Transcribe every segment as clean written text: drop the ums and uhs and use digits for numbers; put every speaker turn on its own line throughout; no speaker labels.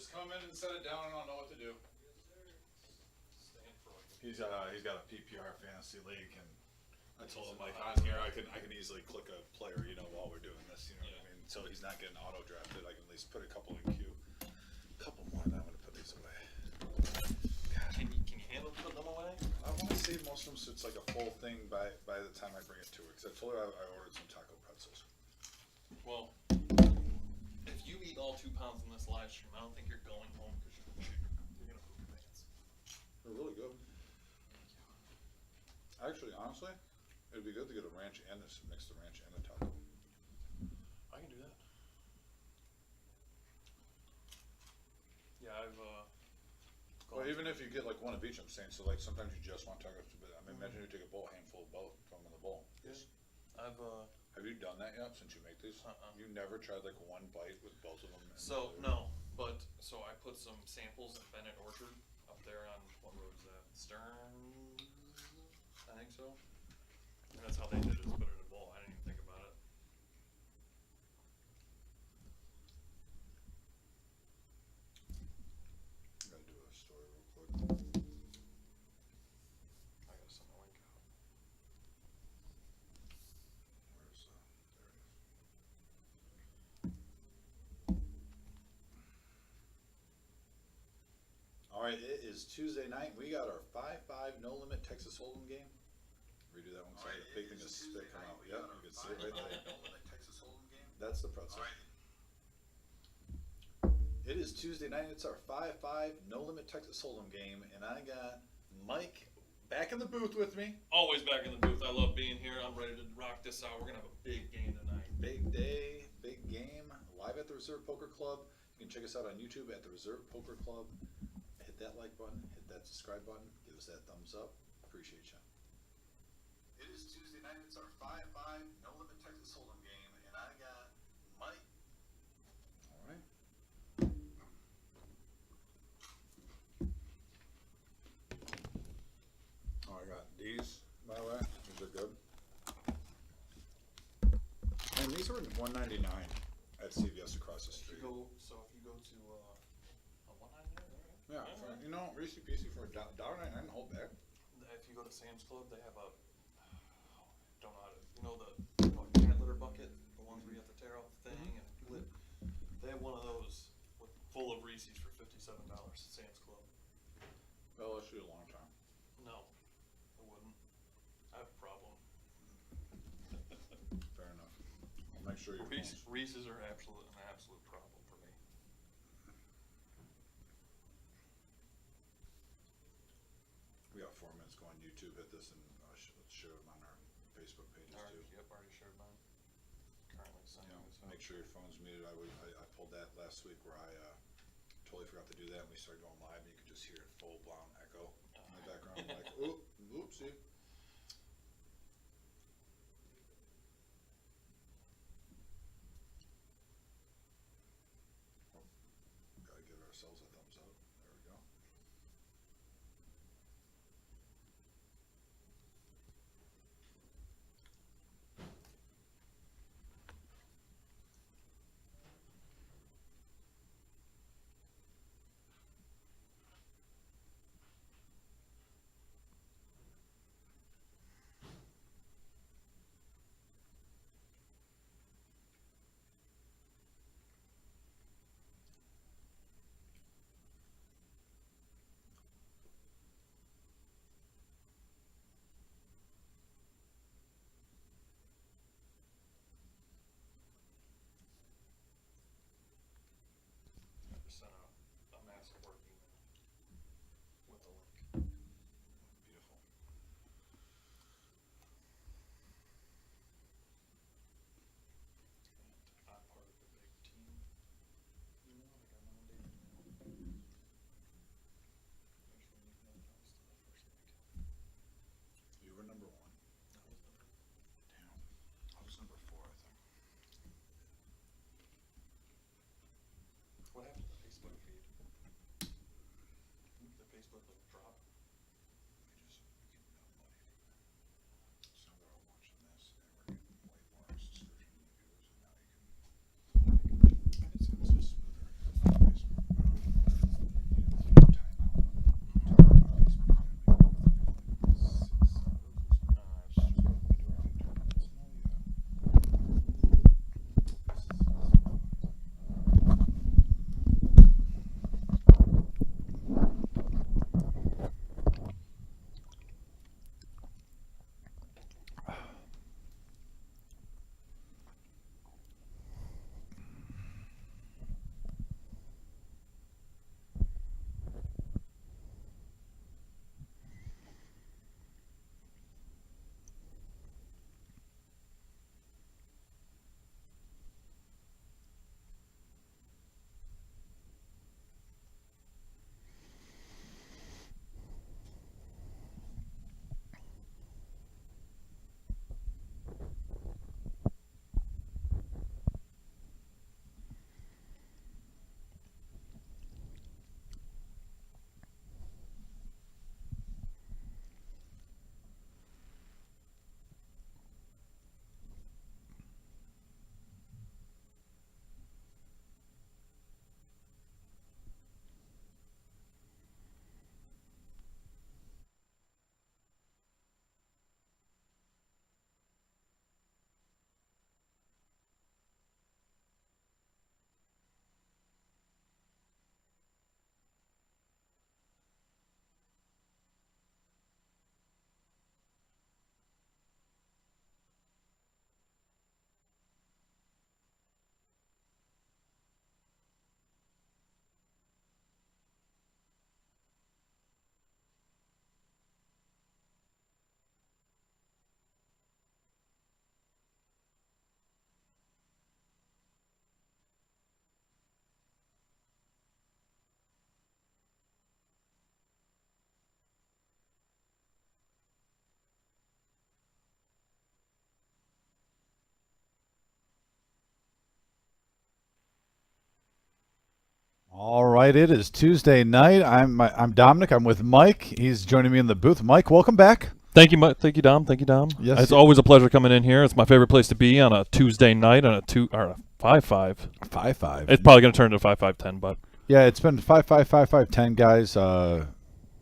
just come in and set it down and I'll know what to do.
Stand for like
He's got a PPR fantasy league, and I told him like on here I can easily click a player, you know, while we're doing this, you know what I mean? So he's not getting auto drafted. I can at least put a couple in queue. A couple more, and I'm gonna put these away. God.
Can you handle putting them away?
I want to save most of them so it's like a full thing by the time I bring it to her. Because I told her I ordered some taco pretzels.
Well, if you eat all 2 pounds in this live stream, I don't think you're going home because you're gonna poop your pants.
They're really good. Actually, honestly, it'd be good to get a ranch and this mix the ranch and the taco.
I can do that. Yeah, I've
Well, even if you get like one of each, I'm saying, so like sometimes you just want tacos, but I mean, imagine you take a handful of both, throw them in the bowl.
Yes. I've
Have you done that yet since you make these? You never tried like one bite with both of them?
No, but I put some samples in Bennett Orchard up there on what road is that? Stern, I think so. And that's how they did it. Is put it in a bowl. I didn't even think about it.
I'm gonna do a story real quick.
I gotta send the link out.
Where's there it is. All right, it is Tuesday night. We got our 5-5 no limit Texas Hold'em game. Redo that one. Sorry, the big thing is spit come out. Yep, you can see it right there. That's the pretzel. It is Tuesday night. It's our 5-5 no limit Texas Hold'em game, and I got Mike back in the booth with me.
Always back in the booth. I love being here. I'm ready to rock this out. We're gonna have a big game tonight.
Big day, big game. Live at the Reserve Poker Club. You can check us out on YouTube at the Reserve Poker Club. Hit that like button. Hit that subscribe button. Give us that thumbs up. Appreciate you. It is Tuesday night. It's our 5-5 no limit Texas Hold'em game, and I got Mike. All right. Oh, I got these, by the way. These are good. And these were $1.99 at CVS across the street.
If you go to a 199,
Yeah, for, you know, Reese Peasy for $1.99 whole bag.
If you go to Sam's Club, they have a don't know how to, the cat litter bucket, the ones where you have to tear off the thing and lid. They have one of those full of Reese's for $57 at Sam's Club.
Well, let's do a long time.
No, I wouldn't. I have a problem.
Fair enough. I'll make sure your
Reese's are an absolute problem for me.
We got 4 minutes. Go on YouTube, hit this, and let's share them on our Facebook pages too.
Yep, already shared mine. Currently sending this out.
Make sure your phone's muted. I pulled that last week where I totally forgot to do that, and we started going live, and you could just hear it full blown echo in the background. I'm like, oopsie. Gotta give ourselves a thumbs up. There we go. right, it is Tuesday night. I'm Dominic. I'm with Mike. He's joining me in the booth. Mike, welcome back.
Thank you, Thank you, Dom. Thank you, Dom.
Yes,
it's always a pleasure coming in here. It's my favorite place to be on a Tuesday night on a 5-5.
5-5.
It's probably going to turn to 5-5-10, but
yeah, it's been 5-5, 5-5-10, guys.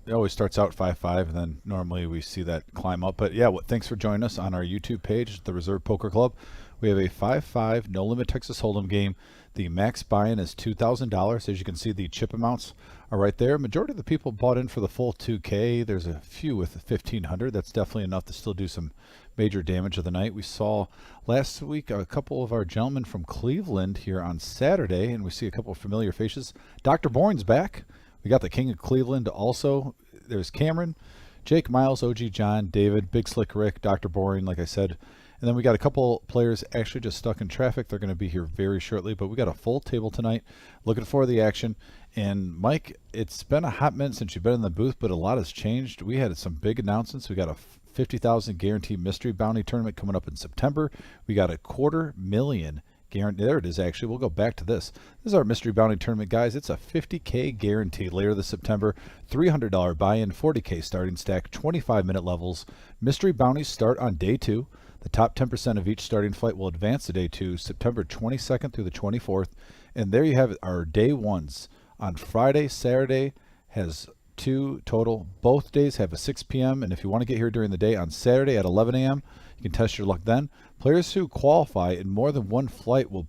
It always starts out 5-5, and then normally we see that climb up. But yeah, thanks for joining us on our YouTube page, the Reserve Poker Club. We have a 5-5 no limit Texas Hold'em game. The max buy-in is $2,000. As you can see, the chip amounts are right there. Majority of the people bought in for the full 2K. There's a few with 1,500. That's definitely enough to still do some major damage of the night. We saw last week a couple of our gentlemen from Cleveland here on Saturday, and we see a couple of familiar faces. Dr. Bourne's back. We got the King of Cleveland also. There's Cameron, Jake, Miles, OG John, David, Big Slick Rick, Dr. Boring, like I said. And then we got a couple players actually just stuck in traffic. They're going to be here very shortly, but we got a full table tonight. Looking for the action. And Mike, it's been a hot minute since you've been in the booth, but a lot has changed. We had some big announcements. We got a 50,000 guarantee mystery bounty tournament coming up in September. We got a $250,000 guarantee. There it is, actually. We'll go back to this. This is our mystery bounty tournament, guys. It's a $50K guarantee later this September. $300 buy-in, $40K starting stack, 25-minute levels. Mystery bounties start on day 2. The top 10% of each starting flight will advance to day 2, September 22nd through the 24th. And there you have it, our day 1s. On Friday, Saturday has 2 total. Both days have a 6 p.m. And if you want to get here during the day, on Saturday at 11 a.m., you can test your luck then. Players who qualify in more than one flight will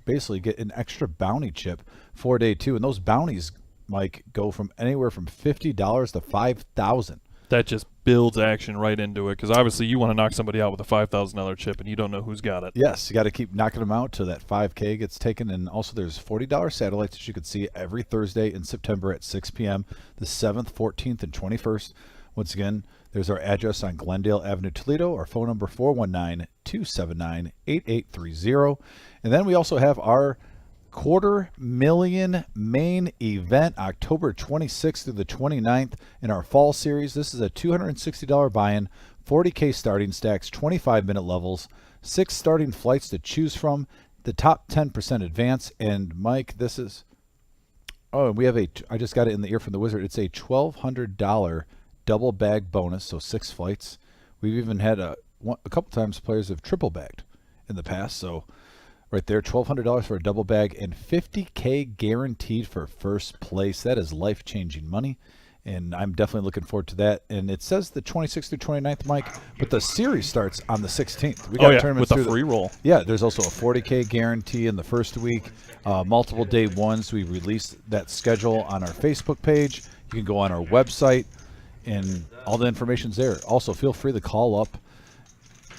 basically get an extra bounty chip for day 2. And those bounties, Mike, go from anywhere from $50 to $5,000.
that just builds action right into it, because obviously you want to knock somebody out with a $5,000 chip and you don't know who's got it.
Yes, you got to keep knocking them out till that 5K gets taken. And also there's $40 satellites that you can see every Thursday in September at 6 p.m., the 7th, 14th, and 21st. Once again, there's our address on Glendale Avenue, Toledo. Our phone number, 419-279-8830. And then we also have our $250,000 main event, October 26th through the 29th in our fall series. This is a $260 buy-in, 40K starting stacks, 25-minute levels, 6 starting flights to choose from, the top 10% advance. And Mike, this is, oh, we have I just got it in the ear from the wizard. It's a $1,200 double bag bonus, so 6 flights. We've even had a couple times players have triple bagged in the past, so right there, $1,200 for a double bag and $50K guaranteed for first place. That is life-changing money, and I'm definitely looking forward to that. And it says the 26th through 29th, Mike, but the series starts on the 16th. We got tournaments
with a free roll.
Yeah, there's also a $40K guarantee in the first week. Multiple day ones. We released that schedule on our Facebook page. You can go on our website, and all the information's there. Also, feel free to call up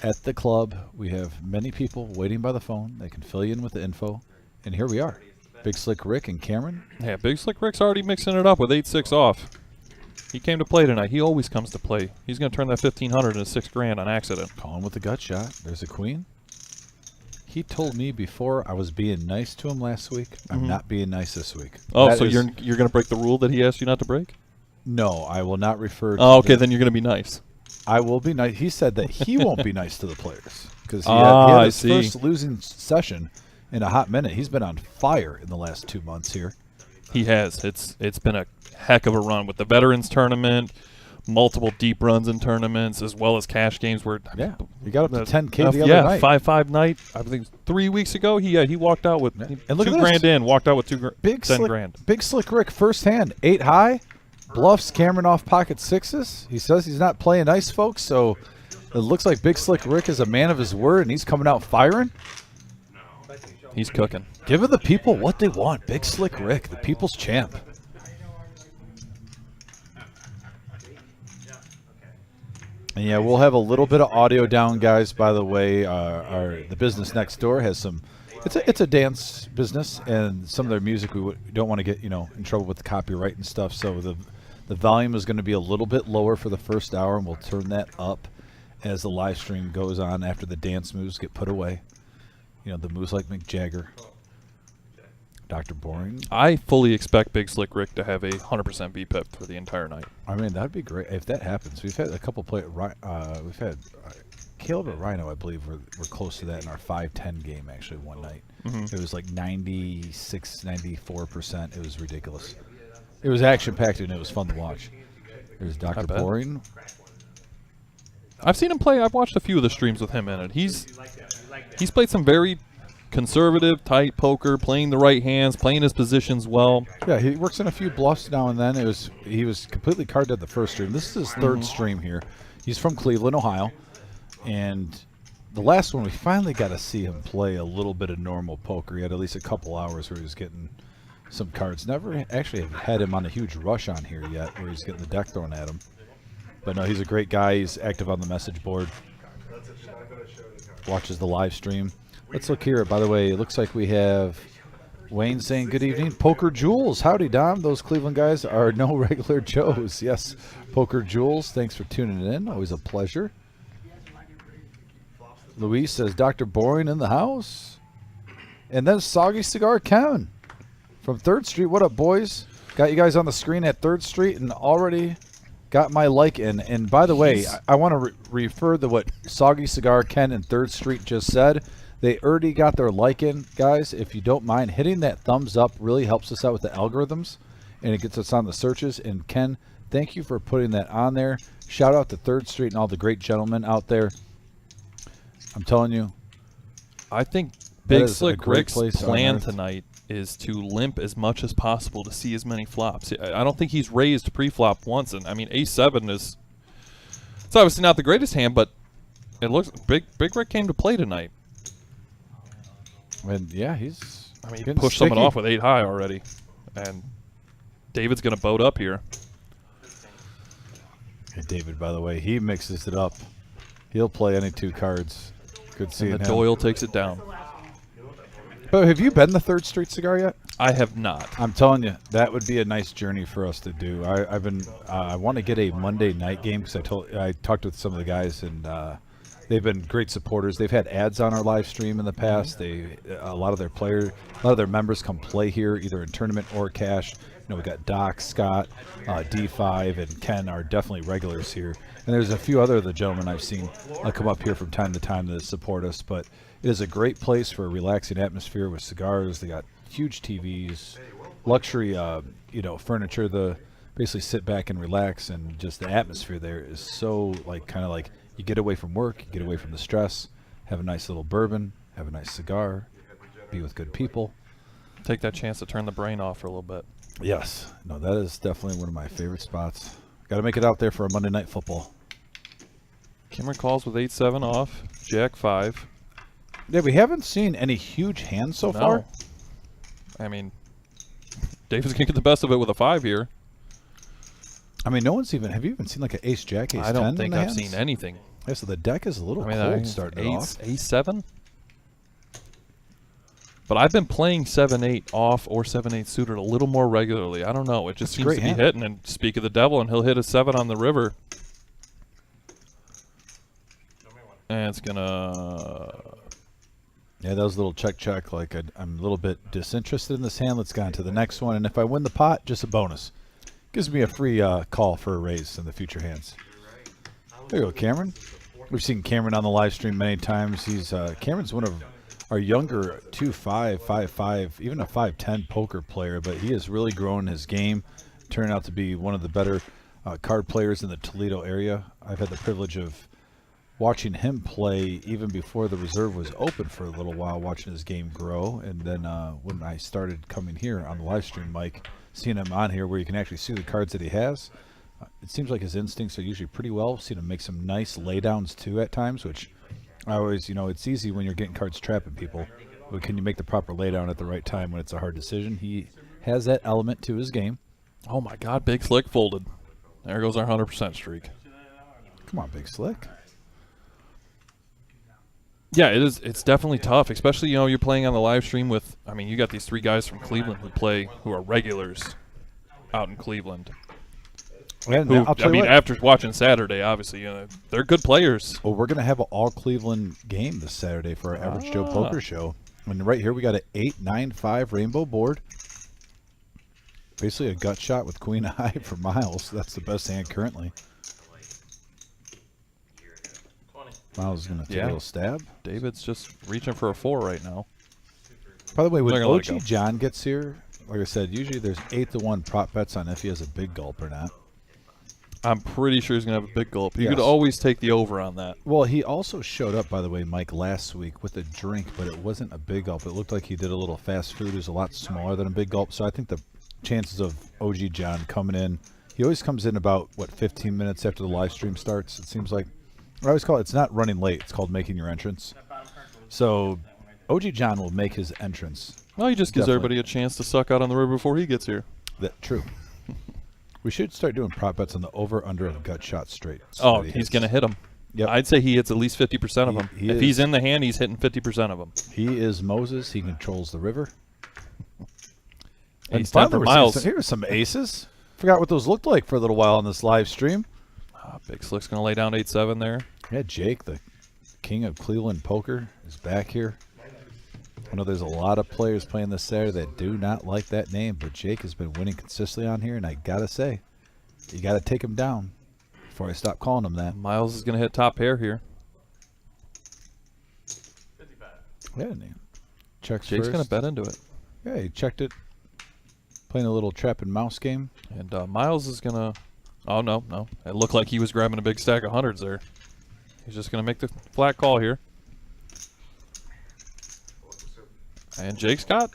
at the club. We have many people waiting by the phone. They can fill you in with the info. And here we are. Big Slick Rick and Cameron.
Yeah, Big Slick Rick's already mixing it up with 8-6 off. He came to play tonight. He always comes to play. He's going to turn that $1,500 into $6,000 on accident.
Calling with the gut shot. There's a queen. He told me before I was being nice to him last week. I'm not being nice this week.
Oh, that so you're going to break the rule that he asked you not to break?
No, I will not refer to
Oh, okay, then you're going to be nice.
I will be nice. He said that he won't be nice to the players because he had his first losing session in a hot minute. He's been on fire in the last 2 months here.
He has. It's been a heck of a run with the Veterans Tournament, multiple deep runs in tournaments, as well as cash games where
he got up to 10K the other night.
5-5 night. I think 3 weeks ago he walked out with
and look at
$2,000 in, walked out with
$10
grand.
Big Slick Rick first hand, 8 high. Bluffs Cameron off pocket 6s. He says he's not playing nice, folks, so it looks like Big Slick Rick is a man of his word, and he's coming out firing.
He's cooking.
Giving the people what they want. Big Slick Rick, the people's champ. And yeah, we'll have a little bit of audio down, guys. By the way, the business next door has some. It's a dance business, and some of their music we don't want to get in trouble with the copyright and stuff. So the volume is going to be a little bit lower for the first hour, and we'll turn that up as the live stream goes on after the dance moves get put away. The moves like Mick Jagger, Dr. Boring.
I fully expect Big Slick Rick to have a 100% VPIP for the entire night.
I mean, that'd be great if that happens. We've had a couple players. We've had
Caleb or Rhino, I believe, were close to that in our 5-10 game actually one night. It was like 96, 94%. It was ridiculous. It was action-packed and it was fun to watch. There's Dr.
bet.
Boring.
I've seen him play. I've watched a few of the streams with him in it. He's played some very conservative, tight poker, playing the right hands, playing his positions well.
Yeah, he works in a few bluffs now and then. He was completely carded at the first stream. This is his third stream here. He's from Cleveland, Ohio. And the last one, we finally got to see him play a little bit of normal poker. He had at least a couple hours where he was getting some cards. Never actually had him on a huge rush on here yet where he's getting the deck thrown at him. But no, he's a great guy. He's active on the message board. Watches the live stream. Let's look here. By the way, it looks like we have Wayne saying good evening. Poker Jules. Howdy, Dom. Those Cleveland guys are no regular Joes. Yes, Poker Jules. Thanks for tuning in. Always a pleasure. Luis says Dr. Boring in the house. And then Soggy Cigar Kevin from 3rd Street. What up, boys? Got you guys on the screen at 3rd Street and already got my like in. And by the way, I want to refer to what Soggy Cigar Ken and 3rd Street just said. They already got their like in, guys. If you don't mind, hitting that thumbs up really helps us out with the algorithms, and it gets us on the searches. And Ken, thank you for putting that on there. Shout out to 3rd Street and all the great gentlemen out there. I'm telling you.
I think Big
is a
Slick
great
Rick's
place on
plan
earth.
tonight is to limp as much as possible to see as many flops. I don't think he's raised pre-flop once, and I mean A7 is it's obviously not the greatest hand, but it looks Big Rick came to play tonight.
And yeah, he's.
I mean, he
getting
pushed someone
sticky.
off with 8 high already, and David's going to boat up here.
Hey, David, by the way, he mixes it up. He'll play any 2 cards. Good seeing
And the
him.
Doyle takes it down.
But have you been to 3rd Street Cigar yet?
I have not.
I'm telling you, that would be a nice journey for us to do. I've been. I want to get a Monday night game because I talked with some of the guys and they've been great supporters. They've had ads on our live stream in the past. A lot of their members come play here either in tournament or cash. We got Doc, Scott, D5, and Ken are definitely regulars here. And there's a few other of the gentlemen I've seen come up here from time to time to support us. But it is a great place for a relaxing atmosphere with cigars. They got huge TVs, luxury, furniture. Basically sit back and relax, and just the atmosphere there is so kind of like you get away from work, you get away from the stress, have a nice little bourbon, have a nice cigar, be with good people.
Take that chance to turn the brain off for a little bit.
Yes, no, that is definitely one of my favorite spots. Got to make it out there for a Monday Night Football.
Cameron calls with 8-7 off, Jack 5.
Yeah, we haven't seen any huge hands so far.
I mean, David's going to get the best of it with a 5 here.
I mean, no one's even. Have you even seen like an Ace Jack, Ace 10?
I don't think
in the
I've
hands?
seen anything.
Yeah, so the deck is a little
I mean,
cold starting it off.
A7? But I've been playing 7-8 off or 7-8 suited a little more regularly. I don't know. It just
It's a
seems
great
to be
hand.
hitting. And speak of the devil, and he'll hit a 7 on the river. And it's going to...
Yeah, that was a little check. Like I'm a little bit disinterested in this hand. Let's go on to the next one. And if I win the pot, just a bonus. Gives me a free call for a raise in the future hands. There you go, Cameron. We've seen Cameron on the live stream many times. Cameron's one of our younger 2-5, 5-5, even a 5-10 poker player, but he has really grown his game, turned out to be one of the better card players in the Toledo area. I've had the privilege of watching him play even before the reserve was open for a little while, watching his game grow. And then when I started coming here on the live stream, Mike, seeing him on here where you can actually see the cards that he has, it seems like his instincts are usually pretty well. I've seen him make some nice laydowns too at times, which I always, it's easy when you're getting cards trapping people, but can you make the proper laydown at the right time when it's a hard decision? He has that element to his game.
Oh, my God. Big Slick folded. There goes our 100% streak.
Come on, Big Slick.
Yeah, it is. It's definitely tough, especially, you're playing on the live stream with, I mean, you got these 3 guys from Cleveland who are regulars out in Cleveland.
And
Who,
I'll tell you what,
after watching Saturday, obviously, they're good players.
well, we're going to have an all-Cleveland game this Saturday for our Average Joe Poker Show. And right here we got an 8-9-5 rainbow board. Basically a gut shot with Queen High for Miles. That's the best hand currently. Miles is going to take
Yeah.
a little stab.
David's just reaching for a 4 right now.
By the way, when
They're gonna let it
OG
go.
John gets here, like I said, usually there's 8-1 prop bets on if he has a big gulp or not.
I'm pretty sure he's going to have a big gulp. You
Yes.
could always take the over on that.
Well, he also showed up, by the way, Mike, last week with a drink, but it wasn't a big gulp. It looked like he did a little fast food. It was a lot smaller than a big gulp. So I think the chances of OG John coming in, he always comes in about, 15 minutes after the live stream starts, it seems like. I always call it, it's not running late. It's called making your entrance. So OG John will make his entrance.
Well, he just gives
Definitely.
everybody a chance to suck out on the river before he gets here.
True. We should start doing prop bets on the over-under of gut shot straight.
Oh, he's going to hit them.
Yep.
I'd say he hits at least 50% of them.
He
If
is.
he's in the hand, he's hitting 50% of them.
He is Moses. He controls the river.
He's time for
we're
Miles.
seeing here are some aces. Forgot what those looked like for a little while on this live stream.
Big Slick's going to lay down 8-7 there.
Yeah, Jake, the king of Cleveland poker, is back here. I know there's a lot of players playing this Saturday that do not like that name, but Jake has been winning consistently on here, and I got to say, you got to take him down before I stop calling him that.
Miles is going to hit top pair here.
Yeah, and he checks
Jake's
first.
going to bet into it.
Yeah, he checked it. Playing a little trap and mouse game.
And Miles is going to... Oh, no. It looked like he was grabbing a big stack of hundreds there. He's just going to make the flat call here. And Jake's got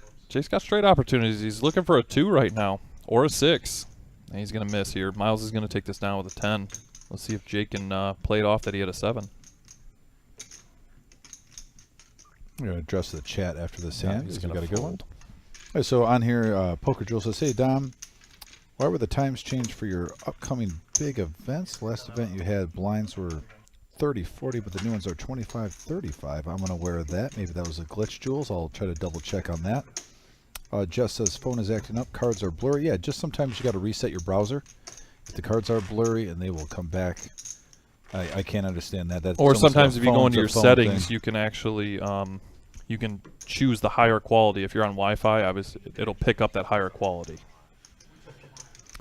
straight opportunities. He's looking for a 2 right now, or a 6. And he's going to miss here. Miles is going to take this down with a 10. Let's see if Jake can play it off that he had a 7.
I'm going to address the chat after this
Yeah,
hand.
he's
He's
gonna
got a good one.
fold.
All right, so on here, Poker Drill says, hey, Dom, why were the times changed for your upcoming big events? Last event you had blinds were 30-40, but the new ones are 25-35. I'm unaware of that. Maybe that was a glitch, Jules. I'll try to double check on that. Jess says, phone is acting up. Cards are blurry. Yeah, just sometimes you got to reset your browser. If the cards are blurry, and they will come back. I can't understand that. That's
Or
almost
sometimes
a
if you go
phone
into
to
your
phone
settings,
thing.
you can actually you can choose the higher quality. If you're on Wi-Fi, obviously it'll pick up that higher quality.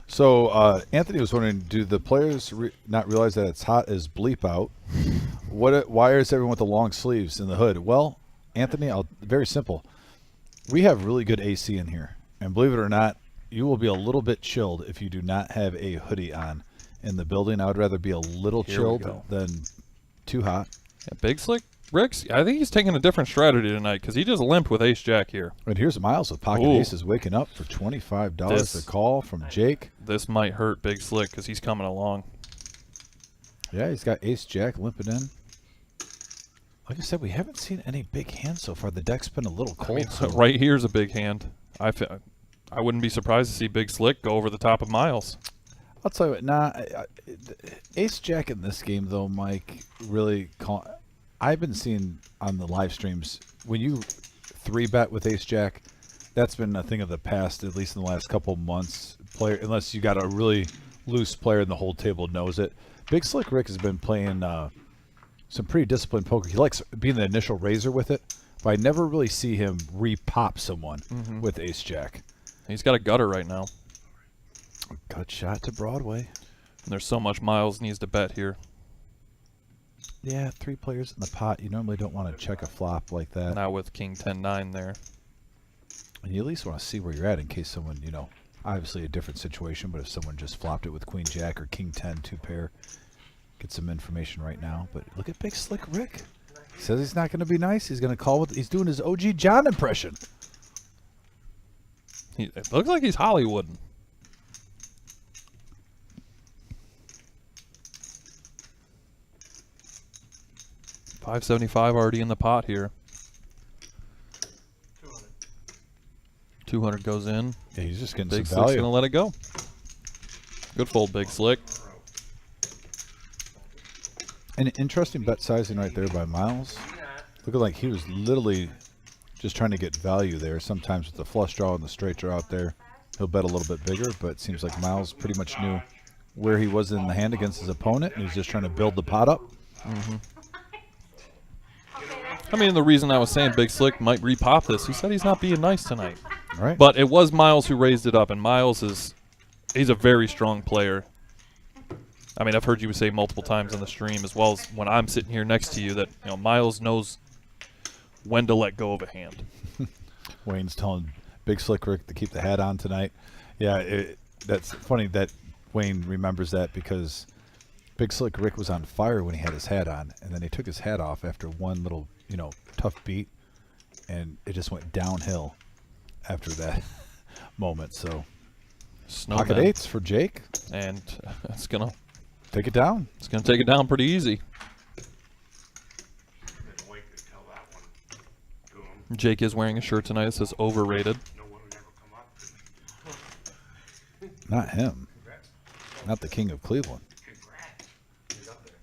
So Anthony was wondering, do the players not realize that it's hot as bleep out? Why is everyone with the long sleeves in the hood? Well, Anthony, very simple. We have really good AC in here. And believe it or not, you will be a little bit chilled if you do not have a hoodie on in the building. I would rather be a little
Here we
chilled
go.
than too hot.
Yeah, Big Slick Ricks, I think he's taking a different strategy tonight because he just limped with Ace-Jack here.
And here's Miles with pocket
Ooh.
aces waking up for $25
This-
a call from Jake.
This might hurt Big Slick because he's coming along.
Yeah, he's got ace-jack limping in. Like I said, we haven't seen any big hands so far. The deck's been a little cold. So
Right here's a big hand. I wouldn't be surprised to see Big Slick go over the top of Miles.
I'll tell you what, ace-jack in this game, though, Mike, really I've been seeing on the live streams, when you 3-bet with ace-jack, that's been a thing of the past, at least in the last couple months. Unless you got a really loose player and the whole table knows it. Big Slick Rick has been playing some pretty disciplined poker. He likes being the initial raiser with it, but I never really see him re-pop someone with ace-jack.
He's got a gutter right now.
Gut shot to Broadway.
And there's so much Miles needs to bet here.
Yeah, 3 players in the pot. You normally don't want to check a flop like that.
Now with King 10-9 there.
And you at least want to see where you're at in case someone, obviously a different situation, but if someone just flopped it with Queen Jack or King 10, 2-pair, get some information right now. But look at Big Slick Rick. He says he's not going to be nice. He's going to call he's doing his OG John impression.
It looks like he's Hollywooding. $575 already in the pot here. 200 goes in.
Yeah, he's just getting
Big
some
Slick's
value.
gonna let it go. Good fold, Big Slick.
An interesting bet sizing right there by Miles. Looking like he was literally just trying to get value there. Sometimes with the flush draw and the straight draw out there, he'll bet a little bit bigger, but it seems like Miles pretty much knew where he was in the hand against his opponent, and he was just trying to build the pot up.
I mean, the reason I was saying Big Slick might repop this, he said he's not being nice tonight.
All right.
But it was Miles who raised it up, and Miles he's a very strong player. I mean, I've heard you say multiple times on the stream, as well as when I'm sitting here next to you, that Miles knows when to let go of a hand.
Wayne's telling Big Slick Rick to keep the hat on tonight. Yeah, that's funny that Wayne remembers that, because Big Slick Rick was on fire when he had his hat on, and then he took his hat off after one little, tough beat, and it just went downhill after that moment. So
Snowman.
pocket eights for Jake,
And it's gonna
take it down.
It's gonna take it down pretty easy. Jake is wearing a shirt tonight that says overrated.
Not him. Not the king of Cleveland.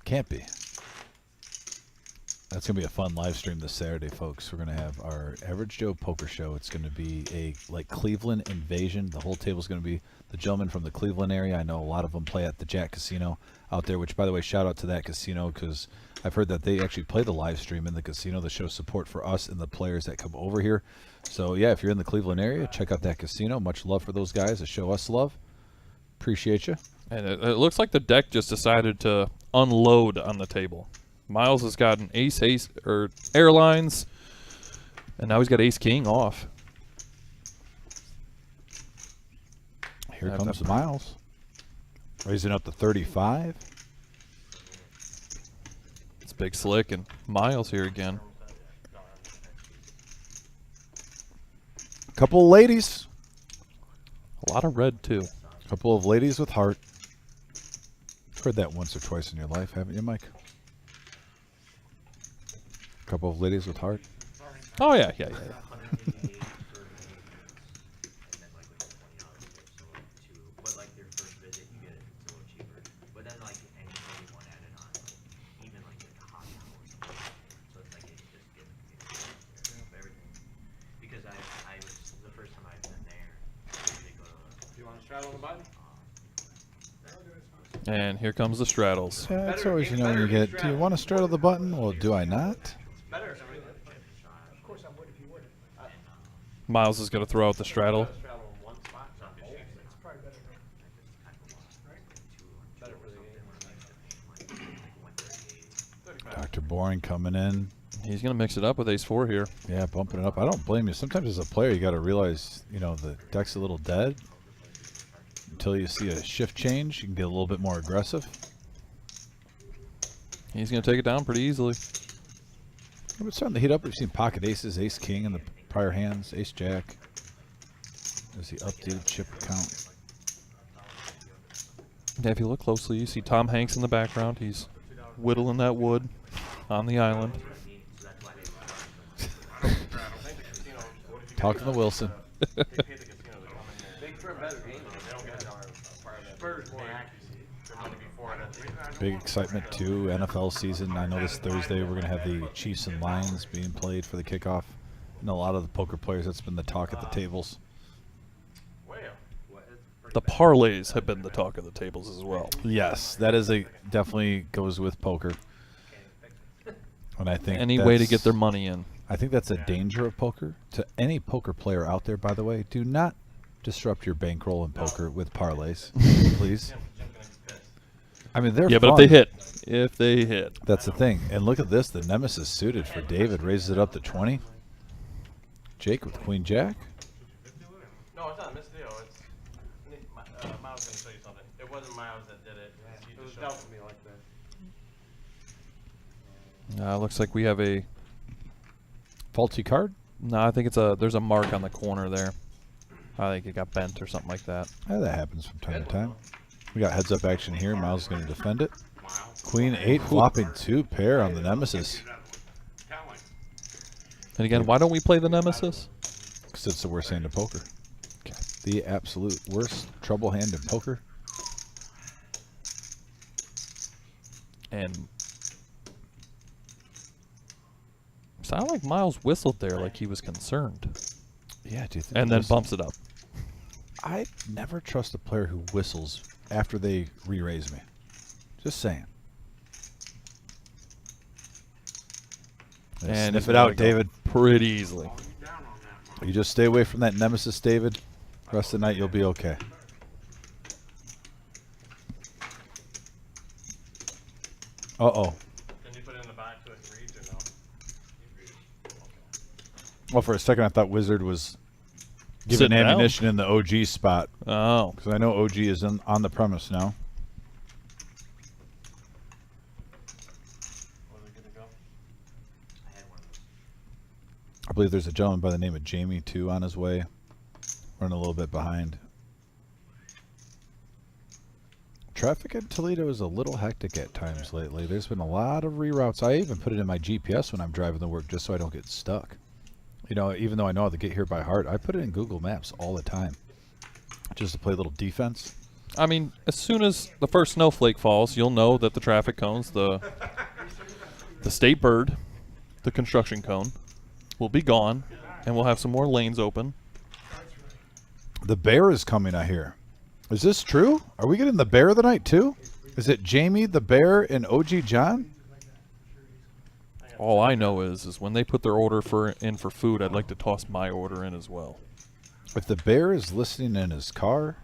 Can't be. That's going to be a fun live stream this Saturday, folks. We're going to have our Average Joe Poker Show. It's going to be a Cleveland invasion. The whole table is going to be the gentlemen from the Cleveland area. I know a lot of them play at the Jack Casino out there, which, by the way, shout out to that casino, because I've heard that they actually play the live stream in the casino to show support for us and the players that come over here. So, yeah, if you're in the Cleveland area, check out that casino. Much love for those guys to show us love. Appreciate you.
And it looks like the deck just decided to unload on the table. Miles has got an ace, or airlines, and now he's got ace king off.
Here comes Miles. Raising up to 35.
It's Big Slick and Miles here again.
Couple of ladies.
A lot of red, too.
Couple of ladies with heart. Heard that once or twice in your life, haven't you, Mike? Couple of ladies with heart.
Oh, yeah. And here comes the straddles.
Yeah, it's always, when you get, do you want to straddle the button? Well, do I not?
Miles is going to throw out the straddle.
Dr. Boring coming in.
He's going to mix it up with ace-4 here.
Yeah, bumping it up. I don't blame you. Sometimes as a player, you got to realize, the deck's a little dead. Until you see a shift change, you can get a little bit more aggressive.
He's going to take it down pretty easily.
We're starting to heat up. We've seen pocket aces, ace king in the prior hands, ace jack. There's the updated chip count.
Yeah, if you look closely, you see Tom Hanks in the background. He's whittling that wood on the island.
Talking to Wilson. Big excitement too. NFL season. I know this Thursday we're going to have the Chiefs and Lions being played for the kickoff. And a lot of the poker players, that's been the talk at the tables.
The parlays have been the talk of the tables as well.
Yes, that is definitely goes with poker. And I think
any way to get their money in.
I think that's a danger of poker. To any poker player out there, by the way, do not disrupt your bankroll in poker with parlays, please. I mean, they're
but
fun.
if they hit.
That's the thing. And look at this. The Nemesis suited for David raises it up to 20. Jake with Queen Jack.
No, it's not a misdeal. It's Miles going to show you something. It wasn't Miles that did it. It was dealt with me like that.
Looks like we have a
Faulty card?
No, I think there's a mark on the corner there. I think it got bent or something like that.
Yeah, that happens from time to time. We got heads up action here. Miles is going to defend it. Queen 8 flopping 2 pair on the Nemesis.
And again, why don't we play the Nemesis?
Because it's the worst hand in poker.
Okay.
The absolute worst trouble hand in poker.
And sounded like Miles whistled there like he was concerned.
Yeah, do you think?
And then bumps it up.
I never trust a player who whistles after they re-raise me. Just saying.
And
sniff it out, David.
Pretty easily.
You just stay away from that Nemesis, David. The rest of the night, you'll be okay. Uh-oh.
Can you put it in the back so it reads or no?
Well, for a second, I thought Wizard was giving
Sitting down.
ammunition in the OG spot.
Oh.
Because I know OG is on the premise now.
Was it good to go?
I believe there's a gentleman by the name of Jamie, too, on his way. Running a little bit behind. Traffic in Toledo is a little hectic at times lately. There's been a lot of reroutes. I even put it in my GPS when I'm driving to work just so I don't get stuck. You know, even though I know how to get here by heart, I put it in Google Maps all the time. Just to play a little defense.
I mean, as soon as the first snowflake falls, you'll know that the traffic cones, the state bird, the construction cone, will be gone, and we'll have some more lanes open.
The bear is coming, I hear. Is this true? Are we getting the bear of the night, too? Is it Jamie, the bear, and OG John?
All I know is when they put their order in for food, I'd like to toss my order in as well.
If the bear is listening in his car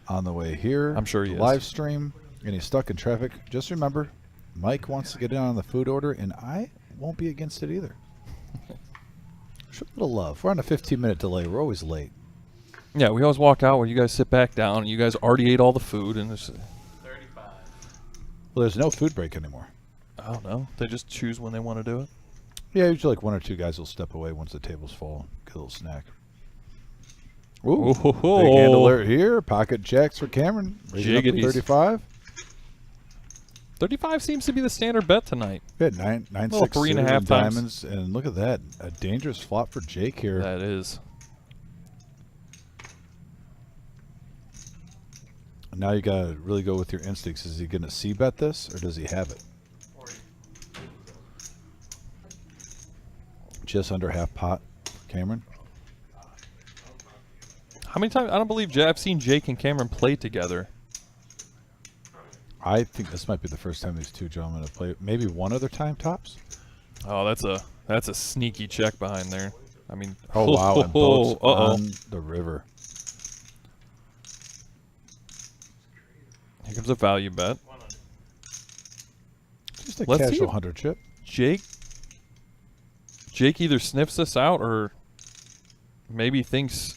on the way here,
I'm sure he is.
live stream, and he's stuck in traffic, just remember, Mike wants to get in on the food order, and I won't be against it either. Show a little love. We're on a 15-minute delay. We're always late.
Yeah, we always walk out where you guys sit back down, and you guys already ate all the food, and it's,
35.
Well, there's no food break anymore.
I don't know. They just choose when they want to do it.
Yeah, usually like one or two guys will step away once the table's full, get a little snack. Ooh, big hand alert here. Pocket jacks for Cameron. Raising up to
Jiggities.
35.
35 seems to be the standard bet tonight.
We had 9, 9,
Well,
6
3.5
suited and
times.
diamonds, and look at that. A dangerous flop for Jake here.
That is.
Now you got to really go with your instincts. Is he going to c-bet this, or does he have it?
40.
Just under half pot, Cameron.
How many times? I don't believe I've seen Jake and Cameron play together.
I think this might be the first time these two gentlemen have played. Maybe one other time, tops?
Oh, that's a sneaky check behind there. I mean,
Oh, wow. And boats
uh-oh.
on the river.
Here comes a value bet.
Just a
Let's see
casual
if-
100 chip.
Jake either sniffs this out or maybe thinks.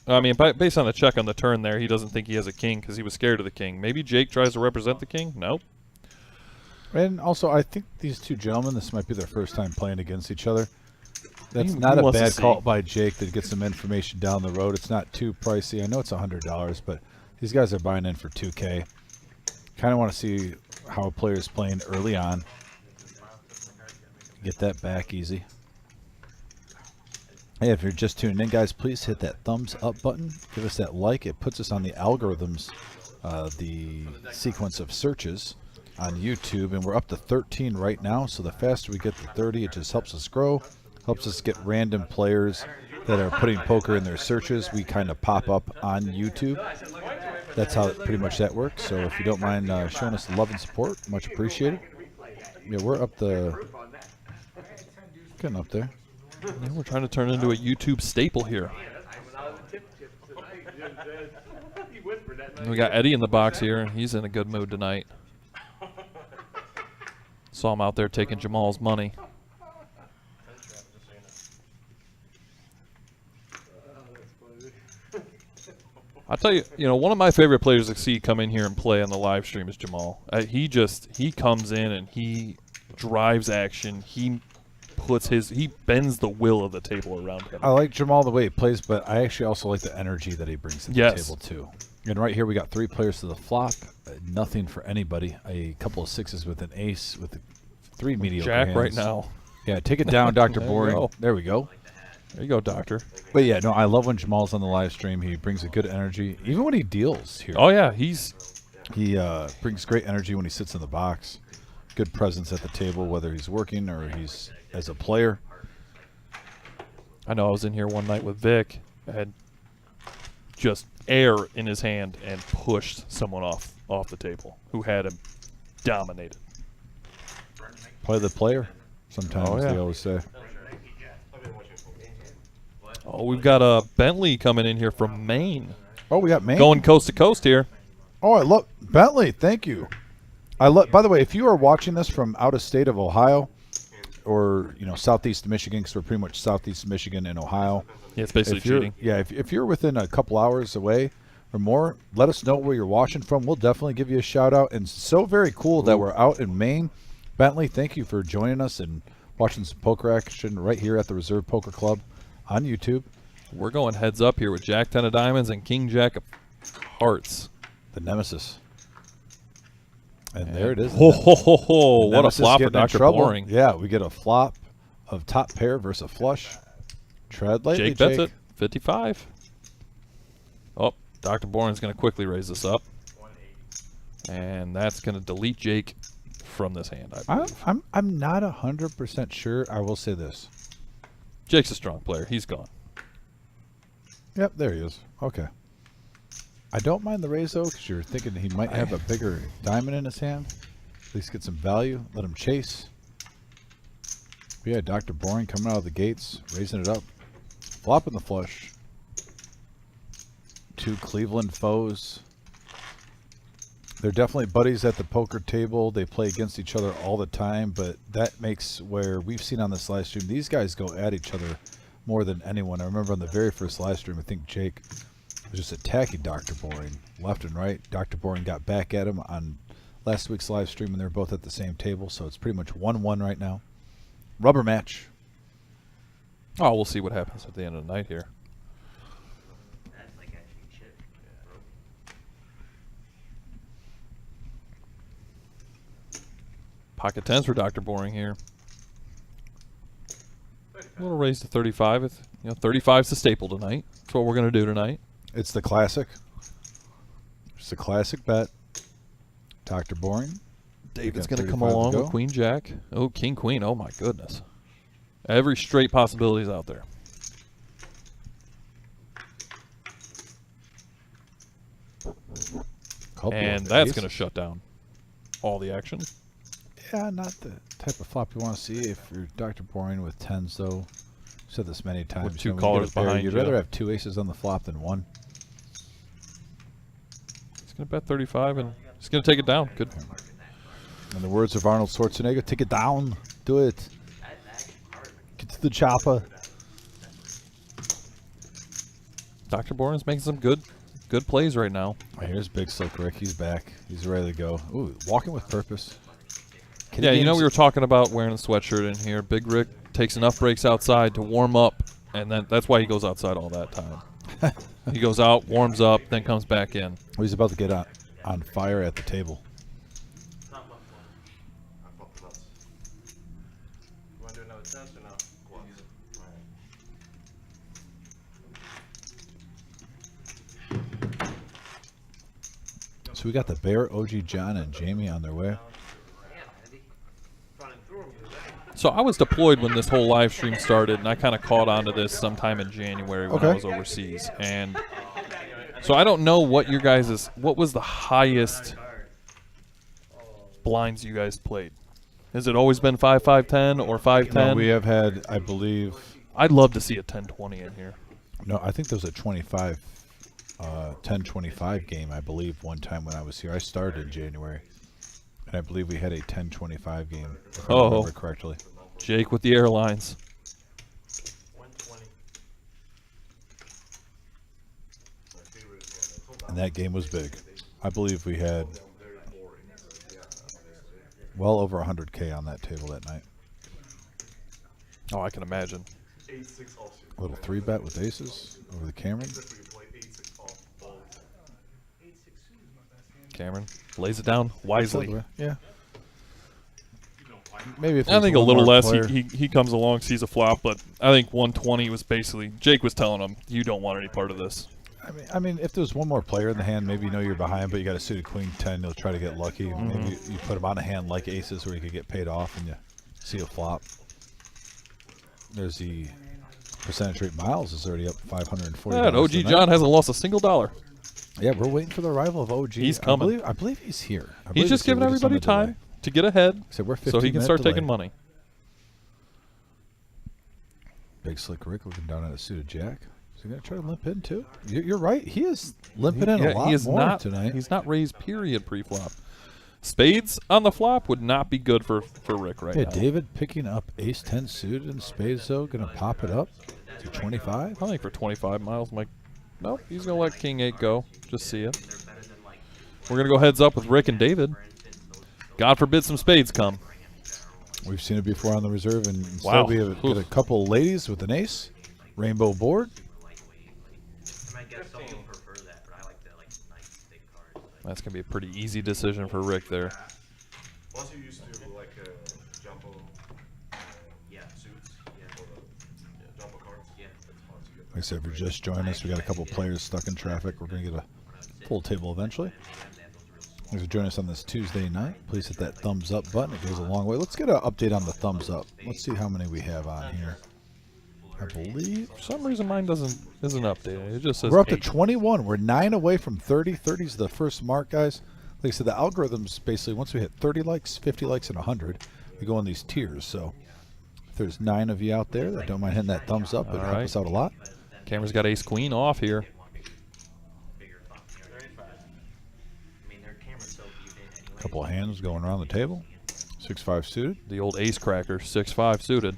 I mean, based on the check on the turn there, he doesn't think he has a king because he was scared of the king. Maybe Jake tries to represent the king. Nope.
And also, I think these two gentlemen, this might be their first time playing against each other. That's
He
not a
wants to
bad
see.
call by Jake to get some information down the road. It's not too pricey. I know it's $100, but these guys are buying in for $2K. Kind of want to see how a player is playing early on. Get that back easy. Hey, if you're just tuning in, guys, please hit that thumbs up button. Give us that like. It puts us on the algorithms, the sequence of searches on YouTube, and we're up to 13 right now. So the faster we get to 30, it just helps us grow, helps us get random players that are putting poker in their searches. We kind of pop up on YouTube. That's how pretty much that works. So if you don't mind showing us the love and support, much appreciated. Yeah, we're up the getting up there.
Yeah, we're trying to turn it into a YouTube staple here. We got Eddie in the box here, and he's in a good mood tonight. Saw him out there taking Jamal's money. I'll tell you, one of my favorite players to see come in here and play on the live stream is Jamal. He comes in and he drives action. He bends the will of the table around him.
I like Jamal the way he plays, but I actually also like the energy that he brings to the
Yes.
table too. And right here we got 3 players to the flop, nothing for anybody. A couple of sixes with an ace with 3 mediocre
Jack
hands.
right now.
Yeah, take it down, Dr.
There you
Boring.
go.
There we go.
There you go, Doctor.
But yeah, no, I love when Jamal's on the live stream. He brings a good energy, even when he deals here.
Oh yeah,
He brings great energy when he sits in the box. Good presence at the table, whether he's working or he's as a player.
I know I was in here one night with Vic, had just air in his hand and pushed someone off the table who had him dominated.
Play the player, sometimes
Oh, yeah.
they always say.
Oh, we've got a Bentley coming in here from Maine.
Oh, we got Maine.
Going coast to coast here.
Oh, I love Bentley. Thank you. By the way, if you are watching this from out of state of Ohio, or southeast Michigan, because we're pretty much southeast Michigan and Ohio.
Yeah, it's basically
if you're,
cheating.
Yeah, if you're within a couple hours away or more, let us know where you're watching from. We'll definitely give you a shout out. And so very cool that we're out in Maine. Bentley, thank you for joining us and watching some poker action right here at the Reserve Poker Club on YouTube.
We're going heads up here with Jack 10 of diamonds and King Jack of hearts.
The Nemesis. And there it is.
Ho, ho, ho, ho. What a
Nemesis
flop for
getting in
Dr.
trouble.
Boring.
Yeah, we get a flop of top pair versus a flush. Tread lightly,
Jake bets it. 55. Oh, Dr. Boring's going to quickly raise this up.
180.
And that's going to delete Jake from this hand, I believe.
I'm not 100% sure. I will say this.
Jake's a strong player. He's gone.
Yep, there he is. Okay. I don't mind the raise, though, because you're thinking he might have a bigger diamond in his hand. At least get some value. Let him chase. But yeah, Dr. Boring coming out of the gates, raising it up. Flopping the flush. Two Cleveland foes. They're definitely buddies at the poker table. They play against each other all the time, but that makes where we've seen on this live stream, these guys go at each other more than anyone. I remember on the very first live stream, I think Jake was just attacking Dr. Boring left and right. Dr. Boring got back at him on last week's live stream, and they're both at the same table, so it's pretty much 1-1 right now. Rubber match.
Oh, we'll see what happens at the end of the night here.
That's like actually shit.
Pocket 10s for Dr. Boring here. A little raise to 35. 35's the staple tonight. That's what we're going to do tonight.
It's the classic. It's a classic bet. Dr. Boring.
David's
We got
going to come
35 to
along
go.
with Queen Jack. Oh, King Queen. Oh, my goodness. Every straight possibility is out there.
Couple
And
of
that's
aces.
going to shut down all the action.
Yeah, not the type of flop you want to see if you're Dr. Boring with 10s, though. I've said this many times.
two
when you get
callers
a pair,
behind
you'd
you.
rather have two aces on the flop than one.
He's going to bet 35 and he's going to take it down. Good.
In the words of Arnold Schwarzenegger, take it down. Do it. Get to the chopper.
Dr. Boring's making some good plays right now.
Oh, here's Big Slick Rick. He's back. He's ready to go. Ooh, walking with purpose. Kitty
Yeah, you know
games-
we were talking about wearing a sweatshirt in here. Big Rick takes enough breaks outside to warm up, and then that's why he goes outside all that time. He goes out, warms up, then comes back in.
Oh, he's about to get on fire at the table.
Not much fun. I fucked the nuts. You want to do another test or no?
So we got the Bear, OG John, and Jamie on their way.
Running through them, you know.
So I was deployed when this whole live stream started, and I kind of caught on to this sometime in January when I
Okay.
was overseas. And so I don't know what what was the highest blinds you guys played? Has it always been 5-5-10 or 5-10?
No, we have had, I believe,
I'd love to see a 10-20 in here.
no, I think there was a 10-25 game, I believe, one time when I was here. I started in January, and I believe we had a 10-25 game, if I
Oh.
remember correctly.
Jake with the airlines.
120.
And that game was big. I believe we had well over 100K on that table that night.
Oh, I can imagine.
8-6 offsuit.
A little 3-bet with aces over the Cameron.
Except for you play 8-6 off balls.
Cameron lays it down wisely.
Yeah. Maybe if
I
there's
think a
one
little
more
less.
player-
He comes along, sees a flop, but I think 120 was basically Jake was telling him, "You don't want any part of this."
I mean, if there's one more player in the hand, maybe you know you're behind, but you got a suited queen 10, you'll try to get lucky.
Mm-hmm.
Maybe you put him on a hand like aces where you could get paid off and you see a flop. There's the percentage rate. Miles is already up $540.
Yeah, and OG
tonight.
John hasn't lost a single dollar.
Yeah, we're waiting for the arrival of OG.
He's coming.
I believe he's here. I
He's
believe
just
here.
giving
We're on
everybody
a delay.
time to get ahead,
So we're
so he
15
can start
minute
taking
delay.
money.
Big Slick Rick looking down at a suited jack. Is he going to try to limp in too? You're right. He is limping in a lot
he is
more
not
tonight.
He's not raised period pre-flop. Spades on the flop would not be good for Rick right
Yeah,
now.
David picking up ace 10 suited and spades though, gonna pop it up to 25.
I think for 25 miles, Mike. Nope, he's gonna let King 8 go. Just see it. We're gonna go heads up with Rick and David. God forbid some spades come.
We've seen it before on the reserve, and instead
Wow.
we have got a couple ladies with an ace, rainbow board.
I guess some people prefer that, but I like the nice big cards.
That's gonna be a pretty easy decision for Rick there.
Plus, you used to like jumbo
Yeah.
suits.
Yeah.
Or the jumbo cards.
Yeah.
That's fun to get.
Like I said, if you're just joining us, we got a couple players stuck in traffic. We're gonna get a full table eventually. If you're joining us on this Tuesday night, please hit that thumbs up button. It goes a long way. Let's get an update on the thumbs up. Let's see how many we have on here. I believe
For some reason, mine isn't updated. It just says
we're up to
8.
21. We're 9 away from 30. 30 is the first mark, guys. Like I said, the algorithms basically, once we hit 30 likes, 50 likes, and 100, we go in these tiers. So if there's 9 of you out there that don't mind hitting that thumbs up, it'll help
Alright.
us out a lot.
Camera's got ace queen off here.
Bigger font. I mean, their camera's so viewed in anyway.
Couple of hands going around the table. 6-5 suited.
The old ace cracker, 6-5 suited.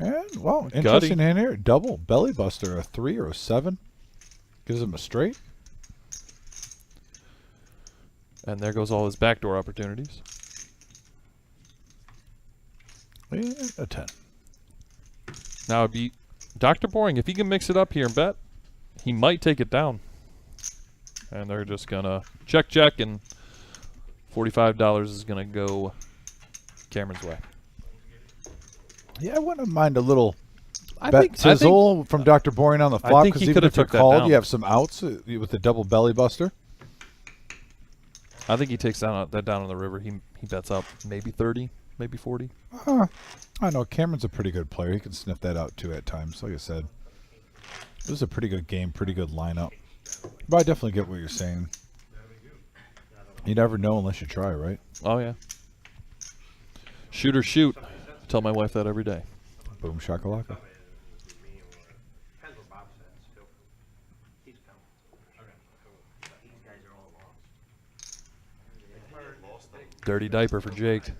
And, well, interesting hand here. Double belly buster, a 3 or a 7. Gives him a straight.
And there goes all his backdoor opportunities.
And a 10.
Now it'd be Dr. Boring. If he can mix it up here and bet, he might take it down. And they're just gonna check, and $45 is gonna go Cameron's way.
Yeah, I wouldn't mind a little
I
bet
think
tizzle from Dr. Boring on the flop.
think he
Because even
coulda
if you're
took that
called,
down.
you have some outs with the double belly buster.
I think he takes that down on the river. He bets up maybe 30, maybe 40.
I know Cameron's a pretty good player. He can sniff that out too at times. Like I said, this is a pretty good game, pretty good lineup. But I definitely get what you're saying. You never know unless you try, right?
Oh yeah. Shoot or shoot. I tell my wife that every day.
Boom shakalaka.
Depends what Bob says. He's coming. These guys are all lost.
Dirty diaper for Jake.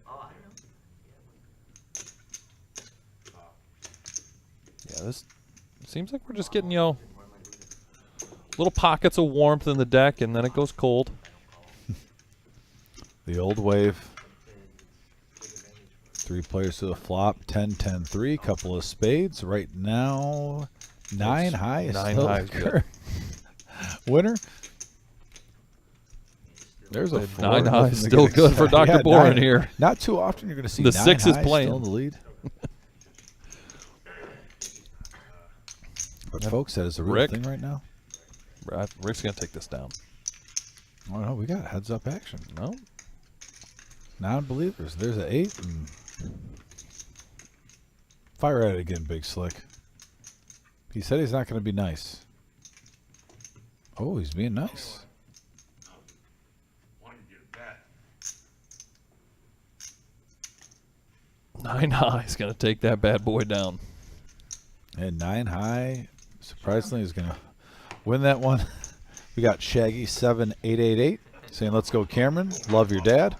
Oh, I know.
Yeah, this seems like we're just getting, little pockets of warmth in the deck, and then it goes cold.
The old wave. 3 players to the flop. 10, 10, 3. Couple of spades. Right now, 9 high is
9
still
high
the
is good.
current winner. There's a 4.
9 high is
Nothing to
still
get
good for
excited.
Dr. Boren
9
here.
Not too often you're going to see
The
9
6 is
high
playing.
still in the lead. But folks, that is a real
Rick?
thing right now.
Rick's gonna take this down.
Oh no, we got heads up action.
No,
Non-believers. There's an 8 and fire at it again, Big Slick. He said he's not going to be nice. Oh, he's being nice.
9 high is gonna take that bad boy down.
And 9 high, surprisingly, is going to win that one. We got Shaggy 7888 saying, "Let's go, Cameron. Love your dad."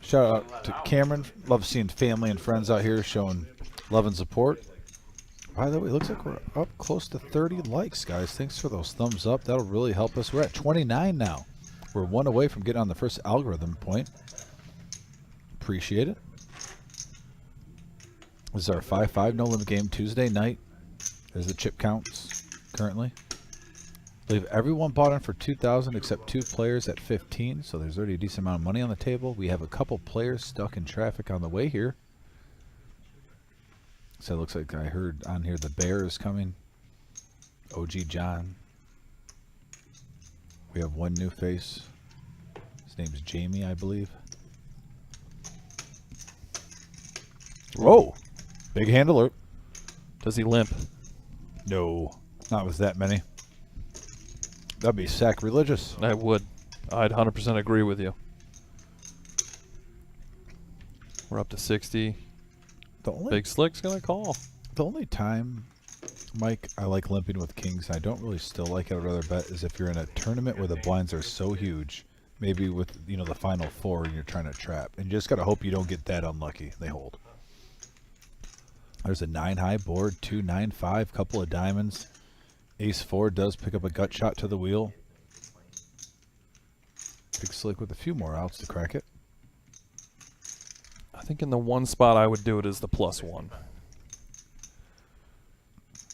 Shout out to Cameron. Love seeing family and friends out here showing love and support. By the way, it looks like we're up close to 30 likes, guys. Thanks for those thumbs up. That'll really help us. We're at 29 now. We're 1 away from getting on the first algorithm point. Appreciate it. This is our 5-5 no limit game Tuesday night. There's the chip counts currently. I believe everyone bought in for 2,000 except 2 players at 15, so there's already a decent amount of money on the table. We have a couple players stuck in traffic on the way here. So it looks like I heard on here the bear is coming. OG John. We have 1 new face. His name's Jamie, I believe. Whoa! Big hand alert.
Does he limp?
No, not with that many. That'd be sacrilegious.
I would. I'd 100% agree with you. We're up to 60.
The only
Big Slick's gonna call.
The only time, Mike, I like limping with kings, I don't really still like it, I'd rather bet, is if you're in a tournament where the blinds are so huge, maybe with, you know, the final four and you're trying to trap. And you just got to hope you don't get that unlucky. They hold. There's a 9-high board, 2, 9, 5, couple of diamonds. Ace 4 does pick up a gut shot to the wheel. Big Slick with a few more outs to crack it.
I think in the one spot I would do it is the +1.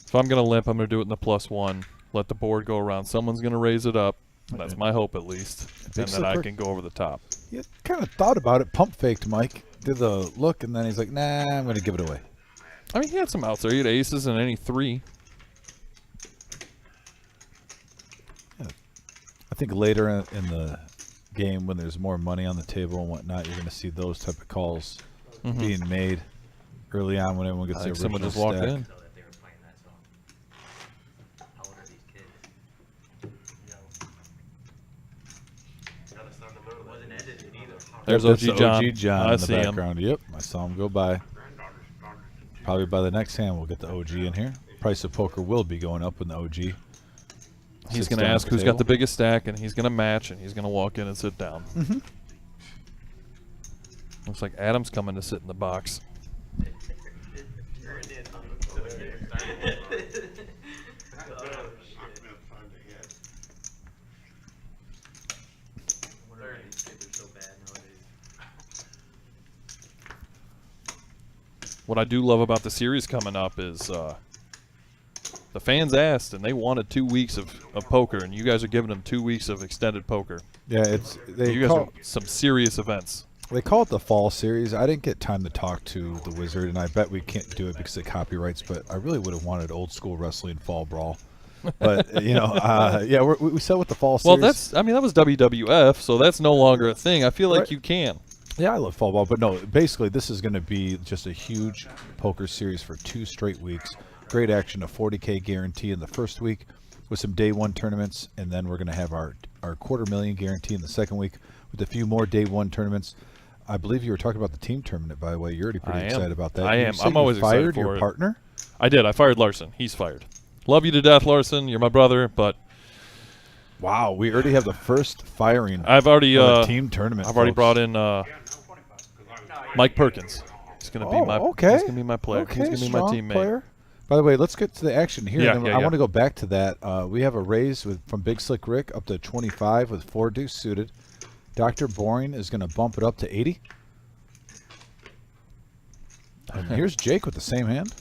If I'm going to limp, I'm going to do it in the +1. Let the board go around. Someone's going to raise it up. That's my hope, at least. And then I can go over the top.
You kind of thought about it. Pump faked Mike. Did the look, and then he's like, nah, I'm going to give it away.
I mean, he had some outs there. He had aces and any 3.
Yeah. I think later in the game, when there's more money on the table and whatnot, you're going to see those type of calls being made early on when everyone gets
I
their
think
original
someone just walked
stack.
in.
Know that they were playing that song. How old are these kids?
Gotta start to know
It wasn't edited either.
There's
That's
OG John.
OG John
I
in the
see him.
background. Yep, I saw him go by. Probably by the next hand, we'll get the OG in here. Price of poker will be going up when the OG.
He's
sits
going to
down
ask
at the
who's got the
table.
biggest stack, and he's going to match, and he's going to walk in and sit down. Looks like Adam's coming to sit in the box.
Wonder why these kids are so bad nowadays.
What I do love about the series coming up is the fans asked, and they wanted 2 weeks of poker, and you guys are giving them 2 weeks of extended poker.
Yeah, it's
You guys are some serious events.
they call it the fall series. I didn't get time to talk to the Wizard, and I bet we can't do it because of copyrights. But I really would have wanted old school wrestling fall brawl. But you know, yeah, we said with the fall
Well,
series.
that was WWF, so that's no longer a thing. I feel like
Right.
you can.
Yeah, I love fall ball, but no, basically this is going to be just a huge poker series for 2 straight weeks. Great action, a 40K guarantee in the first week with some day 1 tournaments, and then we're going to have our $250,000 guarantee in the second week with a few more day 1 tournaments. I believe you were talking about the team tournament, by the way. You're already pretty
I am.
excited about that.
I
You
am.
said
I'm
you
always excited
fired
for
your
it.
partner.
I did. I fired Larson. He's fired. Love you to death, Larson. You're my brother, but
Wow, we already have the first firing
I've already
of a team tournament.
I've already
folks.
brought in Mike Perkins. He's gonna be my
okay.
He's gonna be my player.
Okay,
he's gonna be my
strong
teammate.
player. By the way, let's get to the action here.
Yeah,
Then
yeah,
I
yeah.
want to go back to that. We have a raise from Big Slick Rick up to 25 with 4 deuce suited. Dr. Boring is going to bump it up to 80. And here's Jake with the same hand.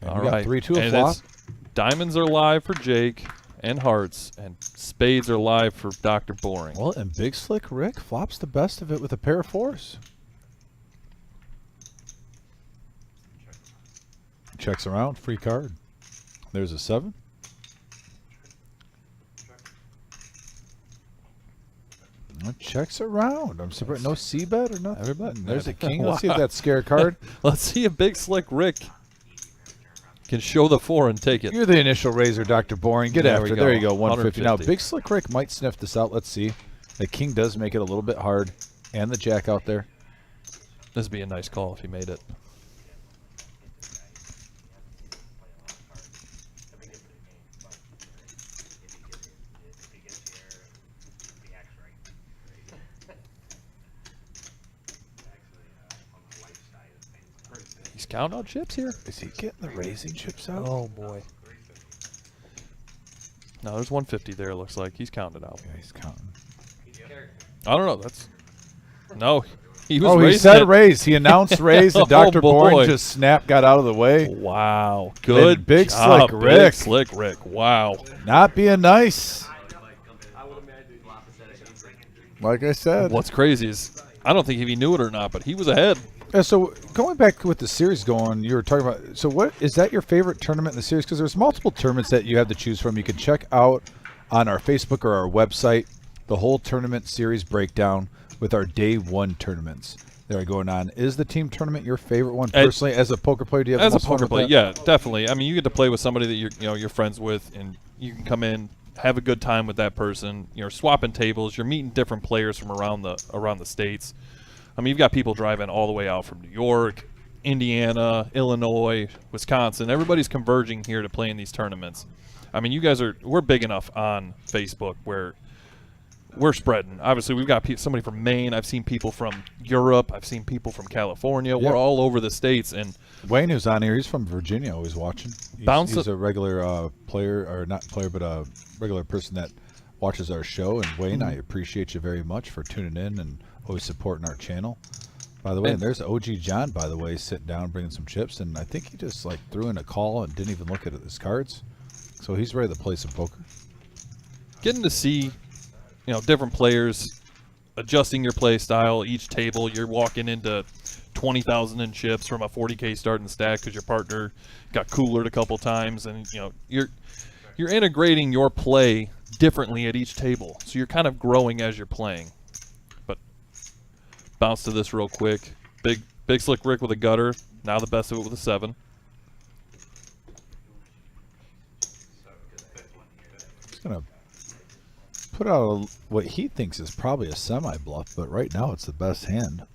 And
All
we got
right.
3-2 a
And
flop.
it's- Diamonds are live for Jake and hearts, and spades are live for Dr. Boring.
Well, and Big Slick Rick flops the best of it with a pair of 4s. Checks around, free card. There's a 7. Checks around. I'm surprised. No C-bet or nothing.
Everybody-
There's a king. Let's see if that's scare card.
Let's see if Big Slick Rick can show the 4 and take it.
You're the initial raiser, Dr. Boring. Get
There
after
we
it.
go.
There you go, 150. Now,
150.
Big Slick Rick might sniff this out. Let's see. The king does make it a little bit hard. And the jack out there.
This would be a nice call if he made it. He's counting out chips here.
Is he getting the raising chips out?
Oh boy. No, there's 150 there. It looks like he's counting it out.
Yeah, he's counting.
I don't know. That's no. He was.
Oh, he
raising
said
it.
raise. He announced raise, and
Oh,
Dr. Boring
boy.
just snapped, got out of the way.
Wow. Good.
Big
job,
Slick
Big
Rick.
Slick Rick. Wow.
Not being nice. Like I said.
What's crazy is I don't think if he knew it or not, but he was ahead.
So going back with the series going, you were talking about. So what is that your favorite tournament in the series? Because there's multiple tournaments that you have to choose from. You can check out on our Facebook or our website the whole tournament series breakdown with our day 1 tournaments that are going on. Is the team tournament your favorite one personally? As a poker player, do you have
As
the
a
most fun
poker
with
player,
that?
yeah, definitely. I mean, you get to play with somebody that you're friends with, and you can come in, have a good time with that person. You're swapping tables. You're meeting different players from around the states. I mean, you've got people driving all the way out from New York, Indiana, Illinois, Wisconsin. Everybody's converging here to play in these tournaments. I mean, you guys we're big enough on Facebook where we're spreading. Obviously, we've got somebody from Maine. I've seen people from Europe. I've seen people from California.
Yeah.
We're all over the states. And
Wayne, who's on here, he's from Virginia, always watching. He's a regular player, or not player, but a regular person that watches our show. And Wayne, I appreciate you very much for tuning in and always supporting our channel. By the way, and there's OG John, by the way, sitting down bringing some chips, and I think he just like threw in a call and didn't even look at his cards. So he's ready to play some poker.
getting to see, different players adjusting your play style. Each table, you're walking into 20,000 in chips from a 40K starting stack because your partner got coolered a couple times, and you're integrating your play differently at each table, so you're kind of growing as you're playing. But bounce to this real quick. Big slick Rick with a gutter. Now the best of it with a 7.
He's gonna put out what he thinks is probably a semi-bluff, but right now it's the best hand.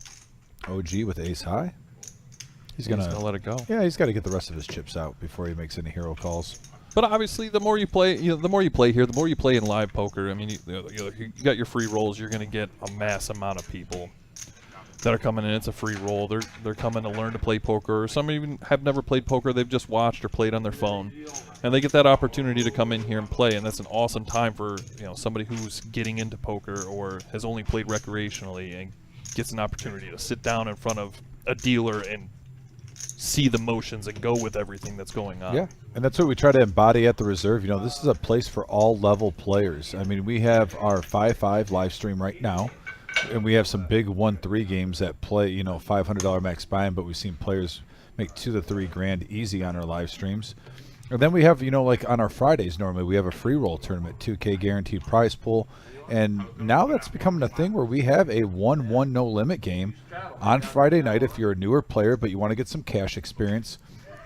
OG with ace high. He's gonna
let it go.
Yeah, he's got to get the rest of his chips out before he makes any hero calls.
But obviously, the more you play, the more you play here, the more you play in live poker. I mean, you got your free rolls. You're going to get a mass amount of people that are coming in. It's a free roll. They're coming to learn to play poker. Or some even have never played poker. They've just watched or played on their phone, and they get that opportunity to come in here and play. And that's an awesome time for somebody who's getting into poker or has only played recreationally and gets an opportunity to sit down in front of a dealer and see the motions and go with everything that's going on.
Yeah, and that's what we try to embody at the Reserve. This is a place for all level players. I mean, we have our 5-5 live stream right now, and we have some big 1-3 games that play, $500 max buy-in, but we've seen players make $2 to $3 grand easy on our live streams. And then we have, like on our Fridays normally, we have a free roll tournament, 2K guaranteed prize pool. And now that's becoming a thing where we have a 1-1 no limit game on Friday night if you're a newer player but you want to get some cash experience.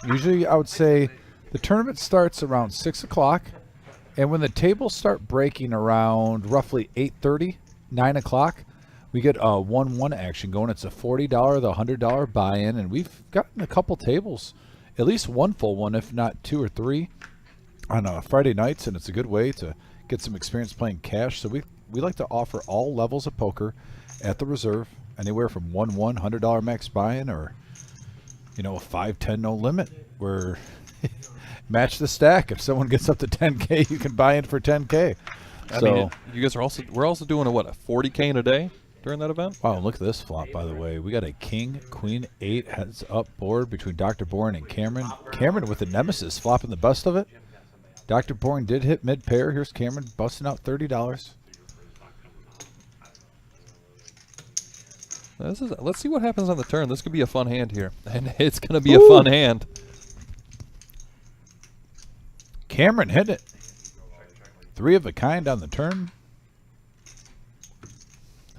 Usually I would say the tournament starts around 6 o'clock, and when the tables start breaking around roughly 8:30, 9 o'clock, we get a 1-1 action going. It's a $40 to $100 buy-in, and we've gotten a couple tables, at least one full one, if not 2 or 3, on Friday nights, and it's a good way to get some experience playing cash. So we like to offer all levels of poker at the Reserve, anywhere from 1-1 $100 max buy-in, or a 5-10 no limit, where match the stack. If someone gets up to 10K, you can buy in for 10K.
I mean, you guys are we're also doing a 40K in a day during that event.
Wow, look at this flop, by the way. We got a king, queen, 8 heads up board between Dr. Bourne and Cameron. Cameron with the nemesis flopping the best of it. Dr. Bourne did hit mid pair. Here's Cameron busting out $30.
Let's see what happens on the turn. This could be a fun hand here, and it's going to be a fun hand.
Cameron hit it. 3 of a kind on the turn.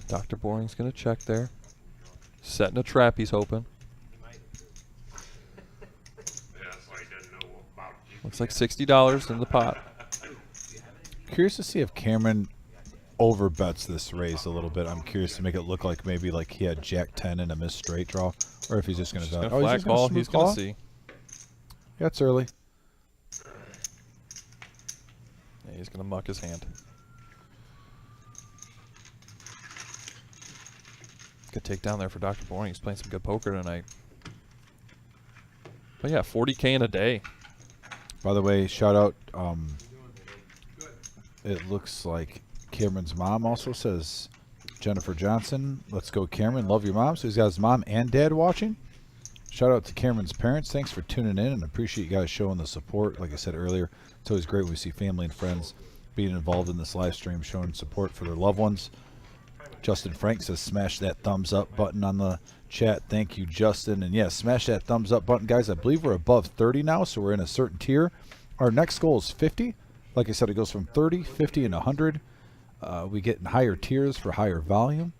Dr. Boring's going to check there. Setting a trap, he's hoping. Looks like $60 in the pot.
Curious to see if Cameron overbets this raise a little bit. I'm curious to make it look like maybe like he had Jack 10 and a missed straight draw, or if he's just going to
flat call. He's going to see.
Yeah, it's early.
Yeah, he's going to muck his hand. Good takedown there for Dr. Boring. He's playing some good poker tonight. But yeah, 40K in a day.
By the way, shout out. It looks like Cameron's mom also says, Jennifer Johnson, let's go Cameron, love your mom. So he's got his mom and dad watching. Shout out to Cameron's parents. Thanks for tuning in, and appreciate you guys showing the support. Like I said earlier, it's always great when we see family and friends being involved in this live stream, showing support for their loved ones. Justin Frank says smash that thumbs up button on the chat. Thank you, Justin. And yeah, smash that thumbs up button, guys. I believe we're above 30 now, so we're in a certain tier. Our next goal is 50. Like I said, it goes from 30, 50, and 100. We get in higher tiers for higher volume.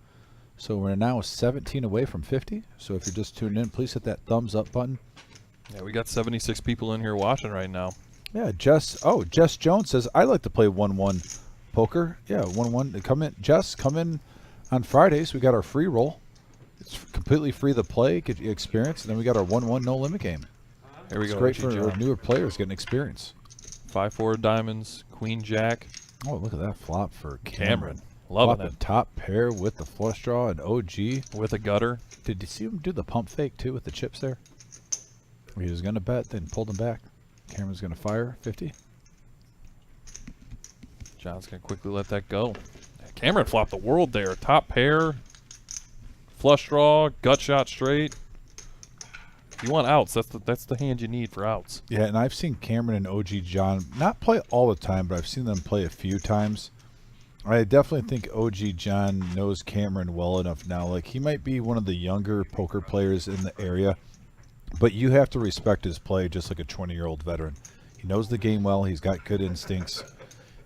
So we're now 17 away from 50. So if you're just tuning in, please hit that thumbs up button.
Yeah, we got 76 people in here watching right now.
Yeah, Jess Jones says, I like to play 1-1 poker. Yeah, 1-1. Come in, Jess, come in on Fridays. We got our free roll. It's completely free to play, get you experience, and then we got our 1-1 no limit game.
Here we
It's
go.
great
OG
for
John.
newer players getting experience.
5-4 diamonds, Queen Jack,
Oh, look at that flop for
Cameron.
Cameron.
Loving
Flopping
it.
top pair with the flush draw and OG.
With a gutter.
Did you see him do the pump fake too with the chips there? He was gonna bet, then pulled him back. Cameron's gonna fire 50.
John's going to quickly let that go. Cameron flopped the world there. Top pair, flush draw, gut shot straight. If you want outs, that's the hand you need for outs.
Yeah, and I've seen Cameron and OG John not play all the time, but I've seen them play a few times. I definitely think OG John knows Cameron well enough now. Like, he might be one of the younger poker players in the area, but you have to respect his play just like a 20-year-old veteran. He knows the game well. He's got good instincts,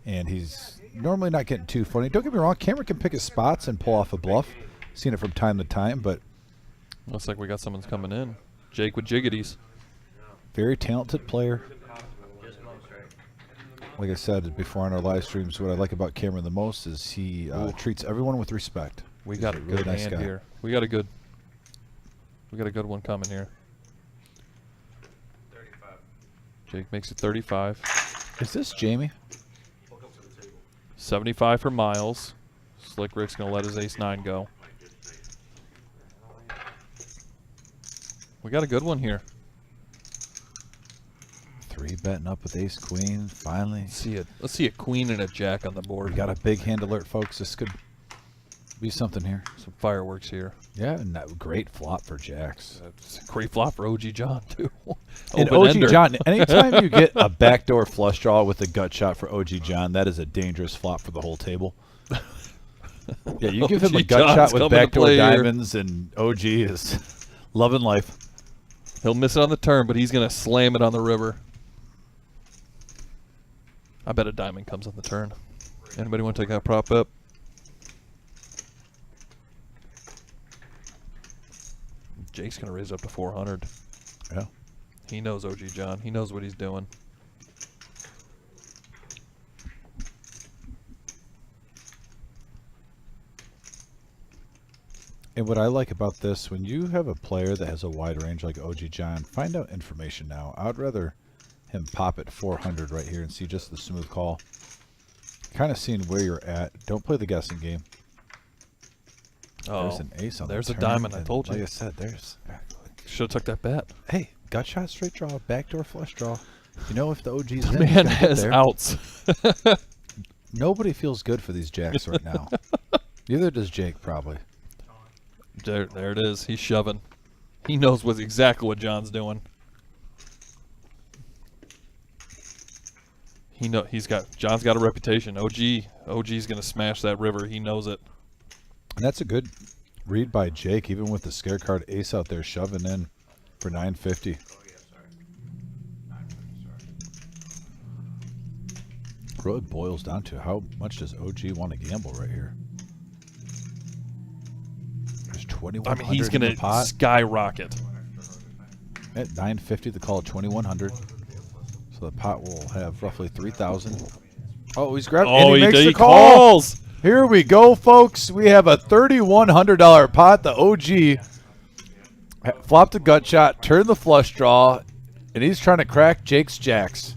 and he's normally not getting too funny. Don't get me wrong, Cameron can pick his spots and pull off a bluff. Seen it from time to time, but
Looks like we got someone's coming in. Jake with jiggities.
very talented player.
Just most, right?
Like I said before on our live streams, what I like about Cameron the most is he treats everyone with respect.
We
He's
got a
really
good
nice
hand
guy.
here. We got a good one coming here.
35.
Jake makes it 35.
Is this Jamie?
Welcome to the table.
75 for Miles. Slick Rick's going to let his ace-9 go. We got a good one here.
3 betting up with ace queen. Finally,
Let's see a queen and a jack on the board.
we got a big hand alert, folks. This could be something here.
some fireworks here.
Yeah, and that great flop for jacks.
It's a great flop for OG John too.
And
Open-ender.
OG John, anytime you get a backdoor flush draw with a gut shot for OG John, that is a dangerous flop for the whole table. Yeah, you give him a
OG
gut
John's
shot
coming
with
to
backdoor
play here.
diamonds, and OG is loving life.
He'll miss it on the turn, but he's going to slam it on the river. I bet a diamond comes on the turn. Anybody want to take that prop up? Jake's going to raise up to 400.
Yeah.
He knows OG John. He knows what he's doing.
And what I like about this, when you have a player that has a wide range like OG John, find out information now. I would rather him pop at 400 right here and see just the smooth call. Kind of seeing where you're at. Don't play the guessing game.
Oh,
There's an ace on the
there's a
turn,
diamond. I
and
told you.
Like I said, there's...
Should have took that bet.
Hey, gut shot, straight draw, backdoor flush draw. You know, if the OG's in, he's
Man
gonna get
has
there.
outs.
Nobody feels good for these jacks right now. Neither does Jake, probably.
There it is. He's shoving. He knows exactly what John's doing. John's got a reputation. OG's gonna smash that river. He knows it.
And that's a good read by Jake, even with the scare card ace out there shoving in for 950.
Oh, yeah, sorry. 950, sorry.
Really boils down to how much does OG want to gamble right here. There's 2100
I mean, he's
in the
gonna
pot.
skyrocket.
At 950, the call at 2100. So the pot will have roughly 3000. Oh, he's grabbing.
Oh,
and he makes
he
the call.
calls.
Here we go, folks. We have a $3,100 pot. The OG flopped a gut shot, turned the flush draw, and he's trying to crack Jake's jacks.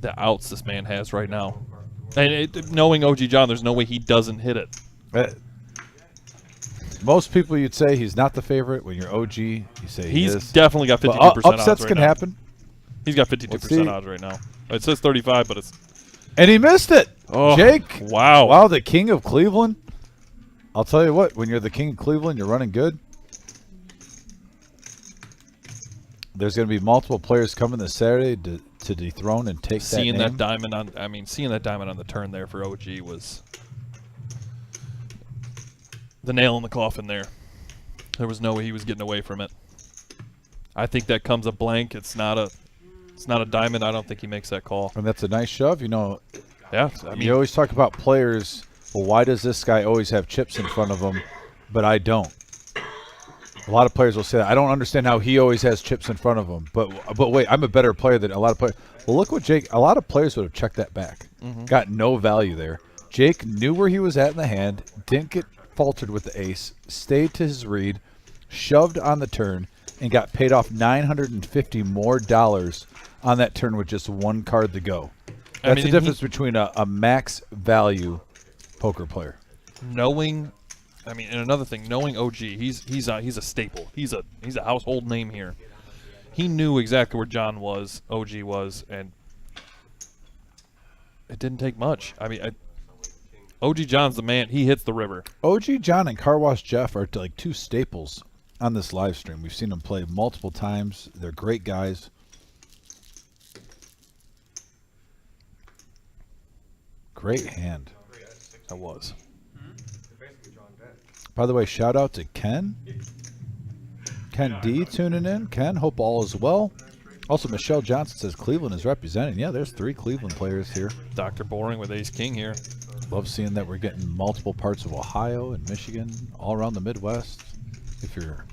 The outs this man has right now. And knowing OG John, there's no way he doesn't hit it.
Most people, you'd say he's not the favorite. When you're OG, you say he
He's
is.
definitely got 52%
But
odds
upsets
right
can
now.
happen.
He's got
Let's
52%
see.
odds right now. It says 35, but it's...
And he missed it.
Oh,
Jake.
wow.
Wow, the king of Cleveland. I'll tell you what, when you're the king of Cleveland, you're running good. There's going to be multiple players coming this Saturday to dethrone and take
Seeing
that name.
that diamond on... seeing that diamond on the turn there for OG was... the nail in the coffin there. There was no way he was getting away from it. I think that comes a blank. It's not a diamond. I don't think he makes that call.
And that's a nice shove. You know,
Yeah, I mean,
you always talk about players. Well, why does this guy always have chips in front of him, but I don't? A lot of players will say that. I don't understand how he always has chips in front of him. But wait, I'm a better player than a lot of players. Well, look what Jake. A lot of players would have checked that back. Got no value there. Jake knew where he was at in the hand. Didn't get faltered with the ace, stayed to his read, shoved on the turn, and got paid off $950 more on that turn with just one card to go. That's the difference between a max value poker player.
Knowing, I mean, and another thing, knowing OG, he's a staple. He's a household name here. He knew exactly where John was, OG was, and it didn't take much. I mean, OG John's the man. He hits the river.
OG John and Car Wash Jeff are like two staples on this live stream. We've seen them play multiple times. They're great guys. Great hand.
That was.
By the way, shout out to Ken. Ken D tuning in. Ken, hope all is well. Also, Michelle Johnson says Cleveland is representing. Yeah, there's 3 Cleveland players here.
Dr. Boring with Ace King here.
Love seeing that we're getting multiple parts of Ohio and Michigan, all around the Midwest. If you're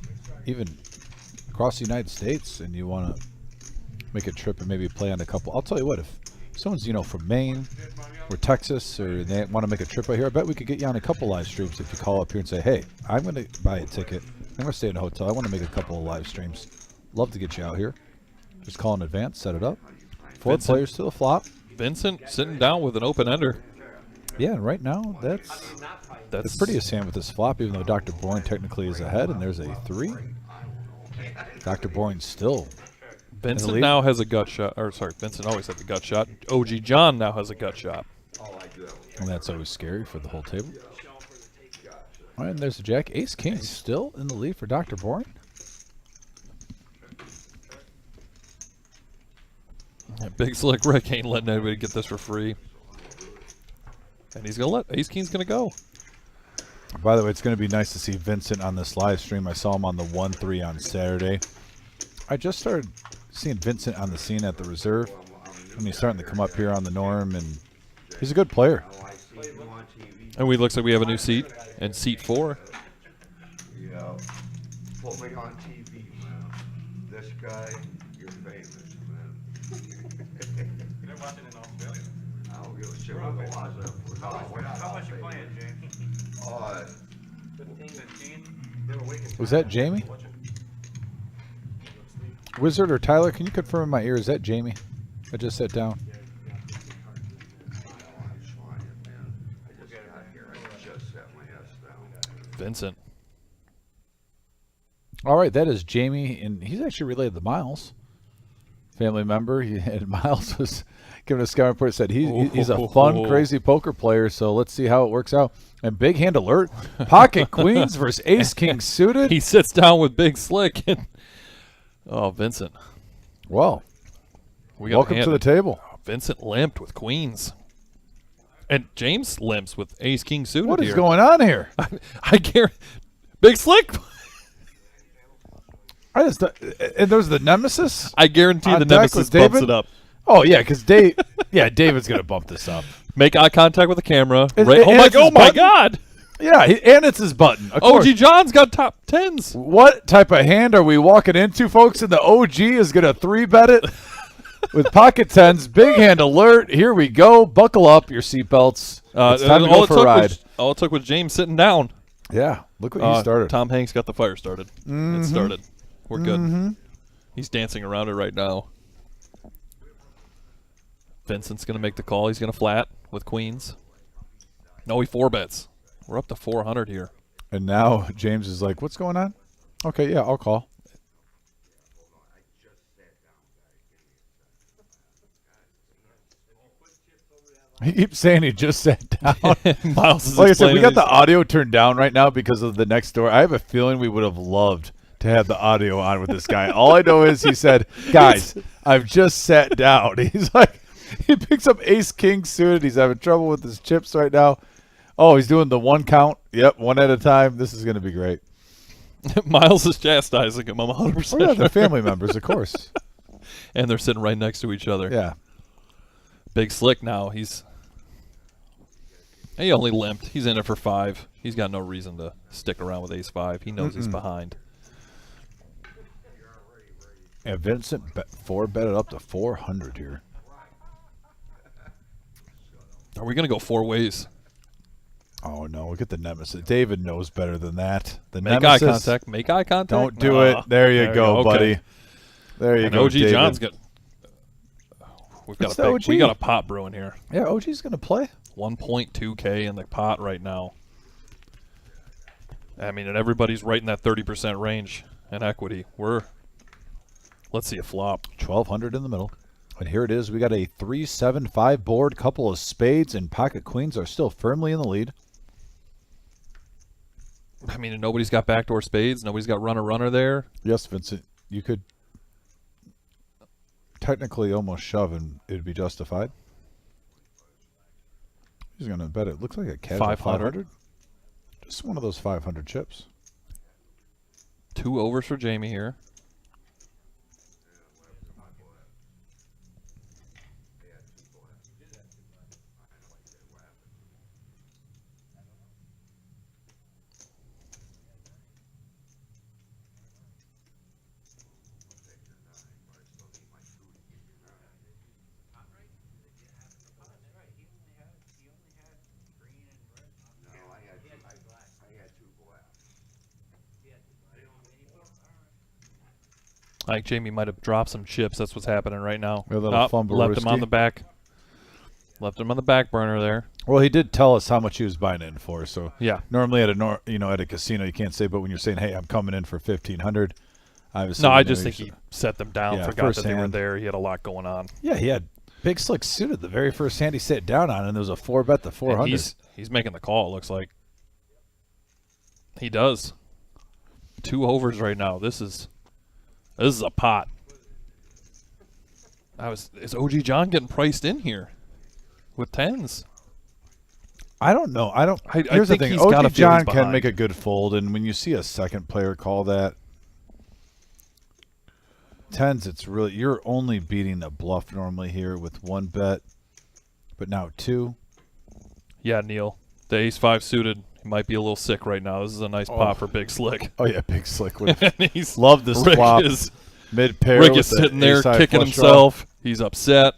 even across the United States and you want to make a trip and maybe play on a couple, I'll tell you what, if someone's, from Maine or Texas or they want to make a trip out here, I bet we could get you on a couple live streams if you call up here and say, hey, I'm going to buy a ticket. I'm going to stay in a hotel. I want to make a couple of live streams. Love to get you out here. Just call in advance, set it up. 4 players to the flop.
Vincent sitting down with an open ender.
Yeah, and right now that's the prettiest hand with this flop, even though Dr. Boring technically is ahead, and there's a 3. Dr. Boring still.
Vincent now has a gut shot. Or sorry, Vincent always had the gut shot. OG John now has a gut shot.
And that's always scary for the whole table. All right, and there's the jack. Ace King still in the lead for Dr. Boring.
Yeah, Big Slick Rick ain't letting anybody get this for free. And he's going to let Ace King's going to go.
By the way, it's going to be nice to see Vincent on this live stream. I saw him on the 1-3 on Saturday. I just started seeing Vincent on the scene at the reserve. And he's starting to come up here on the norm, and he's a good player.
And we looks like we have a new seat, and seat 4.
Yeah, put me on TV, man. This guy, you're famous, man.
They're watching in Australia.
I don't give a shit what the laws are.
How much you playing, James?
15.
Was that Jamie? Wizard or Tyler, can you confirm in my ear, is that Jamie? I just sat down.
Vincent.
All right, that is Jamie, and he's actually related to Miles, family member. And Miles was giving a scout report, said he's a fun, crazy poker player, so let's see how it works out. And big hand alert, pocket queens versus ace king suited.
He sits down with Big Slick. And, oh, Vincent.
Well, welcome to the table.
Vincent limped with queens. And James limps with ace king suited.
What is going on here?
I guarantee. Big Slick.
And there's the nemesis.
I guarantee the nemesis bumps it up.
Oh yeah, because David's gonna bump this up.
Make eye contact with the camera.
Oh
my God.
Yeah, and it's his button. Of course.
OG John's got top 10s.
What type of hand are we walking into, folks? And the OG is gonna 3-bet it with pocket 10s. Big hand alert. Here we go. Buckle up your seatbelts. It's time to go for a ride.
All it took was James sitting down.
Yeah, look what he started.
Tom Hanks got the fire started. It started. We're good. He's dancing around it right now. Vincent's going to make the call. He's going to flat with queens. No, he 4-bets. We're up to 400 here.
And now James is like, what's going on? Okay, yeah, I'll call. He keeps saying he just sat down.
Miles is
like I said, we got
explaining
the audio turned down right now because of the next door. I have a feeling we would have loved to have the audio on with this guy. All I know is he said, guys, I've just sat down. He's like, he picks up ace king suited. He's having trouble with his chips right now. Oh, he's doing the 1 count. Yep, 1 at a time. This is going to be great.
Miles is chastising him. I'm 100%
Oh, yeah, they're family members, of course.
And they're sitting right next to each other.
Yeah.
Big Slick now. He only limped. He's in it for 5. He's got no reason to stick around with ace 5. He knows he's behind.
And Vincent 4-betted up to 400 here.
Are we going to go 4 ways?
Oh no, look at the nemesis. David knows better than that. The
Make
nemesis.
eye contact. Make eye contact.
Don't do it. There you go,
Okay.
buddy. There you
And
go,
OG
David.
John's got. We've got
It's
a
the
big,
OG.
we got a pot brewing here.
Yeah, OG's gonna play.
1.2K in the pot right now. I mean, and everybody's right in that 30% range in equity. Let's see a flop.
1,200 in the middle. And here it is. We got a 3-7-5 board. Couple of spades and pocket queens are still firmly in the lead.
I mean, and nobody's got backdoor spades. Nobody's got runner there.
Yes, Vincent. You could technically almost shove and it would be justified. He's going to bet it looks like a casual 500. Just one of those 500 chips.
2 overs for Jamie here. I think Jamie might have dropped some chips. That's what's happening right now.
Yeah, that'll fumble
left him on
risky.
the back. Left him on the back burner there.
Well, he did tell us how much he was buying in for. So
Yeah.
normally at at a casino you can't say, but when you're saying, "Hey, I'm coming in for 1,500," obviously.
No, I
you know,
just think
he's-
he set them down,
Yeah,
forgot
first
that they were
hand.
there. He had a lot going on.
Yeah, he had big slick suited the very first hand he sat down on, and there was a 4-bet to 400.
And he's making the call, it looks like. He does. 2 overs right now. This is a pot. Is OG John getting priced in here with 10s?
I don't know.
I
Here's
think
the thing.
he's gotta
OG
feel he's
John can
behind.
make a good fold, and when you see a second player call that 10s, it's really you're only beating a bluff normally here with 1 bet, but now 2.
Yeah, Neil. The ace-5 suited. He might be a little sick right now. This is a nice pot for Big Slick.
Oh yeah, big slick. Would
And he's
love this
Rick
flop
is
mid pair.
Rick
with
is
the
sitting there
ace-high
kicking
flush draw.
himself. He's upset.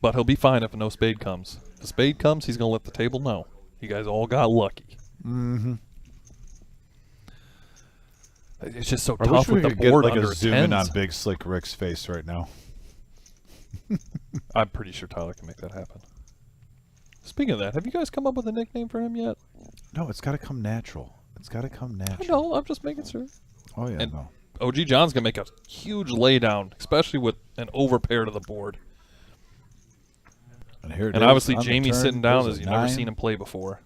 But he'll be fine if no spade comes. If a spade comes, he's going to let the table know. You guys all got lucky.
Mm-hmm.
It's just so
I
tough
wish we
with the
could get
board
like
under
a zoom in on
tens.
big slick Rick's face right now.
I'm pretty sure Tyler can make that happen. Speaking of that, have you guys come up with a nickname for him yet?
No, it's got to come natural. It's got to come
I
natural.
know, I'm just making sure.
Oh yeah,
And-
no.
OG John's going to make a huge laydown, especially with an overpair to the board.
And here it
And
is
obviously
on the
Jamie's
turn.
sitting down
There's
as
a
you've never
9.
seen him play before.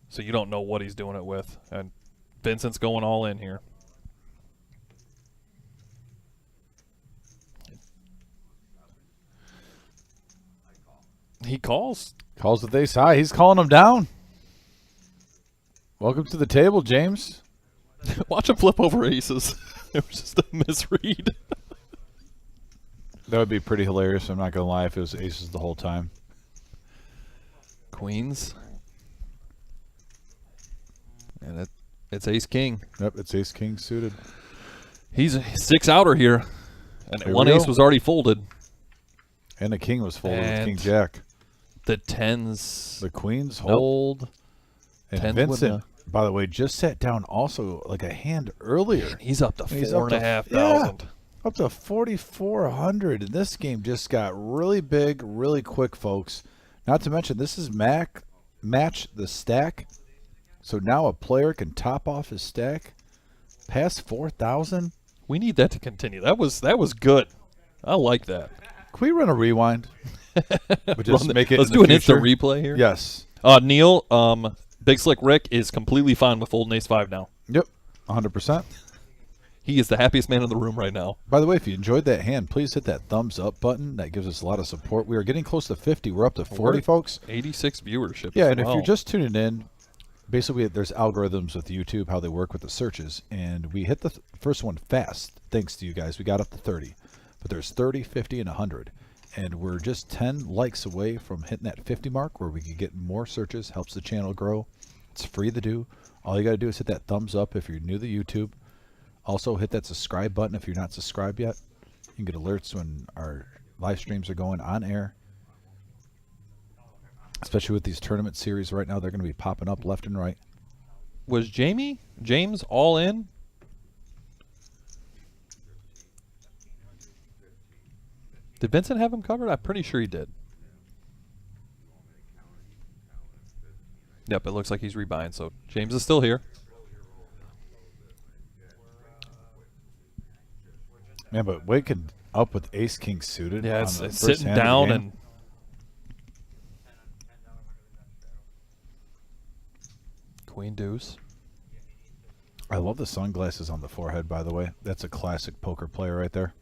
So you don't know what he's doing it with. And Vincent's going all in here. He calls.
Calls with ace high. He's calling him down. Welcome to the table, James.
Watch him flip over aces. It was just a misread.
That would be pretty hilarious. I'm not gonna lie if it was aces the whole time.
Queens. And it's ace king.
Yep, it's ace king suited.
He's a 6-outer here. And
Here
one
we
ace
go.
was already folded.
And the king was folded with
And
king jack.
The 10s.
The queens
Nope.
hold. And
10s
Vincent,
wouldn't
by the way, just sat down also like a hand earlier.
He's up to
He's up to-
4,500.
Up to 4,400. And this game just got really big, really quick, folks. Not to mention, this is match the stack. So now a player can top off his stack past 4,000.
We need that to continue. That was good. I like that.
Can we run a rewind? But just make it.
Let's
in
do
the
an instant
future?
replay here.
Yes.
Neil, Big Slick Rick is completely fine with folding ace 5 now.
Yep. 100%.
He is the happiest man in the room right now.
By the way, if you enjoyed that hand, please hit that thumbs up button. That gives us a lot of support. We are getting close to 50. We're up to 40, folks.
86 viewership.
Yeah,
as
and if
well.
you're just tuning in, basically there's algorithms with YouTube, how they work with the searches. And we hit the first one fast, thanks to you guys. We got up to 30. But there's 30, 50, and 100. And we're just 10 likes away from hitting that 50 mark where we can get more searches, helps the channel grow. It's free to do. All you got to do is hit that thumbs up if you're new to YouTube. Also, hit that subscribe button if you're not subscribed yet. You can get alerts when our live streams are going on air. Especially with these tournament series right now, they're going to be popping up left and right.
Was James all in? Did Vincent have him covered? I'm pretty sure he did. Yep, it looks like he's rebuying, so James is still here.
Man, but waking up with ace king suited.
Yeah,
on
it's
the first
sitting
hand of the
down
game.
and queen deuce.
I love the sunglasses on the forehead, by the way. That's a classic poker player right there.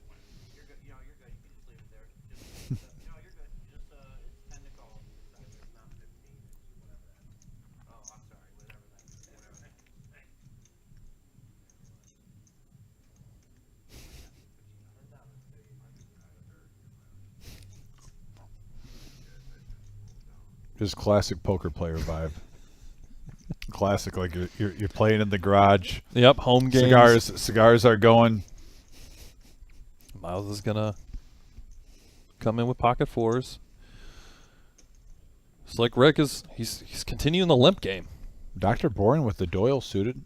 Just classic poker player vibe. Classic, like you're playing in the garage.
Yep, home games.
Cigars are going.
Miles is gonna come in with pocket fours. Slick Rick he's continuing the limp game.
Dr. Boring with the Doyle suited.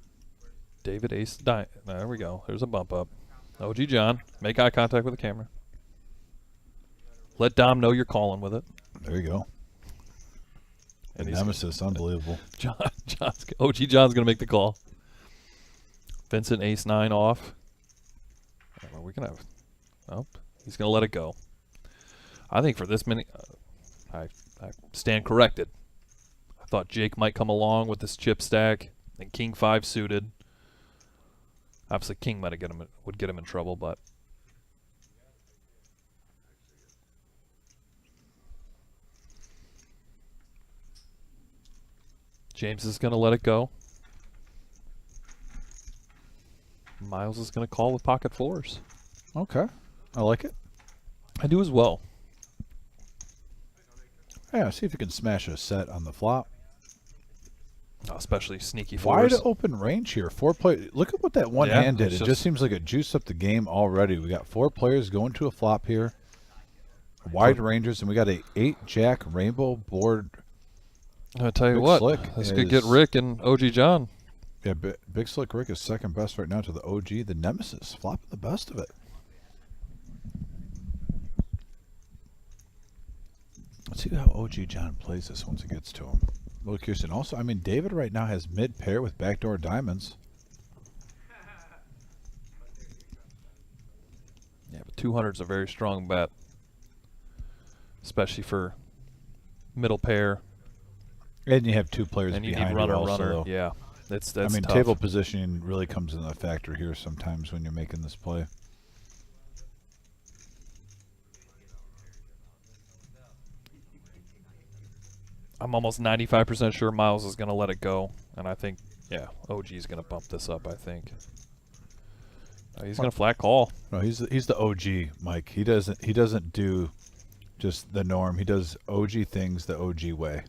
David ace there we go. There's a bump up. OG John, make eye contact with the camera. Let Dom know you're calling with it.
There you go.
And
The nemesis, unbelievable.
OG John's gonna make the call. Vincent ace 9 off. Well, we can have. Oh, he's gonna let it go. I think for this many, I stand corrected. I thought Jake might come along with this chip stack and King 5 suited. Obviously, King might have would get him in trouble, but. James is going to let it go. Miles is going to call with pocket fours.
Okay. I like it.
I do as well.
Yeah, see if you can smash a set on the flop.
Especially sneaky
Wide
fours.
open range here. 4 players. Look at what that one
Yeah,
hand did.
it's
It just seems like it juiced up the game already. We got 4 players going to a flop here. Wide rangers, and we got a 8-jack rainbow board.
I'll tell you
Big
what,
Slick
this could get
is-
Rick and OG John.
Yeah, Big Slick Rick is second best right now to the OG, the nemesis, flopping the best of it. Let's see how OG John plays this once it gets to him. Look, Kirsten. Also, I mean, David right now has mid pair with backdoor diamonds.
Yeah, but 200 is a very strong bet, especially for middle pair.
And you have 2 players
And you
behind
need runner,
you also,
runner.
though.
Yeah, that's
I mean,
tough.
table positioning really comes into a factor here sometimes when you're making this play.
I'm almost 95% sure Miles is going to let it go, and I think, yeah, OG is going to bump this up. I think he's going to flat call.
No, he's the OG, Mike. He doesn't do just the norm. He does OG things the OG way.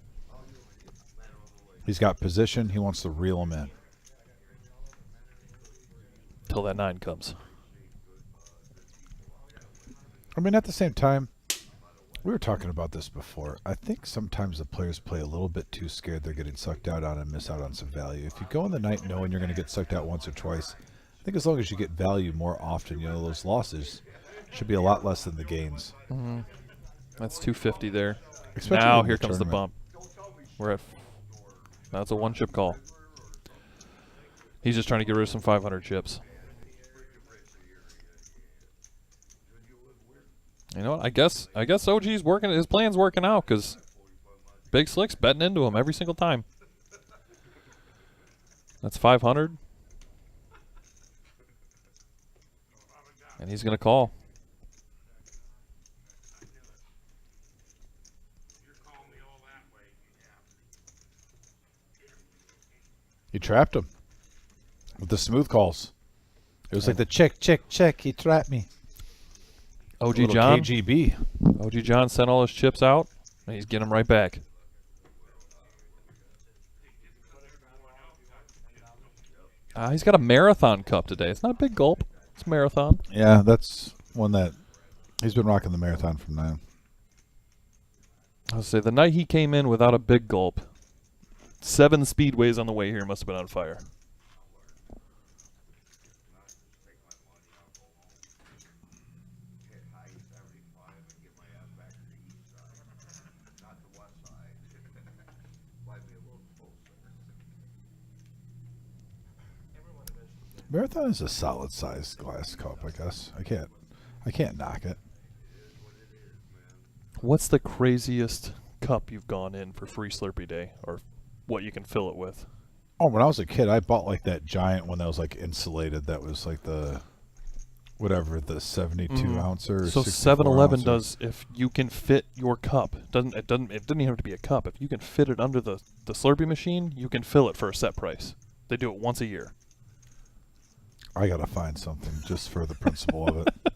He's got position. He wants to reel him in.
Till that 9 comes.
I mean, at the same time, we were talking about this before. I think sometimes the players play a little bit too scared they're getting sucked out on and miss out on some value. If you go in the night knowing you're going to get sucked out once or twice, I think as long as you get value more often, you know, those losses should be a lot less than the gains.
Mm-hmm. That's 250 there.
Especially
Now
in
here
the
comes the
tournament.
bump. We're at. That's a 1-chip call. He's just trying to get rid of some 500 chips. You know what? I guess OG's working. His plan's working out because Big Slick's betting into him every single time. That's 500, and he's gonna call.
He trapped him with the smooth calls. It was like the check, check, check. He trapped me.
OG
Little
John.
KGB.
OG John sent all his chips out, and he's getting them right back. He's got a marathon cup today. It's not a big gulp. It's a marathon.
Yeah, that's one that he's been rocking the marathon from now.
I'll say the night he came in without a big gulp, 7 speedways on the way here must have been on fire.
Hit high 75 and get my ass back to the east side, not the west side. Might be a little closer.
Marathon is a solid sized glass cup, I guess. I can't knock it.
What's the craziest cup you've gone in for free Slurpee day, or what you can fill it with?
Oh, when I was a kid, I bought like that giant one that was like insulated. That was like the whatever the 72 ouncer. Or
So
64
7-Eleven
ouncer.
does, if you can fit your cup, it doesn't even have to be a cup. If you can fit it under the Slurpee machine, you can fill it for a set price. They do it once a year.
I gotta find something just for the principle of it.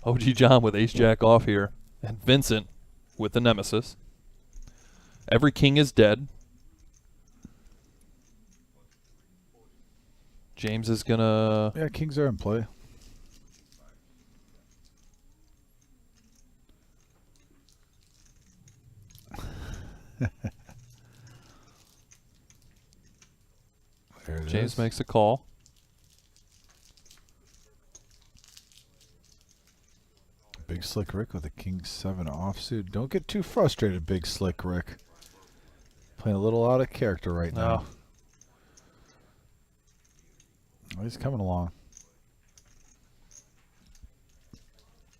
OG John with Ace Jack off here, and Vincent with the Nemesis. Every king is dead. James is gonna.
Yeah, kings are in play. There it
James
is.
makes a call.
Big Slick Rick with a King 7 offsuit. Don't get too frustrated, Big Slick Rick. Playing a little out of character right now. Oh, he's coming along.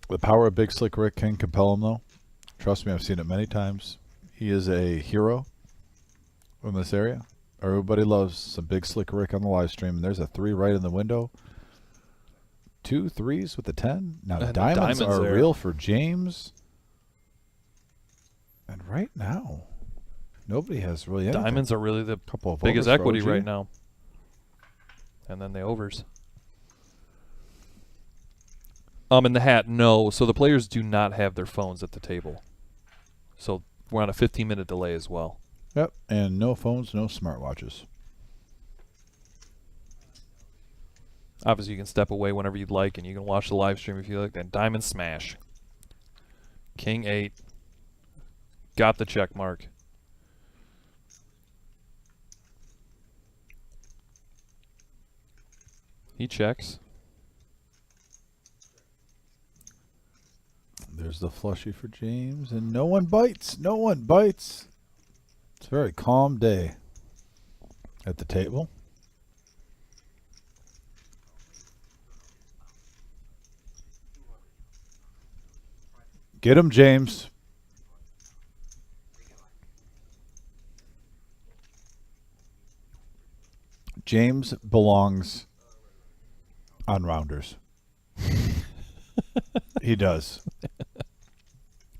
The power of Big Slick Rick can compel him, though. Trust me, I've seen it many times. He is a hero in this area. Everybody loves some Big Slick Rick on the live stream. And there's a 3 right in the window. 2 3s with a 10. Now
And the
diamonds
diamonds
are
there.
real for James. And right now, nobody has really anything.
Diamonds are really the
Couple of
biggest
overs for
equity
OG.
right now. And then the overs. In the hat, no. So the players do not have their phones at the table. So we're on a 15-minute delay as well.
Yep, and no phones, no smartwatches.
Obviously, you can step away whenever you'd like, and you can watch the live stream if you like. Then Diamond Smash. King 8. Got the check mark. He checks.
There's the flushie for James, and no one bites. No one bites. It's a very calm day at the table. Get him, James. James belongs on rounders. He does.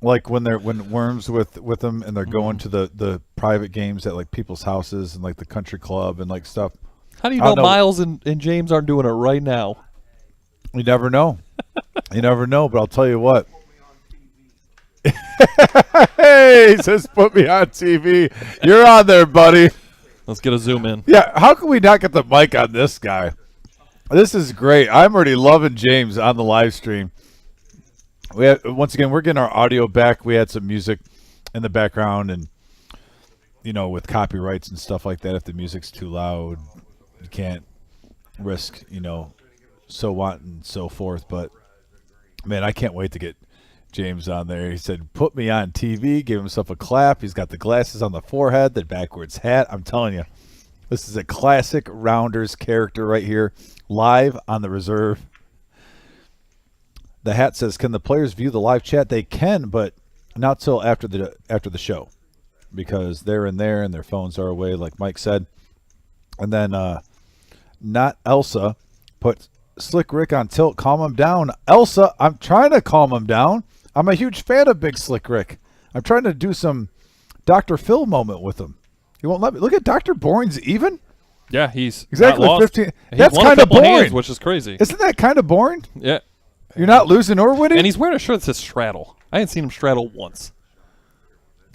Like when Worms with them and they're going to the private games at like people's houses and like the country club and like stuff.
How do you
I
know
don't know.
Miles and James aren't doing it right now?
You never know. You never know, but I'll tell you what. Hey, he says put me on TV. You're on there, buddy.
Let's get a zoom in.
Yeah, how can we not get the mic on this guy? This is great. I'm already loving James on the live stream. We had, once again, we're getting our audio back. We had some music in the background, and with copyrights and stuff like that. If the music's too loud, you can't risk, so on and so forth. But man, I can't wait to get James on there. He said, "Put me on TV." Gave himself a clap. He's got the glasses on the forehead, the backwards hat. I'm telling you, this is a classic Rounders character right here, live on the reserve. The hat says, "Can the players view the live chat?" They can, but not till after the show, because they're in there and their phones are away, like Mike said. And then, not Elsa, put Slick Rick on tilt. Calm him down, Elsa. I'm trying to calm him down. I'm a huge fan of Big Slick Rick. I'm trying to do some Dr. Phil moment with him. He won't let me. Look at Dr. Boring's even.
Yeah, he's
Exactly,
not lost.
15.
He's
That's
won a
kind of
couple hands,
boring.
which is crazy.
Isn't that kind of boring?
Yeah,
You're not losing or winning?
and he's wearing a shirt that says straddle. I ain't seen him straddle once.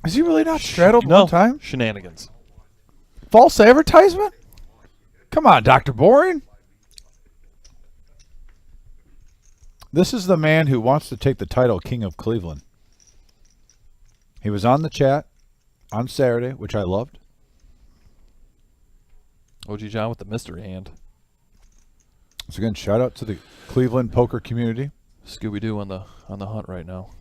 Is he really not straddled
No,
one time?
shenanigans.
False advertisement? Come on, Dr. Boring. This is the man who wants to take the title King of Cleveland. He was on the chat on Saturday, which I loved.
OG John with the mystery hand.
So again, shout out to the Cleveland poker community.
Scooby Doo on the hunt right now.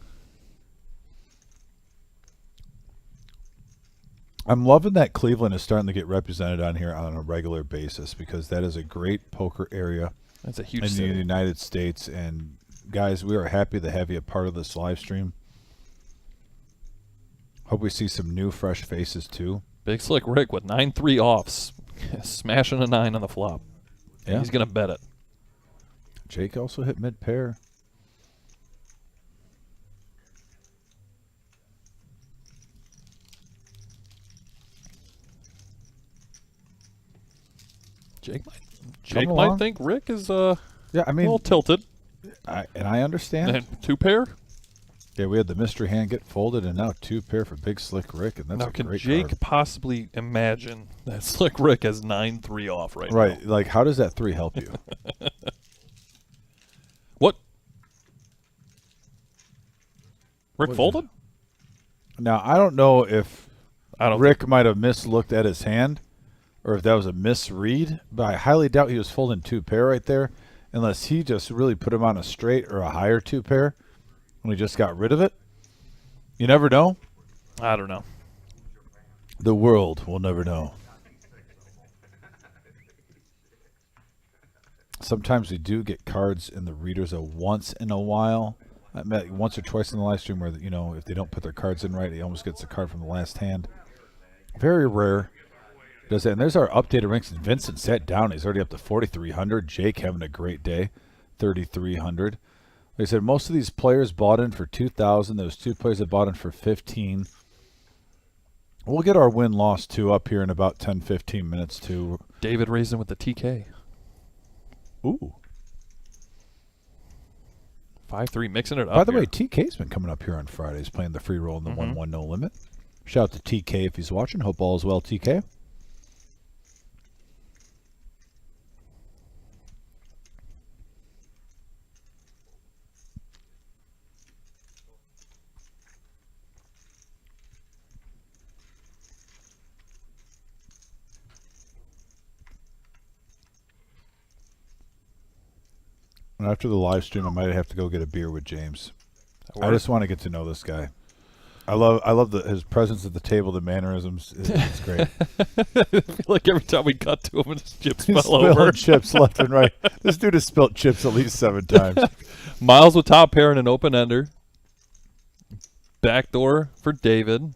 I'm loving that Cleveland is starting to get represented on here on a regular basis because that is a great poker area
That's a huge
in the
city.
United States. And guys, we are happy to have you a part of this live stream. Hope we see some new, fresh faces too.
Big Slick Rick with 9-3 offs, smashing a 9 on the flop.
Yeah.
He's gonna bet it.
Jake also hit mid pair.
Jake
Coming
might
along.
think Rick is
Yeah, I
a
mean,
little tilted.
I understand.
And 2 pair.
Yeah, we had the mystery hand get folded, and now 2 pair for Big Slick Rick, and that's
Now,
a
can
great
Jake
card.
possibly imagine that Slick Rick has 9-3 off right now?
Right, like how does that 3 help you?
What? Rick
What is
folded?
Now I don't know if
I don't.
Rick might have mislooked at his hand, or if that was a misread, but I highly doubt he was folding 2 pair right there, unless he just really put him on a straight or a higher 2 pair, and we just got rid of it. You never know.
I don't know.
The world will never know. Sometimes we do get cards in the readers a once in a while. I met once or twice in the live stream where, you know, if they don't put their cards in right, he almost gets a card from the last hand. Very rare. Does that. And there's our updated ranks. Vincent sat down. He's already up to 4,300. Jake having a great day, 3,300. Like I said, most of these players bought in for 2,000. Those 2 players that bought in for 15. We'll get our win-loss too up here in about 10, 15 minutes too.
David raising with the TK.
Ooh.
5-3, mixing it up.
By the
here.
way, TK's been coming up here on Fridays playing the free roll in the 1-1 no limit. Shout out to TK if he's watching. Hope all is well, TK. And after the live stream, I might have to go get a beer with James. I just want to get to know this guy. I love his presence at the table, the mannerisms. It's great.
I feel like every time we cut to him, his chips
He's
fell over.
spilling chips left and right. This dude has spilt chips at least 7 times.
Miles with top pair and an open ender. Backdoor for David.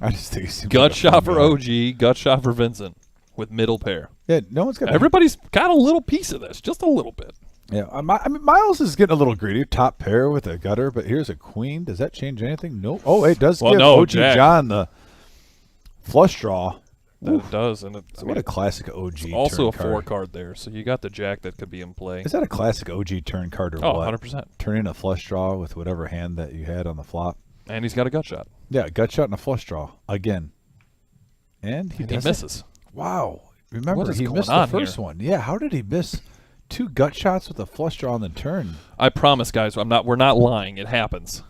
I just think he's
Gut shot for OG. Gut shot for Vincent with middle pair.
Yeah, no one's got.
Everybody's got a little piece of this, just a little bit.
Yeah, I mean, Miles is getting a little greedy. Top pair with a gutter, but here's a queen. Does that change anything? Nope. Oh, it does
Well,
give
no,
OG
Jack.
John the flush draw.
That it does, and it,
So what a classic OG
also a
turn card.
4 card there. So you got the jack that could be in play.
Is that a classic OG turn card or
Oh,
what?
100%.
Turning a flush draw with whatever hand that you had on the flop.
And he's got a gut shot.
Yeah, gut shot and a flush draw again. And he
And he
doesn't-
misses.
Wow. Remember,
What is
he
going
missed the
on
first
here?
one. Yeah, how did he miss 2 gut shots with a flush draw on the turn?
I promise, guys, we're not lying. It happens.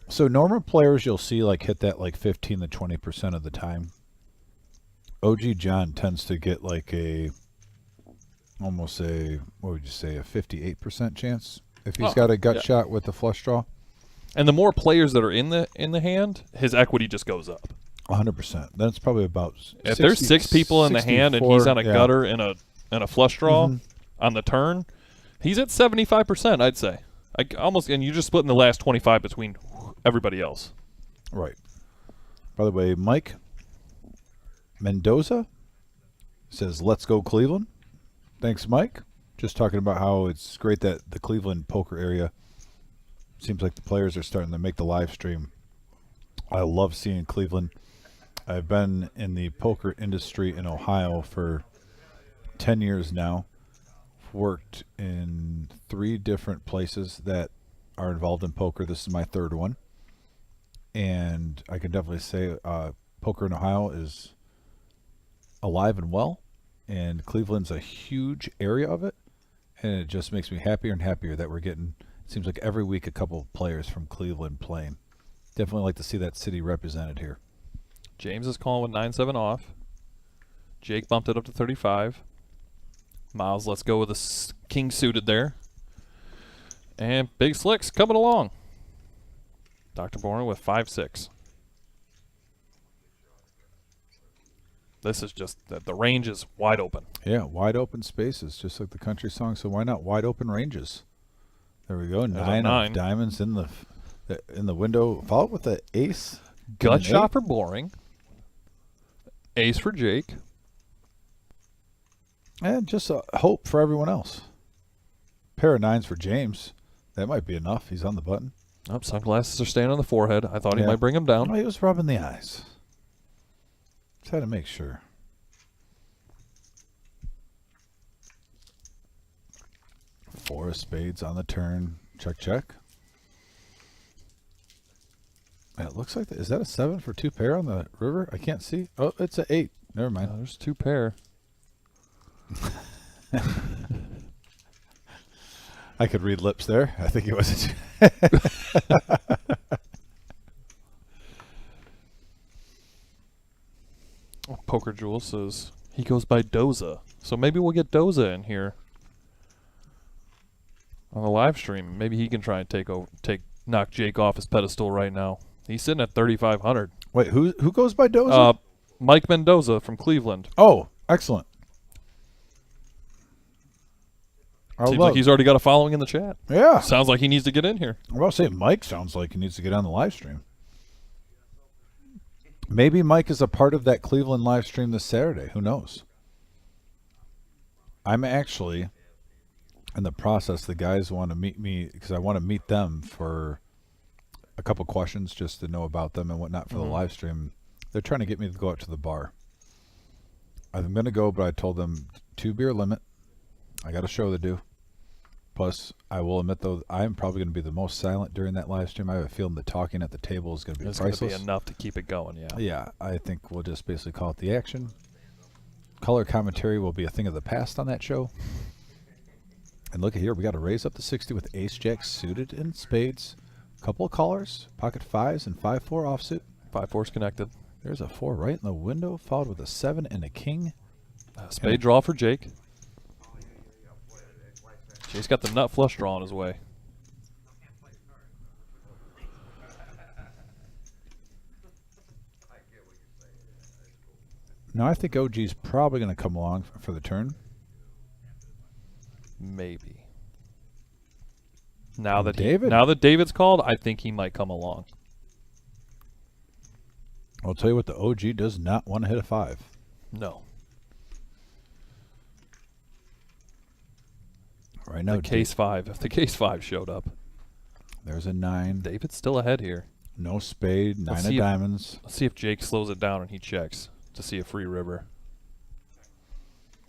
So normal players you'll see like hit that like 15 to 20% of the time. OG John tends to get like almost a, what would you say, a 58% chance if he's
Oh,
got a gut
yeah.
shot with the flush draw.
And the more players that are in the hand, his equity just goes up.
100%. That's probably about
If there's 6 people in the hand and he's on a
64, yeah.
gutter and a flush draw on the turn, he's at 75%, I'd say. And you're just splitting the last 25 between everybody else.
Right. By the way, Mike Mendoza says, "Let's go Cleveland." Thanks, Mike. Just talking about how it's great that the Cleveland poker area seems like the players are starting to make the live stream. I love seeing Cleveland. I've been in the poker industry in Ohio for 10 years now. Worked in 3 different places that are involved in poker. This is my 3rd one. And I can definitely say poker in Ohio is alive and well. And Cleveland's a huge area of it. And it just makes me happier and happier that we're getting Seems like every week a couple of players from Cleveland playing. Definitely like to see that city represented here.
James is calling with 9-7 off. Jake bumped it up to 35. Miles, let's go with a king suited there. And Big Slick's coming along. Dr. Bourne with 5-6. This is just, the range is wide open.
Yeah, wide open spaces, just like the country song. So why not wide open ranges? There we go.
There's a
9
9.
of diamonds in the window. Followed with the ace.
Gut
and an
shot
8.
for Boring. Ace for Jake.
And just a hope for everyone else. Pair of 9s for James. That might be enough. He's on the button.
Oh, sunglasses are staying on the forehead. I thought he
Yeah.
might bring him down.
Oh, he was rubbing the eyes. Just had to make sure. Four of spades on the turn. Check, check. It looks like is that a 7 for 2 pair on the river? I can't see. Oh, it's an 8. Never mind.
There's 2 pair.
I could read lips there. I think it was.
Poker Jewel says he goes by Doza. So maybe we'll get Doza in here on the live stream. Maybe he can try and knock Jake off his pedestal right now. He's sitting at 3,500.
Wait, who goes by Doza?
Mike Mendoza from Cleveland.
Oh, excellent.
Seems like he's already got a following in the chat.
Yeah.
Sounds like he needs to get in here.
I'm about to say Mike sounds like he needs to get on the live stream. Maybe Mike is a part of that Cleveland live stream this Saturday. Who knows? I'm actually in the process. The guys want to meet me because I want to meet them for a couple questions just to know about them and whatnot for the live stream. They're trying to get me to go out to the bar. I'm going to go, but I told them 2 beer limit. I got a show to do. Plus, I will admit, though, I'm probably going to be the most silent during that live stream. I have a feeling the talking at the table is going to be priceless.
It's going to be enough to keep it going, yeah.
Yeah, I think we'll just basically call it the action. Color commentary will be a thing of the past on that show. And look at here, we got to raise up to 60 with ace-jack suited in spades. Couple of callers, pocket 5s and 5-4 offsuit.
5-4's connected.
There's a 4 right in the window, followed with a 7 and a king.
Spade draw for Jake. Jake's got the nut flush draw on his way.
Now I think OG's probably going to come along for the turn.
Maybe. Now that David's called, I think he might come along.
I'll tell you what, the OG does not want to hit a 5.
No.
Right now,
The case 5. If the case 5 showed up,
there's a 9.
David's still ahead here.
No spade, 9
Let's
of
see
diamonds.
Let's see if Jake slows it down and he checks to see a free river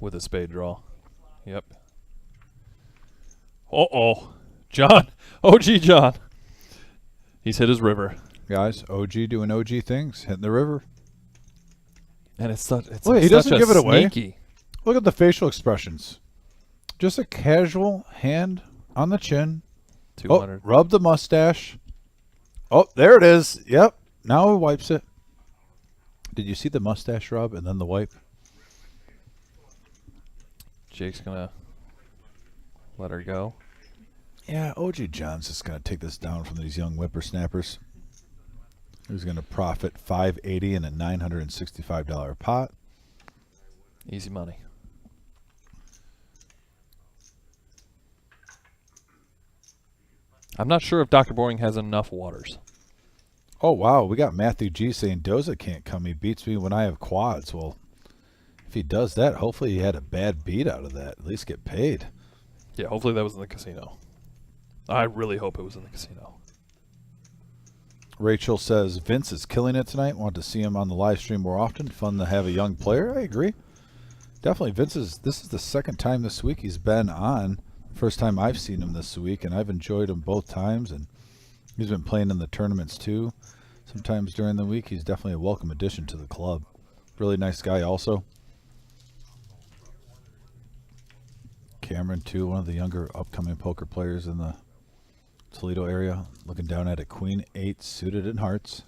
with a spade draw. Yep. Uh-oh. John. OG John. He's hit his river.
Guys, OG doing OG things, hitting the river.
And it's such it's
Look, he
such
doesn't
a
give it away.
sneaky.
Look at the facial expressions. Just a casual hand on the chin.
200.
Oh, rub the mustache. Oh, there it is. Yep. Now he wipes it. Did you see the mustache rub and then the wipe?
Jake's gonna let her go.
Yeah, OG John's just going to take this down from these young whippersnappers. He's going to profit $580 in a $965 pot.
Easy money. I'm not sure if Dr. Boring has enough waters.
Oh, wow. We got Matthew G saying Doza can't come. He beats me when I have quads. Well, if he does that, hopefully he had a bad beat out of that. At least get paid.
Yeah, hopefully that was in the casino. I really hope it was in the casino.
Rachel says Vince is killing it tonight. Want to see him on the live stream more often. Fun to have a young player. I agree. Definitely. This is the second time this week he's been on. First time I've seen him this week, and I've enjoyed him both times. And he's been playing in the tournaments too. Sometimes during the week, he's definitely a welcome addition to the club. Really nice guy also. Cameron too, one of the younger upcoming poker players in the Toledo area. Looking down at a queen 8 suited in hearts.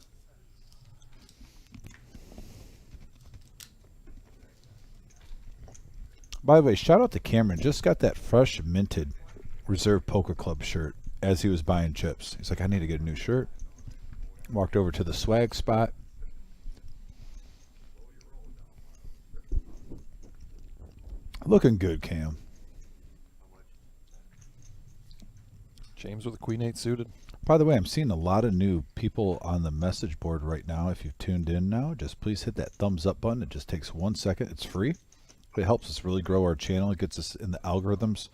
By the way, shout out to Cameron. Just got that fresh minted Reserve Poker Club shirt as he was buying chips. He's like, I need to get a new shirt. Walked over to the swag spot. Looking good, Cam.
James with a queen 8 suited.
By the way, I'm seeing a lot of new people on the message board right now. If you've tuned in now, just please hit that thumbs up button. It just takes 1 second. It's free. It helps us really grow our channel. It gets us in the algorithms.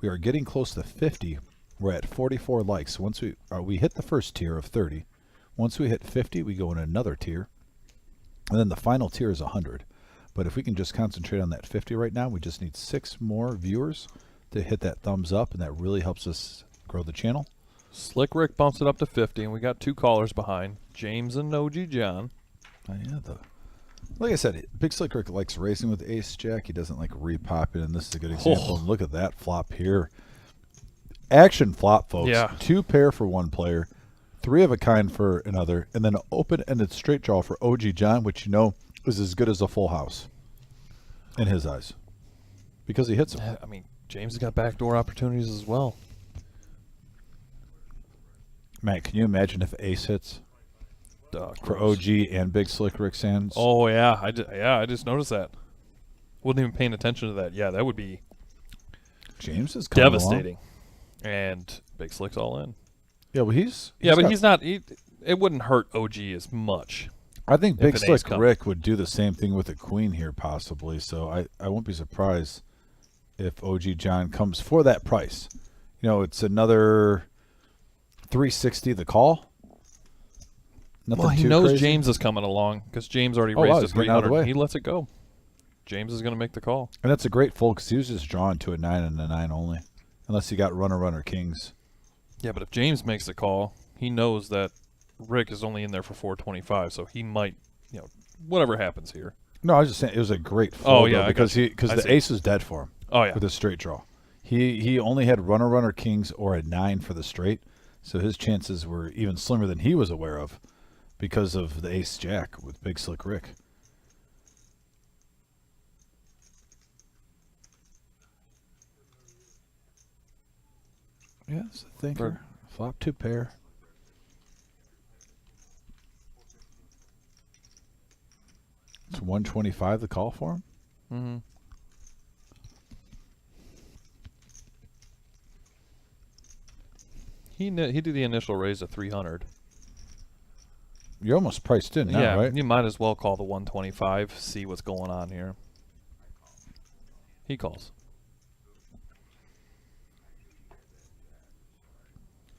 We are getting close to 50. We're at 44 likes. Once we hit the first tier of 30. Once we hit 50, we go in another tier. And then the final tier is 100. But if we can just concentrate on that 50 right now, we just need 6 more viewers to hit that thumbs up, and that really helps us grow the channel.
Slick Rick bumps it up to 50, and we got 2 callers behind, James and OG John.
Oh, yeah, like I said, Big Slick Rick likes racing with Ace Jack. He doesn't like repopping, and this is a good example. And look at that flop here. Action flop, folks.
Yeah.
2 pair for one player, 3 of a kind for another, and then an open-ended straight draw for OG John, which you know is as good as a full house in his eyes because he hits them.
I mean, James has got backdoor opportunities as well.
Matt, can you imagine if Ace hits for
Gross.
OG and Big Slick Rick's hands?
Oh, yeah. I just noticed that. Wasn't even paying attention to that. Yeah, that would be
James is coming
devastating.
along.
And Big Slick's all in.
Yeah, well, he's
But
got-
he's not. It wouldn't hurt OG as much.
I think
if
Big
an ace
Slick
comes.
Rick would do the same thing with a queen here, possibly. So I won't be surprised if OG John comes for that price. You know, it's another 360 the call. Nothing
Well, he
too
knows
crazy.
James is coming along because James already
Oh, wow,
raised to
he's getting out of the
300.
way.
He lets it go. James is going to make the call.
And that's a great fold because he was just drawn to a 9 and a 9 only, unless he got runner kings.
Yeah, but if James makes the call, he knows that Rick is only in there for 425, so he might, whatever happens here.
No, I was just saying it was a great fold.
Oh, yeah,
though,
I
because
got you.
because
I
the
see.
ace was dead for him.
Oh, yeah.
With a straight draw. He only had runner kings or a 9 for the straight, so his chances were even slimmer than he was aware of because of the ace jack with Big Slick Rick. Yeah, it's a thinker. Flop 2 pair. It's 125 the call for him.
Mm-hmm. He did the initial raise of 300.
You're almost priced in now, right?
You might as well call the 125, see what's going on here. He calls.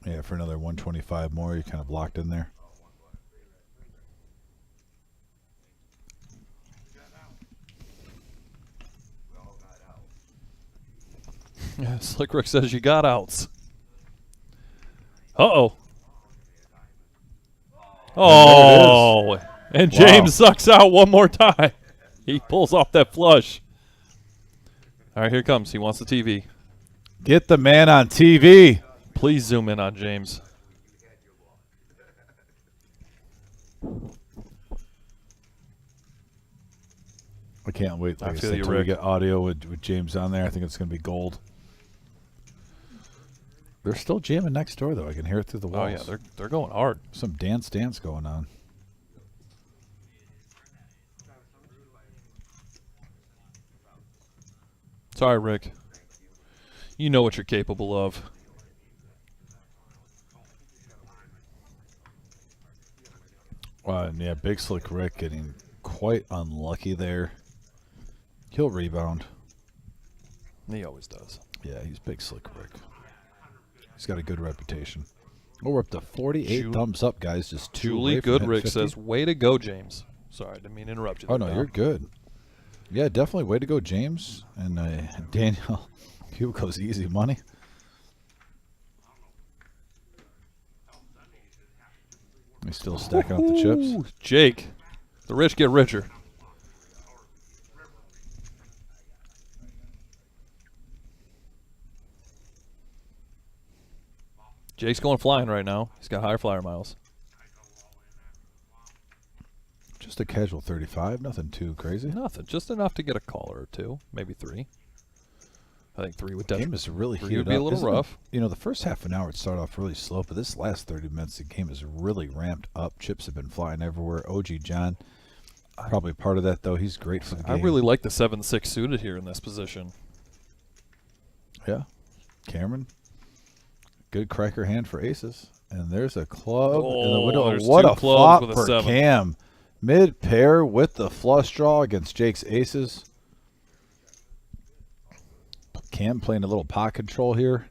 Yeah, for another 125 more, you're kind of locked in there.
Yeah, Slick Rick says you got outs. Uh-oh. Oh, and James sucks out one more time. He pulls off that flush. All right, here it comes. He wants the TV.
Get the man on TV.
Please zoom in on James.
I can't wait. Like I
feel
said,
you,
till we
Rick.
get audio with James on there. I think it's going to be gold. They're still jamming next door, though. I can hear it through the
Oh,
walls.
yeah, they're going hard.
Some dance going on.
Sorry, Rick. You know what you're capable of.
And yeah, Big Slick Rick getting quite unlucky there. He'll rebound.
He always does.
Yeah, he's Big Slick Rick. He's got a good reputation. Oh, we're up to 48
Ju-
thumbs up, guys. Just 2
Julie
away from hitting
Goodrick
50.
says, way to go, James. Sorry, I didn't mean to interrupt you.
Oh,
there,
no,
pal.
you're good. Yeah, definitely. Way to go, James. And Daniel, Hugh goes easy money. He's still stacking up the chips.
Ooh, Jake, the rich get richer. Jake's going flying right now. He's got higher flyer miles.
Just a casual 35, nothing too crazy.
Nothing, just enough to get a caller or two, maybe 3. I think 3 would
The game
definitely
is really
three
heated
would be a
up.
little
Isn't it?
rough.
You know, the first half an hour it started off really slow, but this last 30 minutes the game is really ramped up. Chips have been flying everywhere. OG John, probably part of that though. He's great for the game.
I really like the 7-6 suited here in this position.
Yeah. Cameron, good cracker hand for aces. And there's a club in the
Oh,
window.
there's
What
two
a
clubs
flop
with a
for
7.
Cam. Mid pair with the flush draw against Jake's aces. Cam playing a little pot control here.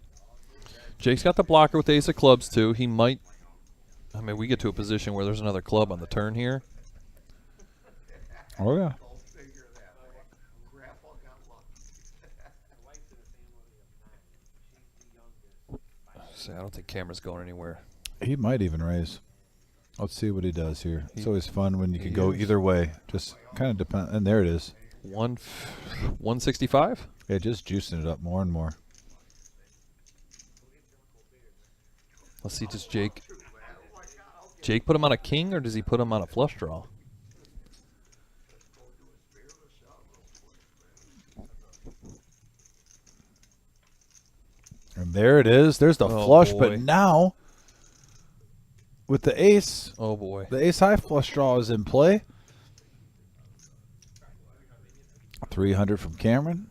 Jake's got the blocker with the ace of clubs too. He might. I mean, we get to a position where there's another club on the turn here.
Oh yeah.
Go figure that out. Grandpa got lucky.
See, I don't think Cameron's going anywhere.
He might even raise. Let's see what he does here. It's always fun when you can
he
go
is.
either way. Just kind of depend. And there it is.
165.
Yeah, just juicing it up more and more.
Let's see, does Jake put him on a king or does he put him on a flush draw?
And there it is. There's the
Oh,
flush.
boy.
But now, with the ace,
Oh boy.
the ace high flush draw is in play. 300 from Cameron.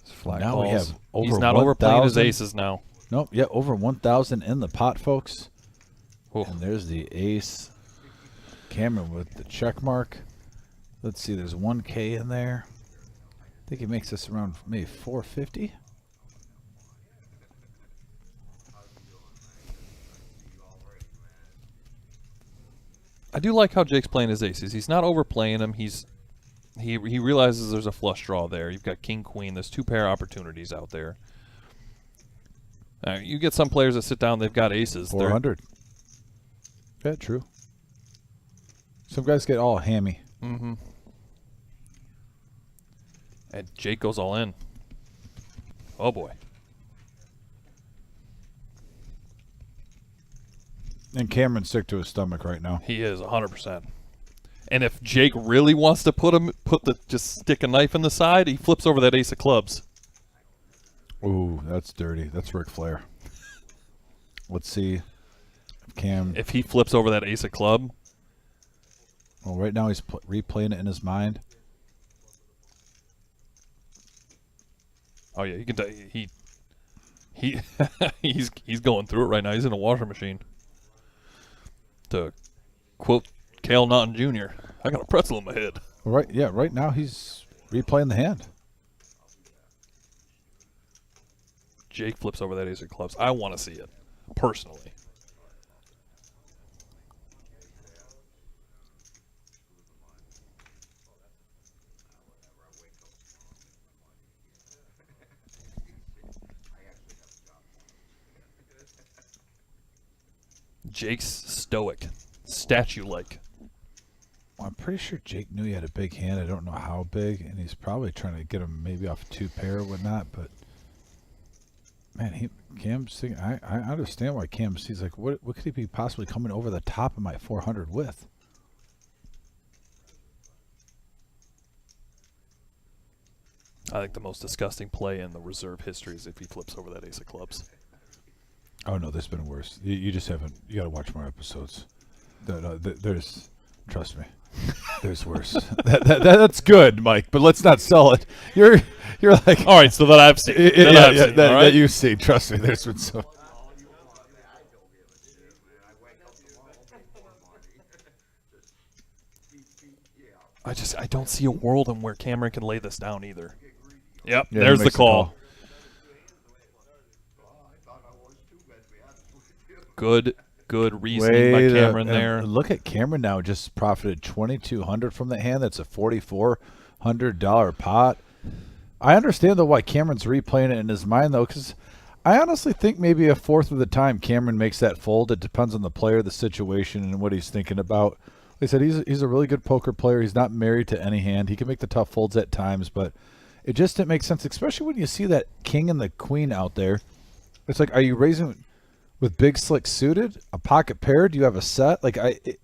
Flat
Now we
calls.
have over
He's not overplaying his
1,000.
aces now.
Nope. Yeah, over 1,000 in the pot, folks.
Oh.
And there's the ace. Cameron with the check mark. Let's see. There's 1K in there. I think he makes this around maybe 450.
I do like how Jake's playing his aces. He's not overplaying them. He realizes there's a flush draw there. You've got king queen. There's 2 pair opportunities out there. You get some players that sit down. They've got aces.
400. Yeah, true. Some guys get all hammy.
Mm-hmm. And Jake goes all in. Oh boy.
And Cameron's sick to his stomach right now.
He is 100%. And if Jake really wants to just stick a knife in the side, he flips over that ace of clubs.
Ooh, that's dirty. That's Ric Flair. Let's see if Cam.
If he flips over that ace of club,
Well, right now he's replaying it in his mind.
oh yeah, you can tell he he's going through it right now. He's in a washer machine. To quote Cale Naughton Jr., I got a pretzel in my head.
Right, yeah, right now he's replaying the hand.
Jake flips over that ace of clubs. I want to see it, personally. Jake's stoic, statue-like.
Well, I'm pretty sure Jake knew he had a big hand. I don't know how big, and he's probably trying to get him maybe off 2 pair or whatnot. But man, Cam's thinking, I understand why Cam's. He's like, what could he be possibly coming over the top of my 400 with?
I think the most disgusting play in the reserve history is if he flips over that ace of clubs.
Oh no, there's been worse. You just haven't. You got to watch more episodes. There's, trust me, there's worse. That's good, Mike. But let's not sell it. You're like,
All right, so that I've seen.
that you've seen. Trust me, there's been some.
I don't see a world in where Cameron can lay this down either. Yep,
Yeah,
there's
he
the
makes the
call.
call.
Good reasoning by Cameron
and
there.
Look at Cameron now. Just profited $2,200 from that hand. That's a $4,400 pot. I understand though why Cameron's replaying it in his mind though, because I honestly think maybe a fourth of the time Cameron makes that fold. It depends on the player, the situation, and what he's thinking about. They said he's a really good poker player. He's not married to any hand. He can make the tough folds at times, but it just didn't make sense, especially when you see that king and the queen out there. It's like, are you raising with big slick suited, a pocket pair? Do you have a set? Like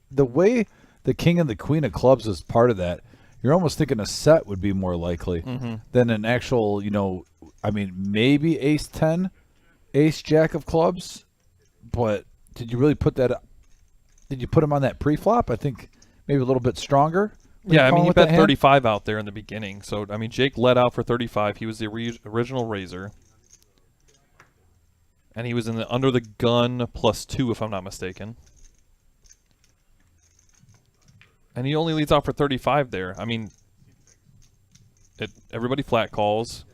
the way the king and the queen of clubs is part of that, you're almost thinking a set would be more likely than an actual, I mean, maybe ace 10, ace jack of clubs. But did you really put that? Did you put him on that pre-flop? I think maybe a little bit stronger.
Yeah, I mean, he
with
bet
that hand?
35 out there in the beginning. So, I mean, Jake led out for 35. He was the original raiser. And he was in the under the gun +2, if I'm not mistaken. And he only leads out for 35 there. I mean, everybody flat calls.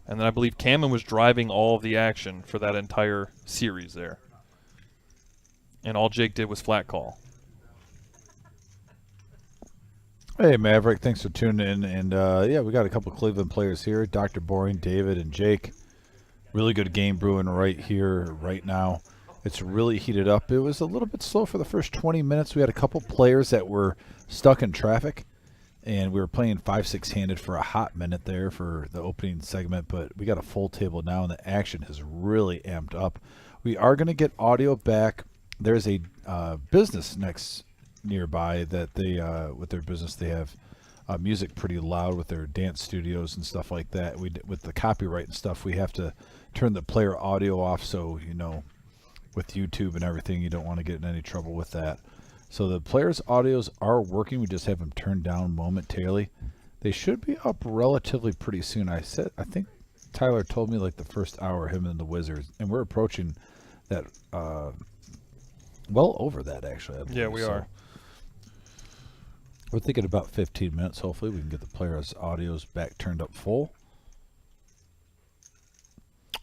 And then I believe Cameron was driving all of the action for that entire series there. And all Jake did was flat call.
Hey, Maverick, thanks for tuning in. And, yeah, we got a couple Cleveland players here, Dr. Boring, David, and Jake. Really good game brewing right here, right now. It's really heated up. It was a little bit slow for the first 20 minutes. We had a couple players that were stuck in traffic, and we were playing 5-6-handed for a hot minute there for the opening segment, but we got a full table now, and the action has really amped up. We are going to get audio back. There's a business nearby that they, with their business, they have music pretty loud with their dance studios and stuff like that. With the copyright and stuff, we have to turn the player audio off, so with YouTube and everything, you don't want to get in any trouble with that. So the players' audios are working. We just have them turned down momentarily. They should be up relatively pretty soon. I think Tyler told me like the first hour, him and the Wizards, and we're approaching that. Well over that, actually. I believe.
Yeah, we are.
We're thinking about 15 minutes. Hopefully, we can get the players' audios back turned up full.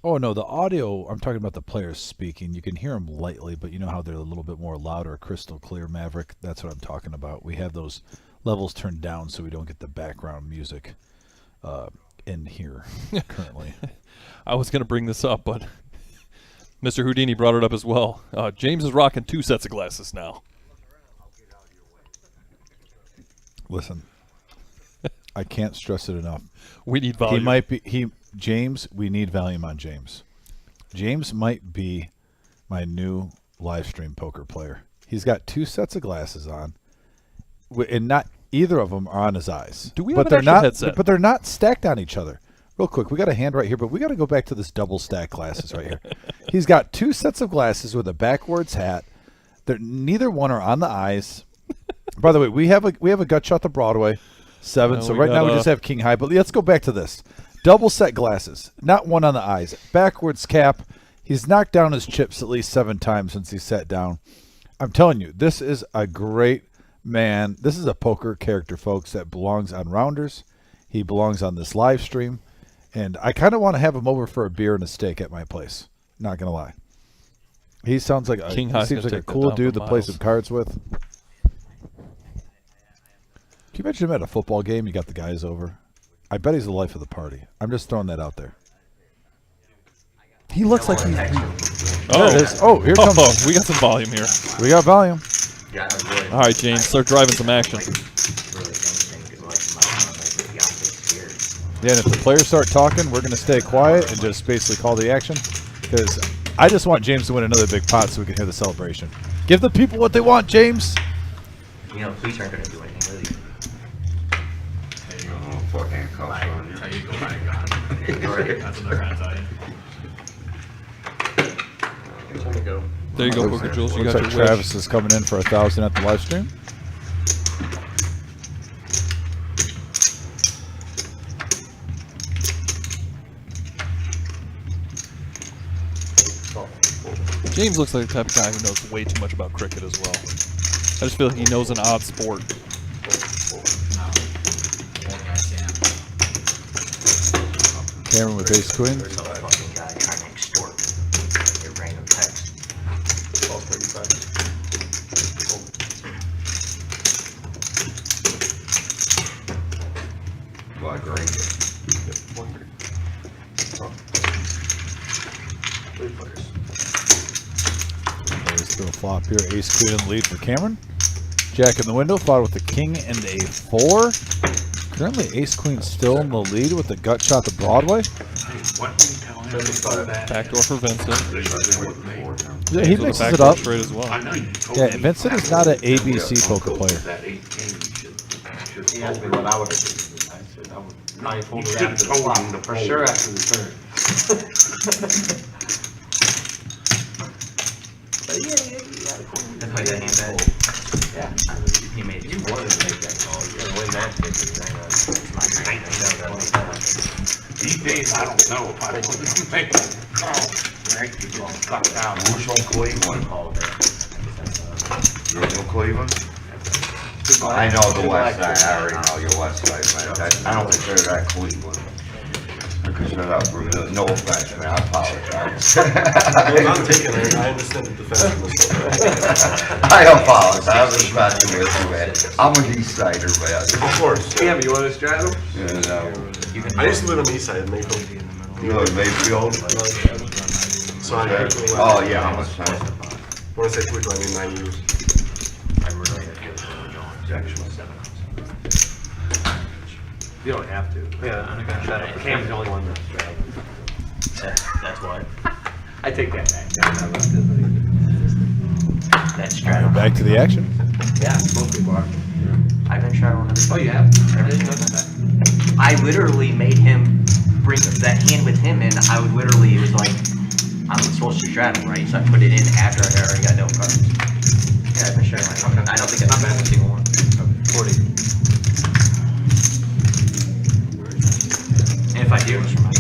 Oh, no, the audio, I'm talking about the players speaking. You can hear them lightly, but you know how they're a little bit more louder, crystal clear, Maverick? That's what I'm talking about. We have those levels turned down so we don't get the background music in here currently.
I was going to bring this up, but Mr. Houdini brought it up as well. James is rocking 2 sets of glasses now.
Listen, I can't stress it enough.
We need volume.
He might be James. We need volume on James. James might be my new live stream poker player. He's got 2 sets of glasses on, and not either of them are on his eyes.
Do we have an extra headset?
But they're not stacked on each other. Real quick, we got a hand right here, but we got to go back to this double stack glasses right here. He's got 2 sets of glasses with a backwards hat. Neither one are on the eyes. By the way, we have a gut shot to Broadway 7. So right now we just have king high. But let's go back to this. Double set glasses, not one on the eyes. Backwards cap. He's knocked down his chips at least 7 times since he sat down. I'm telling you, this is a great man. This is a poker character, folks, that belongs on Rounders. He belongs on this live stream. And I kind of want to have him over for a beer and a steak at my place. Not going to lie. He sounds like
King
he seems like a cool dude to play some cards with. Can you imagine him at a football game? You got the guys over. I bet he's the life of the party. I'm just throwing that out there. He looks like he's. Here comes.
Oh, we got some volume here.
We got volume.
Yeah, I really,
All right, James, start driving some action.
really anything because like the optics here.
Yeah, and if the players start talking, we're going to stay quiet and just basically call the action. Because I just want James to win another big pot so we can hear the celebration. Give the people what they want, James.
Police aren't going to do anything with you.
Fucking cops on you.
How you go back on. That's what they're going to tell you.
There you go, Poker Jules. You
Looks
got
like
your
Travis
wish.
is coming in for 1,000 at the live stream.
James looks like the type of guy who knows way too much about cricket as well. I just feel like he knows an odd sport.
Cameron with ace queen.
There's some fucking guy trying to extort your random text.
12:35. Well, I agree.
flop here. Ace queen in the lead for Cameron. Jack in the window, followed with the king and a 4. Currently, ace queen still in the lead with the gut shot to Broadway.
Backdoor for Vincent.
Yeah, he
With a
mixes it
backdoor
up.
straight as well.
Yeah, Vincent is not an ABC poker player.
He asked me what I would have done. I said I would probably fold it after the flop, for sure after the turn. But yeah, that's why that hand bet. Yeah, he made it. You wanted to make that call. You're gonna win that 50.
These days, I don't know if I want to make that call. Right, people stuck down.
Who's from Cleveland? You're from Cleveland? I know the west side, I already know your west side, man. I don't consider that Cleveland. I consider that Brazil. No offense, man, I apologize.
I'm taking it, I understand the defense was so bad.
I apologize, I was messing with you, man. I'm an East Sider, man.
Of course. Cam, you want to straddle?
And,
I used to live on the east side of Mayfield.
you know Mayfield?
So I quickly went.
Oh, yeah, how much time?
When I say quickly, I mean 9 years. You don't have to.
Yeah, I'm gonna shut up. Cam's the only one that's straddling. That's why.
I take that back.
That's
All
straddling.
right, back to the action.
Yeah, most people are.
I've been straddling every.
Oh, you have?
I literally made him bring that hand with him in. I would literally, it was like, I'm supposed to straddle, right? So I put it in after I already got no cards. Yeah, I've been straddling. I don't think I've been a single one. 40. And if I do, it's from my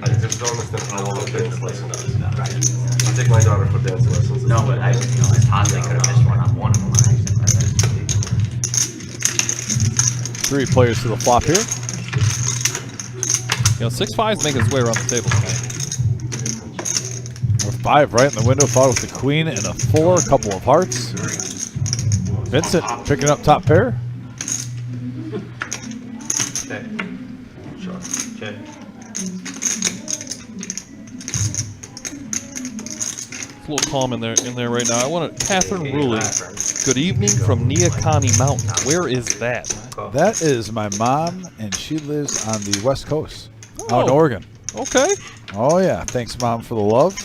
I just don't understand how long a dance lesson does. I take my daughter for dance lessons.
No, but I possibly could have missed one on one of them.
3 players to the flop here.
6-5's making its way around the table tonight.
A 5 right in the window, followed with the queen and a 4, a couple of hearts. Vincent picking up top pair.
Check. Check.
It's a little calm in there right now. I want to, Catherine Ruley. Good evening from Neocani Mountain. Where is that?
That is my mom, and she lives on the West Coast, out in
Oh.
Oregon.
Okay.
Oh, yeah. Thanks, Mom, for the love.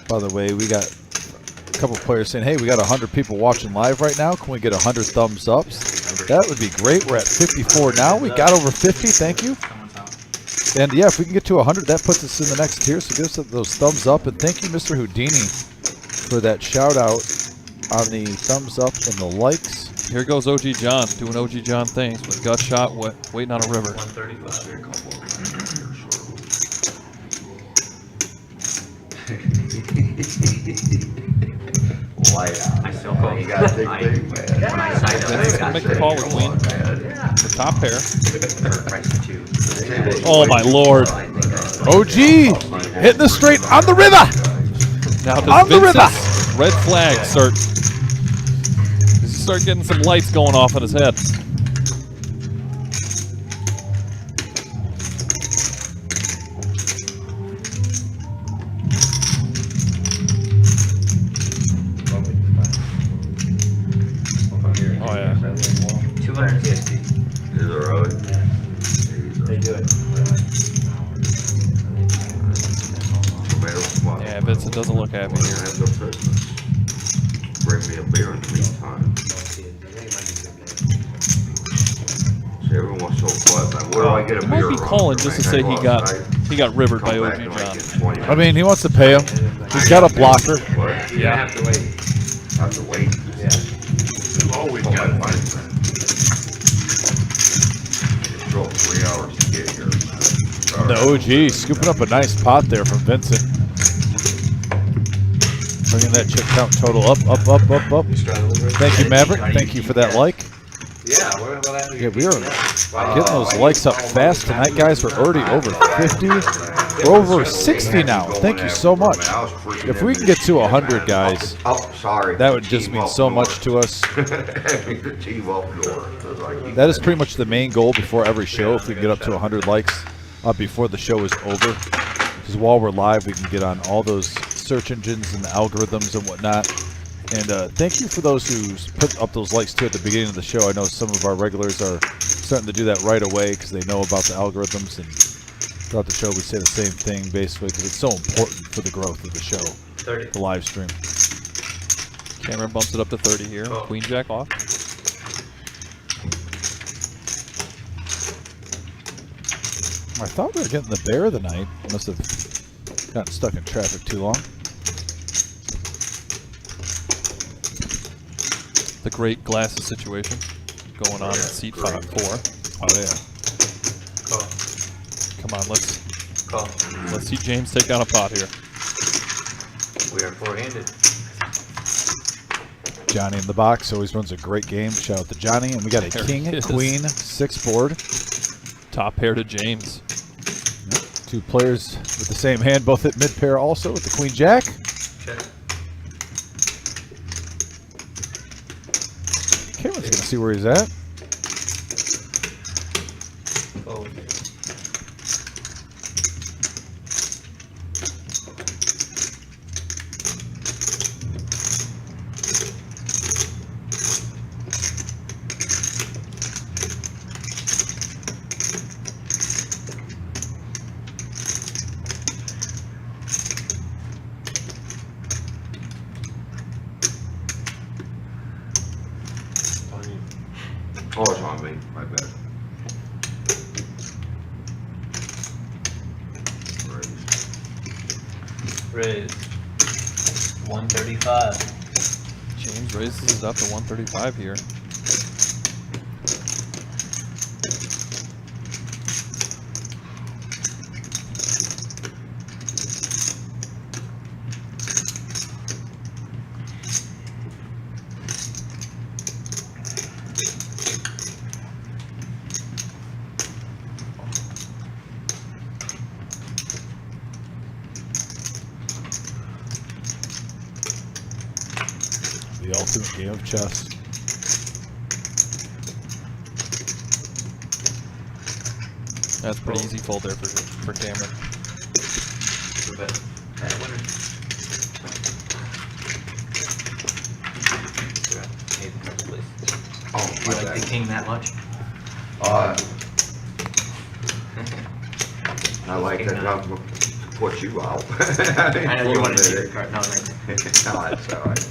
By the way, we got a couple players saying, hey, we got 100 people watching live right now. Can we get 100 thumbs ups? That would be great. We're at 54 now. We got over 50. Thank you. And, yeah, if we can get to 100, that puts us in the next tier. So give us those thumbs up. And thank you, Mr. Houdini, for that shout-out on the thumbs up and the likes.
Here goes OG John doing OG John things with gut shot, waiting on a river.
135.
Light out.
I still call
You gotta think big, man.
My side
Vincent's gonna make the call with queen. The top pair.
price of 2.
Oh my lord.
OG hitting the straight on the river.
Now
On
does
the river.
Vincent's red flag start getting some lights going off in his head? Oh yeah.
260.
Is it really?
They do it.
Tomato spot.
Yeah, Vincent doesn't look happy
When I
here.
have no Christmas, bring me a beer in the meantime. See, everyone's so quiet, man. Where do I get a
Might
beer
be
from?
calling just to
Man,
say
I go
he got rivered by
outside,
OG
come back and I
John.
get 20
I mean, he wants to pay him. He's got a blocker.
What?
Yeah.
Have to wait.
Have to wait.
Yeah.
You always gotta find it. It drove 3 hours to get here.
The OG scooping up a nice pot there from Vincent. Bringing that chip count total up.
You straddling right?
Thank you, Maverick. Thank you for that like.
Yeah, what about after
Yeah, we are getting those likes up fast tonight, guys. We're already over 50. We're over 60 now. Thank you so much. If we can get to 100, guys,
Oh, sorry.
that would just mean so much to us.
The team up north.
That is pretty much the main goal before every show. If we can get up to 100 likes before the show is over. Because while we're live, we can get on all those search engines and the algorithms and whatnot. And thank you for those who put up those likes too at the beginning of the show. I know some of our regulars are starting to do that right away because they know about the algorithms. And throughout the show, we say the same thing basically because it's so important for the growth of the show,
30.
the live stream.
Cameron bumps it up to 30 here.
Oh.
Queen jack off.
I thought we were getting the bear of the night. Must have gotten stuck in traffic too long.
The great glasses situation going on in seat 4.
Oh yeah.
Call.
Come on, let's
Call.
see James take down a pot here.
We are four-handed.
Johnny in the box always runs a great game. Shout out to Johnny. And we got a
There
king,
it is.
queen, 6 board.
Top pair to James.
2 players with the same hand, both hit mid pair also with the queen jack.
Check.
Cameron's gonna see where he's at.
Fold.
Oh, it's on me, my bad.
Raise. 135.
James raises it up to 135 here.
The ultimate game of chess.
That's a pretty easy fold there for Cameron.
Oh,
You
my
like the
bad.
king that much?
I like that I'm put you out.
I know you wanted to see your card. No, right.
No, that's all right.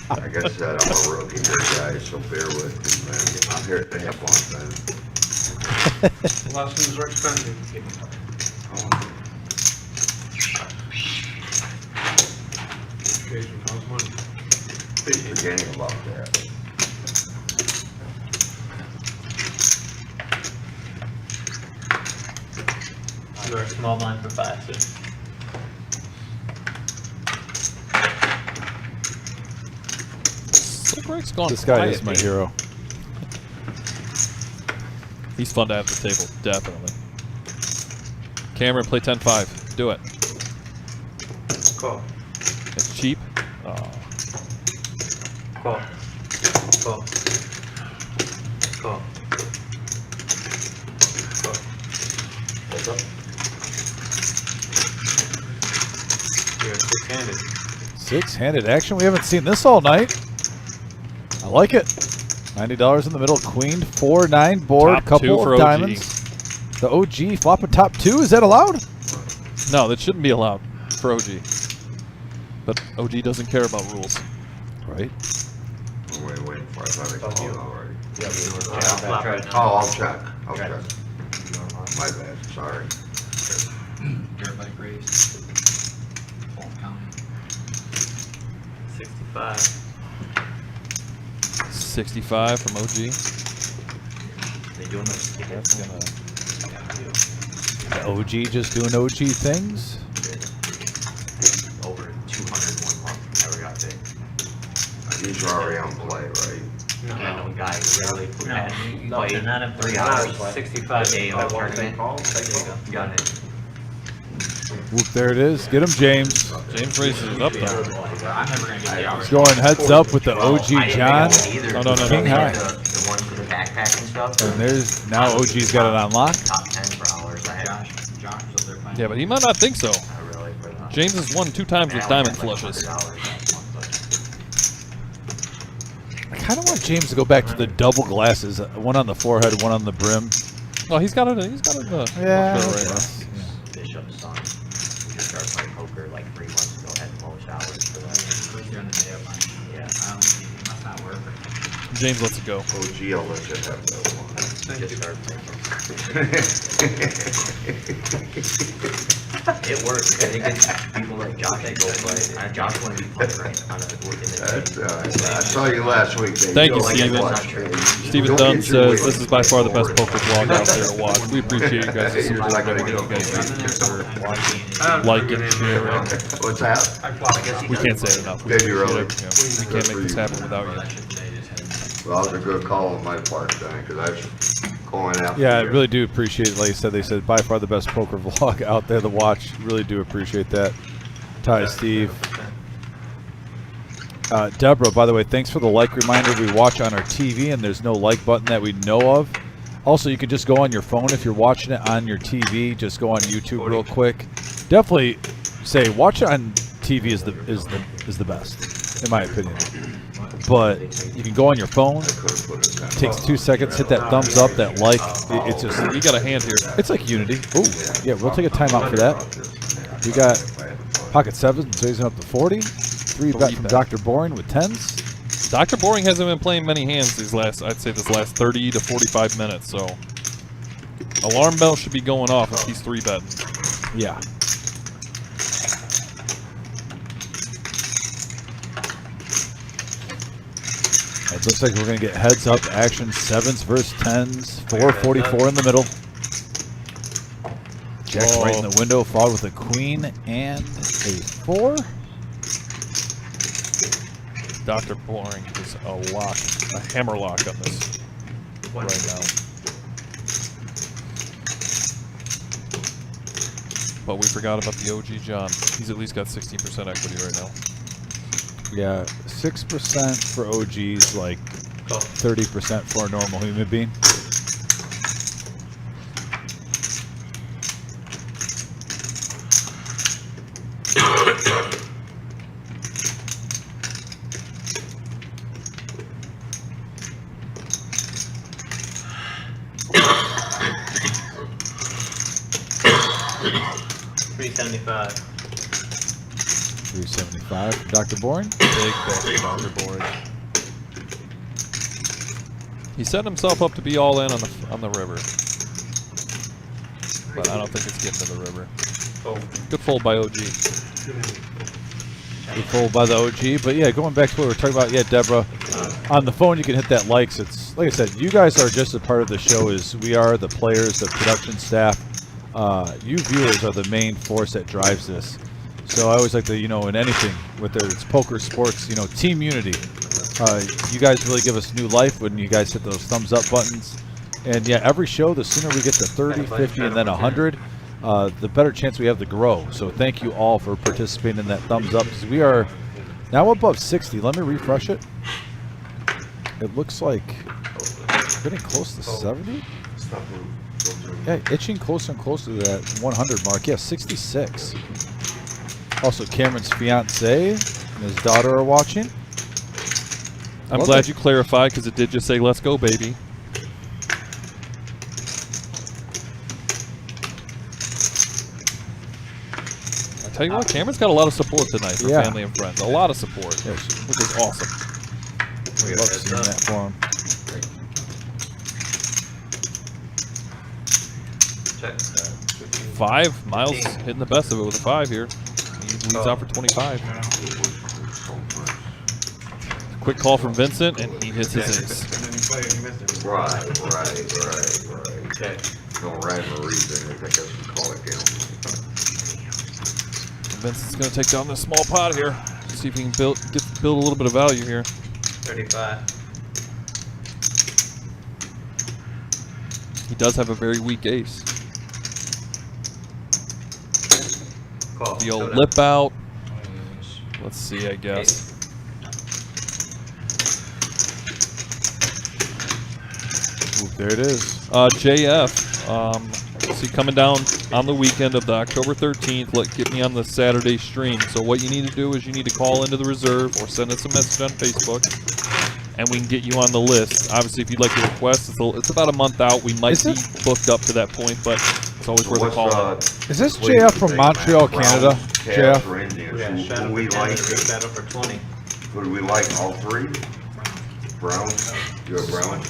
Like I said, I'm a rookie here, guys, so bear with me, man. I'm here to have fun, man.
Lessons are expensive. Education costs money.
Forgetting about that.
You're a small blind for 5, so.
Slick Rick's gone
This guy
quiet,
is my
dude.
hero.
He's fun to have at the table, definitely. Cameron, play 10-5. Do it.
Call.
It's cheap. Oh.
Call. Call. Call. Call. What's up? You're 6-handed.
6-handed action. We haven't seen this all night. I like it. $90 in the middle. Queen 4-9 board.
Top
couple
2 for
of
OG.
diamonds. The OG flopping top 2. Is that allowed?
No, that shouldn't be allowed for OG. But OG doesn't care about rules.
Right.
Wait for it. I thought I called already.
Yeah,
Oh, I'll check. I'll check. My bad, sorry.
Dirt bike race. Full count. 65.
65 from OG.
They doing this?
That's gonna.
The OG just doing OG things.
Over 201 month. Never got big.
These are already on play, right?
No, guy really played
not in
3 hours, 65 day of tournament. Got it.
Whoop, there it is. Get him, James.
James raises it up though.
I'm never gonna get the hours.
He's going heads up with the OG John.
No.
King high.
The ones with the backpack and stuff.
And there's now OG's got it on lock.
Top 10 for hours. I had.
Josh was up there playing.
Yeah, but he might not think so.
Not really.
James has won 2 times with diamond flushes.
I kind of want James to go back to the double glasses, one on the forehead, one on the brim.
Oh, he's got it. He's got it.
Yeah.
Right now.
Bishop's son, who just started playing poker like 3 months ago, had the most hours for that. Yeah.
It must not work.
James lets it go.
OG, I'll let you have that one.
Just started playing poker. It works. I think it's people like Josh that go play. Josh wouldn't be playing right on a
I saw you last week, baby.
Thank you,
Like,
Steven.
that's not true.
Stephen
Don't
Dunn
get your
says
way
this is by far the best poker vlog out there to watch. We appreciate you guys'
You're
support.
not gonna
Everything
get
you guys do for
I'm
liking, sharing.
What's that?
We can't say it enough. We
Did you
appreciate
really?
it. You know, we can't make this happen without you.
Well, that was a good call on my part, then, because I was going after
Yeah, I
you.
really do appreciate it. Like I said, they said by far the best poker vlog out there to watch. Really do appreciate that. Ty, Steve. Deborah, by the way, thanks for the like reminder. We watch on our TV, and there's no like button that we know of. Also, you can just go on your phone if you're watching it on your TV. Just go on YouTube real quick. Definitely say watch it on TV is the best, in my opinion. But you can go on your phone. Takes 2 seconds. Hit that thumbs up, that like. It's just
We got a hand here.
it's like Unity. Ooh, yeah, we'll take a timeout for that. We got pocket sevens raising up to 40. 3 bet from
bet.
Dr. Boring with 10s.
Dr. Boring hasn't been playing many hands these last, I'd say this last 30 to 45 minutes, so alarm bell should be going off if he's 3-betting.
Yeah. It looks like we're going to get heads up action. 7s versus 10s. 444 in the middle. Jack right in the window, followed with a queen and a 4.
Dr. Boring is a lock, a hammer lock on this right now. But we forgot about the OG John. He's at least got 16% equity right now.
Yeah, 6% for OGs, like 30% for a normal human being.
$375.
375 for Dr. Boring.
Big bet for Dr. Boring. He set himself up to be all in on the river, but I don't think it's getting to the river. Good fold by OG.
Good fold by the OG. But yeah, going back to what we were talking about, yeah, Deborah, on the phone you can hit that likes. It's like I said, you guys are just a part of the show. As we are the players, the production staff. You viewers are the main force that drives this. So I always like to, in anything, whether it's poker, sports, team unity. You guys really give us new life when you guys hit those thumbs up buttons. And yeah, every show, the sooner we get to 30, 50, and then 100, the better chance we have to grow. So thank you all for participating in that thumbs up, because we are now above 60. Let me refresh it. It looks like we're getting close to 70. Yeah, itching closer and closer to that 100 mark. Yeah, 66. Also, Cameron's fiance and his daughter are watching.
I'm glad you clarified, because it did just say "Let's go, baby." I tell you what, Cameron's got a lot of support tonight from
Yeah.
family and friends. A lot of support, which is awesome.
We love seeing that for him.
Check.
5. Miles hitting the best of it with a 5 here. He leads out for 25. Quick call from Vincent, and he hits his ace.
Right. No rhyme or reason. I guess we call it down.
Vincent's going to take down this small pot here. See if he can build a little bit of value here.
35.
He does have a very weak ace.
Call.
The old
Showdown.
lip out. Let's see, I guess.
Ooh, there it is.
JF, See, coming down on the weekend of the October 13th, get me on the Saturday stream. So what you need to do is you need to call into the reserve or send us a message on Facebook, and we can get you on the list. Obviously, if you'd like to request, it's about a month out. We might be booked up to that point, but it's always worth a call.
Is this JF from Montreal, Canada? JF?
Or Indians?
Yeah,
Who
shadow
we
for
like?
10, shadow for 20.
Who do we like? All three? Browns? You're a Brown?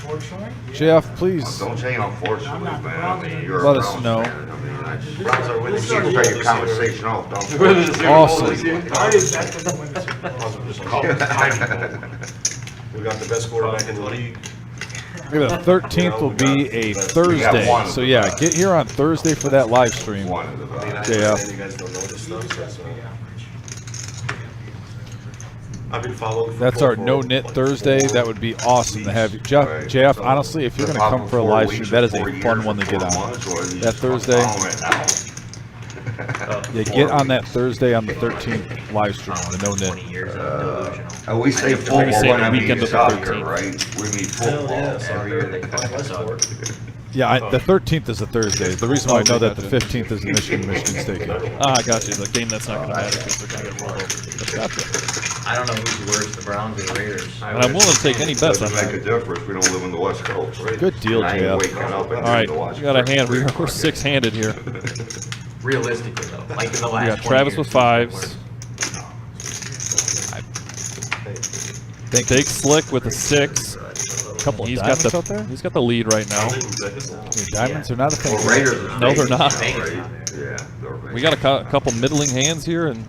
JF, please.
Don't say unfortunately, man. I mean, you're
Let
a
us
Browns
know.
fan. I mean, I just.
Browns are winning
You
Super
can
Bowl
start your
this year.
conversation off, don't
Awesome.
We got the best quarterback in the league.
Maybe the 13th will be a Thursday. So yeah, get here on Thursday for that live stream.
One of the
I mean, I
Yeah.
understand you guys don't know this stuff, so. I've been following.
That's our No Knit Thursday. That would be awesome to have you. JF, honestly, if you're going to come for a live stream, that is a fun one to get on. That Thursday. Yeah, get on that Thursday on the 13th live stream, the No Knit.
20 years of delusional.
We say football,
say
but
the
I mean
weekend of the
soccer,
13th.
right? We mean football.
Every year they fucking suck.
Yeah, the 13th is a Thursday. The reason why I know that the 15th is the Michigan State game.
Ah, I got you. The game that's not going to matter because they're going to get rolled over. Gotcha.
I don't know who's worse, the Browns or the Raiders.
And I'm willing to take any bets on
Doesn't make
that.
a difference. We don't live in the West Coast.
Good deal,
I ain't
JF.
waking up and
All right,
to watch
we got a hand.
football.
We're six-handed here.
Realistically though, like in the
We
last
got
20
Travis
years,
with fives. Big Slick with a 6.
Couple of
He's got
diamonds out
the
there?
he's got the lead right now.
Diamonds are not a thing.
Well, Raiders are
No, they're
Vegas,
not.
right?
Vegas.
Yeah, they're Vegas.
We got a couple middling hands here, and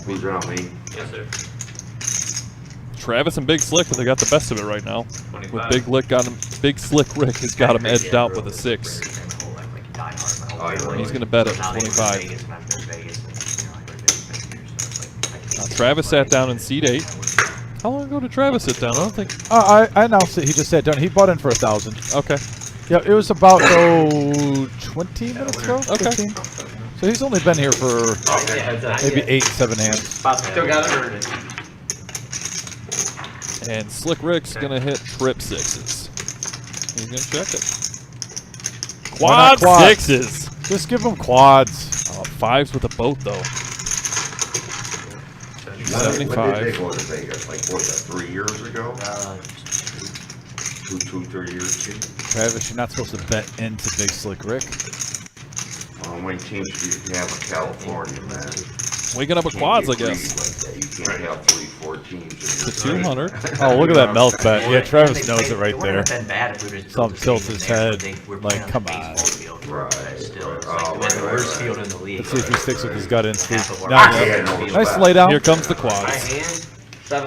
Who's around me?
Yes, sir.
Travis and Big Slick, but they got the best of it right now. With
25.
Big Slick Rick has got him edged out with a 6. He's gonna bet it 25. Now Travis sat down in seat 8. How long ago did Travis sit down? I don't think.
I announced it. He just sat down. He bought in for 1,000.
Okay.
Yeah, it was about 20 minutes ago.
Okay.
15. So he's only been here for maybe 8, 7 hands.
Still got it.
And Slick Rick's gonna hit trip 6s. He's gonna check it.
Why not
Quad
quads?
6s.
Just give him quads.
5s with a boat though.
When did
75.
they go to Vegas? Like, what was that, 3 years ago? 3 years ago?
Travis, you're not supposed to bet into Big Slick Rick.
How many teams do you have in California, man?
Waking up with quads, I guess.
You can't have 3, 4 teams.
To 200.
Oh, look at that milk bet. Yeah, Travis knows it right there.
Been bad if we would've
Some
built a
tilts
stadium
his
there,
head,
but they were
like,
playing on
come
the
on.
baseball field,
Right,
but still, it's
right.
like
Oh,
we had the
right,
worst
right,
field
right.
in the league.
Let's see if he sticks with his gut instinct.
Half of our
Now,
field.
nice lay down.
Here comes the
High
quads.
hand,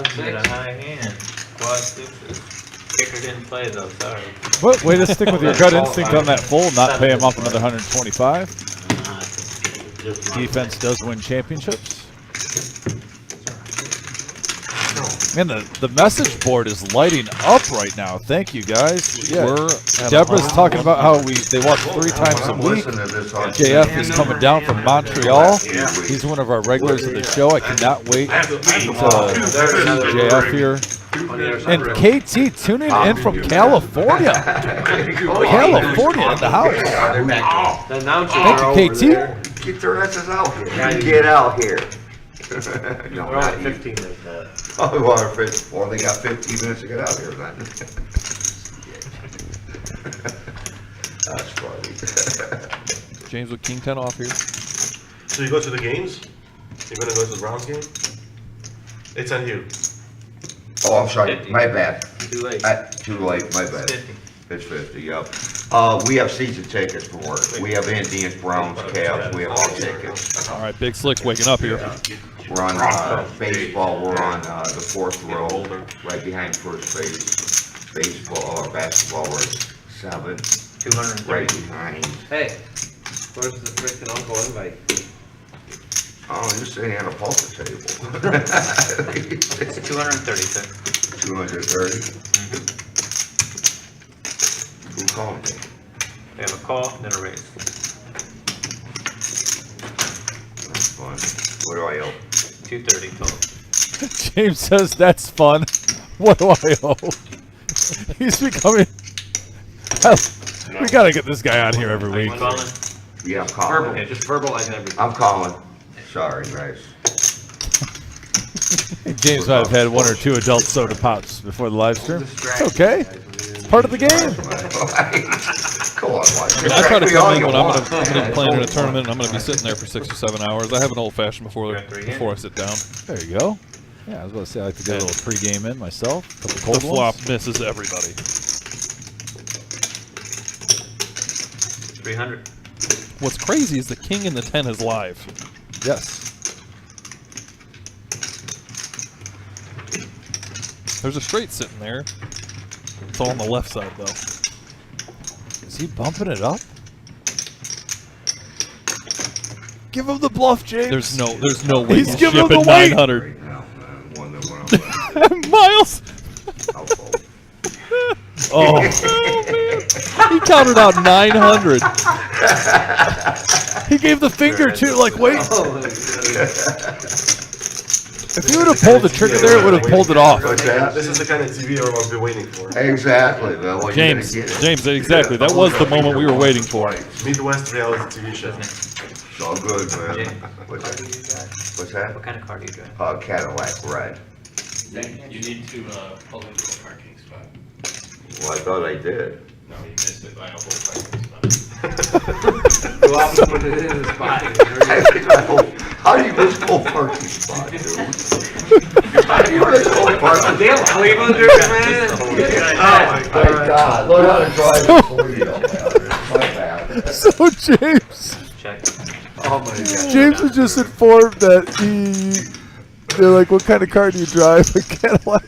7-6. Get a high hand. Quad 6s. Kicker didn't play though, sorry.
But way to stick with your gut instinct on that full, not pay him up another 125. Defense does win championships. Man, the message board is lighting up right now. Thank you, guys. Yeah,
We're at
Deborah's talking about how they watch 3 times a
I'm
week.
listening to this on
JF is coming down from Montreal. He's one of our regulars of the show. I cannot wait to see JF here. And KT tuning in from California. California in the house.
The announcers
Thank
are
you,
over
KT.
there.
Get their asses out here. Get out here. No,
We're
not
on
you.
15 like that.
Oh, well, they got 15 minutes to get out here, then. That's funny.
James with King 10 off here.
So you go to the games? You're gonna go to the Browns game? It's on you.
Oh, I'm sorry,
50.
my bad.
Too late.
Too late, my bad.
50.
It's 50, yep. We have season tickets for work. We have Indians, Browns, Cavs, we have all tickets.
All right, Big Slick's waking up here.
We're on baseball, we're on the 4th row, right behind first base. Baseball, or basketball, we're 7th,
230.
right behind.
Hey, where's the freaking uncle invite?
Oh, you're sitting at a poker table.
It's 230, sir.
230. Who called me?
We have a call, then a raise.
That's fun. What do I owe?
230 total.
James says that's fun. What do I owe? He's becoming. We gotta get this guy on here every
Are you
week.
calling?
Yeah, I'm
Verbal,
calling.
yeah, just verbalize everything.
I'm calling. Sorry, guys.
James might have had 1 or 2 adult soda pops before the live stream. It's okay. It's part of the game.
Come on,
I mean, I try to come in when I'm gonna be playing in a tournament and I'm gonna be sitting there for 6 or 7 hours. I have an old fashioned before I sit down.
There you go. Yeah, I was about to say I like to get a little pregame in myself. A couple
The
cold
flop
ones.
misses everybody.
300.
What's crazy is the king and the 10 is live.
Yes.
There's a straight sitting there. It's all on the left side though.
Is he bumping it up? Give him the bluff, James.
There's no way
He's
he's
giving him
shipping
the weight.
900.
Right now, man. Wonder what I'm
Miles.
household.
Oh,
He counted out 900.
he gave the finger too. Like, wait. If he would have pulled the trigger there, it would have pulled it off.
What's that? This is the kind of TV everyone's been waiting for.
Exactly, man. Well,
James,
you're gonna get it.
James, exactly. That was the moment we were waiting for.
Midwest reality TV show.
It's all good, man. What's that? What's that?
What kind of car do you drive?
Cadillac red.
You need to pull into a parking spot.
Well, I thought I did.
No, you missed it by a whole parking spot.
Go out and put it in the spot.
How do you miss whole parking spot, dude? How do you miss whole parking
Damn,
spot?
Cleveland, man.
Oh my God! Learn how to drive before you don't, man. My bad.
So James,
Check.
Oh my God.
James was just informed that they're like, what kind of car do you drive? A Cadillac.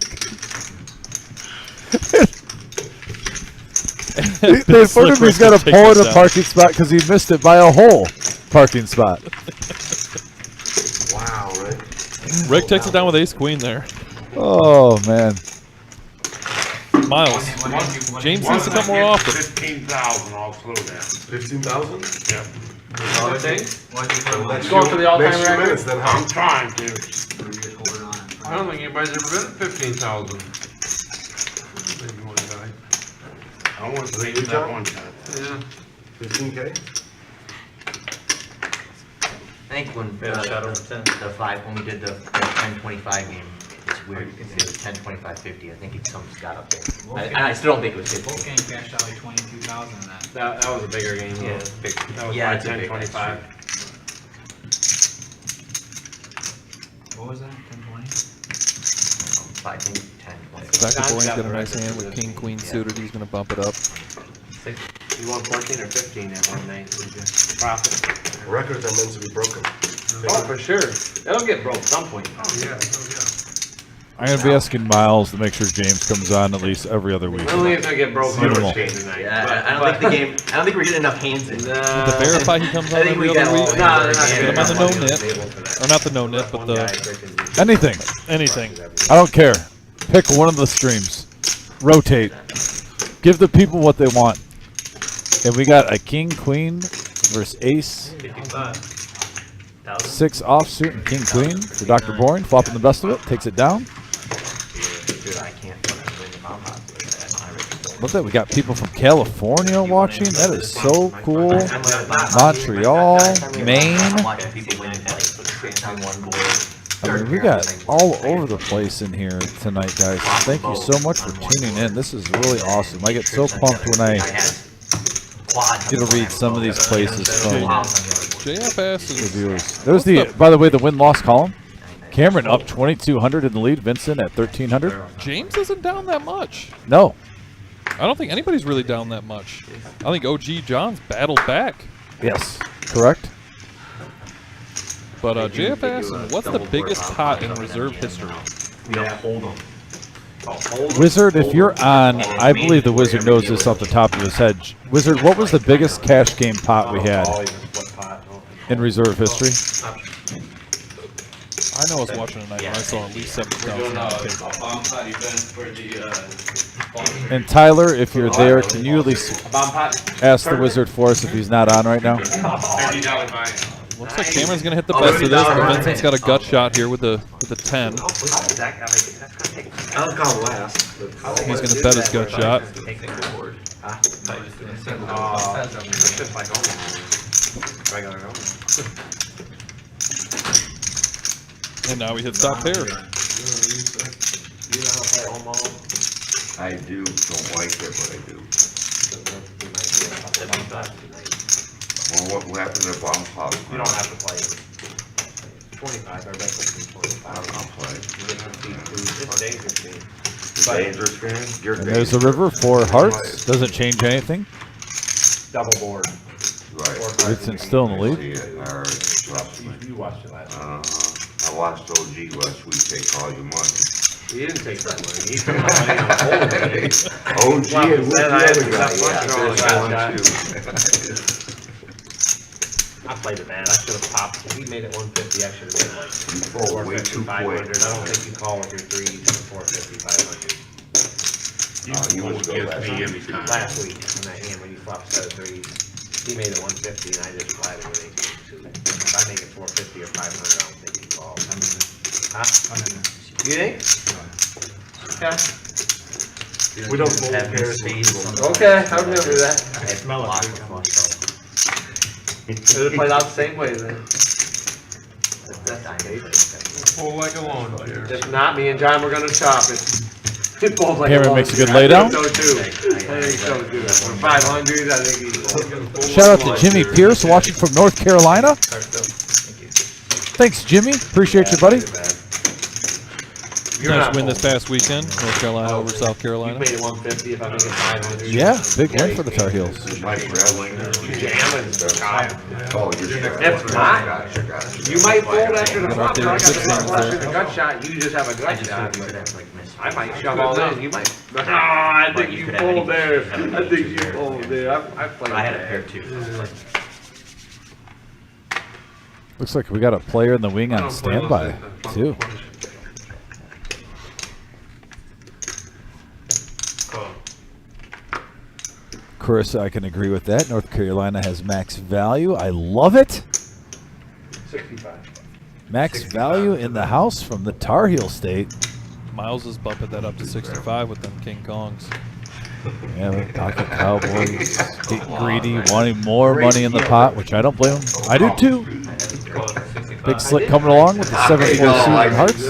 They informed him he's got to pull in a parking spot because he missed it by a whole parking spot.
Wow, right?
Rick takes it down with ace queen there.
Oh man.
Miles, James needs to come more often.
15,000, I'll slow down.
15,000?
Yeah.
Let's
Going for the all-time
next few
record?
minutes then, huh?
I'm trying to. I don't think anybody's ever been at 15,000. Maybe one guy. I want to leave that one time. Yeah.
15K?
I think when
Yeah, shadow of 10.
the 5, when we did the 10-25 game, it's weird. It was 10-25-50. I think it got up there. And I still don't think it was 50.
Wolfgang cashed out like 22,000 in that.
That was a bigger game.
Yeah,
though.
big.
That was
Yeah,
probably
it's a big
10-25.
What was that? 10-20?
I think 10-25.
Back to Boring's got a nice hand with king queen suited. He's gonna bump it up.
You want 14 or 15 at one night? Profit.
Records are meant to be broken.
Oh, for sure. It'll get broke at some point. Oh, yeah.
I'm gonna be asking Miles to make sure James comes on at least every other week.
Only if I get broke on
Minimal.
the chain tonight.
Yeah, I don't think the game. I don't think we're getting enough hands in.
To verify he comes on
I think
every
we got
other
all.
week.
No,
Get him on the no nit. Or not the no nit, but the
Anything.
anything.
I don't care. Pick one of the streams. Rotate. Give the people what they want. And we got a king, queen versus ace. 6 offsuit and king, queen for Dr. Boring. Flopping the best of it. Takes it down.
I can't win the bomb box with that.
Look at that. We got people from California watching. That is so cool. Montreal, Maine.
I'm watching people win like 6 on one board.
I mean, we got all over the place in here tonight, guys. Thank you so much for tuning in. This is really awesome. I get so pumped when I get to read some of these places from
JFS
the
is
viewers. There's the, by the way, the win-loss column. Cameron up 2,200 in the lead. Vincent at 1,300.
James isn't down that much.
No.
I don't think anybody's really down that much. I think OG John's battled back.
Yes. Correct.
But JFS, what's the biggest pot in reserve history?
Yeah, hold them.
Wizard, if you're on, I believe the Wizard knows this off the top of his head. Wizard, what was the biggest cash game pot we had in reserve history?
I know I was watching tonight when I saw at least 70,000 on the table.
Bomb pot event for the,
And Tyler, if you're there, can you at least ask the Wizard for us if he's not on right now?
$30 buy-in.
Looks like Cameron's gonna hit the best of this, but Vincent's got a gut shot here with the 10.
I'll call last.
He's gonna bet his gut shot.
Regular number.
And now we hit stop pair.
You know how to play almost?
I do, don't like it, but I do. Well, what happened to bomb pop?
You don't have to play it. 25, I bet it's 25.
I'll play.
It's dangerous game.
It's a dangerous game? You're
And there's the river for hearts. Doesn't change anything.
Double board.
Right.
Vincent's still in the lead.
See it, or trust me.
You watched it last week.
I watched OG last week take all your money.
He didn't take that money. He took my money on hold.
OG and who's the
Then I had
other
to
guy?
stop
Yeah,
punching all
there's
the
one
guys.
too.
I played it bad. I should have popped. If he made it 150, I should have been like
You fold way
450,
too
500.
quick.
I don't think you call with your threes for 450, 500.
You would go last week.
Last week, in that hand, when you flopped a set of threes, he made it 150 and I just flatted with 18. If I make it 450 or 500, I don't think he calls. Huh? You think? Okay. We don't fold pairs. Okay, I remember that. It played out the same way then.
Pull like a lawn chair.
If not, me and John were gonna chop it. It folds like
Cameron
lawn
makes a good
chair. I
laydown.
think so too. I think so too. For 500, I think he's.
Shout out to Jimmy Pierce watching from North Carolina. Thanks, Jimmy. Appreciate you, buddy.
You're
Nice
not
win this
folding.
past weekend, North Carolina over South
You
Carolina.
made it 150 if I make it 500.
Yeah, big win for the Tar Heels.
Mike Rowling.
Jamming.
Oh, you're.
If not, you might fold after the
Right
flop.
there,
I got
good
the
things
flush
there.
and the gut shot. You just have a gut shot. I might shove all in. You might. No, I think you fold there. I think you fold there. I played.
I had a pair too.
Looks like we got a player in the wing on standby, too. Carissa, I can agree with that. North Carolina has max value. I love it.
65.
Max value in the house from the Tar Heel State.
Miles is bumping that up to 65 with them King Kongs.
Yeah, the Pocket Cowboys getting greedy, wanting more money in the pot, which I don't blame them. I do too. Big Slick coming along with the 7-4 suit and hearts.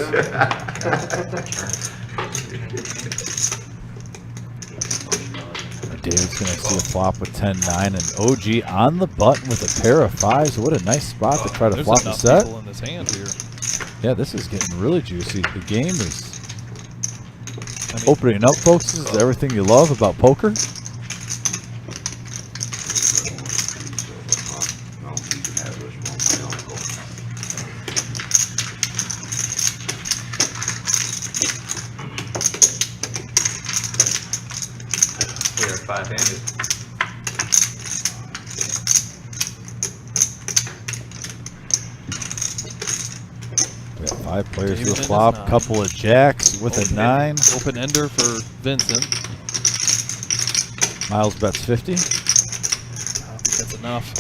David's going to see a flop with 10-9 and OG on the button with a pair of fives. What a nice spot to try to
There's
flop the
enough
set.
people in this hand here.
Yeah, this is getting really juicy. The game is
I mean,
opening up, folks. This is everything you love about poker.
No, you can have this one, my uncle.
We are 5-handed.
We got 5 players to
David
the
and
flop,
his 9.
couple of jacks with a 9.
Open ender for Vincent.
Miles bets 50.
I don't think that's enough.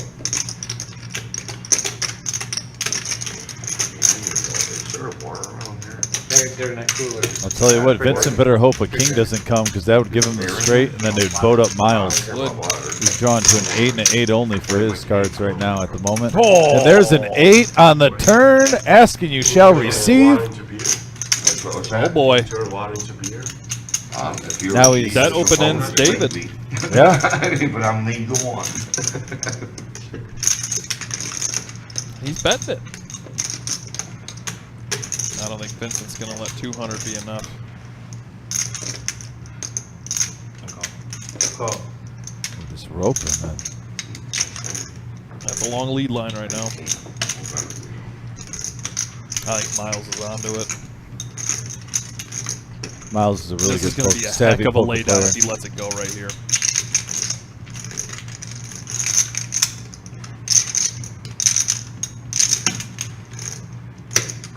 Is there water around here?
They're in that cooler.
I'll tell you what, Vincent better hope a king doesn't come because that would give him the straight and then they'd boat up Miles.
Good.
He's drawn to an 8 and an 8 only for his cards right now at the moment. And there's an 8 on the turn, asking you shall receive.
Oh boy.
Now he's-
That open ends David.
Yeah.
But I'm league one.
He's betting it. I don't think Vincent's going to let 200 be enough.
Call.
Just roping, man.
That's a long lead line right now. I think Miles is onto it.
Miles is a really
This is
good
going to be a
savvy
heck of a
poker
laydown
player.
if he lets it go right here.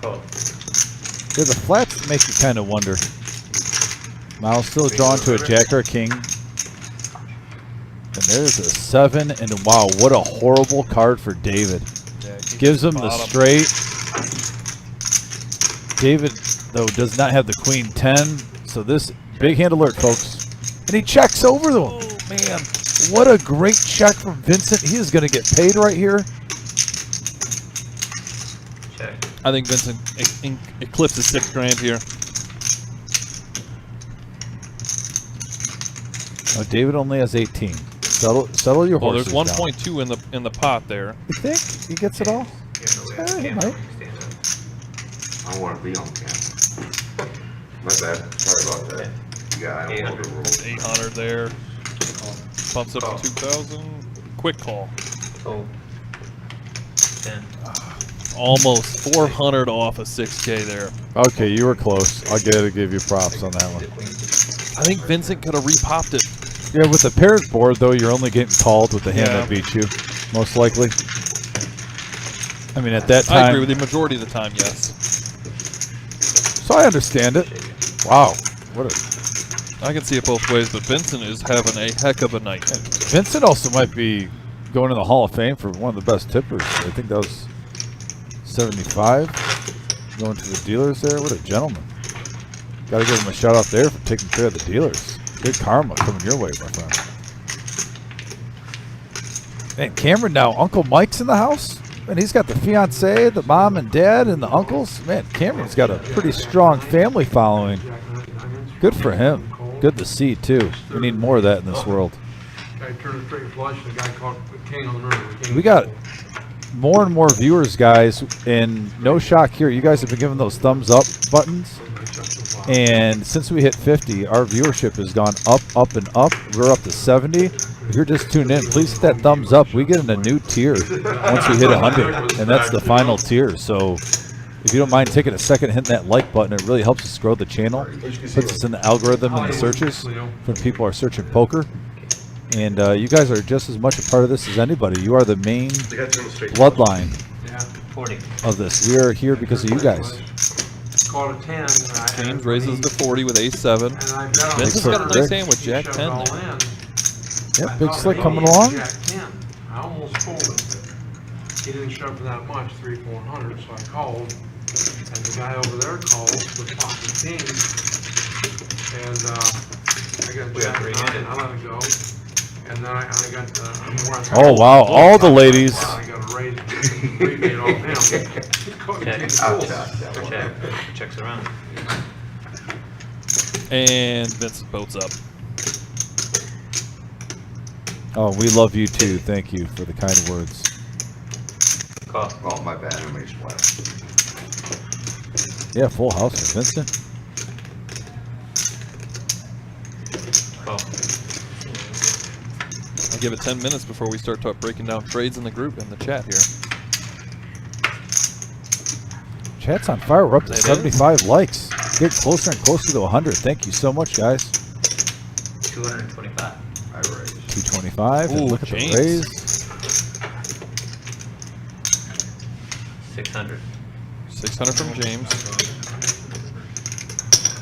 Call.
Yeah, the flats make you kind of wonder. Miles still drawn to a jack or a king. And there's a 7, and wow, what a horrible card for David.
Yeah, he
Gives him
hits
the
bottom.
straight. David, though, does not have the queen 10, so this big hand alert, folks. And he checks over them.
Oh, man.
What a great check from Vincent. He is going to get paid right here.
Check.
I think Vincent eclipses $6 grand here.
Oh, David only has 18. Settle your
Well,
horses
there's
down.
1.2 in the pot there.
You think he gets it all? He might.
I want to be on camera. My bad. Sorry about that. Yeah, I don't know the rules.
800 there. Bumps up to 2,000. Quick call.
Oh. 10.
Almost 400 off of 6K there.
Okay, you were close. I'll get to give you props on that one.
I think Vincent could have repopped it.
Yeah, with the pairs board, though, you're only getting called with the hand
Yeah.
that beats you, most likely. I mean, at that time.
I agree with you. Majority of the time, yes.
So I understand it. Wow. What a.
I can see it both ways, but Vincent is having a heck of a night.
Vincent also might be going to the Hall of Fame for one of the best tippers. I think that was 75. Going to the dealers there. What a gentleman. Got to give him a shout out there for taking care of the dealers. Good karma coming your way, my friend. And Cameron now, Uncle Mike's in the house. And he's got the fiance, the mom and dad, and the uncles. Man, Cameron's got a pretty strong family following. Good for him. Good to see, too. We need more of that in this world.
Guy turned straight flush, the guy caught the king on the river.
We got more and more viewers, guys, and no shock here. You guys have been giving those thumbs up buttons. And since we hit 50, our viewership has gone up, up, and up. We're up to 70. If you're just tuned in, please hit that thumbs up. We get in a new tier once we hit 100, and that's the final tier. So if you don't mind taking a second and hitting that like button, it really helps us grow the channel. Puts us in the algorithm and the searches when people are searching poker. And you guys are just as much a part of this as anybody. You are the main bloodline of this. We are here because of you guys.
Called a 10.
James raises to 40 with ace-7. Vincent's got a nice hand with jack-10 there.
Yep, big slick coming along.
Jack-10. I almost folded. He didn't shove for that much, 300-400, so I called. And the guy over there called with pocket king. And I got jack-9, I let it go. And then I got
Oh, wow, all the ladies.
I got a rebate off him.
Check. Checks around.
And Vincent boats up.
Oh, we love you too. Thank you for the kind words.
Call.
Oh, my bad. I made splash.
Yeah, full house for Vincent.
Call.
I'll give it 10 minutes before we start breaking down trades in the group in the chat here.
Chat's on fire. We're up to
It is.
75 likes. Get closer and closer to 100. Thank you so much, guys.
225.
I raised.
225. And
Ooh,
look at
James.
the raise.
600.
600 from James.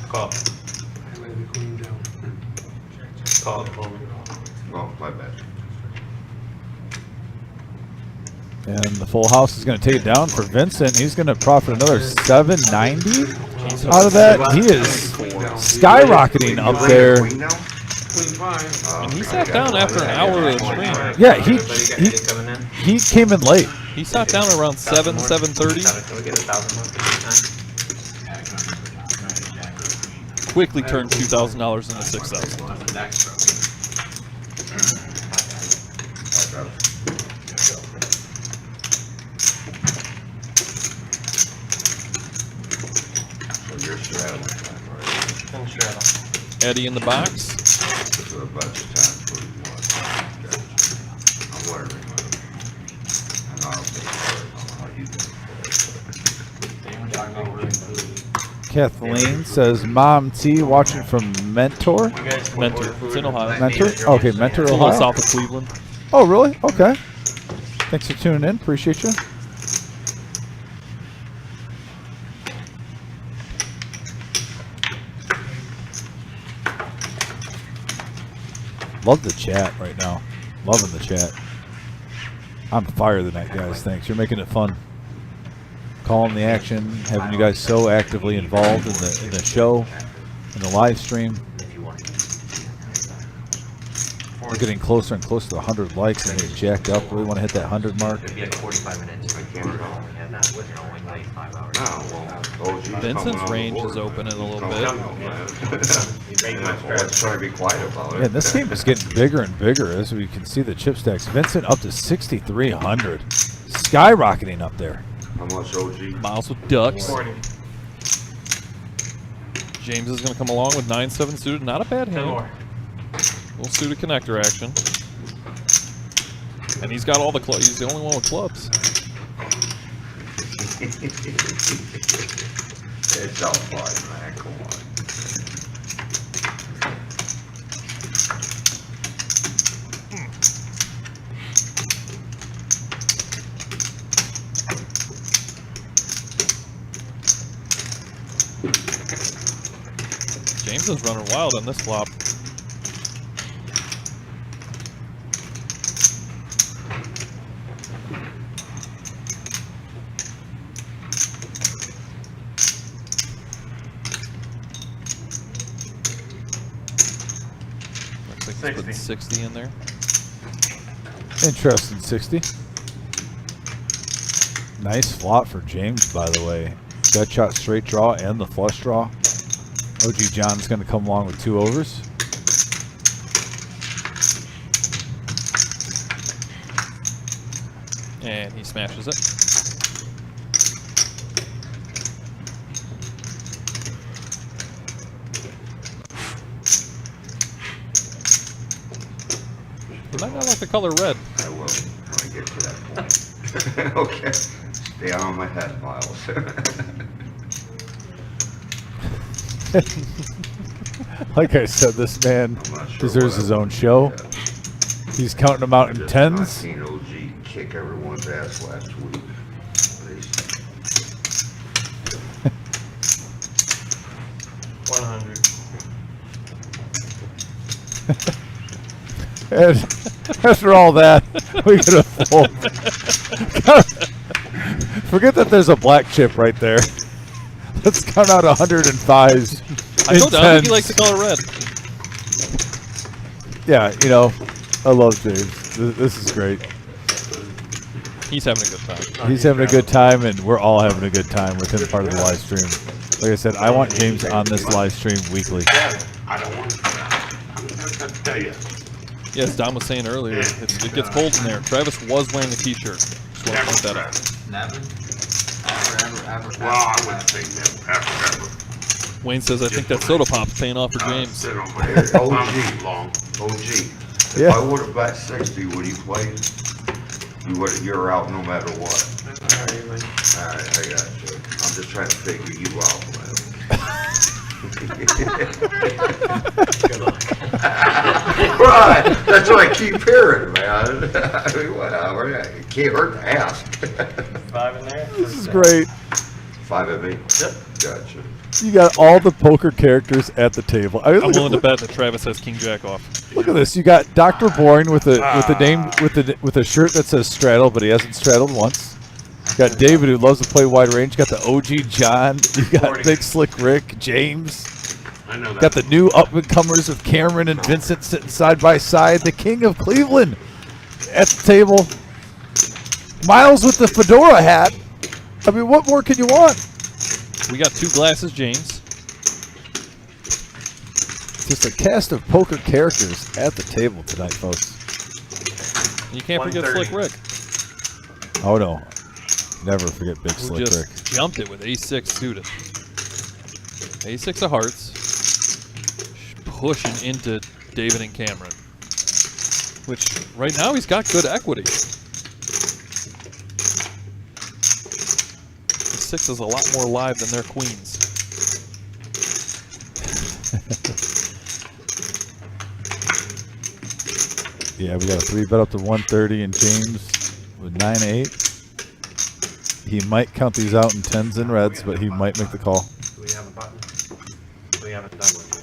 Call.
I laid the queen down.
Call.
Oh, my bad.
And the full house is going to take it down for Vincent. He's going to profit another 790 out of that. He is skyrocketing up there.
Queen now?
Queen 5.
And he sat down after an hour of the stream.
Yeah,
Everybody coming in?
he came in late.
He sat down around 7, 7:30.
Can we get 1,000 more for this
Quickly turned $2,000 into 6,000.
So you're straddling time, right?
And straddle.
Eddie in the box.
This is a bunch of times for you. I'm learning. And I'll take care of how you do
Kathleen says, Mom T watching from Mentor.
Mentor. It's in Ohio.
Mentor? Okay, Mentor,
It's a little
Ohio.
south of Cleveland.
Oh, really? Okay. Thanks for tuning in. Appreciate you. Love the chat right now. Loving the chat. I'm fire tonight, guys. Thanks. You're making it fun. Calling the action, having you guys so actively involved in the show, in the live stream. We're getting closer and closer to 100 likes and getting jacked up. We want to hit that 100 mark.
It'd be like 45 minutes.
I can't go.
Yeah, not with only like 5 hours.
No, well, OG's coming
Vincent's
on the
range
board,
is
man.
opening a little
Don't
bit.
come, man. Let's try to be quiet about it.
Yeah, this game is getting bigger and bigger as we can see the chip stacks. Vincent up to 6,300. Skyrocketing up there.
How much OG?
Miles with ducks.
40.
James is going to come along with 9-7 suited. Not a bad
10
hand.
more.
Little suited connector action. And he's got all the clubs. He's the only one with clubs.
It's all fun, man. Come on.
James is running wild on this flop. Looks like he's putting 60 in there.
Interesting 60. Nice flop for James, by the way. Gut shot straight draw and the flush draw. OG John's going to come along with 2 overs.
And he smashes it. You might not like the color red.
I will when I get to that point. Okay. Stay on my head, Miles.
Like I said, this man
I'm not sure
deserves
what
his
I
own
would
show.
do yet.
He's counting them out in
Just
tens.
not seen OG kick everyone's ass last week. They-
100.
And after all that, we get a fold. Forget that there's a black chip right there. Let's count out 105s.
I told you, I think he likes the color red.
Yeah, you know, I love James. This is great.
He's having a good time.
He's having a good time, and we're all having a good time with him part of the live stream. Like I said, I want James on this live stream weekly.
I don't want to. I'm gonna tell you.
Yeah, as Dom was saying earlier, it gets cold in there. Travis was wearing a t-shirt. Just want to point that out.
Never. Ever.
Well, I wouldn't say never, ever.
Wayne says, I think that soda pop's paying off for James.
Sit on my head.
OG.
I'm long.
OG. If
Yeah.
I would have bet 60 when he played, you're out no matter what. Alright, I got you. I'm just trying to figure you out, man. Right, that's what I keep hearing, man. I mean, whatever, it can't hurt to ask.
5 in there.
This is great.
5 at me?
Yep.
Gotcha.
You got all the poker characters at the table. I mean,
I'm willing to bet that Travis has King Jack off.
Look at this. You got Dr. Boring with a with a shirt that says straddle, but he hasn't straddled once. You got David who loves to play wide range. You got the OG John. You got
40.
Big Slick Rick, James.
I know that.
Got the new up and comers of Cameron and Vincent sitting side by side. The King of Cleveland at the table. Miles with the fedora hat. I mean, what more can you want?
We got 2 glasses, James.
Just a cast of poker characters at the table tonight, folks.
You can't forget
130.
Slick Rick,
Oh no, never forget Big
who
Slick
just
Rick.
jumped it with A6 suited. A6 of hearts, pushing into David and Cameron. Which, right now, he's got good equity. The 6 is a lot more live than their queens.
Yeah, we got a 3-bet up to 130 and James with 9-8. He might count these out in 10s and reds, but he might make the call.
Do we have a button? We haven't done with it.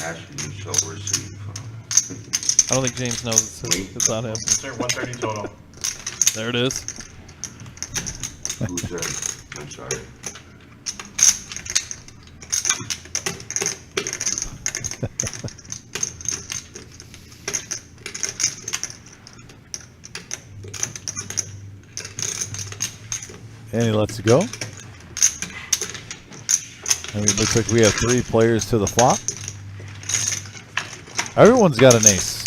Ashley, you shall receive.
I don't think James knows it's on him.
Sir, 130 total.
There it is.
Who's that? I'm sorry.
And he lets it go. And it looks like we have 3 players to the flop. Everyone's got an ace.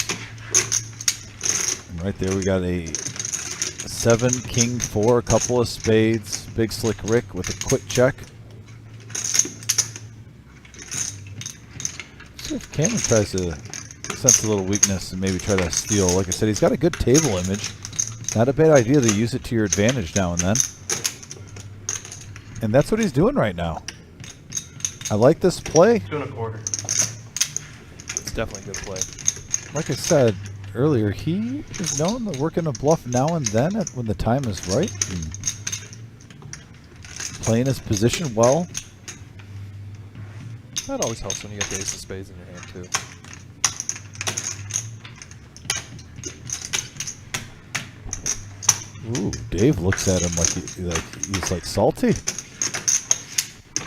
And right there we got a 7, king, 4, a couple of spades. Big Slick Rick with a quick check. See if Cameron tries to sense a little weakness and maybe try to steal. Like I said, he's got a good table image. Not a bad idea to use it to your advantage now and then. And that's what he's doing right now. I like this play.
2 1/4.
It's definitely a good play.
Like I said earlier, he is known to work in a bluff now and then when the time is right. And playing his position well.
That always helps when you get the ace of spades in your hand too.
Ooh, Dave looks at him like he's like salty.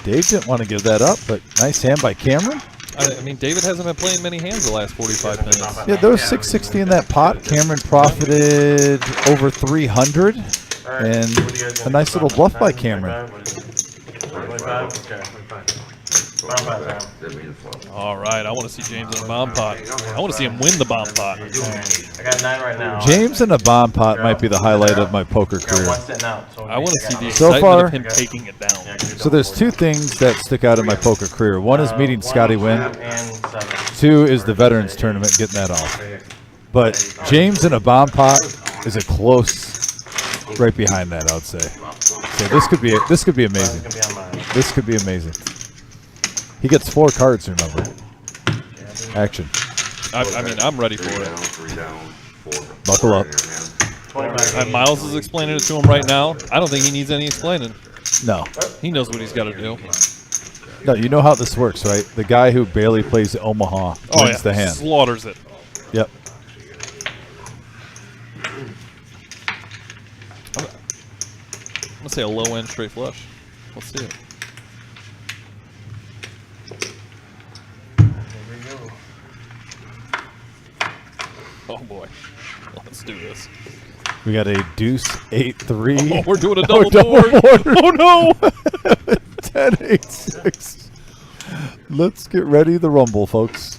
Dave didn't want to give that up, but nice hand by Cameron.
I mean, David hasn't been playing many hands the last 45 minutes.
Yeah, there was 660 in that pot. Cameron profited over 300, and a nice little bluff by Cameron.
25? Okay, 25.
All right, I want to see James in the bomb pot. I want to see him win the bomb pot.
I got 9 right now.
James in a bomb pot might be the highlight of my poker career.
I want to see the
So
excitement
far-
of him taking it down.
So there's 2 things that stick out in my poker career. One is meeting Scotty Wynn.
And 7.
2 is the Veterans Tournament, getting that off. But James in a bomb pot is a close right behind that, I would say. So this could be amazing.
It's gonna be on mine.
This could be amazing. He gets 4 cards, remember. Action.
I mean, I'm ready for it.
3 down, 4.
Buckle up.
25.
Miles is explaining it to him right now. I don't think he needs any explaining.
No.
He knows what he's got to do.
No, you know how this works, right? The guy who barely plays Omaha wins the hand.
Slaughters it.
Yep.
I'm gonna say a low end straight flush. Let's see it. Oh boy, let's do this.
We got a deuce 8-3.
Oh, we're doing a
Oh,
double board. Oh no!
10-8-6. Let's get ready to rumble, folks.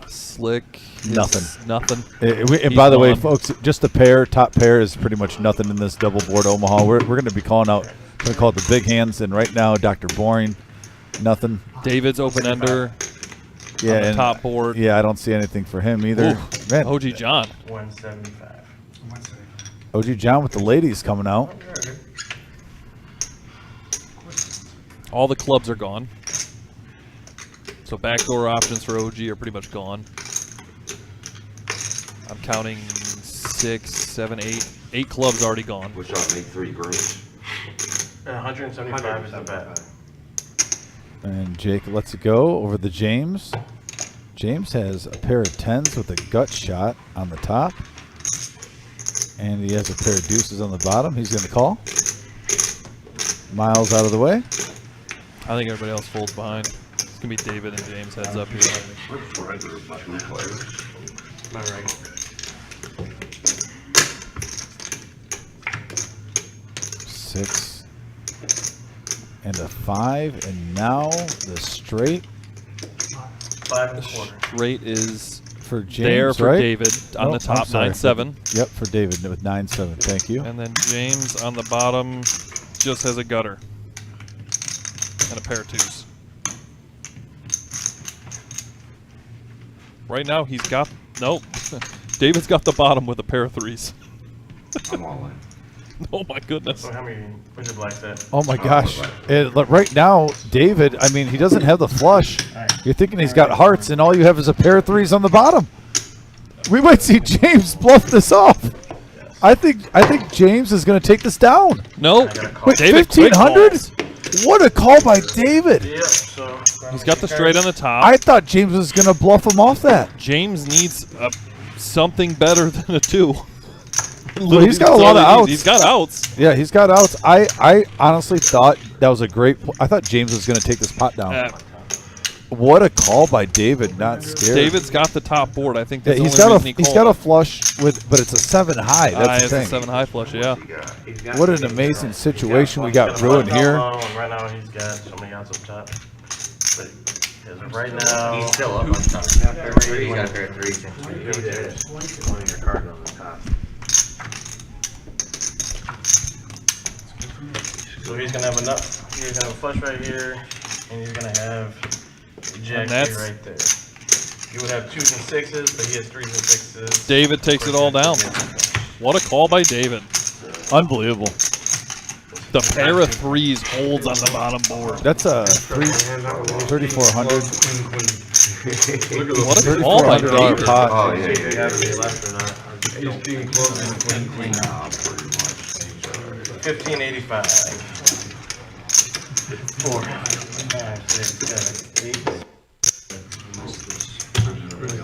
Slick. is
Nothing.
Nothing.
And
He's
by the way,
gone.
folks, just a pair, top pair is pretty much nothing in this double board Omaha. We're going to be calling out, going to call it the big hands, and right now, Dr. Boring, nothing.
David's open ender.
Yeah,
On the
and-
top board.
Yeah, I don't see anything for him either.
Ooh,
Man,
OG John.
175.
OG John with the ladies coming out.
All the clubs are gone. So backdoor options for OG are pretty much gone. I'm counting 6, 7, 8. 8 clubs already gone.
Which I'll make 3 greens.
175 is the bet.
And Jake lets it go over the James. James has a pair of 10s with a gut shot on the top. And he has a pair of deuces on the bottom. He's going to call. Miles out of the way.
I think everybody else folds behind. It's going to be David and James heads up here.
Am I right?
6 and a 5. And now the straight
5 1/4.
Straight is
for James,
there for
right?
David on
Nope,
the
I'm
top,
sorry.
9-7.
Yep, for David with 9-7. Thank you.
And then James on the bottom just has a gutter. And a pair of 2s. Right now he's got, nope. David's got the bottom with a pair of 3s.
I'm all in.
Oh my goodness.
So how many? What's your black set?
Oh my gosh. Right now, David, I mean, he doesn't have the flush. You're thinking he's got hearts, and all you have is a pair of 3s on the bottom. We might see James bluff this off. I think James is going to take this down.
No,
Wait,
David quick
1,500?
calls.
What a call by David.
Yep. So
He's got the straight on the top.
I thought James was going to bluff him off that.
James needs something better than a 2.
Well, he's got a lot of outs.
He's got outs.
Yeah, he's got outs. I honestly thought that was a great. I thought James was going to take this pot down. What a call by David! Not scared.
David's got the top board. I think that's
he's
the only
got
reason
he's got a flush with, but it's a 7 high. That's the
it's
thing.
a 7 high flush. Yeah.
What an amazing situation we got brewing here.
Right now he's got somebody else up top. But as of right now,
He's still up on top. He's got a pair of threes.
one of your cards on the top. So he's gonna have enough. He's gonna have a flush right here, and he's gonna have jack
that's-
right there. You would have 2s and 6s, but he has 3s and 6s.
David takes it all down. What a call by David.
Unbelievable.
The pair of 3s holds on the bottom board.
That's a 3,400.
What a call by
$3,400
David.
pot.
Oh, yeah, yeah,
You
yeah.
have any left or not?
He's being close to the queen.
Nah, pretty much.
1585. 4, 5, 6, 7, 8.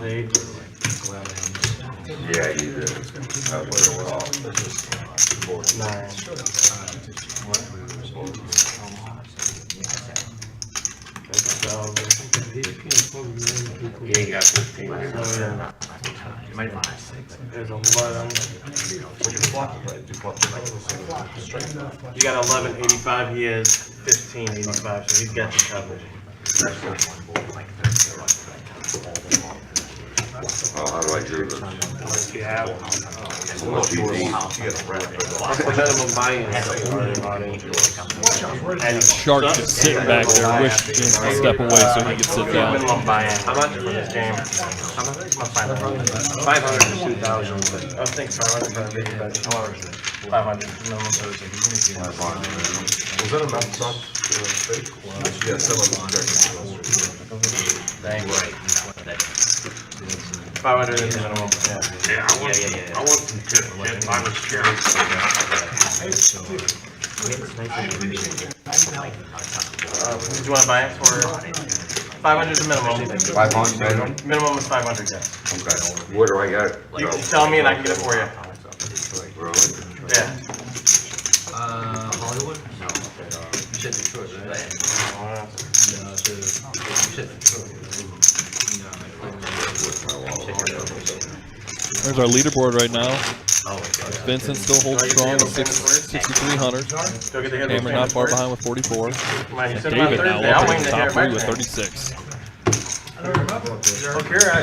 Eight.
Yeah, you did. That was well.
9.
Yeah, you got 15.
You might want 6. There's 11. You got 1185. He has 1585, so he's got you covered.
Oh, how do I do this?
Unless you have one.
What do you need?
What's the minimum buy-in?
Shark just sitting back there, wish James could step away so he could sit down.
Minimum buy-in. How much for this game? How much? 500. 500 to 2,000. I think 500 for the video, but 500 minimum.
Was that a map stuff? Yeah, some of them.
Thank you. 500 is the minimum. Yeah, I want some tips. I was curious. Do you want to buy it for 500 is the minimum?
500 minimum?
Minimum is 500, yes.
Okay. Where do I get it?
You tell me and I can get it for you.
Really?
Yeah.
Hollywood? No. You said Detroit, right? No, you said Detroit.
There's our leaderboard right now. Vincent still holds strong at 6,300.
Go get the head
Hammer not far behind with 44.
You
And
said about
David now
Thursday.
up
I'm
in
waiting
the
to hear
top
my
3 with
turn.
36.
Look,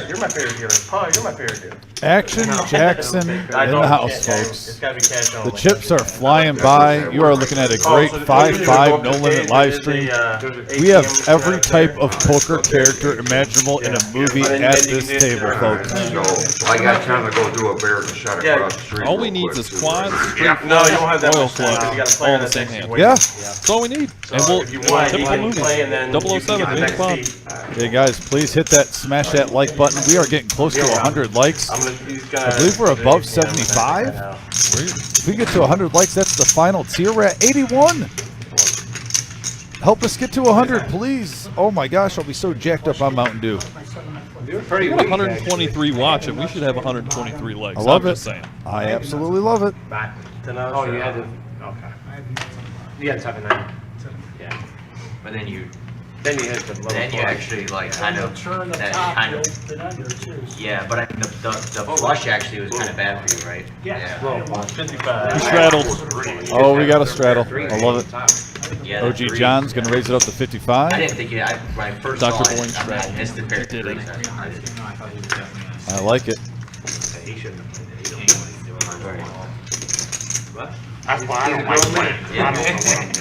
you're my favorite dealer. Paul, you're my favorite dealer.
Action Jackson in the house, folks.
It's gotta be cash
The
only.
chips are flying by. You are looking at a great 5-5 no limit live stream. We have every type of poker character imaginable in a movie at this table, folks.
So, I got time to go do a bear and shot across the street.
All we
real
need
quick,
is
too.
quads, straight
No, you don't
flush,
have that
royal
much time.
flush,
You got a
all
player
in the
that's
same
actually
hand.
winning.
Yeah.
That's all we need. And
So
we'll,
if you want, you
typical
can
movie.
play and then you can
007,
get the
James
next
Bond.
seat.
Hey guys, please hit that, smash that like button. We are getting close to 100 likes. I believe we're above 75. If we get to 100 likes, that's the final tier. We're at 81. Help us get to 100, please. Oh my gosh, I'll be so jacked up on Mountain Dew.
We got 123 watching. We should have 123 likes.
I love
I'm
it.
just saying.
I absolutely love it.
Oh, you had to, okay. You had 7-9. Yeah.
But then you
Then you hit the level.
Then you actually like kind of,
Turn the
that
top
kind
a
of,
little bit under too.
yeah, but I think the flush actually was kind of bad for you, right?
Yes.
Well, 55.
We straddled.
Oh, we got a straddle. I love it.
Yeah.
OG John's going to raise it up to
I
55.
didn't think you, when I first
Dr.
saw
Boyne
it, I
straddled.
missed the pair of
Did it.
threes. I didn't.
I like it.
I don't like playing.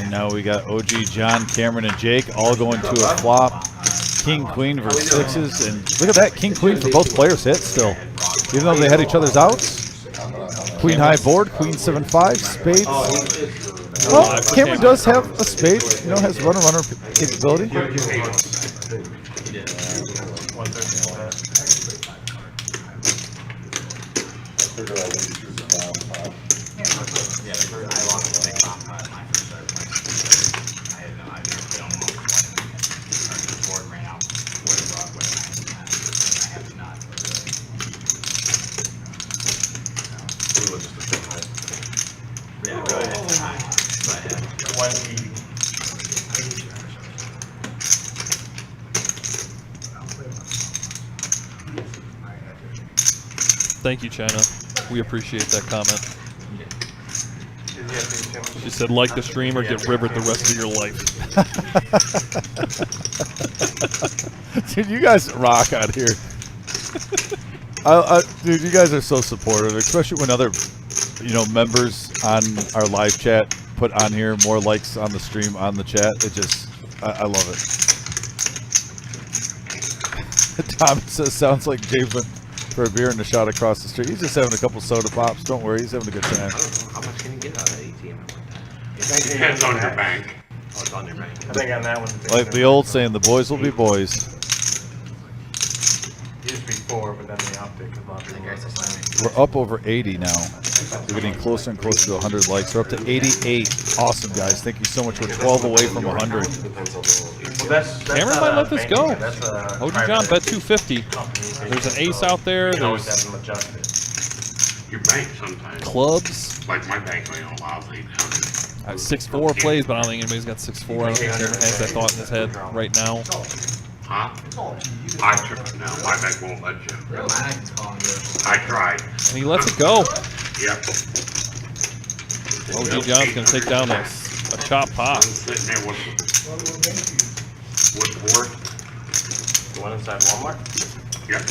And now we got OG John, Cameron, and Jake all going to a flop. King, Queen versus sixes. And look at that, King, Queen for both players hit still. Even though they had each other's outs. Queen high board, Queen 7-5, spades. Well, Cameron does have a spade, you know, has runner capability.
We were just a bit high.
Yeah, go ahead. Go ahead.
180.
Thank you, China. We appreciate that comment.
Did you have to change?
She said, like the stream or get rivered the rest of your life.
Dude, you guys rock out here. Dude, you guys are so supportive, especially when other, members on our live chat put on here more likes on the stream, on the chat. It just, I love it. Tom says, sounds like James went for a beer and a shot across the street. He's just having a couple soda pops. Don't worry, he's having a good time.
I don't know, how much can you get out of that ATM?
Depends on your bank.
Oh, it's on your bank.
I think on that one.
Like the old saying, the boys will be boys.
Used to be 4, but then they upped it because a lot of people were
We're up over 80 now. We're getting closer and closer to 100 likes. We're up to 88. Awesome, guys. Thank you so much. We're 12 away from 100.
Well, that's
Cameron
not
might
a
let this
banking
go.
account, that's a
OG
private
John bet 250.
company, so
There's
you
an
can-
ace out there.
You can always have
There's
them adjusted.
Your bank sometimes.
clubs.
Like my bank only allows 800.
6-4 plays, but I don't think anybody's got 6-4. I don't think Cameron has that thought in his head right now.
Huh? I tried. No, my bank won't let you. I tried.
And he lets it go.
Yep.
OG John's going to take down a chop
I'm
pot.
sitting there with board.
The one inside Walmart?
Yep.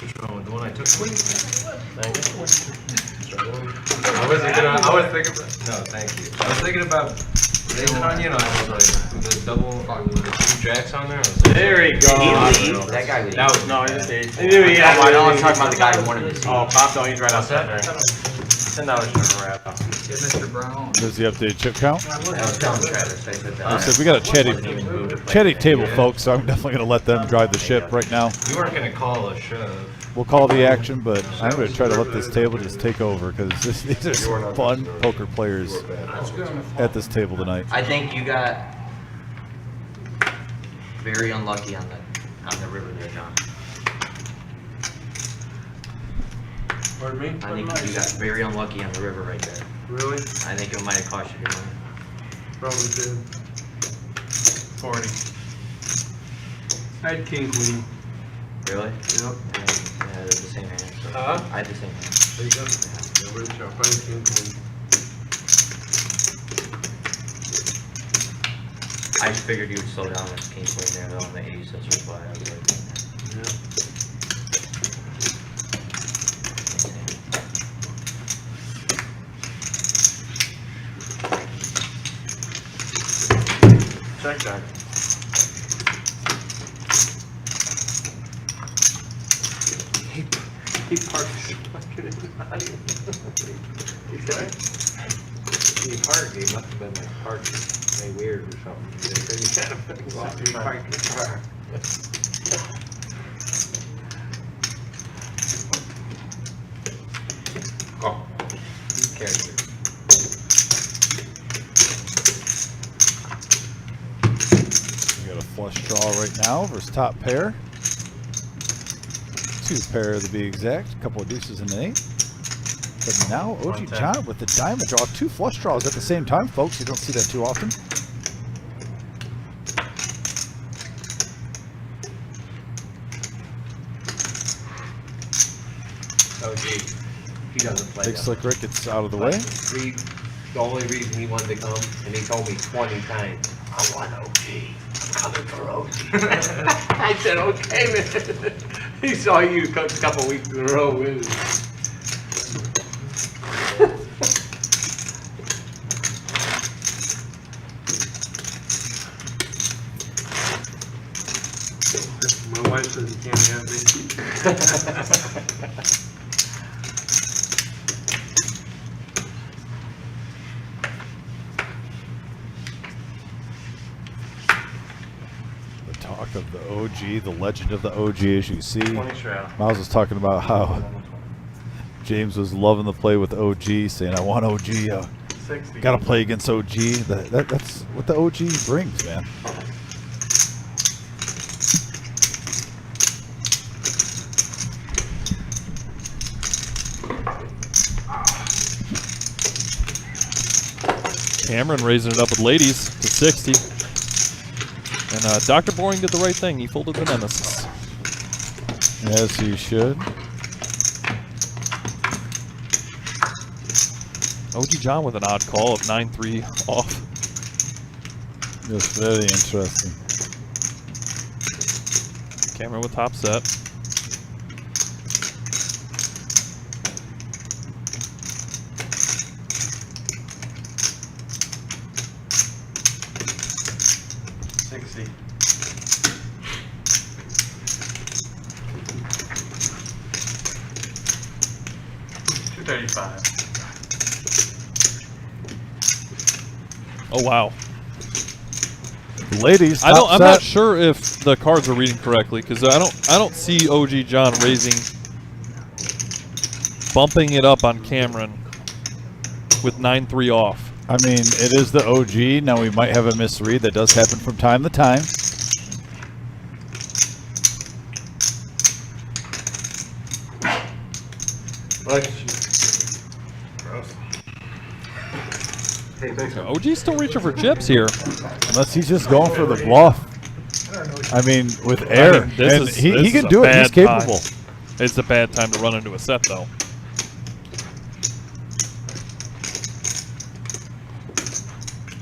Which one, the one I took?
Thank you. I was thinking about, no, thank you. I was thinking about raising on you, and I was like, with the double, with the 2 jacks on there. I was like, there he goes.
That guy would.
That was, no, I just ate.
Oh, I know, I'm talking about the guy who wanted to see.
Oh, Pop, don't eat right outside there. $10 sugar wrap.
There's the updated chip count.
I was telling Travis, I said
I
that.
said we got a chatty table, folks, so I'm definitely going to let them drive the ship right now.
You weren't gonna call a shove.
We'll call the action, but I'm going to try to let this table just take over because these are some fun poker players at this table tonight.
I think you got very unlucky on the river there, John.
Pardon me?
I think you got very unlucky on the river right there.
Really?
I think it might have cost you your money.
Probably did.
40.
I had king queen.
Really?
Yep.
Yeah, they're the same hand. So
Huh?
I had the same hand.
There you go. Yeah, we're sharp. I had king queen.
I just figured you would slow down with king queen there though on the ace. That's just why I was like.
Yeah.
Check that.
He parked his fucking in the audience. He said, he parked, he must have been like parked, like weird or something. They said he had a parked his car.
Oh,
Character.
We got a flush draw right now versus top pair. 2 pair to be exact. A couple of deuces and an 8. But now OG John with the diamond draw. 2 flush draws at the same time, folks. You don't see that too often.
OG, he doesn't play
Big
that.
Slick Rick gets out of the way.
The only reason he wanted to come, and he told me 20 times, I want OG. I'm coming for OG. I said, okay, man. He saw you a couple weeks in a row with him.
My wife says he can't have me.
The talk of the OG, the legend of the OG, as you see.
20 shroud.
Miles was talking about how James was loving the play with OG, saying, I want OG.
60.
Got to play against OG. That's what the OG brings, man.
Cameron raising it up with ladies to 60. And Dr. Boring did the right thing. He folded the Nemesis.
As he should.
OG John with an odd call of 9-3 off.
Just very interesting.
Cameron with top set. Oh wow.
Ladies,
I'm
top
not
set.
sure if the cards are reading correctly because I don't see OG John bumping it up on Cameron with 9-3 off.
I mean, it is the OG. Now we might have a misread. That does happen from time to time.
OG's still reaching for chips here.
Unless he's just going for the bluff. I mean, with air. And he can do it. He's capable.
It's a bad time to run into a set, though.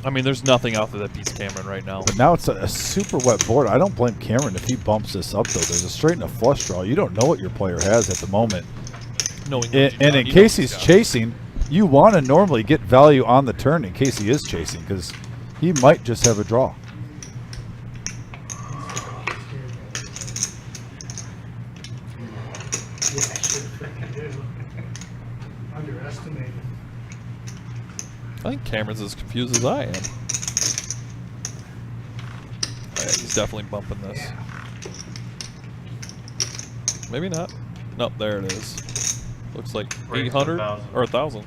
I mean, there's nothing out there that beats Cameron right now.
But now it's a super wet board. I don't blame Cameron if he bumps this up, though. There's a straight and a flush draw. You don't know what your player has at the moment. And in case he's chasing, you want to normally get value on the turn in case he is chasing, because he might just have a draw.
Underestimated.
I think Cameron's as confused as I am. Oh, yeah, he's definitely bumping this. Maybe not. Nope, there it is. Looks like 800 or 1,000.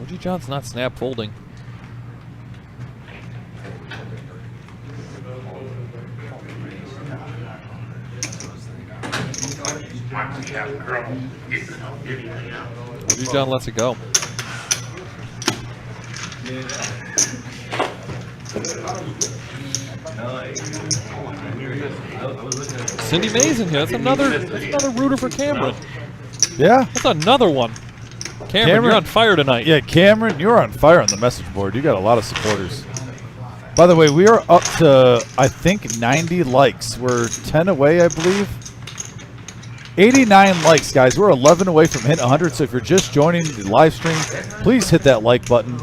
OG John's not snap folding. OG John lets it go. Cindy Mays in here. That's another rooter for Cameron.
Yeah.
That's another one. Cameron, you're on fire tonight.
Yeah, Cameron, you're on fire on the message board. You got a lot of supporters. By the way, we are up to, I think, 90 likes. We're 10 away, I believe. 89 likes, guys. We're 11 away from hitting 100, so if you're just joining the live stream, please hit that like button.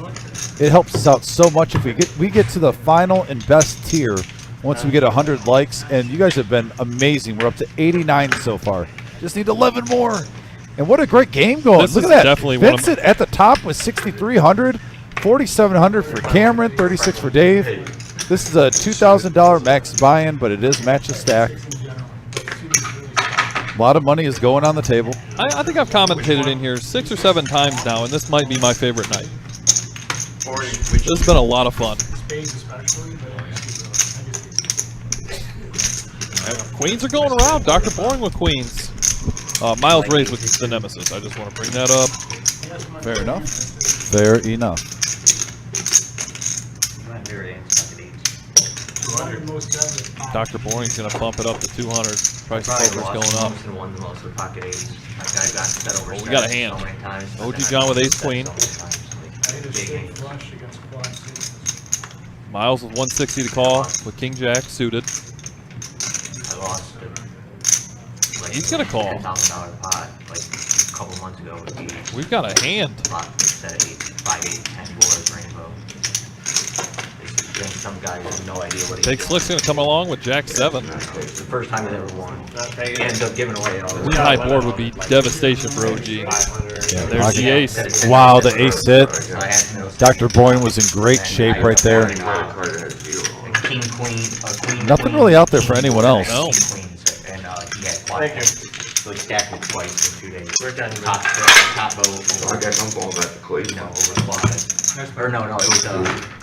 It helps us out so much if we get to the final and best tier once we get 100 likes, and you guys have been amazing. We're up to 89 so far. Just need 11 more. And what a great game going.
This
Look
is
at that.
definitely
Vincent at the top with 6,300, 4,700 for Cameron, 36 for Dave. This is a $2,000 max buy-in, but it is match a stack. A lot of money is going on the table.
I think I've commentated in here 6 or 7 times now, and this might be my favorite night. This has been a lot of fun. Queens are going around. Dr. Boring with queens. Miles raised with the Nemesis. I just want to bring that up.
Fair enough. Fair enough.
Dr. Boring's going to bump it up to 200. Price of poker's going up. Well, we got a hand. OG John with ace queen. Miles with 160 to call with king jack suited. He's gonna call.
$10,000 pot like a couple months ago with the
We've got a hand.
Set of 5, 8, 10 boards, rainbow. Some guy has no idea what he
Big Slick's gonna come along with jack 7.
It's the first time he's ever won. He ends up giving away all
Really high board would be devastation for OG. There's the ace.
Wow, the ace hit. Dr. Boyne was in great shape right there.
King, queen,
Nothing really out there for anyone else.
No.
Thank you. So we stacked it twice in 2 days.
We're done.
Top bow.
So I guess I'm going back to Cleveland.
No, overclocked. Or no, it was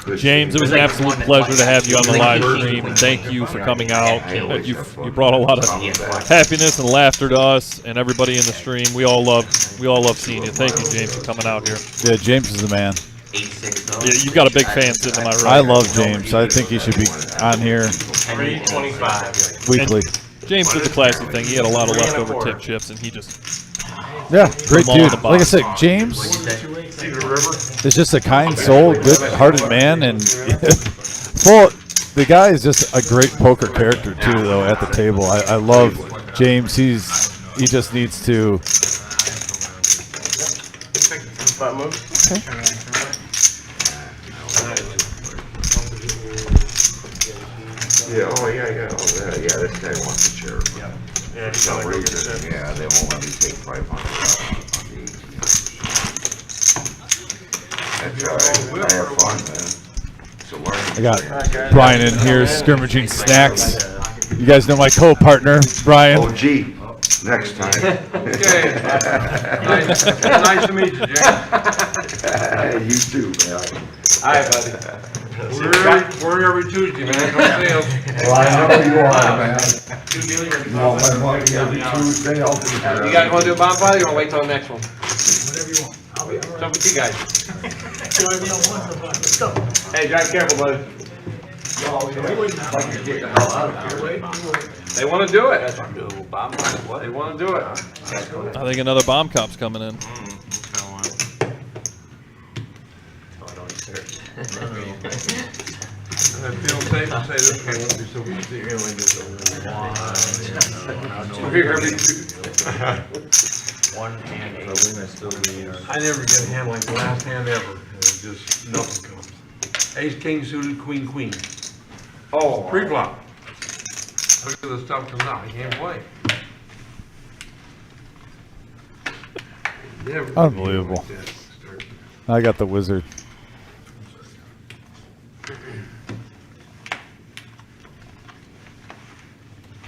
Good
James, it was an
like
absolute
one that
pleasure to have you on the
like
live
15
stream, and thank you for coming out. You
You
brought a lot of happiness and laughter to us and everybody in the stream. We all love seeing you. Thank you, James, for coming out here.
Yeah, James is the man.
8-6 though.
Yeah, you've got a big fan sitting to my right.
I love James. I think he should be on here
325.
weekly.
James did the classic thing. He had a lot of leftover tip chips, and he just
Yeah, great
Them all in
dude.
the
Like I
box.
said, James
See the river?
is just a kind soul, good-hearted man, and full. The guy is just a great poker character too, though. At the table, I love James. He just needs to.
Front move.
Yeah, oh, yeah, this guy wants a chair.
Yeah,
For some reason, yeah, they won't let me take 500 on the 18. That's all right, I have fun, man. It's a learning
I got
experience.
Brian in here scrimmaging snacks. You guys know my co-partner, Brian.
Oh, gee, next time.
Okay. Nice to meet you, James.
You too, man.
Alright, buddy.
We're every Tuesday, man. Don't fail.
Well, I know you are, man. You want my money every Tuesday, I'll be there.
You guys wanna do a bomb party or wanna wait till the next one?
Whatever you want. I'll be
It's up with you guys.
Whatever you want. Let's go.
Hey, drive careful, buddy. They wanna do it. They wanna do it.
I think another bomb cop's coming in.
I feel safe to say this one won't be so easy. We're every Tuesday. I never get a hand like the last hand ever. And just nothing comes. Ace, king suited, queen, queen.
Oh.
Pre-flop. Look at the stuff comes out. You can't play. Never
Unbelievable.
like that. Start-
I got the wizard.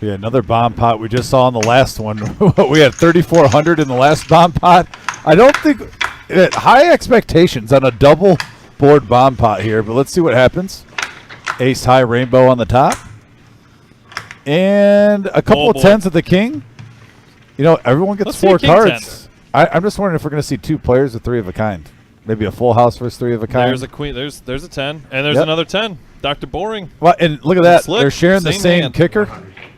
Yeah, another bomb pot we just saw in the last one. We had 3,400 in the last bomb pot. I don't think high expectations on a double board bomb pot here, but let's see what happens. Ace high rainbow on the top, and a couple
Oh,
of
boy.
tens at the king. You know, everyone gets
Let's see a
4
king
cards. I'm just wondering if we're going to see 2 players with 3 of a kind. Maybe a full house versus 3 of a kind.
There's a queen. There's a 10, and there's
Yep.
another 10. Dr. Boring.
Well, and look at that.
Slick,
They're sharing the
same
same
hand.
kicker.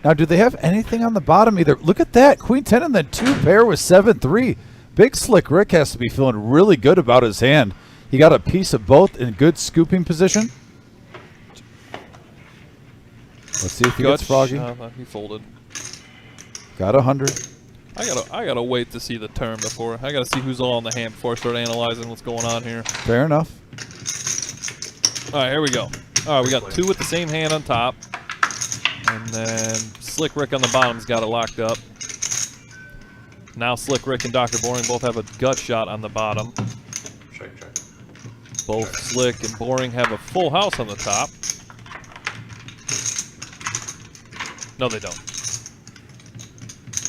Now, do they have anything on the bottom either? Look at that. Queen 10 and then 2 pair with 7-3. Big Slick Rick has to be feeling really good about his hand. He got a piece of both in good scooping position. Let's see if he gets froggy.
He folded.
Got 100.
I gotta wait to see the turn before. I gotta see who's all on the hand before I start analyzing what's going on here.
Fair enough.
All right, here we go. All right, we got 2 with the same hand on top, and then Slick Rick on the bottom's got it locked up. Now Slick Rick and Dr. Boring both have a gut shot on the bottom.
Check.
Both Slick and Boring have a full house on the top. No, they don't.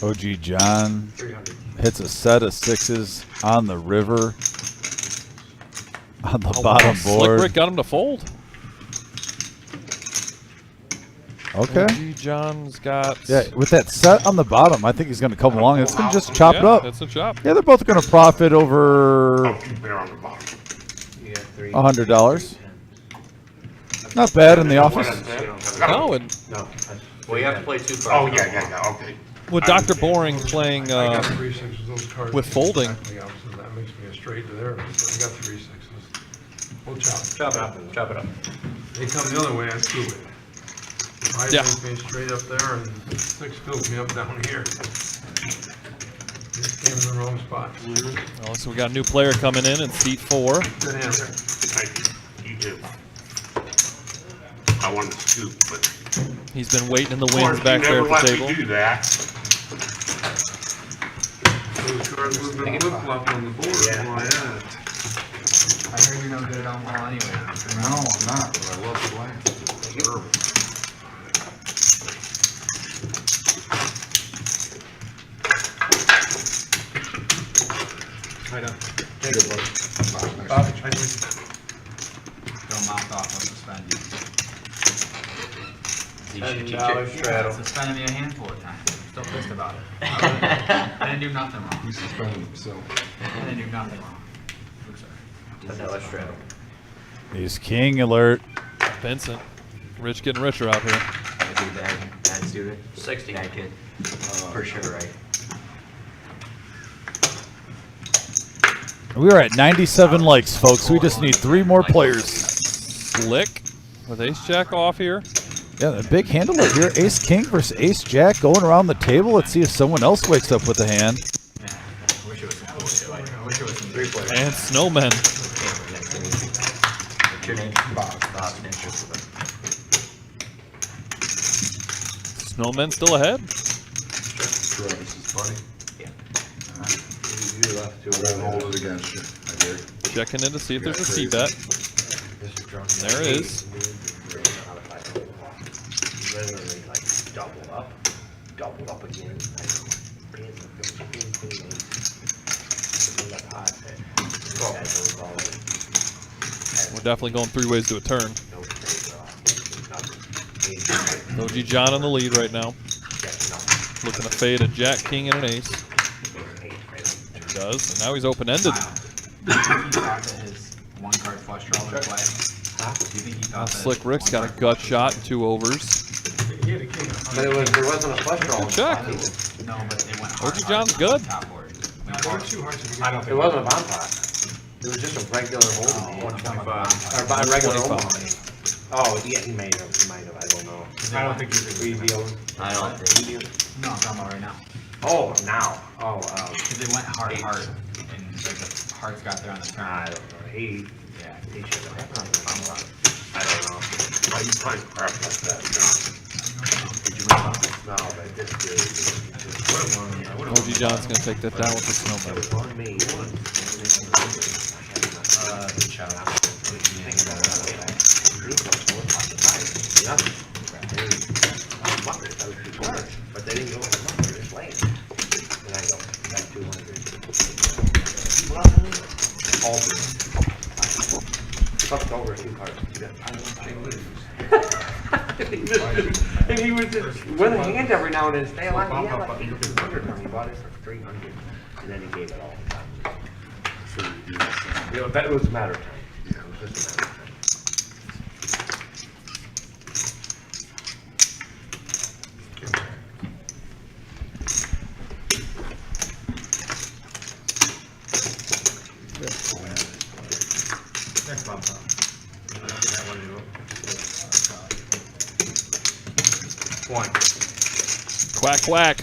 OG John
300.
hits a set of 6s on the river on the
Oh,
bottom
wow. Slick
board.
Rick got him to fold.
Okay.
OG John's got.
Yeah, with that set on the bottom, I think he's going to come along. It's going to just chop it
Yeah,
up.
It's a chop.
Yeah, they're both going to profit over
They're on the bottom.
You got 3.
$100. Not bad in the office.
No, and
No.
Well, you have to play 2 cards.
Oh, yeah, okay.
with Dr. Boring playing
I got 3 6s of those cards.
with folding.
Exactly opposite. That makes me a straight to there. So I got 3 6s. We'll chop.
Chop it up.
They come the other way, I scoop it. 5
Yeah.
makes me straight up there, and 6 fills me up down here. Just came in the wrong spot.
Oh, so we got a new player coming in seat 4.
Good hand.
You do. I wanted to scoop, but.
He's been waiting in the wings back there at the table.
do that.
Those cards would have been flip-flopped on the board.
Yeah.
Why not?
I heard you're no good on ball anyway.
No, I'm not, but I love the play. Sure.
Don't mouth off, I'll suspend you.
$10 straddle.
Suspended me a handful of times. Still pissed about it. I didn't do nothing wrong.
He suspended himself.
I didn't do nothing wrong.
$10 straddle.
Ace king alert.
Vincent. Rich getting richer out here.
Bad student.
60.
Bad kid. For sure, right?
We are at 97 likes, folks. We just need 3 more players.
Slick with ace jack off here.
Yeah, the big hand alert here. Ace king versus ace jack going around the table. Let's see if someone else wakes up with a hand.
Yeah, I wish it was some bullshit like that. I wish it was some
3 players.
And snowmen.
What's your name? Bob.
Snowmen still ahead.
Travis's buddy.
Yeah.
You left
I'm gonna hold it against you. I dare.
Checking in to see if there's a C
Yeah,
bet. There is.
Literally like double up again.
We're definitely going 3 ways to a turn. OG John in the lead right now. Looking to fade a jack, king, and an ace. He does, and now he's open-ended.
Do you think he thought that his 1-card flush draw would play? Do you think he thought that
Slick Rick's got a gut shot and 2 overs.
He had a king.
But there wasn't a flush draw.
Good check.
No, but they went hard.
OG John's good.
Top board.
There were 2 hearts at the
I
beginning.
don't. It wasn't a bomb pot. It was just a regular hold'em.
125.
Or by regular
25.
hold'em. Oh, yeah, he might have. I don't know.
I don't think he's
Three deals.
I don't think.
No, I'm talking about right now.
Oh, now. Oh,
Because they went hard, and like the hearts got there on the turn.
I don't know. He
Yeah.
should have. I don't know. Why you playing crap like that?
Did you win?
No, but this dude.
OG John's going to take that down with the snowman.
On me. But they didn't go with the money, they're just laying. And I go, got 200. Fucked over 2 cards. And he was just with a hand every now and then, stay alive. He had like 200 when he bought it for 300. And then he gave it all. You know, that was a matter of time. It was just a matter of time.
Next bomb top.
One.
Quack, quack.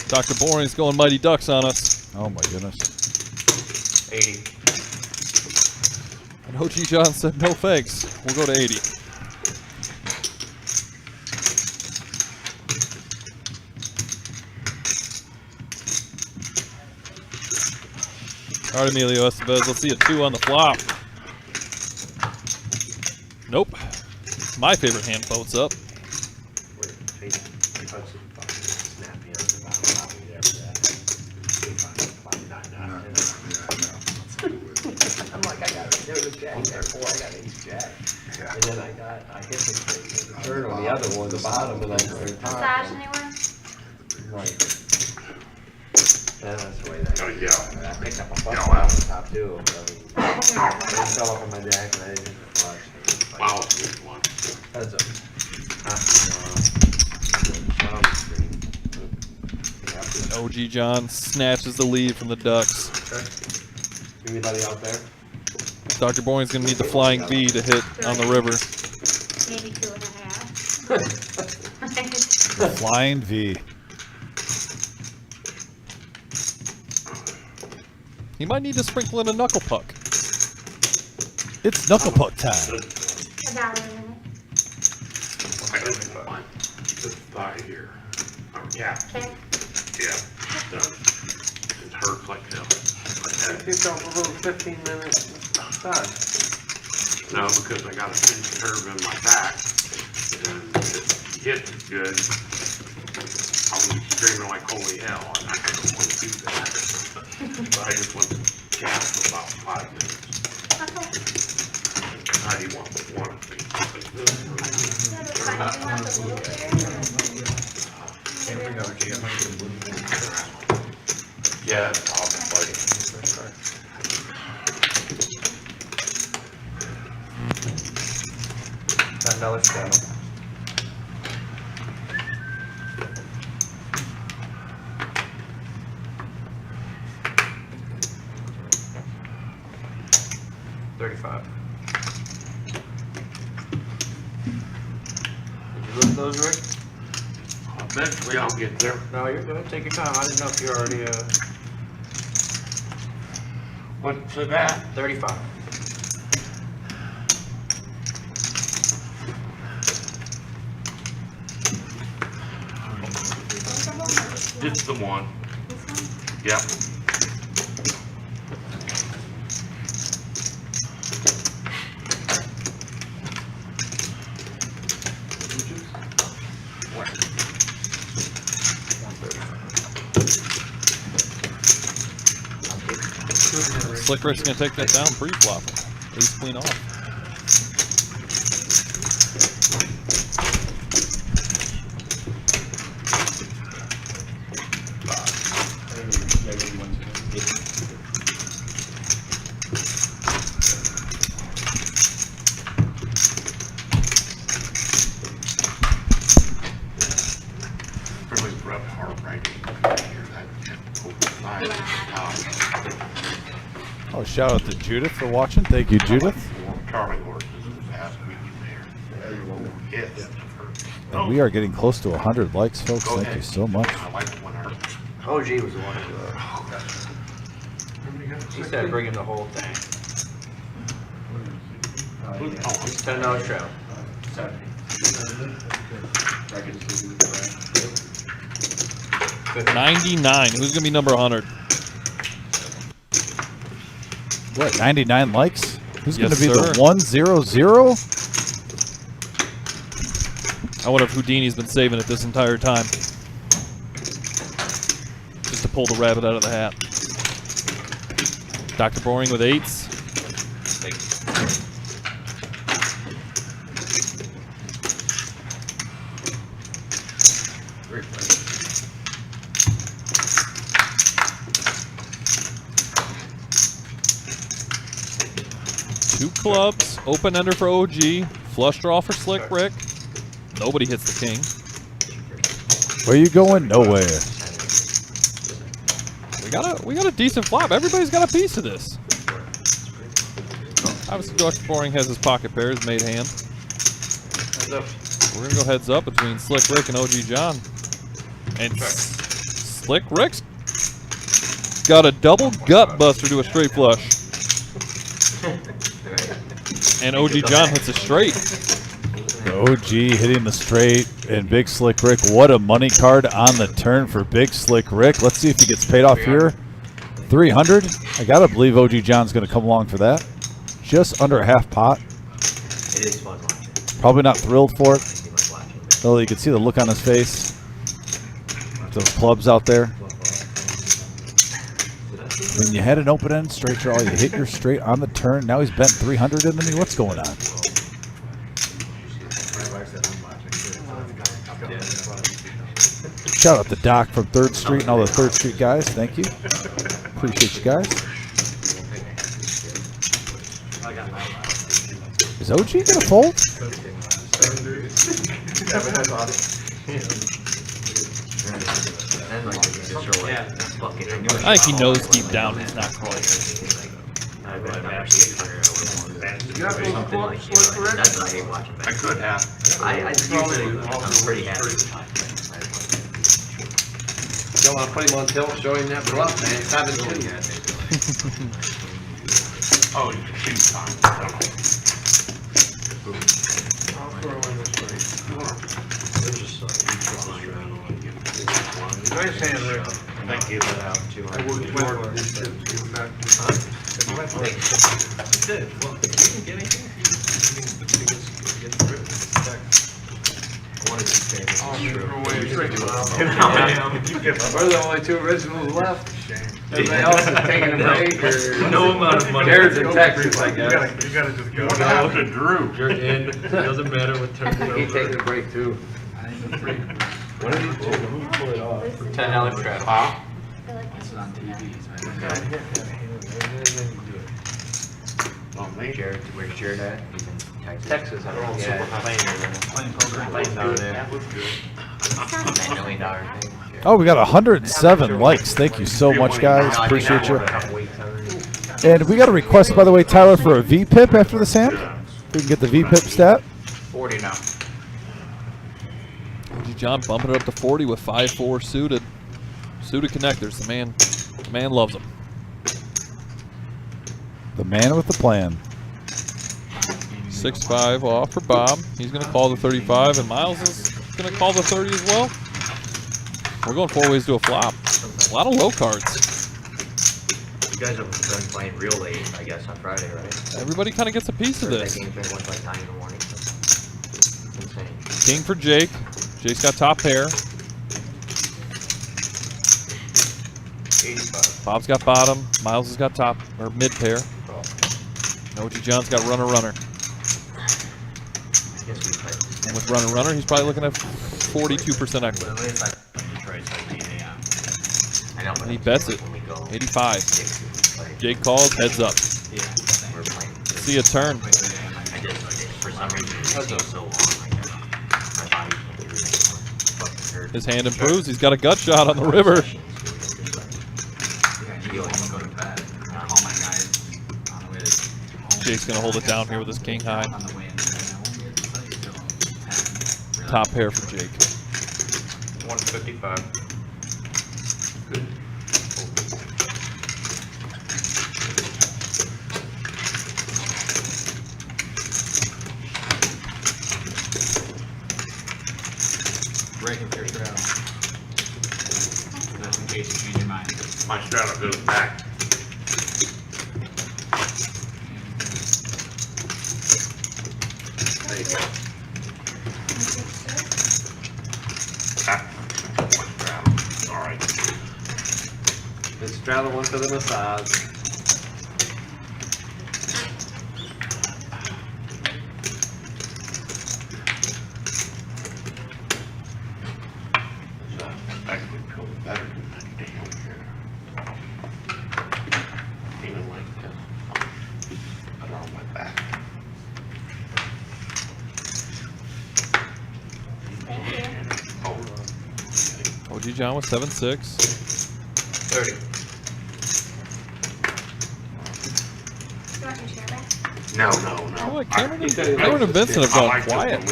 Dr. Boring's going Mighty Ducks on us.
Oh my goodness.
80.
And OG John said no thanks. We'll go to 80. All right, Emilio Estevez, let's see a 2 on the flop. Nope. My favorite hand floats up.
I'm like, I got it. There was a jack there. Boy, I got ace jack. And then I hit the third on the other one, the bottom, and I started
Massage anyone?
like, that's the way that.
Oh, yeah.
I picked up a flush on the top too. But I fell off on my jack and I didn't hit the flush.
Wow.
That's a.
OG John snatches the lead from the Ducks.
Anybody out there?
Dr. Boring's going to need the flying V to hit on the river.
Maybe 2.5.
The flying V.
He might need to sprinkle in a knuckle puck.
It's knuckle puck time.
$1 a minute.
I got it. This thigh here. Yeah.
Okay.
Yeah. Done. It hurts like hell.
It's over a little 15 minutes. Done.
No, because I got a pinched nerve in my back, and it hit good. I was screaming like holy hell, and I didn't want to do that. But I just went to chat for about 5 minutes. How do you want to want it? Yeah, it's all fighting.
$10 scale. $35. Did you look at those, Rick?
Eventually I'll get there.
No, you're good. Take your time. I didn't know if you already,
What's that?
35.
It's the one. Yep.
Slick Rick's gonna take that down pre-flop. Ace queen off.
Really rough heart right here.
Oh, shout out to Judith for watching. Thank you, Judith.
Charlie horses asked me there. Yes.
And we are getting close to 100 likes, folks.
Go
Thank
ahead.
you so much.
I like it when her.
OG was the one who, he said bring in the whole thing. It's $10 trail.
99. Who's gonna be number 100?
What, 99 likes? Who's going
Yes,
to be
sir.
the 100?
I wonder if Houdini's been saving it this entire time. Just to pull the rabbit out of the hat. Dr. Boring with 8s. Two clubs, open ender for OG, flush draw for Slick Rick. Nobody hits the king.
Where you going? Nowhere.
We got a decent flop. Everybody's got a piece of this. Obviously, Dr. Boring has his pocket pairs, made hand. We're gonna go heads up between Slick Rick and OG John. And Slick Rick's got a double gut buster to a straight flush. And OG John hits a straight.
OG hitting the straight and Big Slick Rick. What a money card on the turn for Big Slick Rick. Let's see if he gets paid off here. 300. I gotta believe OG John's gonna come along for that. Just under a half pot.
It is fun watching.
Probably not thrilled for it.
I do like watching it.
Though you can see the look on his face. Those clubs out there. When you had an open end straight draw, you hit your straight on the turn. Now he's bent 300 into me. What's going on? Shout out to Doc from 3rd Street and all the 3rd Street guys. Thank you. Appreciate you guys. Is OG gonna fold?
I think he knows deep down he's not quite.
You have any clubs, Slick Rick?
That's what I hate watching.
I could have.
I'm pretty happy with mine.
Don't want to put him on tilt showing that bluff, man. 7-2.
Oh, you shoot time.
I'll throw in this way. Nice hand, Rick.
Thank you.
I worked hard on these chips, getting back to
Good. Well, you didn't get anything.
One of these days.
Oh, you throw away a straight.
We're the only two originals left.
Shame.
Everybody else is taking a break or?
No amount of money.
Jared's in Texas, I guess.
You gotta just go.
What
What happened to Drew?
You're in. Doesn't matter what turns it
He's taking
over.
a break too.
What did he do? Who pulled it off?
$10 trap.
Huh?
This is on TV.
Oh, me?
Jared, where's Jared at? He's in Texas.
Texas, I don't know. Yeah, playing
Playing poker.
Playing down there.
That was good.
$9 million thing. Jared.
Oh, we got 107 likes. Thank you so much, guys. Appreciate you. And we got a request, by the way, Tyler, for a VPIP after the hand. We can get the VPIP stat.
40 now.
OG John bumping it up to 40 with 5-4 suited. Suited connectors. The man loves them.
The man with the plan.
6-5 off for Bob. He's going to call the 35, and Miles is going to call the 30 as well. We're going 4 ways to a flop. A lot of low cards.
You guys have been playing real late, I guess, on Friday, right?
Everybody kind of gets a piece of this.
That game finished like 9 in the morning. So. Insane.
King for Jake. Jake's got top pair.
85.
Bob's got bottom. Miles has got top or mid pair. OG John's got runner.
I guess we played.
And with runner, he's probably looking at 42% equity.
But it's like Detroit's like 8 a.m.
I know, but
And he
I'm
bets
saying,
it.
when we go
85.
6, we play.
Jake calls, heads up.
Yeah.
We're playing.
See a turn.
I just, for some reason, it seems so long. Like, my body can't do it anymore. Fucking hurt.
His hand improves. He's got a gut shot on the river.
Yeah, you don't go to bed. I call my guys on the way home.
Jake's going to hold it down here with his king high.
On the way in, I won't be at the site till 10.
Top pair for Jake.
155.
Good.
Break up your straddle. Just in case you change your mind.
My straddle goes back. There you go. Ah, one straddle. All right.
Let's straddle one to the massage.
Actually feels better than that damn chair. Even like this. Put it on my back.
Thank you.
Oh,
OG John with 7-6.
30.
You want your chair back?
no.
Oh, like Cameron
He
and,
said he
Cameron and Vincent have
I
gone
like this
quiet.
one.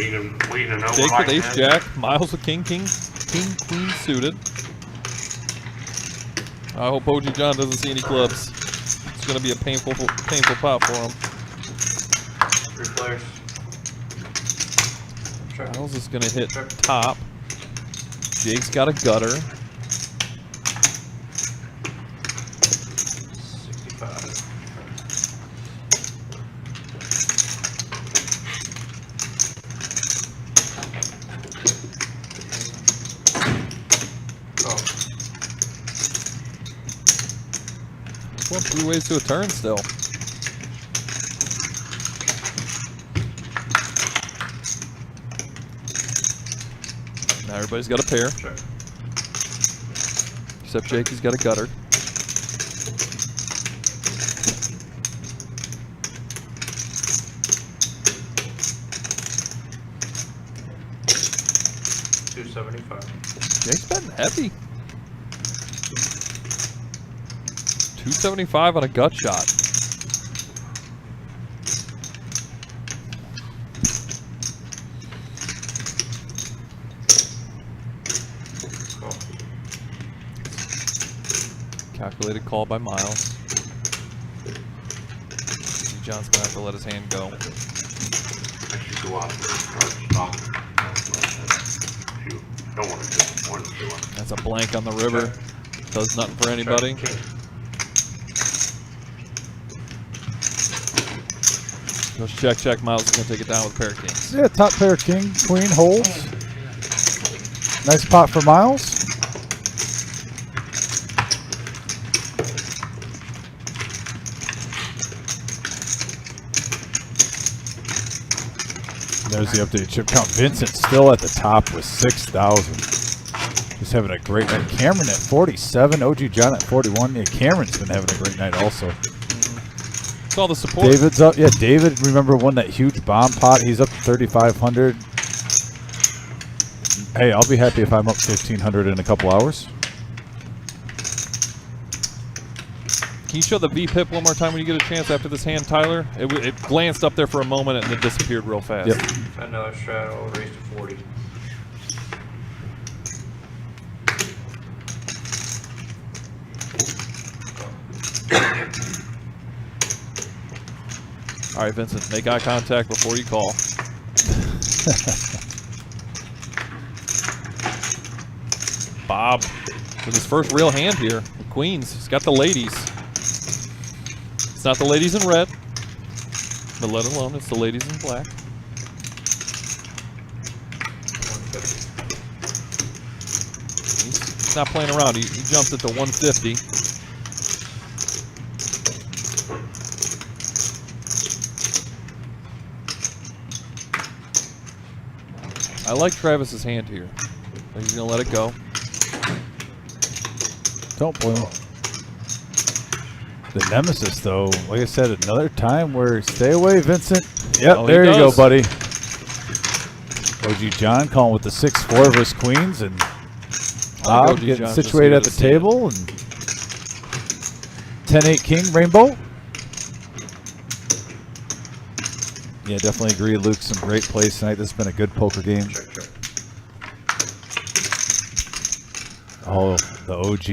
We didn't know
Jake
like
with ace
that.
jack. Miles with king, queen suited. I hope OG John doesn't see any clubs. It's going to be a painful pot for him.
3 players.
Miles is going to hit top. Jake's got a gutter.
65. Oh,
Well, 3 ways to a turn still. Now everybody's got a pair.
sure.
Except Jake, he's got a gutter. Jake's betting heavy. 275 on a gut shot. Calculated call by Miles. John's gonna have to let his hand go.
I should go out there and start stopping. You don't want to disappoint him, do I?
That's a blank on the river. Does nothing for anybody. Goes check, check. Miles is gonna take it down with a pair of kings.
Yeah, top pair king, queen holds. Nice pot for Miles. there's the updated chip count. Vincent still at the top with 6,000. He's having a great night. Cameron at 47. OG John at 41. Yeah, Cameron's been having a great night also.
It's all the support.
David's up. Yeah, David, remember, won that huge bomb pot. He's up to 3,500. Hey, I'll be happy if I'm up 1,500 in a couple hours.
Can you show the V-pip one more time when you get a chance after this hand, Tyler? It glanced up there for a moment and then disappeared real fast.
Yep.
Another straddle, raise to 40.
All right, Vincent, make eye contact before you call. Bob with his first real hand here. The Queens. He's got the ladies. It's not the ladies in red, but let alone it's the ladies in black. He's not playing around. He jumped at the 150. I like Travis's hand here. He's gonna let it go.
Don't blame him. The Nemesis, though, like I said, another time where stay away, Vincent. Yep,
Oh,
there
he
you go,
does.
buddy. OG John calling with the 6-4 versus Queens, and Bob
OG
getting
John's just
situated
here
at
to
the
see it.
table, and 10-8 King Rainbow. Yeah, definitely agree, Luke. Some great plays tonight. This has been a good poker game. Oh, the OG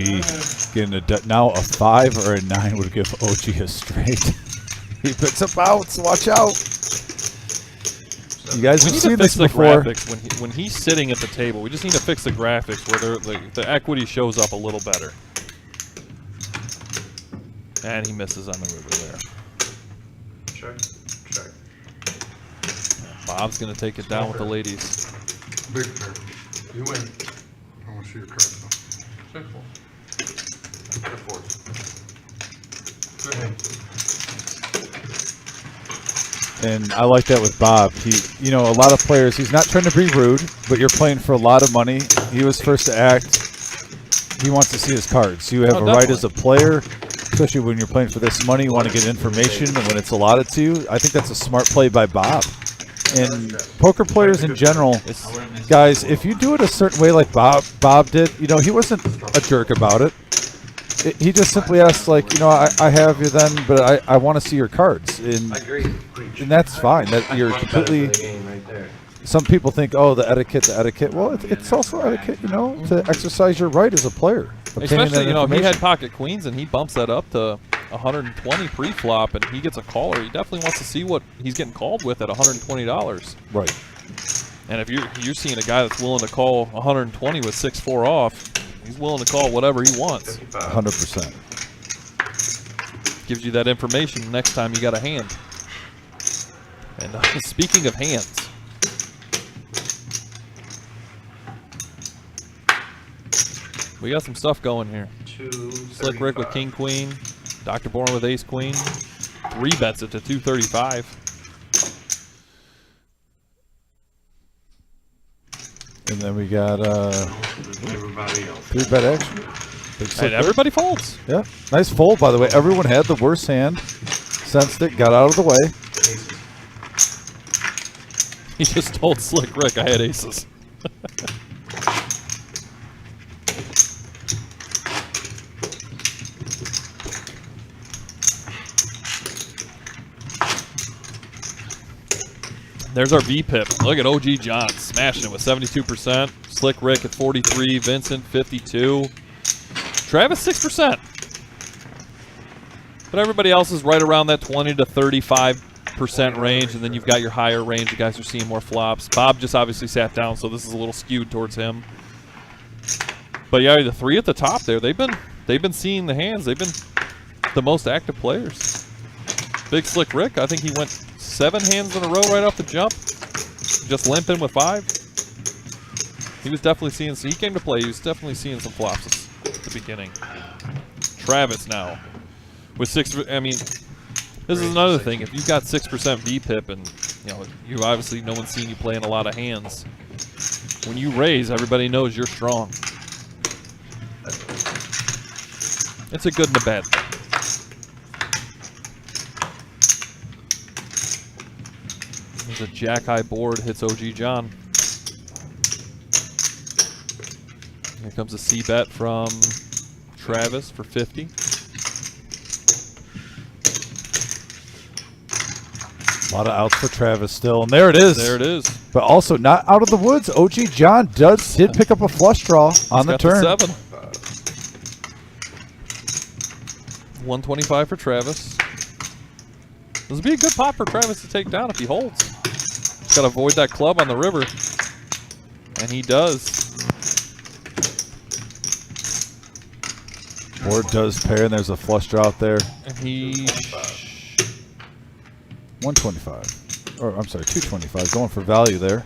getting now a 5 or a 9 would give OG a straight. He picks up outs. Watch out. You guys
We
have
need
seen
to
this
fix the
before.
graphics when he's sitting at the table. We just need to fix the graphics where the equity shows up a little better. And he misses on the river there.
Check, check.
Bob's gonna take it down with the ladies.
Big pair. You win. I want to see your card though.
Check four. Check four.
Good hand.
And I like that with Bob. He, you know, a lot of players, he's not trying to be rude, but you're playing for a lot of money. He was first to act. He wants to see his cards. You have
Oh,
a right
definitely.
as a player, especially when you're playing for this money. You want to get information, and when it's allotted to you, I think that's a smart play by Bob. And poker players in general, guys, if you do it a certain way like Bob did, you know, he wasn't a jerk about it. He just simply asked, like, you know, I have you then, but I want to see your cards. And,
I agree.
and that's fine. That you're completely.
Game right there.
Some people think, oh, the etiquette. Well, it's also etiquette, you know, to exercise your right as a player. obtaining
Especially,
that
you know, he had
information.
pocket queens and he bumps that up to 120 pre-flop and he gets a caller. He definitely wants to see what he's getting called with at $120.
Right.
And if you're seeing a guy that's willing to call 120 with 6-4 off, he's willing to call whatever he wants.
100%.
Gives you that information next time you got a hand. And speaking of hands, we got some stuff going here. Slick Rick with King Queen, Dr. Bourne with Ace Queen, 3 bets it to 235.
And then we got
Everybody else.
3-bet action. Big Slick
And
Rick.
everybody folds.
Yeah, nice fold, by the way. Everyone had the worst hand, sensed it, got out of the way.
He just told Slick Rick I had aces. There's our V-pip. Look at OG John smashing it with 72%. Slick Rick at 43. Vincent 52. Travis 6%. But everybody else is right around that 20 to 35% range, and then you've got your higher range. You guys are seeing more flops. Bob just obviously sat down, so this is a little skewed towards him. But yeah, the 3 at the top there, they've been seeing the hands. They've been the most active players. Big Slick Rick, I think he went 7 hands in a row right off the jump. Just limping with 5. He was definitely seeing, so he came to play, he was definitely seeing some flops at the beginning. Travis now with 6, I mean, this is another thing. If you've got 6% V-pip and You know, you obviously, no one's seen you play in a lot of hands. When you raise, everybody knows you're strong. It's a good and a bad thing. There's a jack-high board, hits OG John. Here comes a C-bet from Travis for 50.
A lot of outs for Travis still, and there it is.
There it is.
But also not out of the woods. OG John did pick up a flush draw on the turn.
7. 125 for Travis. This would be a good pot for Travis to take down if he holds. He's got to avoid that club on the river. And he does.
Board does pair, and there's a flush draw out there.
And he...
125. Or, I'm sorry, 225. Going for value there.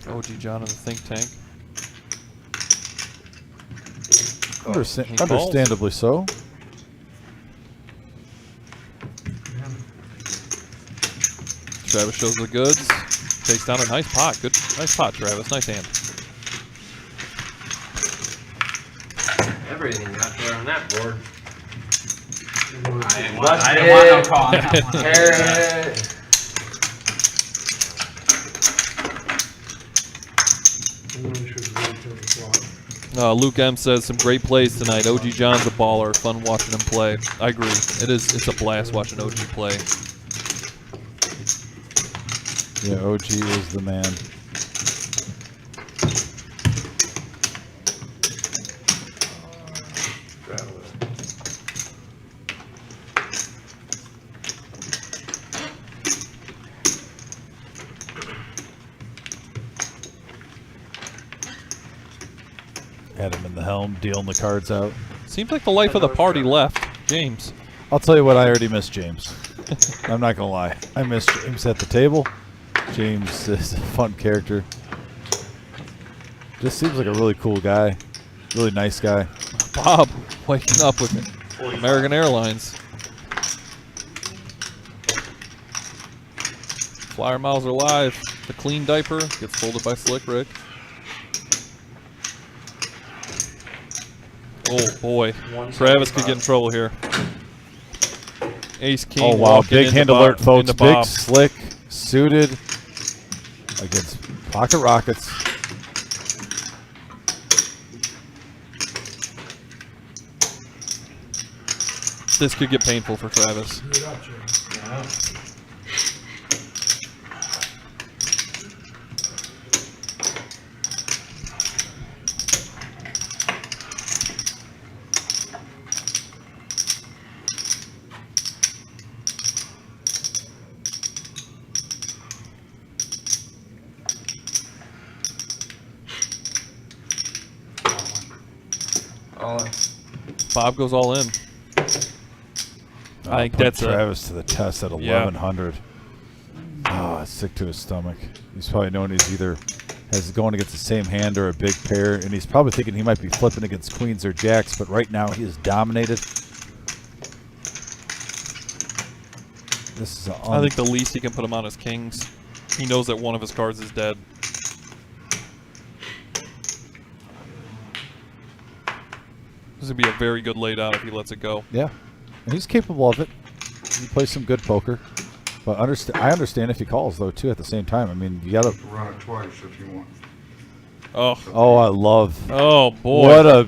OG John in the think tank.
Understandably so.
Travis shows the goods. Takes down a nice pot. Good, nice pot, Travis. Nice hand.
Everything out there on that board.
I didn't want no call on that one.
Luke M says some great plays tonight. OG John's a baller. Fun watching him play. I agree. It's a blast watching OG play.
Yeah, OG is the man. Had him in the helm, dealing the cards out.
Seems like the life of the party left. James.
I'll tell you what, I already miss James. I'm not going to lie. I miss James at the table. James is a fun character. Just seems like a really cool guy. Really nice guy.
Bob waking up with American Airlines. Flyer miles are live. The clean diaper gets folded by Slick Rick. Oh boy, Travis could get in trouble here. Ace King.
Oh wow, big hand alert, folks. Big
Bob.
Slick suited against Pocket Rockets.
This could get painful for Travis. Bob goes all in. I think that's
Travis to the test at 1100. Oh, it's sick to his stomach. He's probably knowing he's either going against the same hand or a big pair, and he's probably thinking he might be flipping against queens or jacks, but right now he is dominated. This is
I think the least he can put him on is kings. He knows that one of his cards is dead. This would be a very good laid out if he lets it go.
Yeah, and he's capable of it. He plays some good poker, but I understand if he calls though too. At the same time, I mean, you gotta
Run it twice if you want.
Oh, I love.
Oh boy!
What a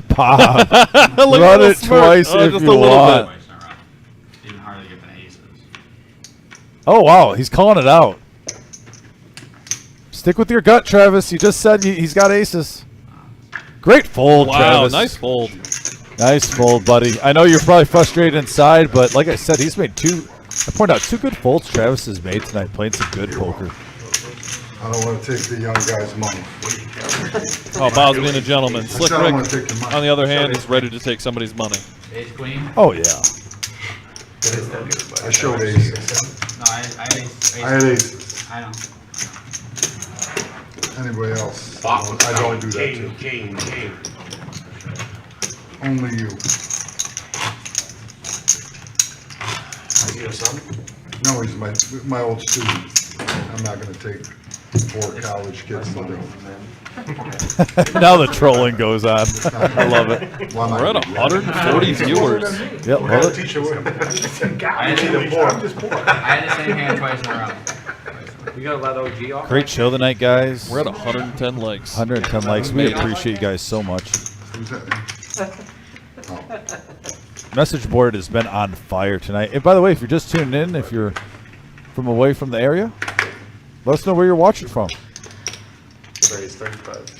pop! Run it twice if you want.
Didn't hardly get the aces.
Oh wow, he's calling it out. Stick with your gut, Travis. You just said he's got aces. Great fold, Travis.
Wow, nice fold.
Nice fold, buddy. I know you're probably frustrated inside, but like I said, he's made I point out two good folds Travis has made tonight, playing some good poker.
I don't wanna take the young guy's money.
Oh, Bob's being a gentleman.
I
Slick
said I
Rick,
wanna take your money.
on the other hand, is ready to take somebody's money.
Ace queen?
Oh yeah.
I showed aces.
No, I had ace.
I had aces.
I know.
Anybody else?
Bot was
I don't do that too.
king.
Only you.
You have a son?
No, he's my old student. I'm not gonna take 4 college kids' money.
Now the trolling goes on. I love it.
Why am I
We're at
gonna do that?
140 viewers.
Yep, love it.
Teacher,
I had the same hand twice in a row.
You gonna let OG off?
Great show tonight, guys.
We're at 110 likes.
110 likes. We appreciate you guys so much.
Who's that? Oh.
Message board has been on fire tonight. And by the way, if you're just tuning in, if you're from away from the area, let us know where you're watching from.
Raise 35.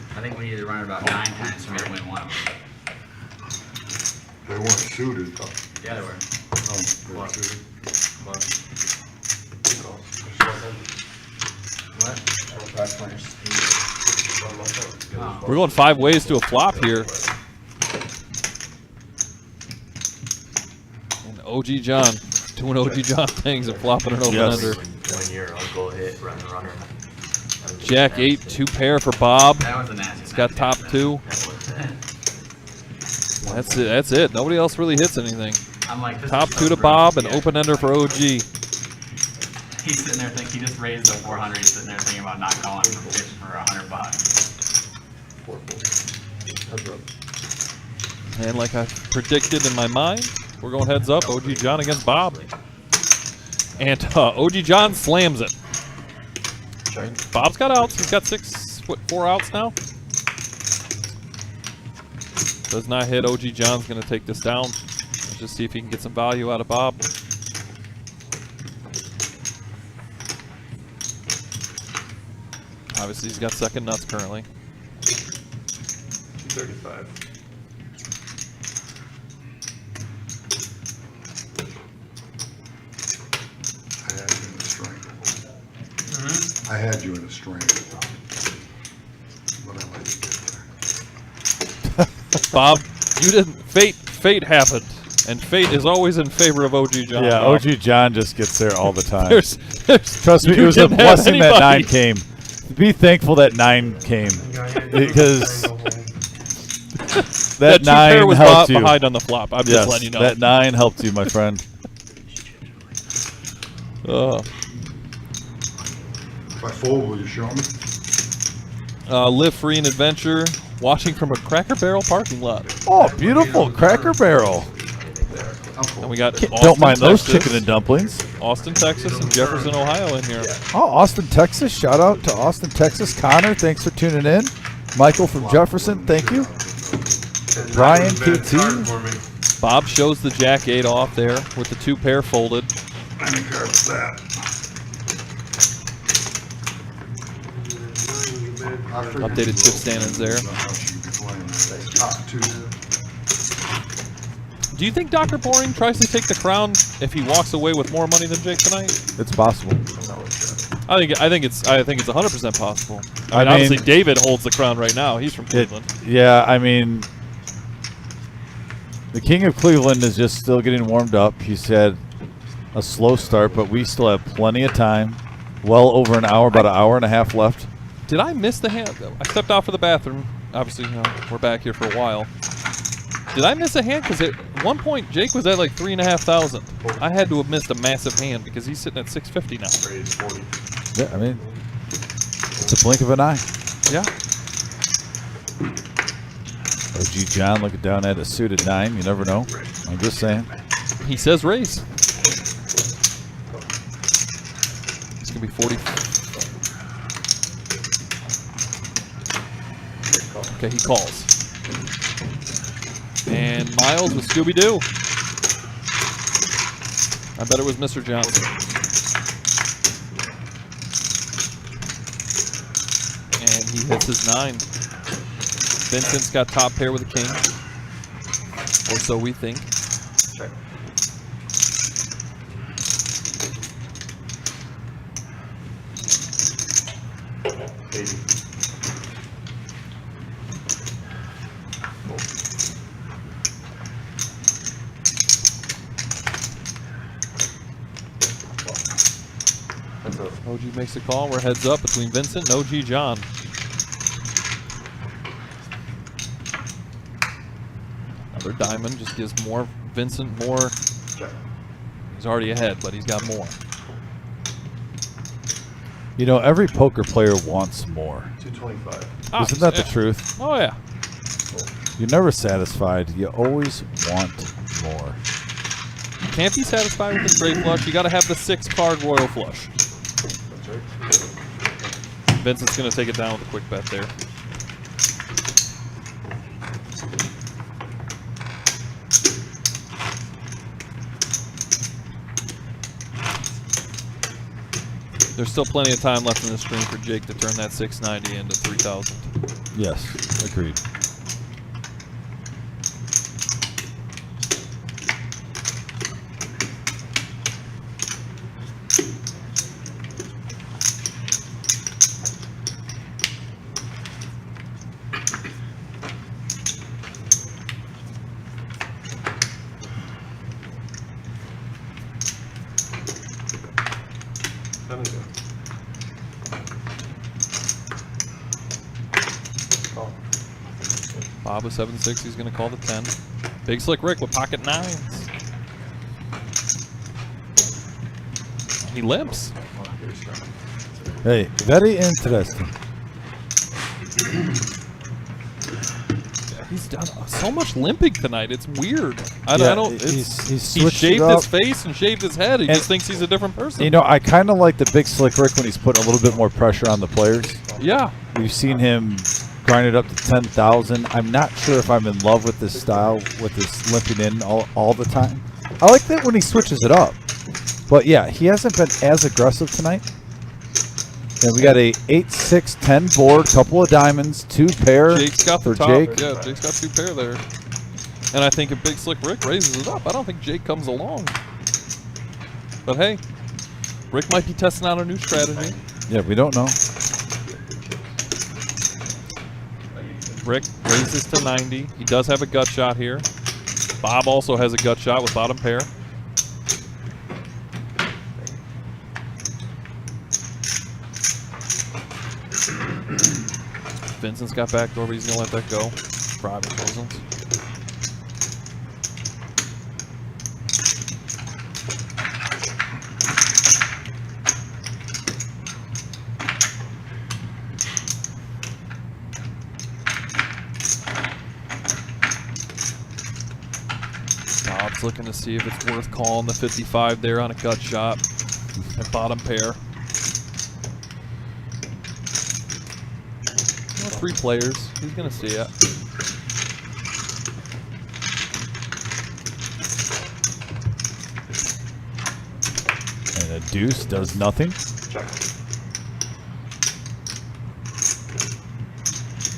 I think we need to run it about 9 times for me to win one of them.
They weren't suited.
Yeah, they were.
Oh, they were suited.
Oh.
We're going 5 ways to a flop here. And OG John doing OG John things and flopping an open ender.
1 year, I'll go hit, run the runner.
Jack 8, 2 pair for Bob.
That was a nasty.
He's got top 2. That's it. That's it. Nobody else really hits anything.
I'm like, this
Top
is
2
so
to
gross.
Bob and
Yeah.
open ender for OG.
He's sitting there thinking, he just raised the 400. He's sitting there thinking about not calling for $100.
And like I predicted in my mind, we're going heads up. OG John against Bob. And OG John slams it. And Bob's got outs. He's got 4 outs now. Does not hit. OG John's going to take this down. Let's just see if he can get some value out of Bob. Obviously, he's got second nuts currently.
235.
I had you in a string. But I let you get there.
Bob, you didn't. Fate happened. And fate is always in favor of OG John.
Yeah,
Bob.
OG John just gets there all the time.
There's
Trust me, it
you
was a
can have
blessing that 9
anybody.
came. Be thankful that 9 came. Because that
2
9
pair was
helped you.
behind on the flop. I'm just letting you know.
That 9 helped you, my friend.
If I fold, will you show me?
Live free and adventure, watching from a Cracker Barrel parking lot.
Oh, beautiful Cracker Barrel.
And we got
Don't
Austin,
mind those
Texas,
chicken and dumplings.
Austin, Texas, and Jefferson, Ohio in here.
Oh, Austin, Texas. Shout out to Austin, Texas. Connor, thanks for tuning in. Michael from Jefferson, thank you. Brian, KT.
Bob shows the Jack 8 off there with the 2 pair folded.
Any card's that?
Updated chip standings there.
Top 2.
Do you think Dr. Boring tries to take the crown if he walks away with more money than Jake tonight?
It's possible.
I think it's 100% possible. I mean,
I
obviously
mean-
David holds the crown right now. He's from Cleveland.
Yeah, I mean, the King of Cleveland is just still getting warmed up. He's had a slow start, but we still have plenty of time. Well over an hour, about an hour and a half left.
Did I miss the hand? I stepped out for the bathroom. Obviously, we're back here for a while. Did I miss a hand? Because at one point, Jake was at like 3,500. I had to have missed a massive hand because he's sitting at 650 now.
Yeah, I mean, it's a blink of an eye.
Yeah.
OG John looking down at a suited 9. You never know. I'm just saying.
He says raise. It's going to be 40. Okay, he calls. And Miles with Scooby-Doo. I bet it was Mr. Johnson. And he hits his 9. Vincent's got top pair with a king. Or so we think.
Check.
Baby.
That's a
OG makes a call. We're heads up between Vincent and OG John. Another diamond just gives more Vincent more.
check.
He's already ahead, but he's got more.
You know, every poker player wants more.
225.
Isn't that
yeah.
the truth?
Oh, yeah.
You're never satisfied. You always want more.
You can't be satisfied with the straight flush. You got to have the 6-card royal flush.
That's right.
Vincent's going to take it down with a quick bet there. There's still plenty of time left in the stream for Jake to turn that 690 into 3,000.
Yes, agreed. Bob with 7-6, he's going to call the 10. Big Slick Rick with pocket 9s. He limps. Hey, very interesting.
He's done so much limping tonight. It's weird. I
Yeah,
don't.
he's
He
switched
shaved
it up.
his face and shaved his head. He
And-
just thinks he's a different person.
You know, I kind of like the Big Slick Rick when he's putting a little bit more pressure on the players.
Yeah.
We've seen him grind it up to 10,000. I'm not sure if I'm in love with this style, with this limping in all the time. I like that when he switches it up. But yeah, he hasn't been as aggressive tonight. And we got a 8-6-10 board, couple of diamonds, 2 pair
Jake's got the
for
top.
Jake.
Yeah, Jake's got 2 pair there. And I think if Big Slick Rick raises it up, I don't think Jake comes along. But hey, Rick might be testing out a new strategy.
Yeah, we don't know.
Rick raises to 90. He does have a gut shot here. Bob also has a gut shot with bottom pair. Vincent's got backdoor, but he's going to let that go. Private presence. Bob's looking to see if it's worth calling the 55 there on a gut shot at bottom pair. Well, 3 players. He's going to see it.
And a deuce does nothing.
Check.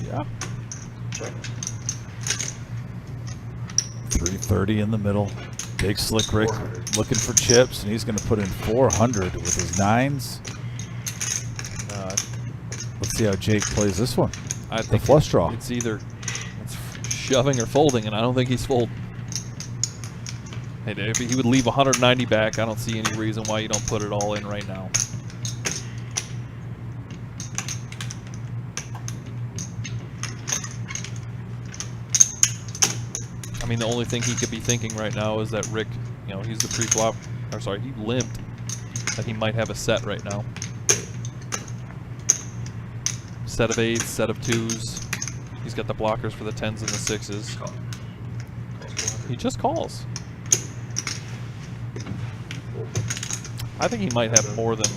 Yeah.
Check.
330 in the middle. Big Slick Rick
400.
looking for chips, and he's going to put in 400 with his 9s. Let's see how Jake plays this one.
I
The
think
flush draw.
it's either shoving or folding, and I don't think he's folding. Hey, if he would leave 190 back, I don't see any reason why you don't put it all in right now. I mean, the only thing he could be thinking right now is that Rick, you know, he's the pre-flop, or sorry, he limped, that he might have a set right now. Set of 8s, set of 2s. He's got the blockers for the 10s and the 6s. He just calls. I think he might have more than...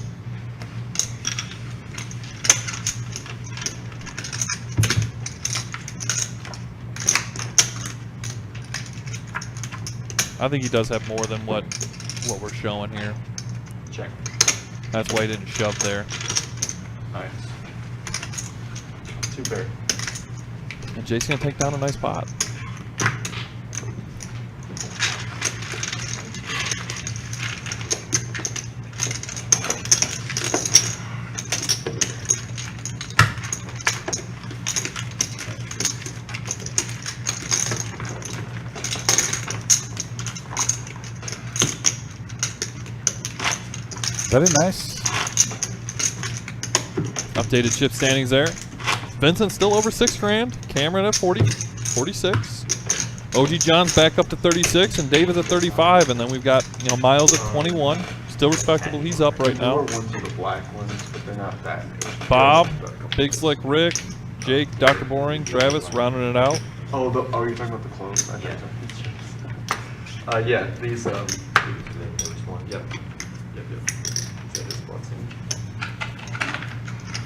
I think he does have more than what what we're showing here.
Check.
That's why he didn't shove there.
Nice. 2 pair.
And Jake's gonna take down a nice pot.
Very nice.
Updated chip standings there. Vincent still over 6 grand. Cameron at 40, 46. OG John's back up to 36, and David's at 35. And then we've got Miles at 21. Still respectable. He's up right now.
Ones are the black ones, but they're not that.
Bob, Big Slick Rick, Jake, Dr. Boring, Travis rounding it out.
Oh, you're talking about the clothes? Yeah, these, Yep.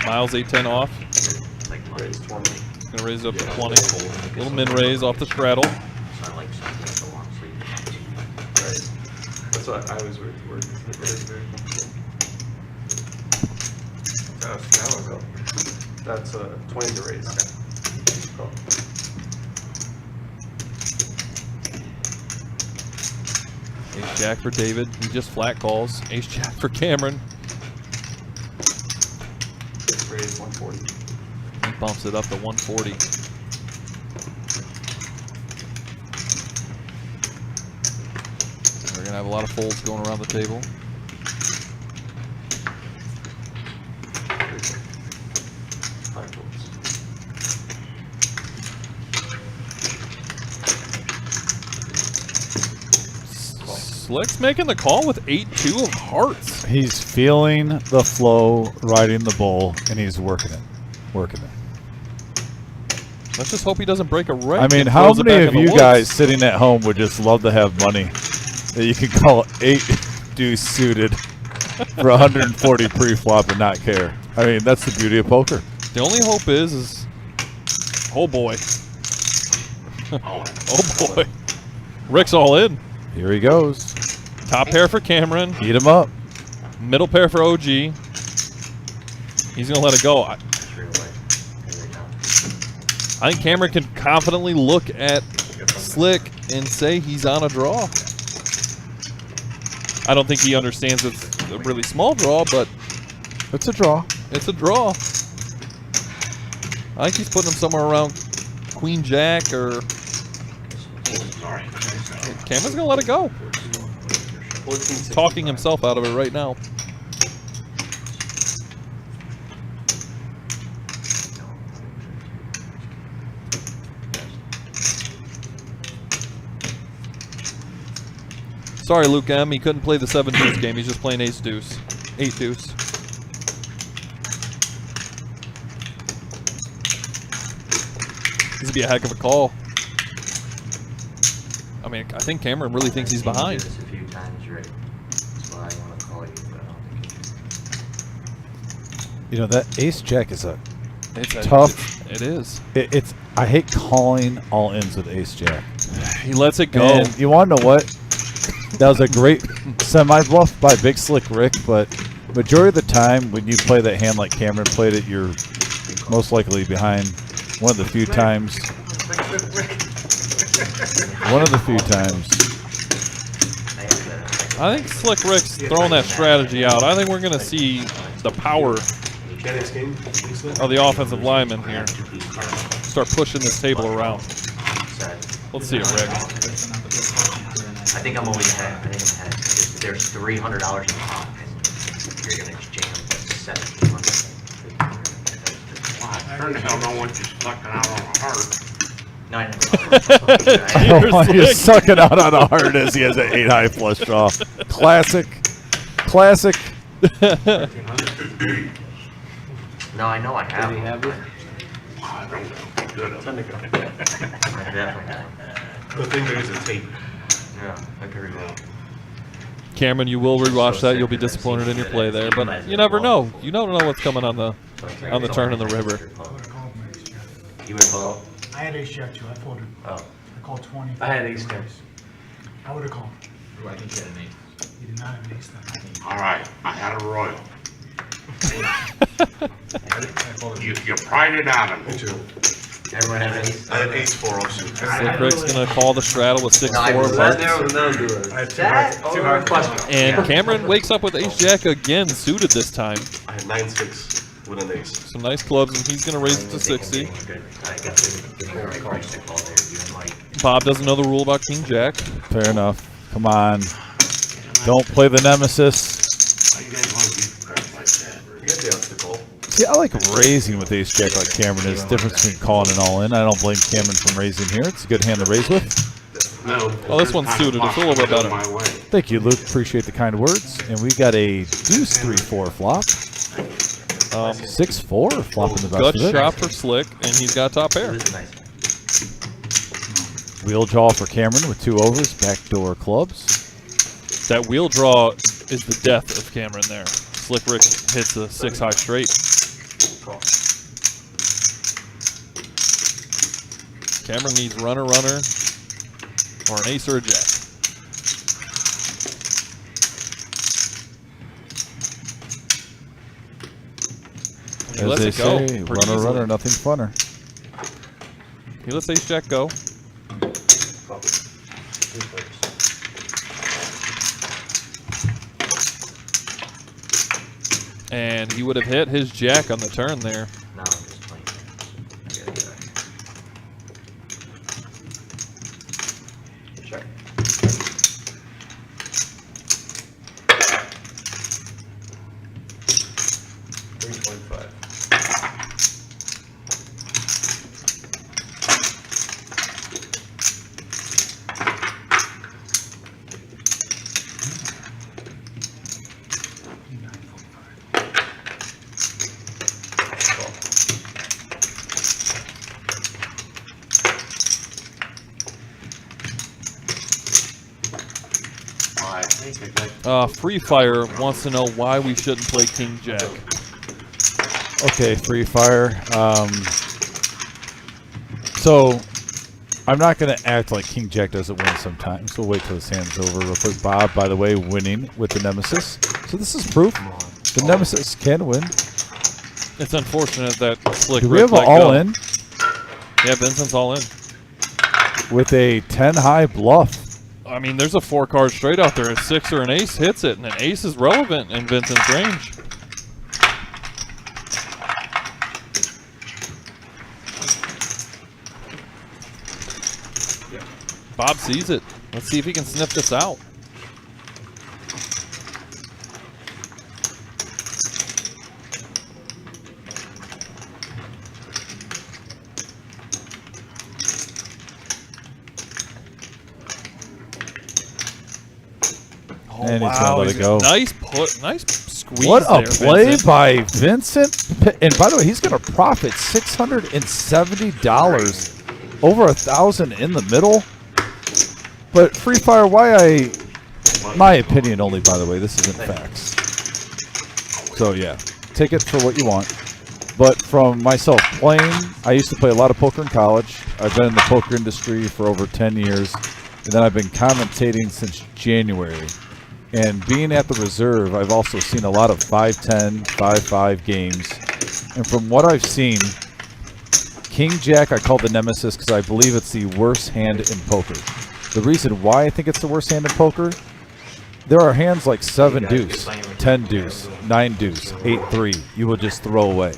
Miles 810 off.
Raise 20.
Gonna raise it up to 20. Little min raise off the straddle.
Right. That's what I was worried. Very comfortable. That's 20 to raise. Cool.
Ace Jack for David. He just flat calls. Ace Jack for Cameron.
Raise 140.
He bumps it up to 140. We're gonna have a lot of folds going around the table. Slick's making the call with 8-2 of hearts.
He's feeling the flow, riding the bull, and he's working it.
Let's just hope he doesn't break a reg.
I mean, how many of you guys sitting at home would just love to have money that you could call 8 deuce suited for 140 pre-flop and not care? I mean, that's the beauty of poker.
The only hope is oh boy. Oh boy. Rick's all in.
Here he goes.
Top pair for Cameron.
Heat him up.
Middle pair for OG. He's going to let it go. I think Cameron can confidently look at Slick and say he's on a draw. I don't think he understands it's a really small draw, but
it's a draw.
It's a draw. I think he's putting him somewhere around Queen Jack or... Cameron's going to let it go. Talking himself out of it right now. Sorry, Luke M. He couldn't play the 7 deuce game. He's just playing ace deuce. 8 deuce. This would be a heck of a call. I mean, I think Cameron really thinks he's behind.
This a few times, right? That's why I want to call you, but I don't think
You know, that ace jack is a
It's
tough.
It is.
It's. I hate calling all ins with ace jack.
He lets it go.
And you want to know what? That was a great semi-bluff by Big Slick Rick, but majority of the time when you play that hand like Cameron played it, you're most likely behind. One of the few times. One of the few times.
I think Slick Rick's throwing that strategy out. I think we're going to see the power of the offensive lineman here start pushing this table around. Let's see it, Rick.
I think I'm always ahead. I think I'm ahead. There's $300 in the pot, and you're going to jam $1,700.
I the hell know what you're sucking out on a heart.
No, I
know. He's sucking out on a heart as he has an 8 high flush draw. Classic. Classic.
No, I know I have.
I don't know. Good.
The thing there is a tape.
Yeah, I agree with that.
Cameron, you will rewatch that. You'll be disappointed in your play there, but you never know. You never know what's coming on the turn of the river.
You would call?
I had ace jack too. I folded.
Oh.
I called 20.
I had ace 10.
I would have called.
I think you had an 8.
All right, I had a royal. You pried it out of me.
Everyone have an ace?
I had ace 4 also.
Slick Rick's gonna call the straddle with 6-4 of
That
hearts.
narrows it down to a that or a question.
And Cameron wakes up with ace jack again, suited this time.
I had 9-6 with an ace.
Some nice clubs, and he's gonna raise it to 60. Bob doesn't know the rule about king jack.
Fair enough. Come on. Don't play the nemesis.
Why you guys want to be crap like that?
You got the obstacle.
See, I like raising with ace jack like Cameron is. Difference between calling and all in. I don't blame Cameron from raising here. It's a good hand to raise with.
No.
Oh, this one's suited. It's a little bit better.
My way.
Thank you, Luke. Appreciate the kind words. And we got a deuce 3-4 flop. 6-4 flopping the best
Gut
of it.
shot for Slick, and he's got top pair.
Wheel draw for Cameron with 2 overs. Backdoor clubs.
That wheel draw is the death of Cameron there. Slick Rick hits the 6 high straight. Cameron needs runner, or an ace or a jack. He
As
lets
they
it go
say,
pretty
runner,
easily.
nothing funner.
He lets ace jack go. And he would have hit his jack on the turn there.
No, I'm just playing. Check.
Free Fire wants to know why we shouldn't play King Jack.
Okay, Free Fire. So I'm not going to act like King Jack doesn't win sometimes. We'll wait till this hand's over real quick. Bob, by the way, winning with the Nemesis. So this is proof the Nemesis can win.
It's unfortunate that Slick
Do we
Rick
have an
let go.
all-in?
Yeah, Vincent's all in.
With a 10-high bluff.
I mean, there's a 4-card straight out there. A 6 or an ace hits it, and an ace is relevant in Vincent's range. Bob sees it. Let's see if he can sniff this out.
And he's gonna let it go.
Nice put, nice squeeze.
What a
there,
play
Vincent.
by Vincent! And by the way, he's going to profit $670, over 1,000 in the middle. But Free Fire, my opinion only. By the way, this isn't facts. So yeah, take it for what you want. But from myself playing, I used to play a lot of poker in college. I've been in the poker industry for over 10 years, and then I've been commentating since January. And being at the reserve, I've also seen a lot of 5-10, 5-5 games. And from what I've seen, King Jack I call the nemesis because I believe it's the worst hand in poker. The reason why I think it's the worst hand in poker, there are hands like 7 deuce, 10 deuce, 9 deuce, 8-3 you will just throw away.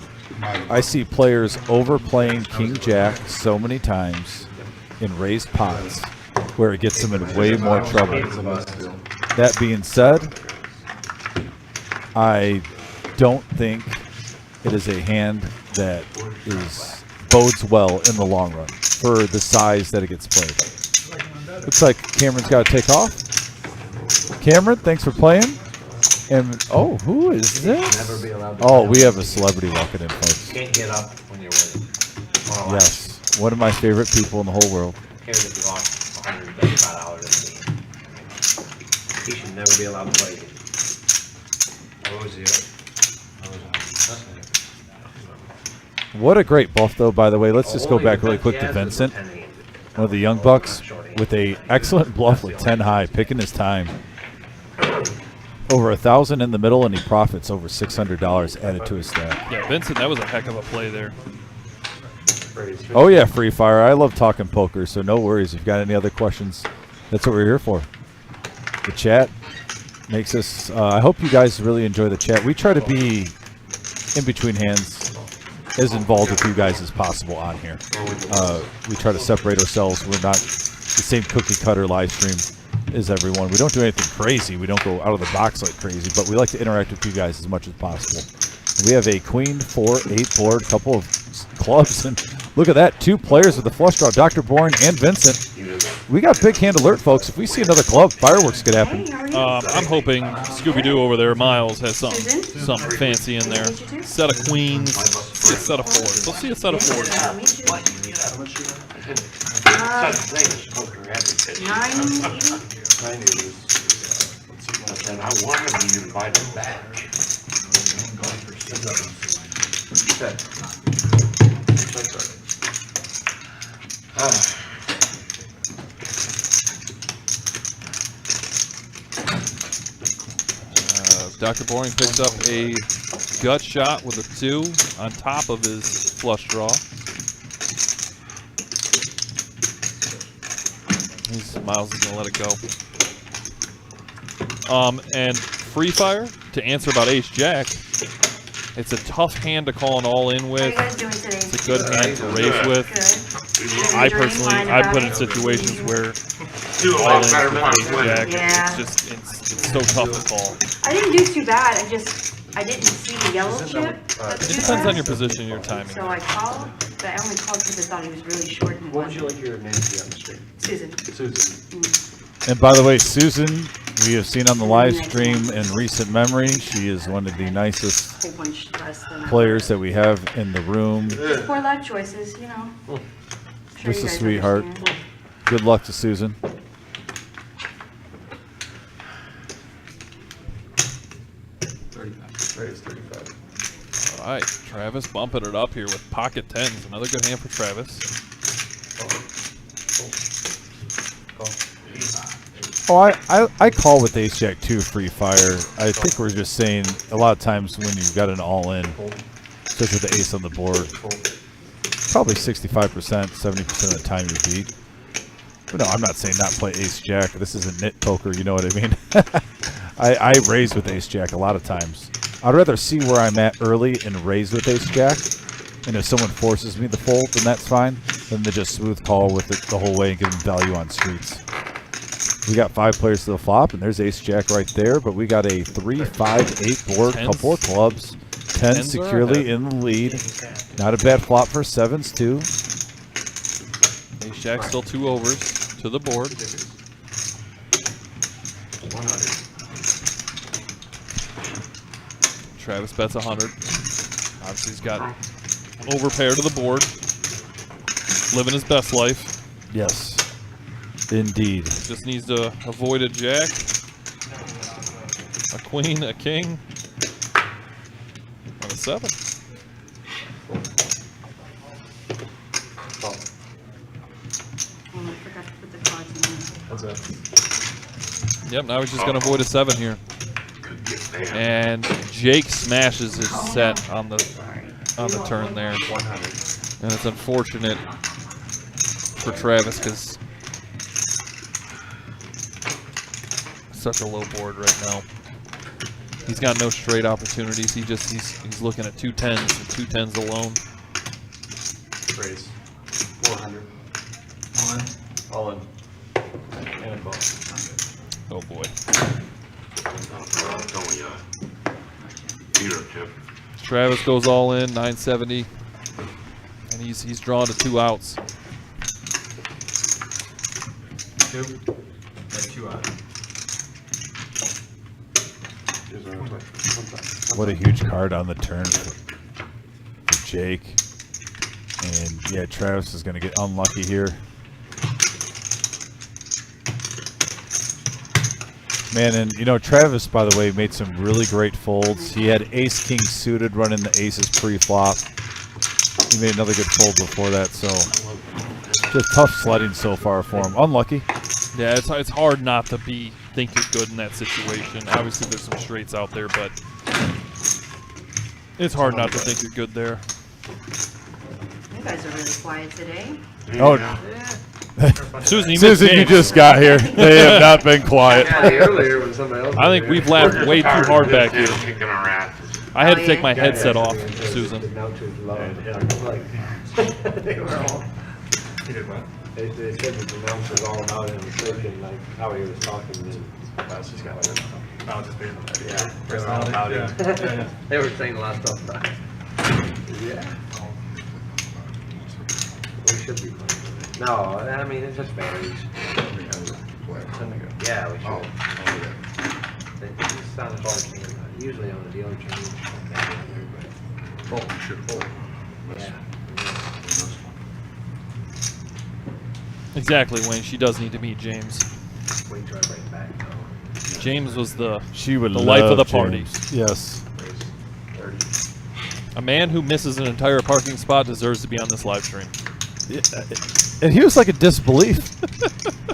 I see players overplaying King Jack so many times in raised pots where it gets them in way more trouble. That being said, I don't think it is a hand that bodes well in the long run for the size that it gets played. Looks like Cameron's got to take off. Cameron, thanks for playing. And oh, who is this? Oh, we have a celebrity walking in, folks.
Can't get up when you're winning.
Yes, one of my favorite people in the whole world.
Who cares if you lost $175 in the game? He should never be allowed to play.
What a great bluff, though, by the way. Let's just go back really quick to Vincent, one of the young bucks, with a excellent bluff with 10 high, picking his time. over 1,000 in the middle, and he profits over $600 added to his stack.
Yeah, Vincent, that was a heck of a play there.
Oh yeah, Free Fire. I love talking poker, so no worries. If you've got any other questions, that's what we're here for. The chat makes us. I hope you guys really enjoy the chat. We try to be in between hands, as involved with you guys as possible on here. We try to separate ourselves. We're not the same cookie cutter live stream as everyone. We don't do anything crazy. We don't go out of the box like crazy, but we like to interact with you guys as much as possible. We have a queen, 4-8 board, couple of clubs, and look at that, 2 players with the flush draw, Dr. Bourne and Vincent. We got big hand alert, folks. If we see another club, fireworks could happen.
I'm hoping Scooby-Doo over there, Miles, has something fancy in there. Set of queens, see a set of 4s. Let's see a set of 4s.
980.
And I wanted to be invited back.
Dr. Boring picks up a gut shot with a 2 on top of his flush draw. Miles is going to let it go. And Free Fire, to answer about Ace-Jack, it's a tough hand to call an all-in with. It's a good hand to raise with. I personally, I've put in situations where all-in with Ace-Jack, it's so tough to call.
I didn't do too bad. I didn't see the yellow chip.
It depends on your position and your timing.
So I called, but I only called because I thought he was really short. And
What would you like your name to be on the stream?
Susan.
Susan.
And by the way, Susan, we have seen on the live stream in recent memory. She is one of the nicest
A whole bunch less than I
players that we have in the room.
Just poor life choices, you know. Sure
Just
you
a
guys
sweetheart.
understand.
Good luck to Susan.
All right, Travis bumping it up here with pocket 10s. Another good hand for Travis.
Oh, I call with Ace-Jack too, Free Fire. I think we're just saying a lot of times when you've got an all-in, especially with the ace on the board, probably 65%, 70% of the time you beat. But no, I'm not saying not play Ace-Jack. This isn't nit poker, you know what I mean? I raise with Ace-Jack a lot of times. I'd rather see where I'm at early and raise with Ace-Jack. And if someone forces me to fold, then that's fine. Then they just smooth call with it the whole way and give them value on streets. We got 5 players to the flop, and there's Ace-Jack right there. But we got a 3, 5, 8 board, couple of clubs. 10 securely in the lead. Not a bad flop for 7s, too.
Ace-Jack still 2 overs to the board.
100.
Travis bets 100. Obviously, he's got overpair to the board. Living his best life.
Yes, indeed.
Just needs to avoid a jack, a queen, a king, and a 7.
Oh, I forgot to put the cards in there.
What's that?
Yep, now he's just going to avoid a 7 here. And Jake smashes his set on the turn there.
100.
And it's unfortunate for Travis because such a low board right now. He's got no straight opportunities. He's looking at 2 10s and 2 10s alone.
Raise. 400. All in. And a call.
Oh boy. Travis goes all in, 970, and he's drawn to 2 outs.
2? Yeah, 2 out.
What a huge card on the turn for Jake. And yeah, Travis is going to get unlucky here. Man, and you know, Travis, by the way, made some really great folds. He had ace-king suited running the aces pre-flop. He made another good fold before that, so just tough sledding so far for him. Unlucky.
Yeah, it's hard not to be think you're good in that situation. Obviously, there's some straights out there, but it's hard not to think you're good there.
You guys are really quiet today.
Oh,
Susan, you
Susan, you just got here. They have not been quiet.
Yeah, earlier when somebody else.
I think
was
we've
there.
laughed way too hard back here.
Kicking our ass.
I had to
Oh,
take
yeah?
my headset off,
The
Susan.
announcers loved it. Like, they were all.
You did what?
They said that the announcers all about him thinking like how he was talking. And
That's just got like I'll just be
yeah,
they were all about it.
they were saying a lot of stuff. Yeah. We should be playing with it. No, I mean it just varies. Yeah, we should. It just sounded like usually on the dealer chain.
Oh, shit, oh.
Yeah.
Exactly, Wayne. She does need to meet James.
Wait till I bring it back though.
James was the
She would
the life of the
love
party.
James. Yes.
30.
A man who misses an entire parking spot deserves to be on this live stream.
Yeah, and he was like in disbelief.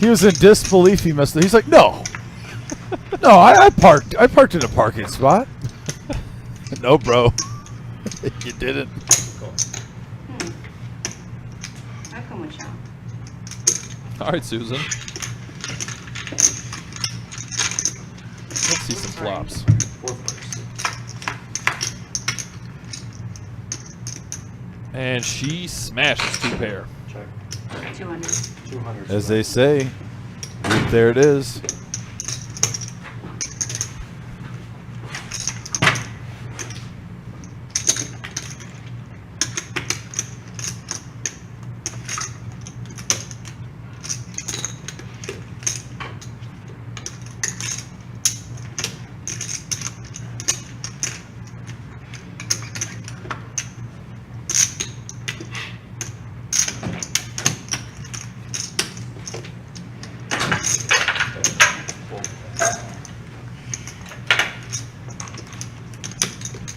He was in disbelief. He missed it. He's like, no, I parked in a parking spot. No, bro, you didn't.
How come we shall?
All right, Susan. Let's see some flops. And she smashes 2 pair.
200.
200.
As they say, there it is.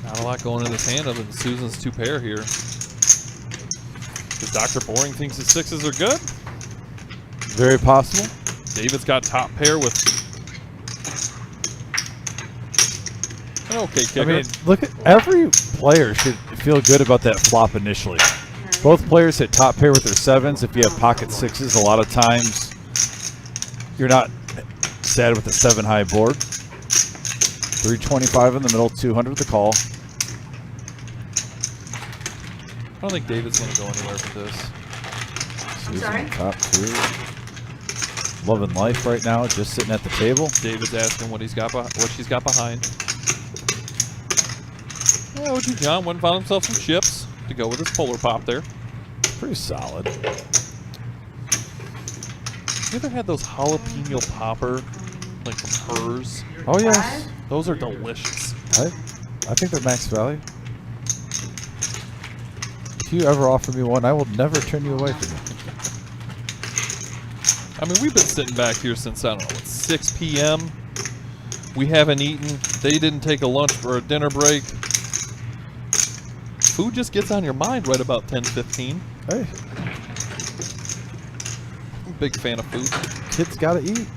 Not a lot going in this hand other than Susan's 2 pair here. Because Dr. Boring thinks his 6s are good.
Very possible.
David's got top pair with an okay kicker.
I mean, look at every player should feel good about that flop initially. Both players hit top pair with their 7s. If you have pocket 6s, a lot of times you're not sad with the 7 high board. 325 in the middle, 200 the call.
I don't think David's going to go anywhere with this.
Susan,
sorry?
top 2. Loving life right now, just sitting at the table.
David's asking what she's got behind. Yeah, OG John went and found himself some chips to go with his polar pop there.
Pretty solid.
You ever had those jalapeno popper, like from Hers?
Oh yes,
Those are delicious.
I think they're max value. If you ever offer me one, I will never turn you away from it.
I mean, we've been sitting back here since, I don't know, 6 p.m. We haven't eaten. They didn't take a lunch or a dinner break. Food just gets on your mind right about 10:15.
Hey,
I'm a big fan of food.
kids gotta eat.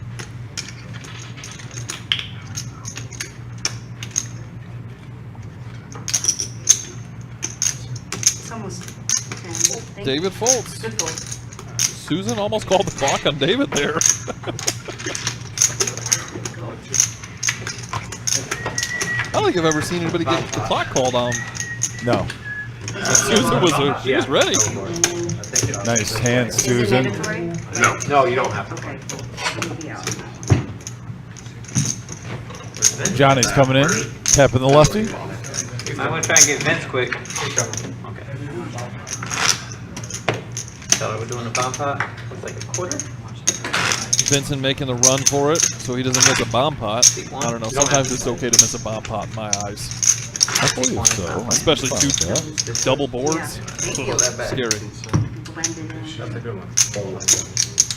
It's almost 10. Thank
David
you.
folds.
Good fold.
Susan almost called the clock on David there. I don't think I've ever seen anybody get the clock called on.
No.
Susan was she was ready.
Nice hand,
Is it
Susan.
mandatory?
No, you don't have to.
Okay, cool. Maybe out.
Johnny's coming in, tapping the lefty.
I'm gonna try and get Vince quick. Okay. Thought I was doing a bomb pot. Looks like a quarter.
Vincent making the run for it so he doesn't miss a bomb pot. I don't know. Sometimes it's okay to miss a bomb pot in my eyes.
I believe so.
Especially
Fine
2
with that.
double boards.
Yeah, thank you.
Scary.
Blended in.
That's a good one.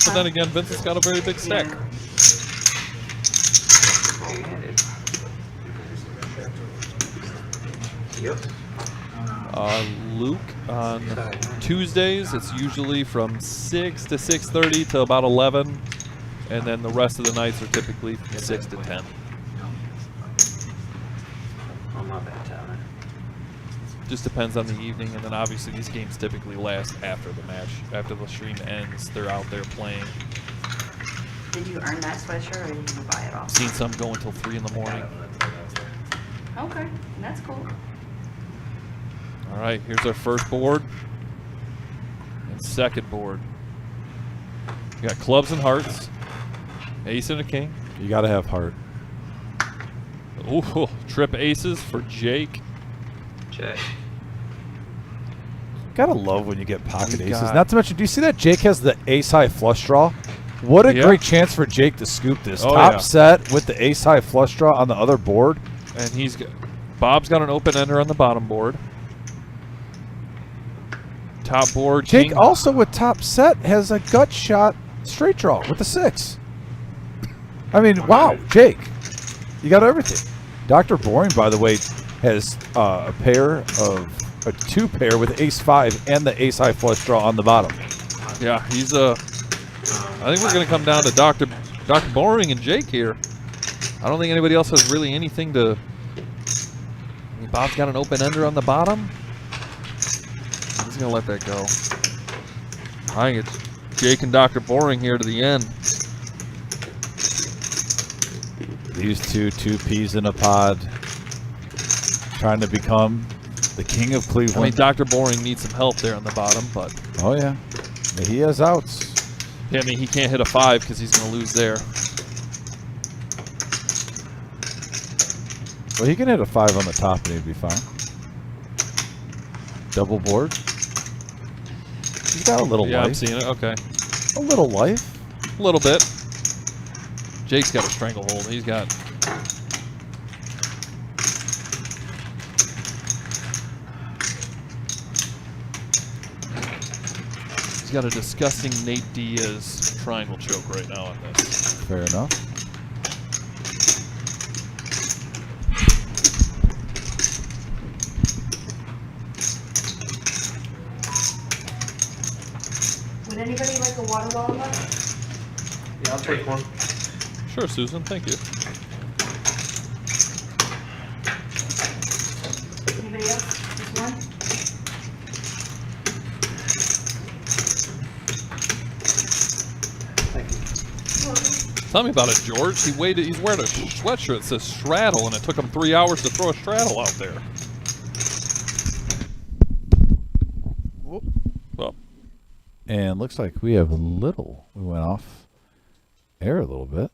But then again, Vincent's got a very big stack.
Yeah.
Yep.
Luke, on Tuesdays, it's usually from 6 to 6:30 to about 11. And then the rest of the nights are typically 6 to 10.
I'm not bad, Tyler.
Just depends on the evening, and then obviously these games typically last after the match. After the stream ends, they're out there playing.
Did you earn that sweatshirt or did you buy it off?
Seen some go until 3 in the morning.
Okay, that's cool.
All right, here's our first board and second board. We got clubs and hearts, ace and a king.
You got to have heart.
Ooh, trip aces for Jake.
Check.
Gotta love when you get pocket
We
aces.
got-
Not to mention, do you see that Jake has the ace high flush draw? What a
Yeah.
great chance for Jake to scoop this.
Oh,
Top
yeah.
set with the ace high flush draw on the other board.
And Bob's got an open ender on the bottom board. Top board,
Jake
king.
also with top set has a gut shot straight draw with the 6. I mean, wow, Jake, you got everything. Dr. Boring, by the way, has a two pair with ace 5 and the ace high flush draw on the bottom.
Yeah, he's I think we're gonna come down to Dr. Boring and Jake here. I don't think anybody else has really anything to. I mean, Bob's got an open ender on the bottom. He's gonna let that go. I think it's Jake and Dr. Boring here to the end.
These two peas in a pod, trying to become the king of
I
Cleveland.
mean, Dr. Boring needs some help there on the bottom, but
Oh yeah, he has outs.
yeah, I mean, he can't hit a 5 because he's gonna lose there.
Well, he can hit a 5 on the top and he'd be fine. Double board. He's got a little
Yeah, I'm
life.
seeing it. Okay,
A little life.
a little bit. Jake's got a stranglehold. He's got. He's got a disgusting Nate Diaz triangle choke right now on this.
Fair enough.
Would anybody like a water while I'm up?
Yeah, I'll take one.
Sure, Susan. Thank you.
Anybody else? Just one?
Tell me about it, George. He's wearing a sweatshirt that says straddle, and it took him 3 hours to throw a straddle out there. Whoop. Well,
And looks like we have we went off air a little bit.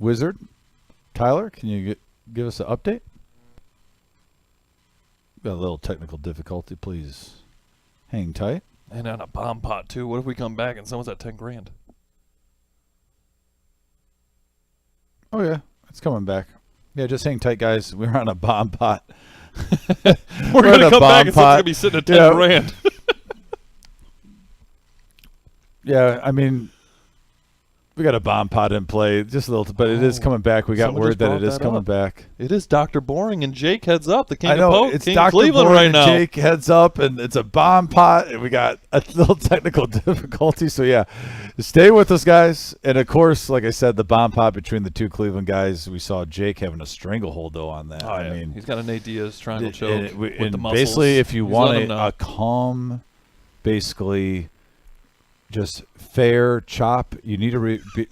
Wizard, Tyler, can you give us an update? Got a little technical difficulty, please hang tight.
and on a bomb pot too. What if we come back and someone's at 10 grand?
Oh yeah, it's coming back. Yeah, just hang tight, guys. We're on a bomb pot.
We're
on
gonna
a
come
bomb
back and someone's
pot.
gonna be sitting at 10 grand.
Yeah, I mean, we got a bomb pot in play, just a little, but it is coming back. We got
Someone
word
just
that it
brought
is
that
coming
up.
back.
It is Dr. Boring and Jake heads up, the king
I know,
of Poke,
it's
king
Dr.
of Cleveland
Boring
right
and
now.
Jake heads up, and it's a bomb pot, and we got a little technical difficulty. So yeah, stay with us, guys. And of course, like I said, the bomb pot between the two Cleveland guys. We saw Jake having a stranglehold though on that.
Oh,
I
yeah.
mean,
He's got a Nate Diaz triangle
and
choke with
and
the muscles.
basically, if you
He's
want
letting him know.
a calm, basically just fair chop, you need to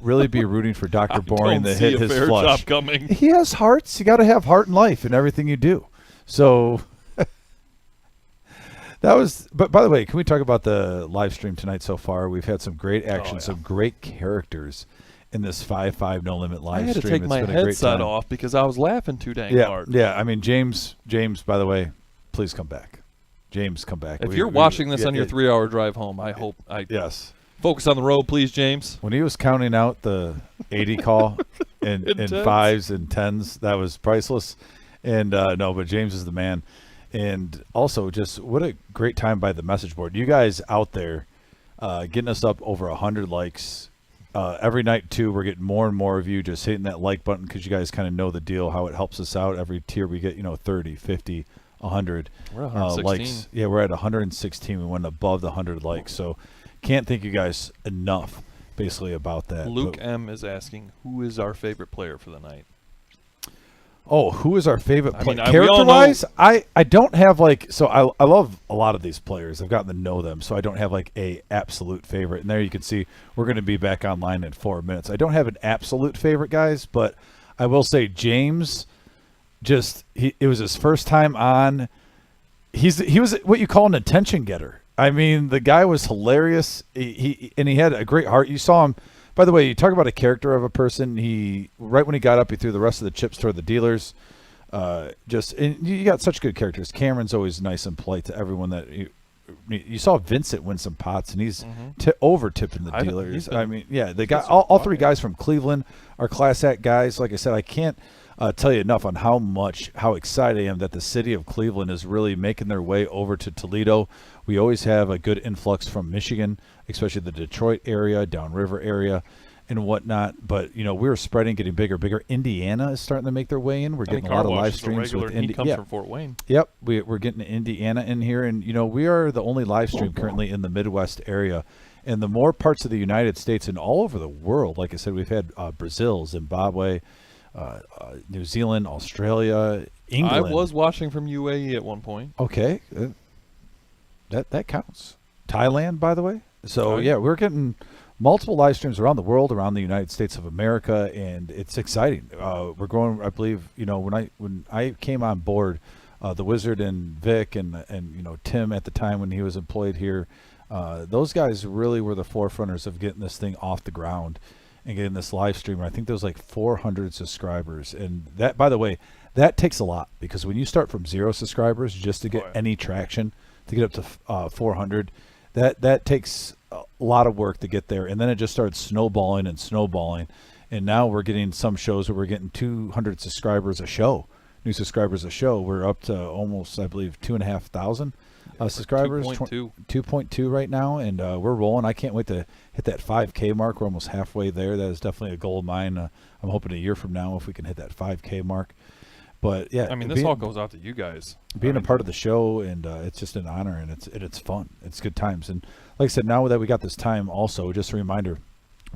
really be rooting for Dr. Boring to hit his
fair
flush.
chop coming.
He has hearts. You got to have heart in life in everything you do. So that was. But by the way, can we talk about the live stream tonight so far? We've had some great action, some great characters in this 5-5 no limit live
I had to
stream.
take
It's
my
been a great
headset
time.
off because I was laughing too dang
Yeah,
hard.
yeah. I mean, James. By the way, please come back. James, come back.
If you're watching this on your 3-hour drive home, I hope
yes.
Focus on the road, please, James.
When he was counting out the 80 call in
Intense.
5s and 10s, that was priceless. And no, but James is the man. And also, just what a great time by the message board. You guys out there getting us up over 100 likes. Every night, too, we're getting more and more of you just hitting that like button because you guys kind of know the deal, how it helps us out. Every tier we get, 30, 50, 100
We're at 116.
likes. Yeah, we're at 116. We went above the 100 likes. So can't thank you guys enough, basically, about that.
Luke
But-
M is asking, who is our favorite player for the night?
Oh, who is our favorite
I
player?
mean, we all know-
Character-wise, I don't have like, so I love a lot of these players. I've gotten to know them, so I don't have like a absolute favorite. And there you can see we're going to be back online in 4 minutes. I don't have an absolute favorite, guys, but I will say James, it was his first time on. He was what you call an attention getter. I mean, the guy was hilarious. He had a great heart. You saw him. By the way, you talk about a character of a person. Right when he got up, he threw the rest of the chips toward the dealers. And you got such good characters. Cameron's always nice and polite to everyone. That you saw Vincent win some pots, and he's over tipping the dealers. I mean, yeah, they got all three guys from Cleveland are class act guys. Like I said, I can't tell you enough on how excited I am that the city of Cleveland is really making their way over to Toledo. We always have a good influx from Michigan, especially the Detroit area, downriver area, and whatnot. But we're spreading, getting bigger. Indiana is starting to make their way in. We're getting a lot of live streams with
He comes from Fort Wayne.
Yep, we're getting Indiana in here, and we are the only live stream currently in the Midwest area. And the more parts of the United States and all over the world, like I said, we've had Brazil, Zimbabwe, New Zealand, Australia, England.
I was watching from UAE at one point.
Okay, that counts. Thailand, by the way. So yeah, we're getting multiple live streams around the world, around the United States of America, and it's exciting. We're going. I believe when I came on board, the Wizard and Vic and Tim at the time when he was employed here, those guys really were the forerunners of getting this thing off the ground and getting this live stream. I think there was like 400 subscribers, and that, by the way, that takes a lot, because when you start from 0 subscribers just to get any traction, to get up to 400, that takes a lot of work to get there, and then it just started snowballing, and now we're getting some shows where we're getting 200 subscribers a show, new subscribers a show. We're up to almost, I believe, 2,500 subscribers, 2.2 right now, and we're rolling. I can't wait to hit that 5K mark. We're almost halfway there. That is definitely a goal of mine. I'm hoping a year from now if we can hit that 5K mark. But yeah,
I mean, this all goes out to you guys.
Being a part of the show, and it's just an honor, and it's fun. It's good times. And like I said, now that we got this time, also just a reminder,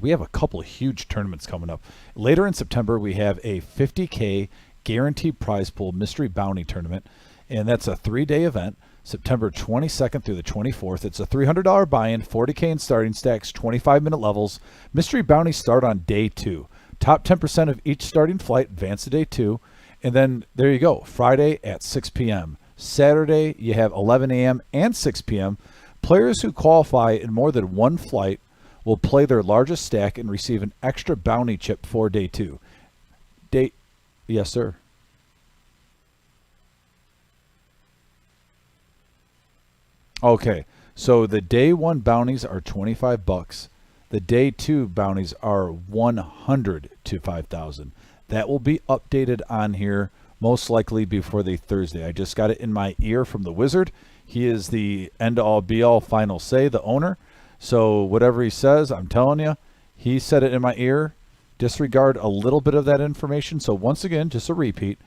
we have a couple of huge tournaments coming up. Later in September, we have a 50K guaranteed prize pool mystery bounty tournament, and that's a 3-day event. September 22nd through the 24th. It's a $300 buy-in, 40K in starting stacks, 25-minute levels. Mystery bounties start on day 2. Top 10% of each starting flight advance to day 2. And then there you go, Friday at 6 p.m. Saturday, you have 11 a.m. and 6 p.m. Players who qualify in more than one flight will play their largest stack and receive an extra bounty chip for day 2. Yes, sir. Okay, so the day 1 bounties are $25. The day 2 bounties are 100 to 5,000. That will be updated on here most likely before the Thursday. I just got it in my ear from the Wizard. He is the end-all be-all final say, the owner. So whatever he says, I'm telling you, he said it in my ear. Disregard a little bit of that information. So once again, just a repeat,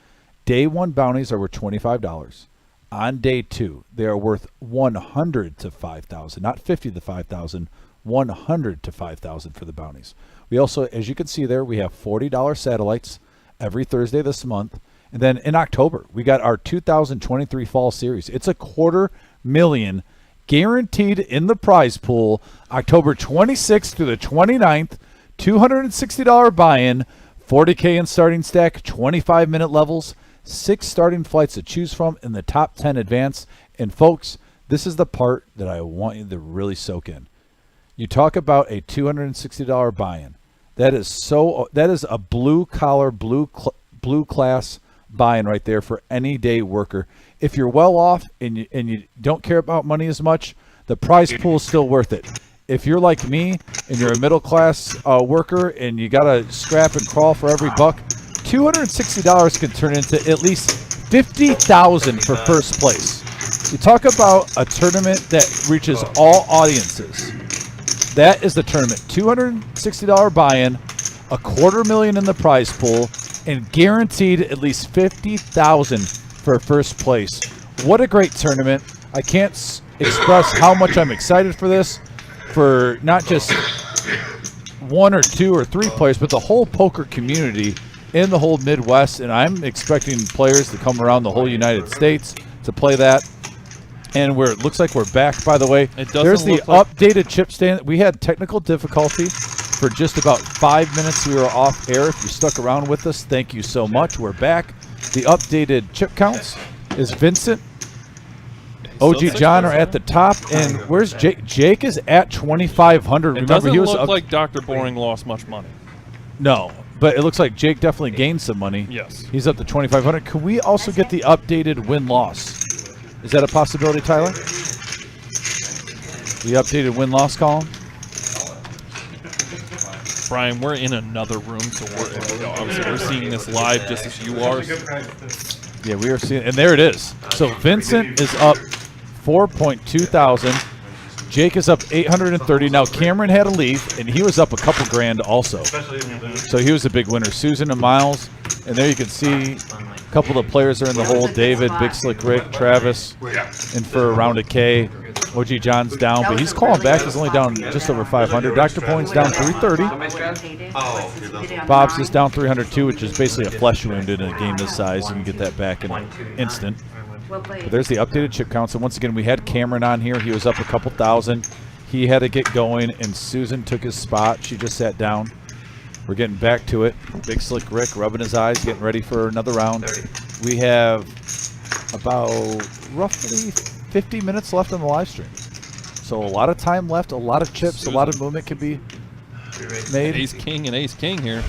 day 1 bounties are worth $25. On day 2, they are worth 100 to 5,000, not 50 to 5,000, 100 to 5,000 for the bounties. We also, as you can see there, we have $40 satellites every Thursday this month. And then in October, we got our 2023 Fall Series. It's a $250,000 guaranteed in the prize pool, October 26th through the 29th, $260 buy-in, 40K in starting stack, 25-minute levels, 6 starting flights to choose from in the top 10 advance. And folks, this is the part that I want you to really soak in. You talk about a $260 buy-in. That is a blue collar, blue class buy-in right there for any day worker. If you're well off and you don't care about money as much, the prize pool is still worth it. If you're like me and you're a middle class worker and you gotta scrap and crawl for every buck, $260 can turn into at least $50,000 for first place. You talk about a tournament that reaches all audiences. That is the tournament. $260 buy-in, $250,000 in the prize pool, and guaranteed at least $50,000 for first place. what a great tournament. I can't express how much I'm excited for this, for not just 1 or 2 or 3 players, but the whole poker community in the whole Midwest. And I'm expecting players to come around the whole United States to play that. And it looks like we're back, by the way. There's the updated chip stand. We had technical difficulty for just about 5 minutes. We were off air. If you stuck around with us, thank you so much. We're back. The updated chip counts is Vincent. OG John are at the top. And where's Jake? Jake is at 2,500.
It
Remember,
doesn't
he was
look
up.
like Dr. Boring lost much money.
No, but it looks like Jake definitely gained some money.
Yes.
He's up to 2,500. Could we also get the updated win-loss? Is that a possibility, Tyler? The updated win-loss column?
Brian, we're in another room, so obviously we're seeing this live just as you are.
Yeah, we are seeing, and there it is. So Vincent is up 4.2 thousand. Jake is up 830. Now Cameron had to leave, and he was up a couple grand also. So he was a big winner. Susan and Miles, and there you can see a couple of the players are in the hole. David, Big Slick Rick, Travis, and for a round of K. OG John's down, but he's calling back. He's only down just over 500. Dr. Boyne's down 330. Bob's is down 302, which is basically a flesh wound in a game this size. You can get that back in an instant. But there's the updated chip counts. And once again, we had Cameron on here. He was up a couple thousand. He had to get going, and Susan took his spot. She just sat down. We're getting back to it. Big Slick Rick rubbing his eyes, getting ready for another round. We have about roughly 50 minutes left on the live stream. So a lot of time left, a lot of chips,
Susan.
a lot of movement can be made.
Ace King and Ace King here.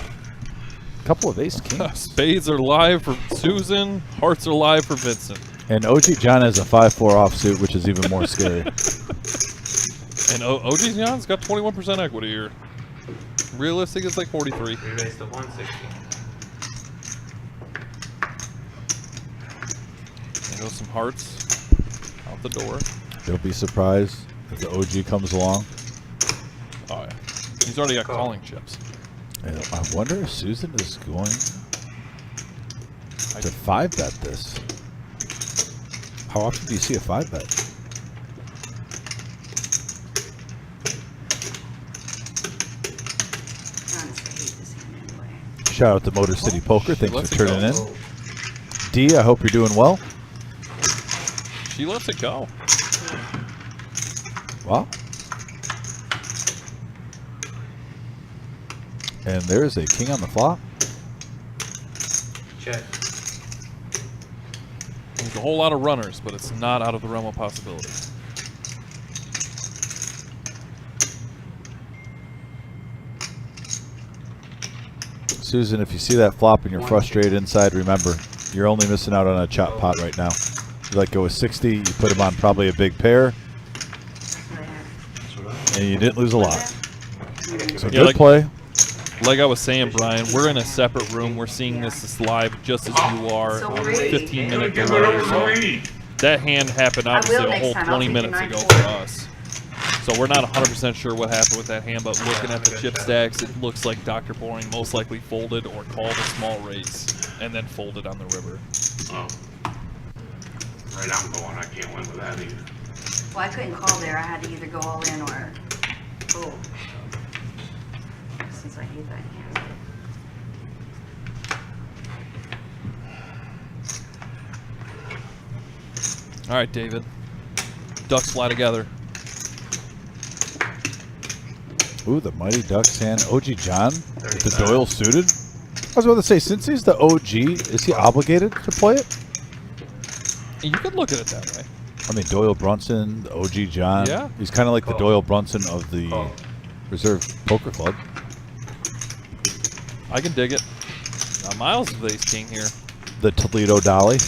A couple of Ace Kings.
Spades are live for Susan. Hearts are live for Vincent.
And OG John has a 5-4 offsuit, which is even more scary.
And OG John's got 21% equity here. Realistic is like 43.
We raised to 160.
There goes some hearts out the door.
Don't be surprised if the OG comes along.
Oh yeah, he's already got calling chips.
And I wonder if Susan is going to 5-bet this. How often do you see a 5-bet? Shout out to Motor City Poker. Thanks for turning in. D, I hope you're doing well.
She lets it go.
Wow. And there's a king on the flop.
Check.
There's a whole lot of runners, but it's not out of the realm of possibility.
Susan, if you see that flop and you're frustrated inside, remember, you're only missing out on a chop pot right now. You let go with 60, you put him on probably a big pair, and you didn't lose a lot. So
Yeah,
good play.
Like I was saying, Brian, we're in a separate room. We're seeing this live just as you are. 15-minute delay. So that hand happened obviously a whole 20 minutes ago for us. So we're not 100% sure what happened with that hand, but looking at the chip stacks, it looks like Dr. Boring most likely folded or called a small raise and then folded on the river.
Oh. Right, I'm going. I can't win with that either.
Well, I couldn't call there. I had to either go all in or fold. Since I hate that hand.
All right, David. Ducks fly together.
Ooh, the Mighty Ducks hand. OG John with the Doyle suited. I was about to say, since he's the OG, is he obligated to play it?
You could look at it that way.
I mean, Doyle Brunson, the OG John.
Yeah.
He's kind of like the Doyle Brunson of the Reserve Poker Club.
I can dig it. Now, Miles is the ace king here.
The Toledo Dolly.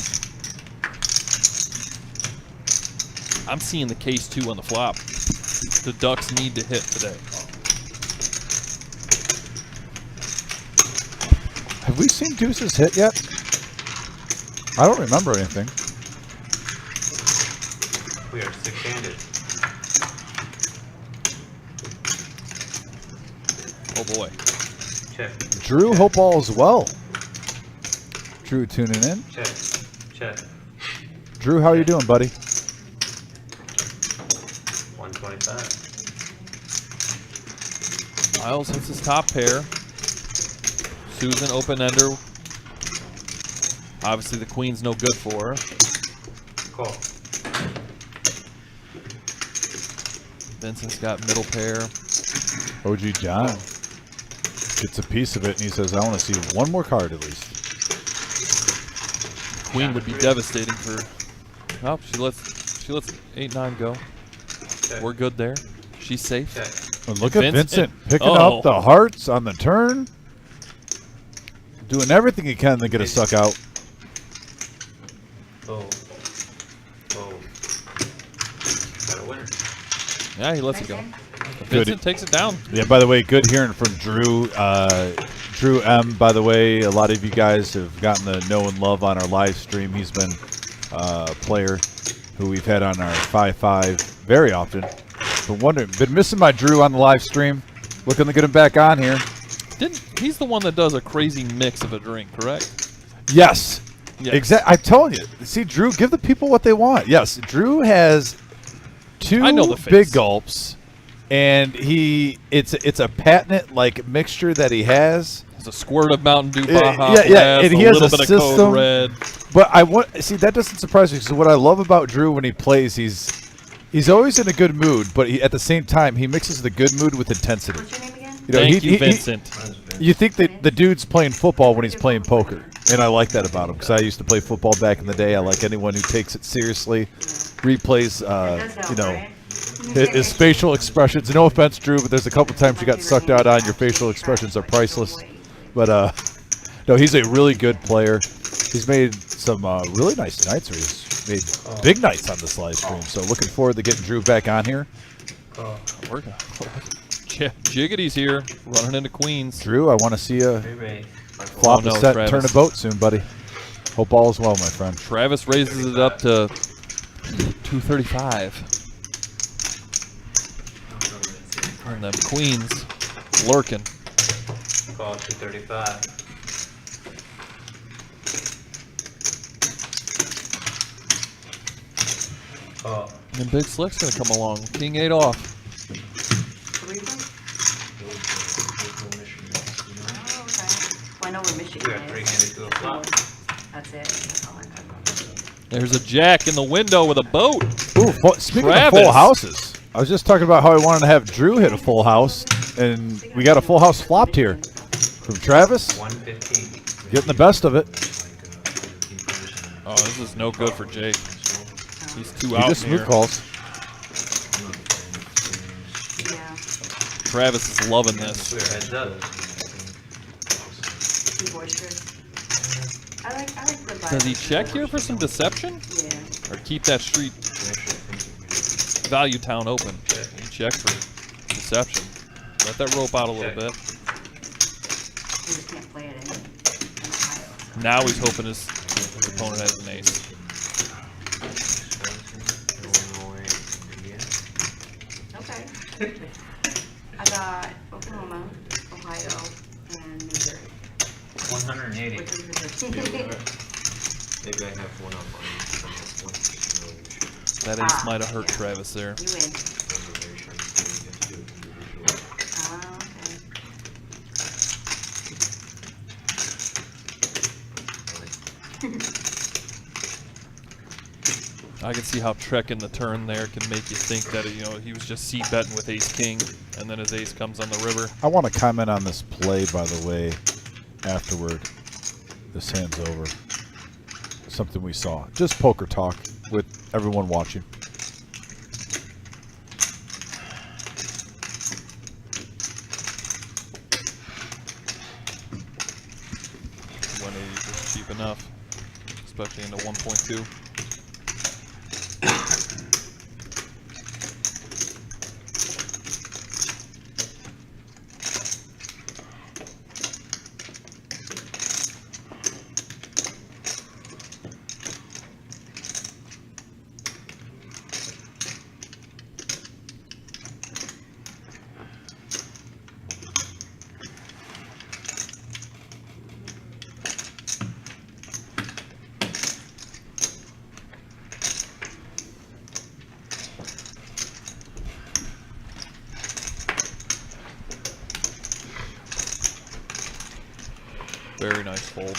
I'm seeing the case 2 on the flop. The Ducks need to hit today.
Have we seen deuces hit yet? I don't remember anything.
We are 6-handed.
Oh boy.
Check.
Drew, hope all is well. Drew tuning in.
Check. Check.
Drew, how are you doing, buddy?
125.
Miles hits his top pair. Susan open ender. Obviously the queen's no good for her.
Cool.
Vincent's got middle pair.
OG John gets a piece of it, and he says, I want to see one more card at least.
Queen would be devastating for. Oh, she lets 8-9 go.
Okay.
We're good there. She's safe.
Okay.
And look at Vincent picking
oh.
up the hearts on the turn. Doing everything he can to get a suck out.
Oh. Oh. Got a winner.
Yeah, he lets it go.
Good.
Vincent takes it down.
Yeah, by the way, good hearing from Drew. Drew M, by the way, a lot of you guys have gotten to know and love on our live stream. He's been a player who we've had on our 5-5 very often. Been missing my Drew on the live stream. Looking to get him back on here.
He's the one that does a crazy mix of a drink, correct?
Yes.
Yes.
Exactly. I'm telling you. See, Drew, give the people what they want. Yes, Drew has two big gulps, and it's a patent like mixture that he has.
It's a squirt of Mountain Dew
Yeah,
Baja Blast,
and he has
little
a
bit of
system.
Code Red.
But that doesn't surprise me because what I love about Drew when he plays, he's always in a good mood, but at the same time he mixes the good mood with intensity.
What's your name again?
You know,
Thank you, Vincent.
You think that the dude's playing football when he's playing poker, and I like that about him because I used to play football back in the day. I like anyone who takes it seriously, replays, his facial expressions. No offense, Drew, but there's a couple times you got sucked out on. Your facial expressions are priceless. But no, he's a really good player. He's made some really nice nights. Or he's made big nights on this live stream. So looking forward to getting Drew back on here.
Jiggity's here, running into queens.
Drew, I want to see you flop a set and turn a boat soon, buddy. Hope all is well, my friend.
Travis raises it up to 235. And them queens lurking.
Call 235. Oh.
And Big Slick's gonna come along. King 8 off.
I know where Michigan is. That's it. That's all I got.
There's a jack in the window with a boat.
Ooh, speaking of full houses, I was just talking about how I wanted to have Drew hit a full house, and we got a full house flopped here from Travis.
115.
Getting the best of it.
Oh, this is no good for Jake. He's too
He
out
just
in here.
smooth calls.
Travis is loving this.
Heads up.
Too boisterous. I like the vibe.
Does he check here for some deception?
Yeah.
Or keep that street value town open? He check for deception. Let that rope out a little bit.
We just can't play it in Ohio.
Now he's hoping his opponent has an ace.
Okay. I got Oklahoma, Ohio, and New Jersey.
180.
Which is New Jersey.
Maybe I have one up on this one.
That ace might have hurt Travis there.
You win.
I can see how trekking the turn there can make you think that he was just c-betting with ace king, and then his ace comes on the river.
I want to comment on this play, by the way, afterward. This hand's over. Something we saw. Just poker talk with everyone watching.
$180 is cheap enough, especially into 1.2. Very nice fold.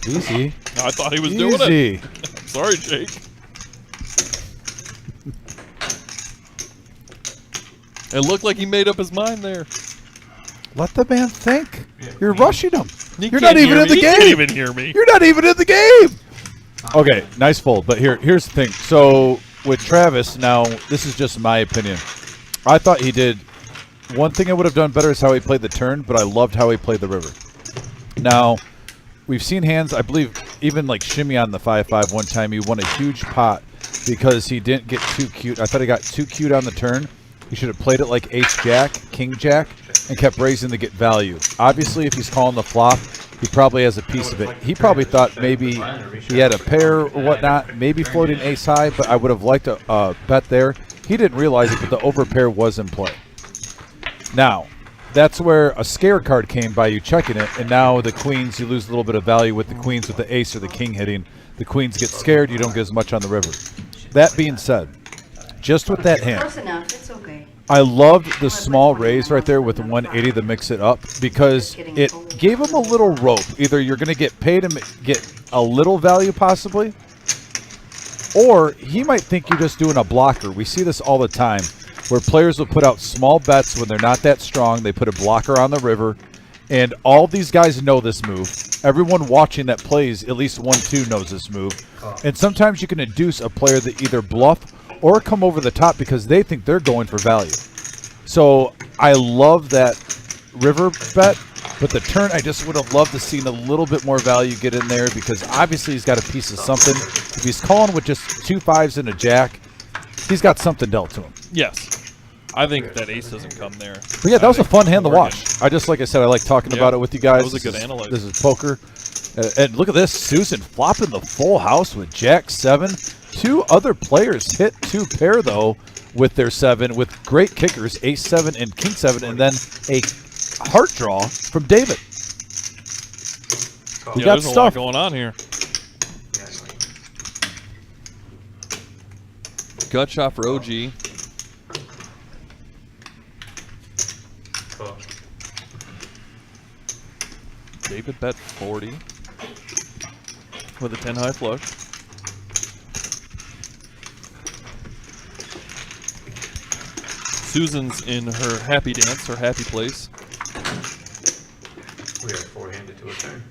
Easy.
I thought he was doing
Easy.
it. Sorry, Jake. It looked like he made up his mind there.
Let the man think. You're rushing him.
He
You're
can't
not even
hear
in the
me. He
game.
can't even hear me.
You're not even in the game. Okay, nice fold. But here's the thing. So with Travis, now this is just my opinion. I thought he did. One thing I would have done better is how he played the turn, but I loved how he played the river. Now, we've seen hands, I believe, even like Shimmy on the 5-5 one time, he won a huge pot because he didn't get too cute. I thought he got too cute on the turn. He should have played it like ace-jack, king-jack, and kept raising to get value. Obviously, if he's calling the flop, he probably has a piece of it. He probably thought maybe he had a pair or whatnot, maybe floating ace-high, but I would have liked a bet there. He didn't realize it, but the overpair was in play. Now, that's where a scare card came by you checking it, and now the queens, you lose a little bit of value with the queens with the ace or the king hitting. The queens get scared, you don't get as much on the river. That being said, just with that hand,
Close enough, it's okay.
I loved the small raise right there with the 180 to mix it up because it gave him a little rope. Either you're going to get paid and get a little value possibly, or he might think you're just doing a blocker. We see this all the time where players will put out small bets when they're not that strong. They put a blocker on the river, and all these guys know this move. Everyone watching that plays at least 1-2 knows this move. And sometimes you can induce a player that either bluff or come over the top because they think they're going for value. So I love that river bet, but the turn I just would have loved to seen a little bit more value get in there because obviously he's got a piece of something. If he's calling with just 2 5s and a jack, he's got something dealt to him.
Yes. I think that ace doesn't come there.
But yeah, that was a fun hand to watch. I just, like I said, I like talking about it with you guys.
That was a good analyze.
This is poker. And look at this, Susan flopping the full house with Jack 7. 2 other players hit 2 pair, though, with their 7, with great kickers, Ace 7 and King 7, and then a heart draw from David. We got
there's
stuff
a lot going on here. Gut shot for OG. David bet 40 with a 10 high flush. Susan's in her happy dance, her happy place.
We are 4-handed to a turn.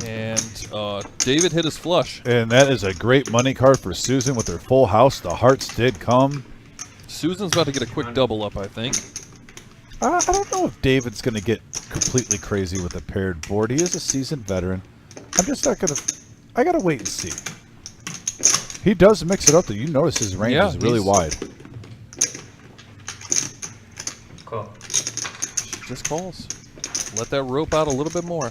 And David hit his flush.
And that is a great money card for Susan with her full house. The hearts did come.
Susan's about to get a quick double up, I think.
I don't know if David's going to get completely crazy with a paired board. He is a seasoned veteran. I'm just not going to... I got to wait and see. He does mix it up, though. You notice his range is really wide.
Cool.
Just calls. Let that rope out a little bit more.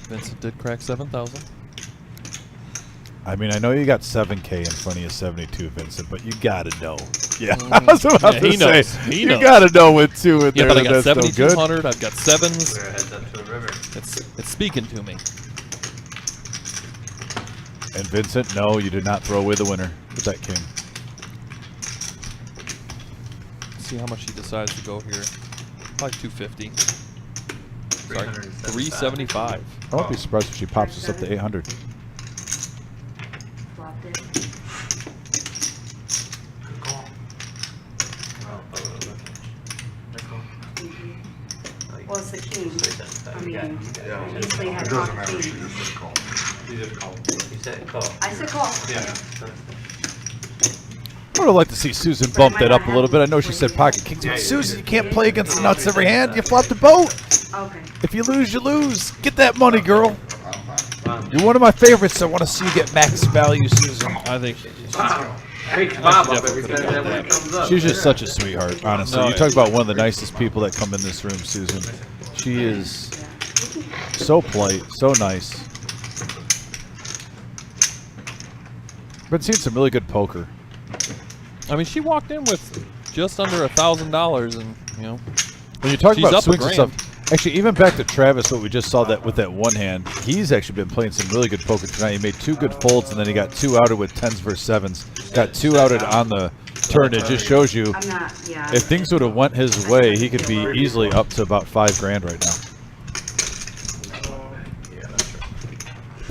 Vincent did crack 7,000.
I mean, I know you got 7K in front of you, 72, Vincent, but you got to know. Yeah, I was about to say, you got to know with 2 in there.
But I got
that's no good.
7,200. I've got 7s.
We're heads up to the river.
It's speaking to me.
And Vincent, no, you did not throw away the winner with that king.
See how much he decides to go here. Probably 250. Sorry, 375.
I won't be surprised if she pops us up to 800.
Flopped it.
Good call.
Well, it's the king. I mean,
Yeah.
usually
It
have
doesn't
pocket
matter, she
kings.
just said call.
You just called. You said call.
I said call.
Yeah.
I would have liked to see Susan bump that up a little bit. I know she said pocket kings, but Susan, you can't play against the nuts every hand. You flopped the boat.
Okay.
If you lose, you lose. Get that money, girl. You're one of my favorites. I want to see you get max value, Susan.
I think
Pick Bob up every time that one comes up.
She's just such a sweetheart, honestly.
No,
You talk about one of the nicest people that come in this room, Susan. She is so polite, so nice. Been seeing some really good poker.
I mean, she walked in with just under $1,000, and you know,
When you talk
she's
about
up
swings
a
and
grand.
stuff, Actually, even back to Travis, what we just saw that with that one hand, he's actually been playing some really good poker tonight. He made 2 good folds, and then he got 2 outed with 10s versus 7s. Got 2 outed on the turn. It just shows you
I'm not, yeah.
if things would have went his way, he could be easily up to about $5,000 right now.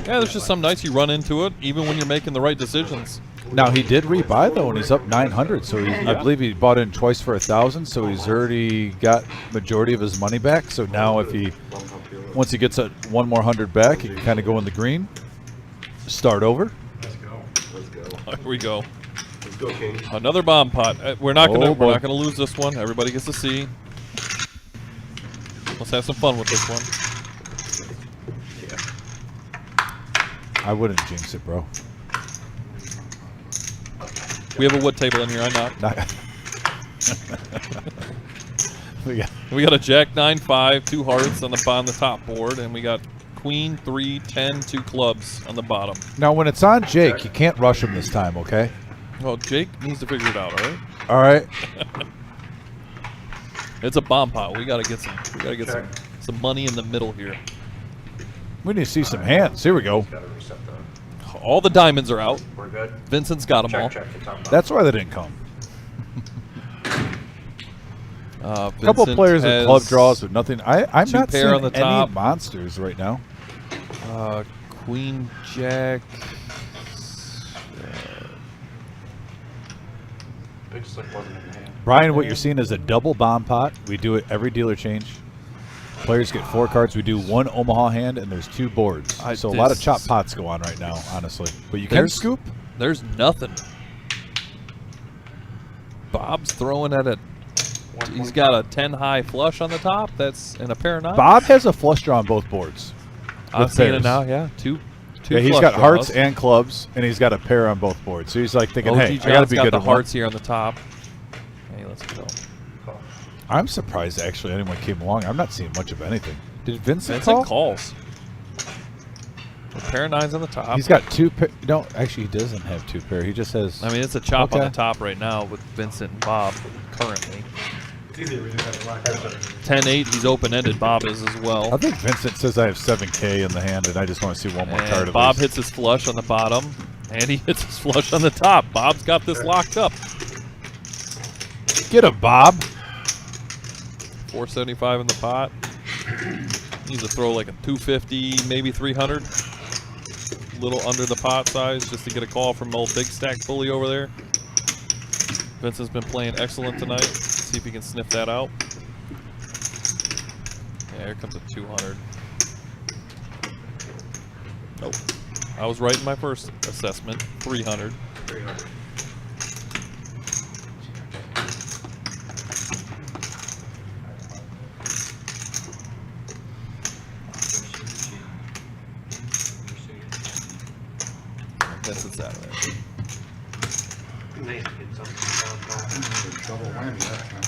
Yeah, there's just some nights you run into it, even when you're making the right decisions.
Now he did rebuy though, and he's up 900. So I believe he bought in twice for 1,000. So he's already got majority of his money back. So now once he gets one more 100 back, he can kind of go in the green, start over.
Let's go.
Here we go.
Let's go, King.
Another bomb pot. We're not gonna lose this one. Everybody gets to see. Let's have some fun with this one.
I wouldn't jinx it, bro.
We have a wood table in here. I'm not. We got a Jack 9-5, 2 hearts on the top board, and we got Queen 3, 10, 2 clubs on the bottom.
Now, when it's on Jake, you can't rush him this time, okay?
Well, Jake needs to figure it out, all right?
All right.
It's a bomb pot. We gotta get some money in the middle here.
We need to see some hands. Here we go.
All the diamonds are out.
We're good.
Vincent's got them all.
That's why they didn't come. A couple
Vincent
players with
has
club draws, but nothing. I'm
2
not
pair
seeing
on the
any
top.
monsters right now.
Queen Jack.
Big slick wasn't in the hand.
Brian, what you're seeing is a double bomb pot. We do it every dealer change. Players get 4 cards. We do 1 Omaha hand, and there's 2 boards. So a lot of chop pots go on right now, honestly. But you can scoop.
There's nothing. Bob's throwing at it. He's got a 10 high flush on the top. That's in a pair of 9s.
Bob has a flush draw on both boards.
I'm seeing it now. Yeah, two.
Yeah, he's got hearts and clubs, and he's got a pair on both boards. So he's like thinking, "Hey, I got to be good."
Got the hearts here on the top. Hey, let's go.
I'm surprised actually anyone came along. I'm not seeing much of anything. Did Vincent
calls. A pair of 9s on the top.
He's got 2 pair. No, actually, he doesn't have 2 pair. He just has.
I mean, it's a chop on the top right now with Vincent and Bob currently. 10-8, he's open-ended. Bob is as well.
I think Vincent says I have 7K in the hand, and I just want to see one more card. At
Bob
least.
hits his flush on the bottom, and he hits his flush on the top. Bob's got this locked up.
Get him, Bob.
475 in the pot. Needs to throw like a 250, maybe 300. Little under the pot size just to get a call from old Big Stack Bully over there. Vincent's been playing excellent tonight. See if he can sniff that out. Yeah, here comes a 200. Nope. I was right in my first assessment. 300.
300.
Vincent's out of there.
Nice to get something
Double whammy that time.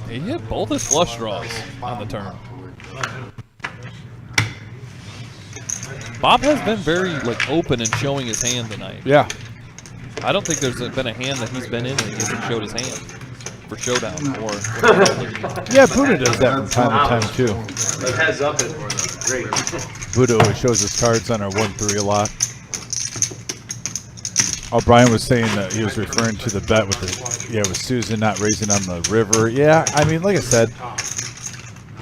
He hit both his flush draws on the turn. Bob has been very open and showing his hand tonight.
Yeah.
I don't think there's been a hand that he's been in that he hasn't showed his hand for showdown or.
Yeah, Buddha does that from time to time too.
The heads up is great.
Buddha always shows his cards on our 1-3 a lot. Oh, Brian was saying that he was referring to the bet with with Susan not raising on the river. Yeah, I mean, like I said,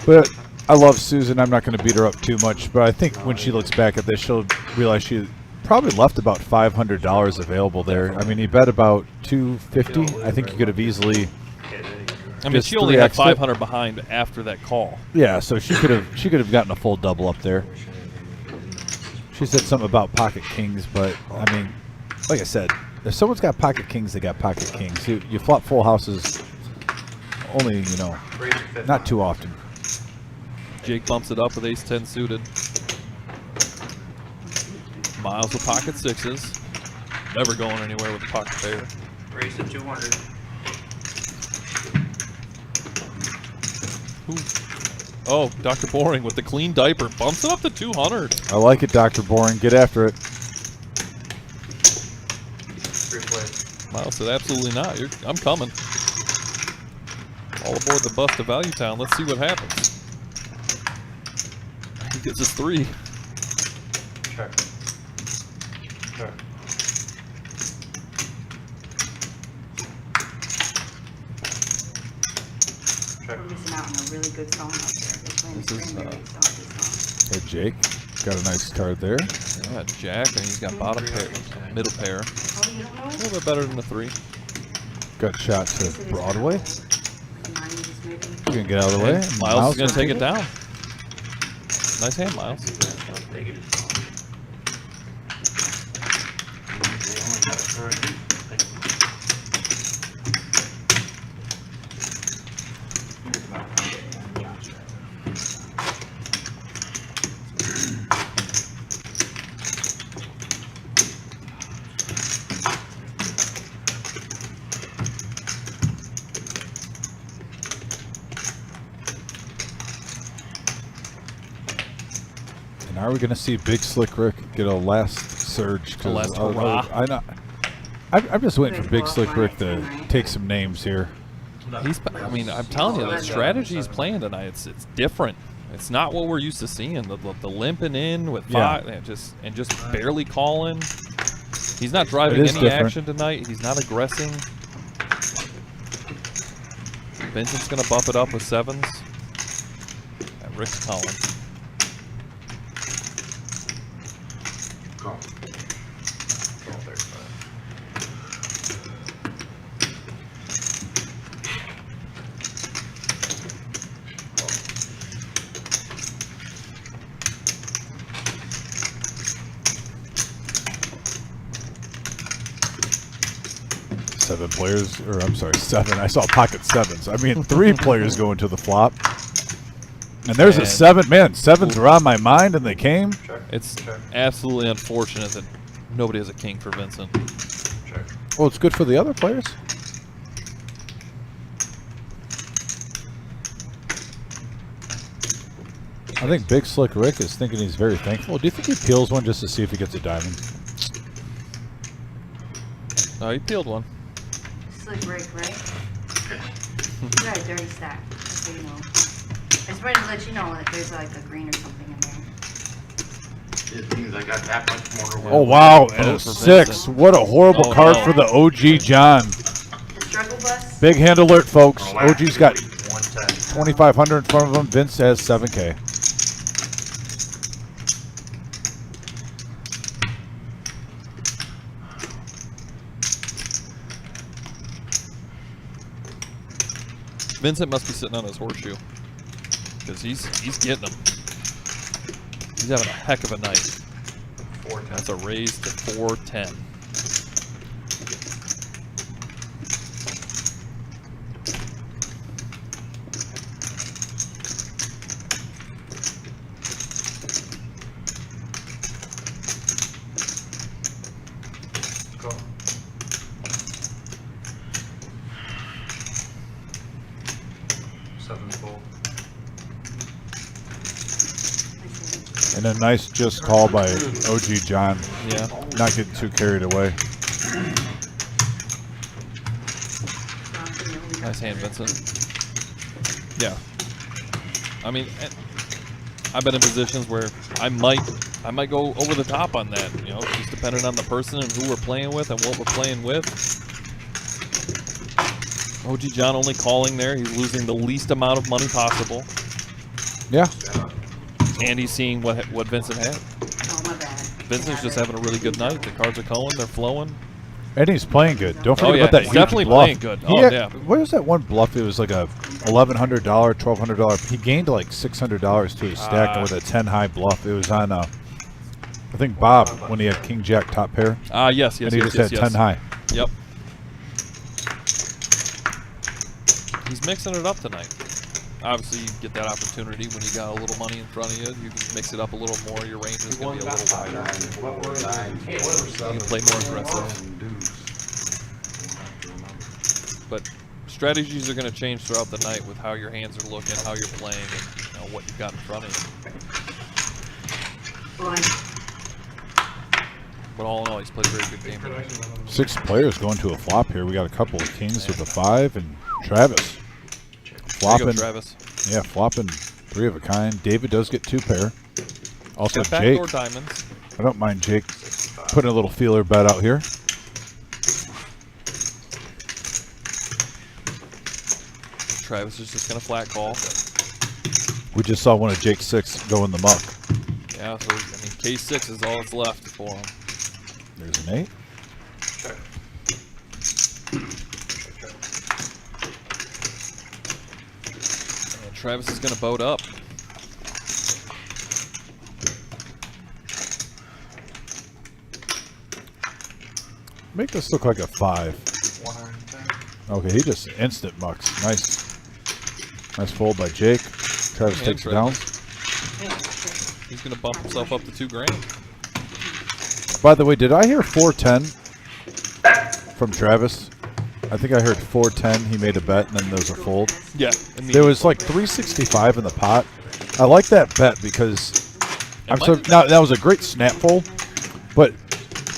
but I love Susan. I'm not going to beat her up too much, but I think when she looks back at this, she'll realize she probably left about $500 available there. I mean, he bet about $250. I think you could have easily.
I mean, she only had 500 behind after that call.
Yeah, so she could have gotten a full double up there. She said something about pocket kings, but I mean, like I said, if someone's got pocket kings, they got pocket kings. You flop full houses only, not too often.
Jake bumps it up with ace-10 suited. Miles with pocket 6s. Never going anywhere with the pocket pair.
Raise to 200.
Oh, Dr. Boring with the clean diaper. Bumps it up to 200.
I like it, Dr. Boring. Get after it.
Miles said, absolutely not. I'm coming. All aboard the bus to Value Town. Let's see what happens. He gets his 3.
Check. Check.
We're missing out on a really good song out there. They're playing
This is,
Cranberries off this
Hey, Jake. Got a nice card there.
Yeah, Jack, and he's got bottom pair, middle pair.
song. Oh, you don't know
A
it?
little bit better than the 3.
Got shot to Broadway.
90s maybe.
You can get out of the way.
And Miles is going to take it
it.
down. Nice hand, Miles.
And are we going to see Big Slick Rick get a last surge?
A last hurrah.
I'm just waiting for Big Slick Rick to take some names here.
I mean, I'm telling you, the strategy he's playing tonight, it's different. It's not what we're used to seeing. The limping in with 5 and just barely calling. He's not driving any
different.
action tonight. He's not aggressing. Vincent's going to buff it up with 7s. And Rick's calling.
Call.
7 players, or I'm sorry, 7. I saw pocket 7s. I mean, 3 players going to the flop. And there's a 7. Man, 7s were on my mind and they came.
It's absolutely unfortunate that nobody has a king for Vincent.
Well, it's good for the other players. I think Big Slick Rick is thinking he's very thankful. Do you think he peels one just to see if he gets a diamond?
Oh, he peeled one.
Slick Rick, right? You got a dirty stack, just so you know. I just wanted to let you know that there's like a green or something in there.
It means I got that much more to
Oh,
work
wow.
Oh,
And a
for
6.
Vincent.
What a horrible
Oh,
card
no.
for the OG John.
The struggle bus?
Big hand alert, folks.
Oh, wow.
OG's got
One set.
2,500 in front of him. Vince has 7K.
Vincent must be sitting on his horseshoe because he's getting them. He's having a heck of a night.
410.
That's a raise to 410.
Go. Seven full.
And a nice just call by OG John.
Yeah.
Not getting too carried away.
Nice hand, Vincent. Yeah. I mean, I've been in positions where I might go over the top on that. You know, just depending on the person and who we're playing with and what we're playing with. OG John only calling there. He's losing the least amount of money possible.
Yeah.
And he's seeing what Vincent had.
Oh, my bad.
Vincent's just having a really good night. The cards are calling. They're flowing.
And he's playing good. Don't
Oh,
forget
yeah,
about that
he's
huge
definitely
bluff.
playing good.
He
Oh,
had-
yeah.
What was that one bluff? It was like a $1,100, $1,200. He gained like $600 to his stack with a 10 high bluff. It was on, I think, Bob when he had King Jack top pair.
Yes,
And he just had 10 high.
Yep. He's mixing it up tonight. Obviously, you get that opportunity when you got a little money in front of you. You can mix it up a little more. Your range is going to be a little wider. You can play more aggressive. But strategies are going to change throughout the night with how your hands are looking, how you're playing, and what you've got in front of you. But all in all, he's played a very good game tonight.
6 players going to a flop here. We got a couple of kings with a 5 and Travis.
There you go,
Flopping.
Travis.
Yeah, flopping 3 of a kind. David does get 2 pair. Also
Got
Jake.
backdoor diamonds.
I don't mind Jake putting a little feeler bet out here.
Travis is just gonna flat call.
We just saw one of Jake's 6 go in the muck.
Yeah, so I mean, K6 is all that's left for him.
There's an 8.
Check.
And Travis is gonna boat up.
Make this look like a 5.
110.
Okay, he just instant mucks. Nice. Nice fold by Jake. Travis
Yeah,
takes it down.
He's gonna bump himself up to $2,000.
By the way, did I hear 410 from Travis? I think I heard 410. He made a bet and then there was a fold.
Yeah.
There was like 365 in the pot. I like that bet because now that was a great snap fold, but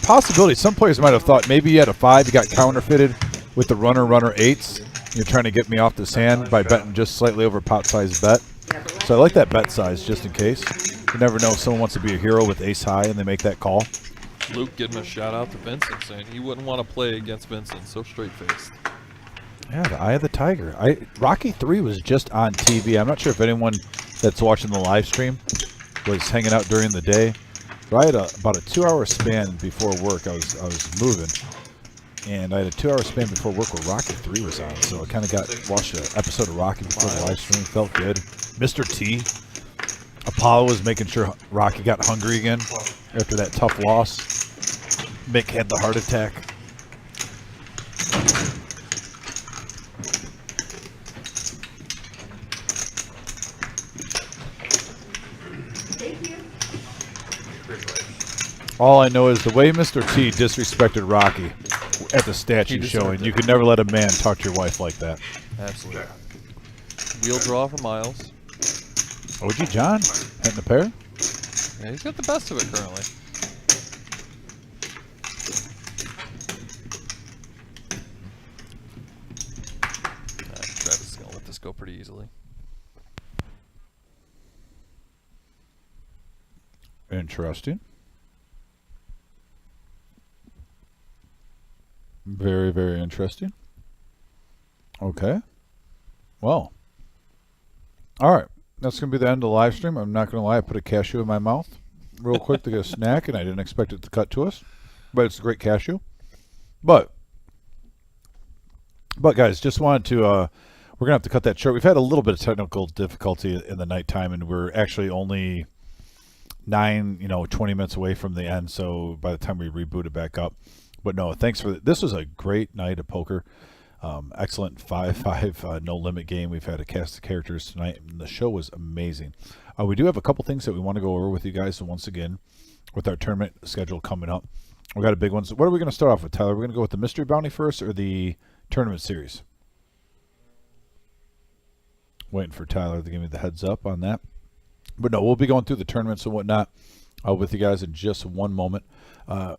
possibility some players might have thought maybe you had a 5, you got counterfeited with the runner 8s. You're trying to get me off this hand by betting just slightly over pot size bet. So I like that bet size just in case. You never know if someone wants to be a hero with ace high and they make that call.
Luke giving a shout out to Vincent, saying he wouldn't want to play against Vincent, so straight faced.
Yeah, the eye of the tiger. Rocky 3 was just on TV. I'm not sure if anyone that's watching the live stream was hanging out during the day. But I had about a 2-hour span before work. I was moving, and I had a 2-hour span before work where Rocky 3 was on. So I kind of watched an episode of Rocky before the live stream. Felt good. Mr. T. Apollo was making sure Rocky got hungry again after that tough loss. Mick had the heart attack. All I know is the way Mr. T disrespected Rocky at the statue showing, you could never let a man talk to your wife like that.
Absolutely. Wheel draw for Miles.
OG John, hitting a pair.
Yeah, he's got the best of it currently. Travis is going to let this go pretty easily.
Interesting. Very, very interesting. Okay. Well. All right. That's going to be the end of the live stream. I'm not going to lie. I put a cashew in my mouth real quick to get a snack, and I didn't expect it to cut to us. But it's a great cashew. But guys, just wanted to, we're going to have to cut that short. We've had a little bit of technical difficulty in the nighttime, and we're actually only 20 minutes away from the end. So by the time we reboot it back up. But no, thanks for this. Was a great night of poker. Excellent 5-5 no limit game. We've had a cast of characters tonight, and the show was amazing. We do have a couple things that we want to go over with you guys. So once again, with our tournament schedule coming up, we got a big one. So what are we going to start off with, Tyler? We're going to go with the mystery bounty first, or the tournament series? Waiting for Tyler to give me the heads up on that. But no, we'll be going through the tournaments and whatnot with you guys in just one moment.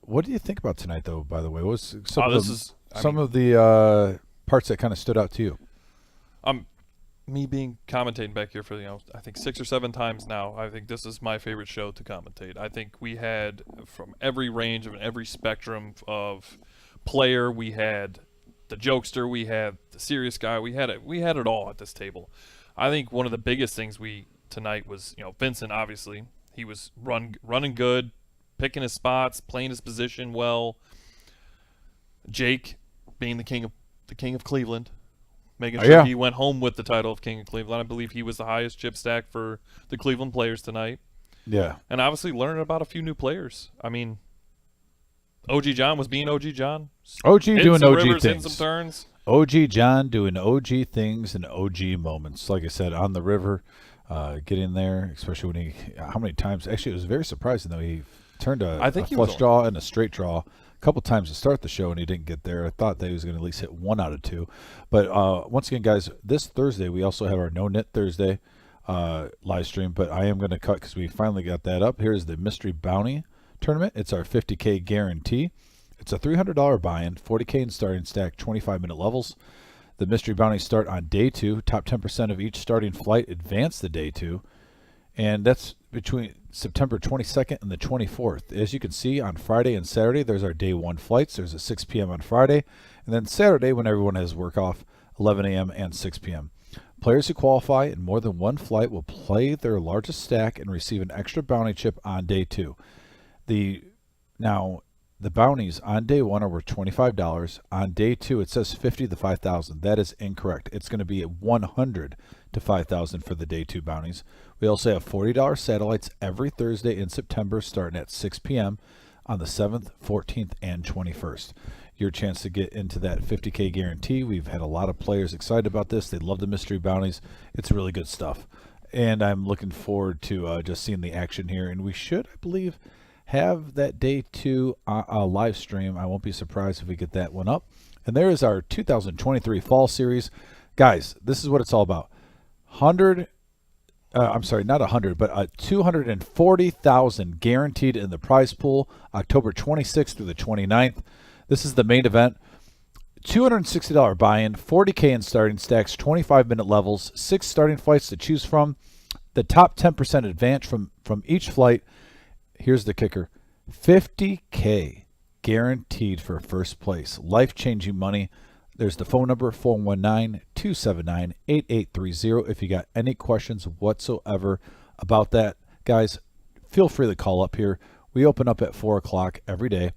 What do you think about tonight, though? By the way, what was some of the parts that kind of stood out to you?
Me being commentating back here for I think 6 or 7 times now. I think this is my favorite show to commentate. I think we had from every range of every spectrum of player. We had the jokester, we had the serious guy. We had it all at this table. I think one of the biggest things tonight was Vincent. Obviously, he was running good, picking his spots, playing his position well. Jake being the king of Cleveland, making sure he went home with the title of King of Cleveland. I believe he was the highest chip stack for the Cleveland players tonight.
Yeah.
And obviously learning about a few new players. I mean, OG John was being OG John.
OG doing OG
rivers,
things.
some turns.
OG John doing OG things and OG moments. Like I said, on the river, getting there, especially how many times? Actually, it was very surprising, though. He turned a flush draw and a straight draw a couple times to start the show, and he didn't get there. I thought that he was going to at least hit 1 out of 2. But once again, guys, this Thursday we also have our No Knit Thursday live stream. But I am going to cut because we finally got that up. Here's the Mystery Bounty Tournament. It's our 50K guarantee. It's a $300 buy-in, 40K in starting stack, 25-minute levels. The mystery bounties start on day 2. Top 10% of each starting flight advance to day 2. And that's between September 22nd and the 24th. As you can see, on Friday and Saturday, there's our day 1 flights. There's a 6 p.m. on Friday. And then Saturday, when everyone has work off, 11 a.m. and 6 p.m. Players who qualify in more than one flight will play their largest stack and receive an extra bounty chip on day 2. Now, the bounties on day 1 are worth $25. On day 2, it says 50 to 5,000. That is incorrect. It's going to be at 100 to 5,000 for the day 2 bounties. We also have $40 satellites every Thursday in September, starting at 6 p.m. on the 7th, 14th, and 21st. Your chance to get into that 50K guarantee. We've had a lot of players excited about this. They love the mystery bounties. It's really good stuff. And I'm looking forward to just seeing the action here. And we should, I believe, have that day 2 live stream. I won't be surprised if we get that one up. And there is our 2023 fall series. Guys, this is what it's all about. 240,000 guaranteed in the prize pool, October 26th through the 29th. This is the main event. $260 buy-in, 40K in starting stacks, 25-minute levels, 6 starting flights to choose from. The top 10% advance from each flight. Here's the kicker. 50K guaranteed for first place. Life-changing money. There's the phone number, 419-279-8830. If you got any questions whatsoever about that, guys, feel free to call up here. We open up at 4 o'clock every day.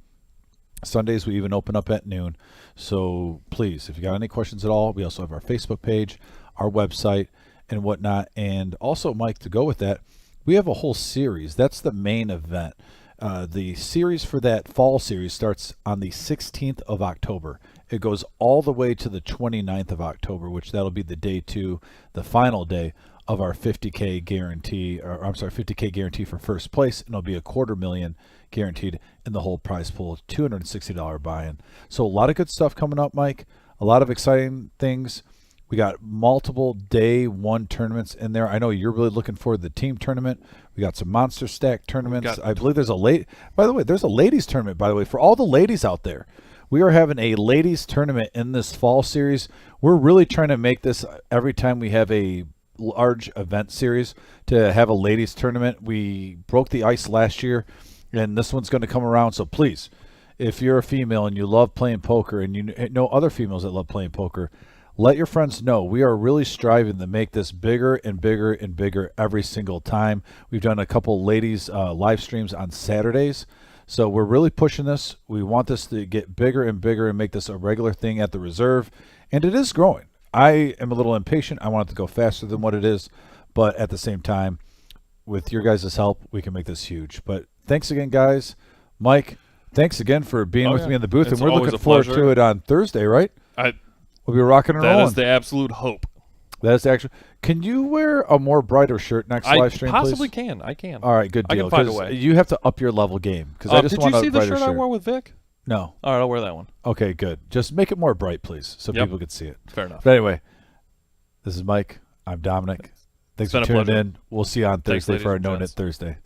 Sundays, we even open up at noon. So please, if you got any questions at all, we also have our Facebook page, our website, and whatnot. And also, Mike, to go with that, we have a whole series. That's the main event. The series for that fall series starts on the 16th of October. It goes all the way to the 29th of October, which that'll be the day 2, the final day of our 50K guarantee, or I'm sorry, 50K guarantee for first place, and it'll be $250,000 guaranteed in the whole prize pool, $260 buy-in. So a lot of good stuff coming up, Mike. A lot of exciting things. We got multiple day 1 tournaments in there. I know you're really looking forward to the team tournament. We got some monster stack tournaments. I believe there's by the way, there's a ladies tournament, by the way, for all the ladies out there. We are having a ladies tournament in this fall series. We're really trying to make this every time we have a large event series to have a ladies tournament. We broke the ice last year, and this one's going to come around. So please, if you're a female and you love playing poker and you know other females that love playing poker, let your friends know. We are really striving to make this bigger and bigger and bigger every single time. We've done a couple ladies live streams on Saturdays. So we're really pushing this. We want this to get bigger and bigger and make this a regular thing at the reserve. And it is growing. I am a little impatient. I want it to go faster than what it is. But at the same time, with your guys' help, we can make this huge. But thanks again, guys. Mike, thanks again for being with me in the booth.
It's
and we're looking forward to it on Thursday, right? We'll be rocking and rolling.
That is the absolute hope.
That is actually. Can you wear a more brighter shirt next live stream,
possibly
please?
Can. I can.
All right, good deal.
I can find a way.
You have to up your level game. Because I just want a brighter shirt.
Did you see the shirt I wore with Vic?
No.
All right, I'll wear that one.
Okay, good. Just make it more bright, please, so people can see it.
Fair enough.
But anyway, this is Mike. I'm Dominic. Thanks for tuning
pleasure.
in. We'll see you on Thursday for our No Net Thursday.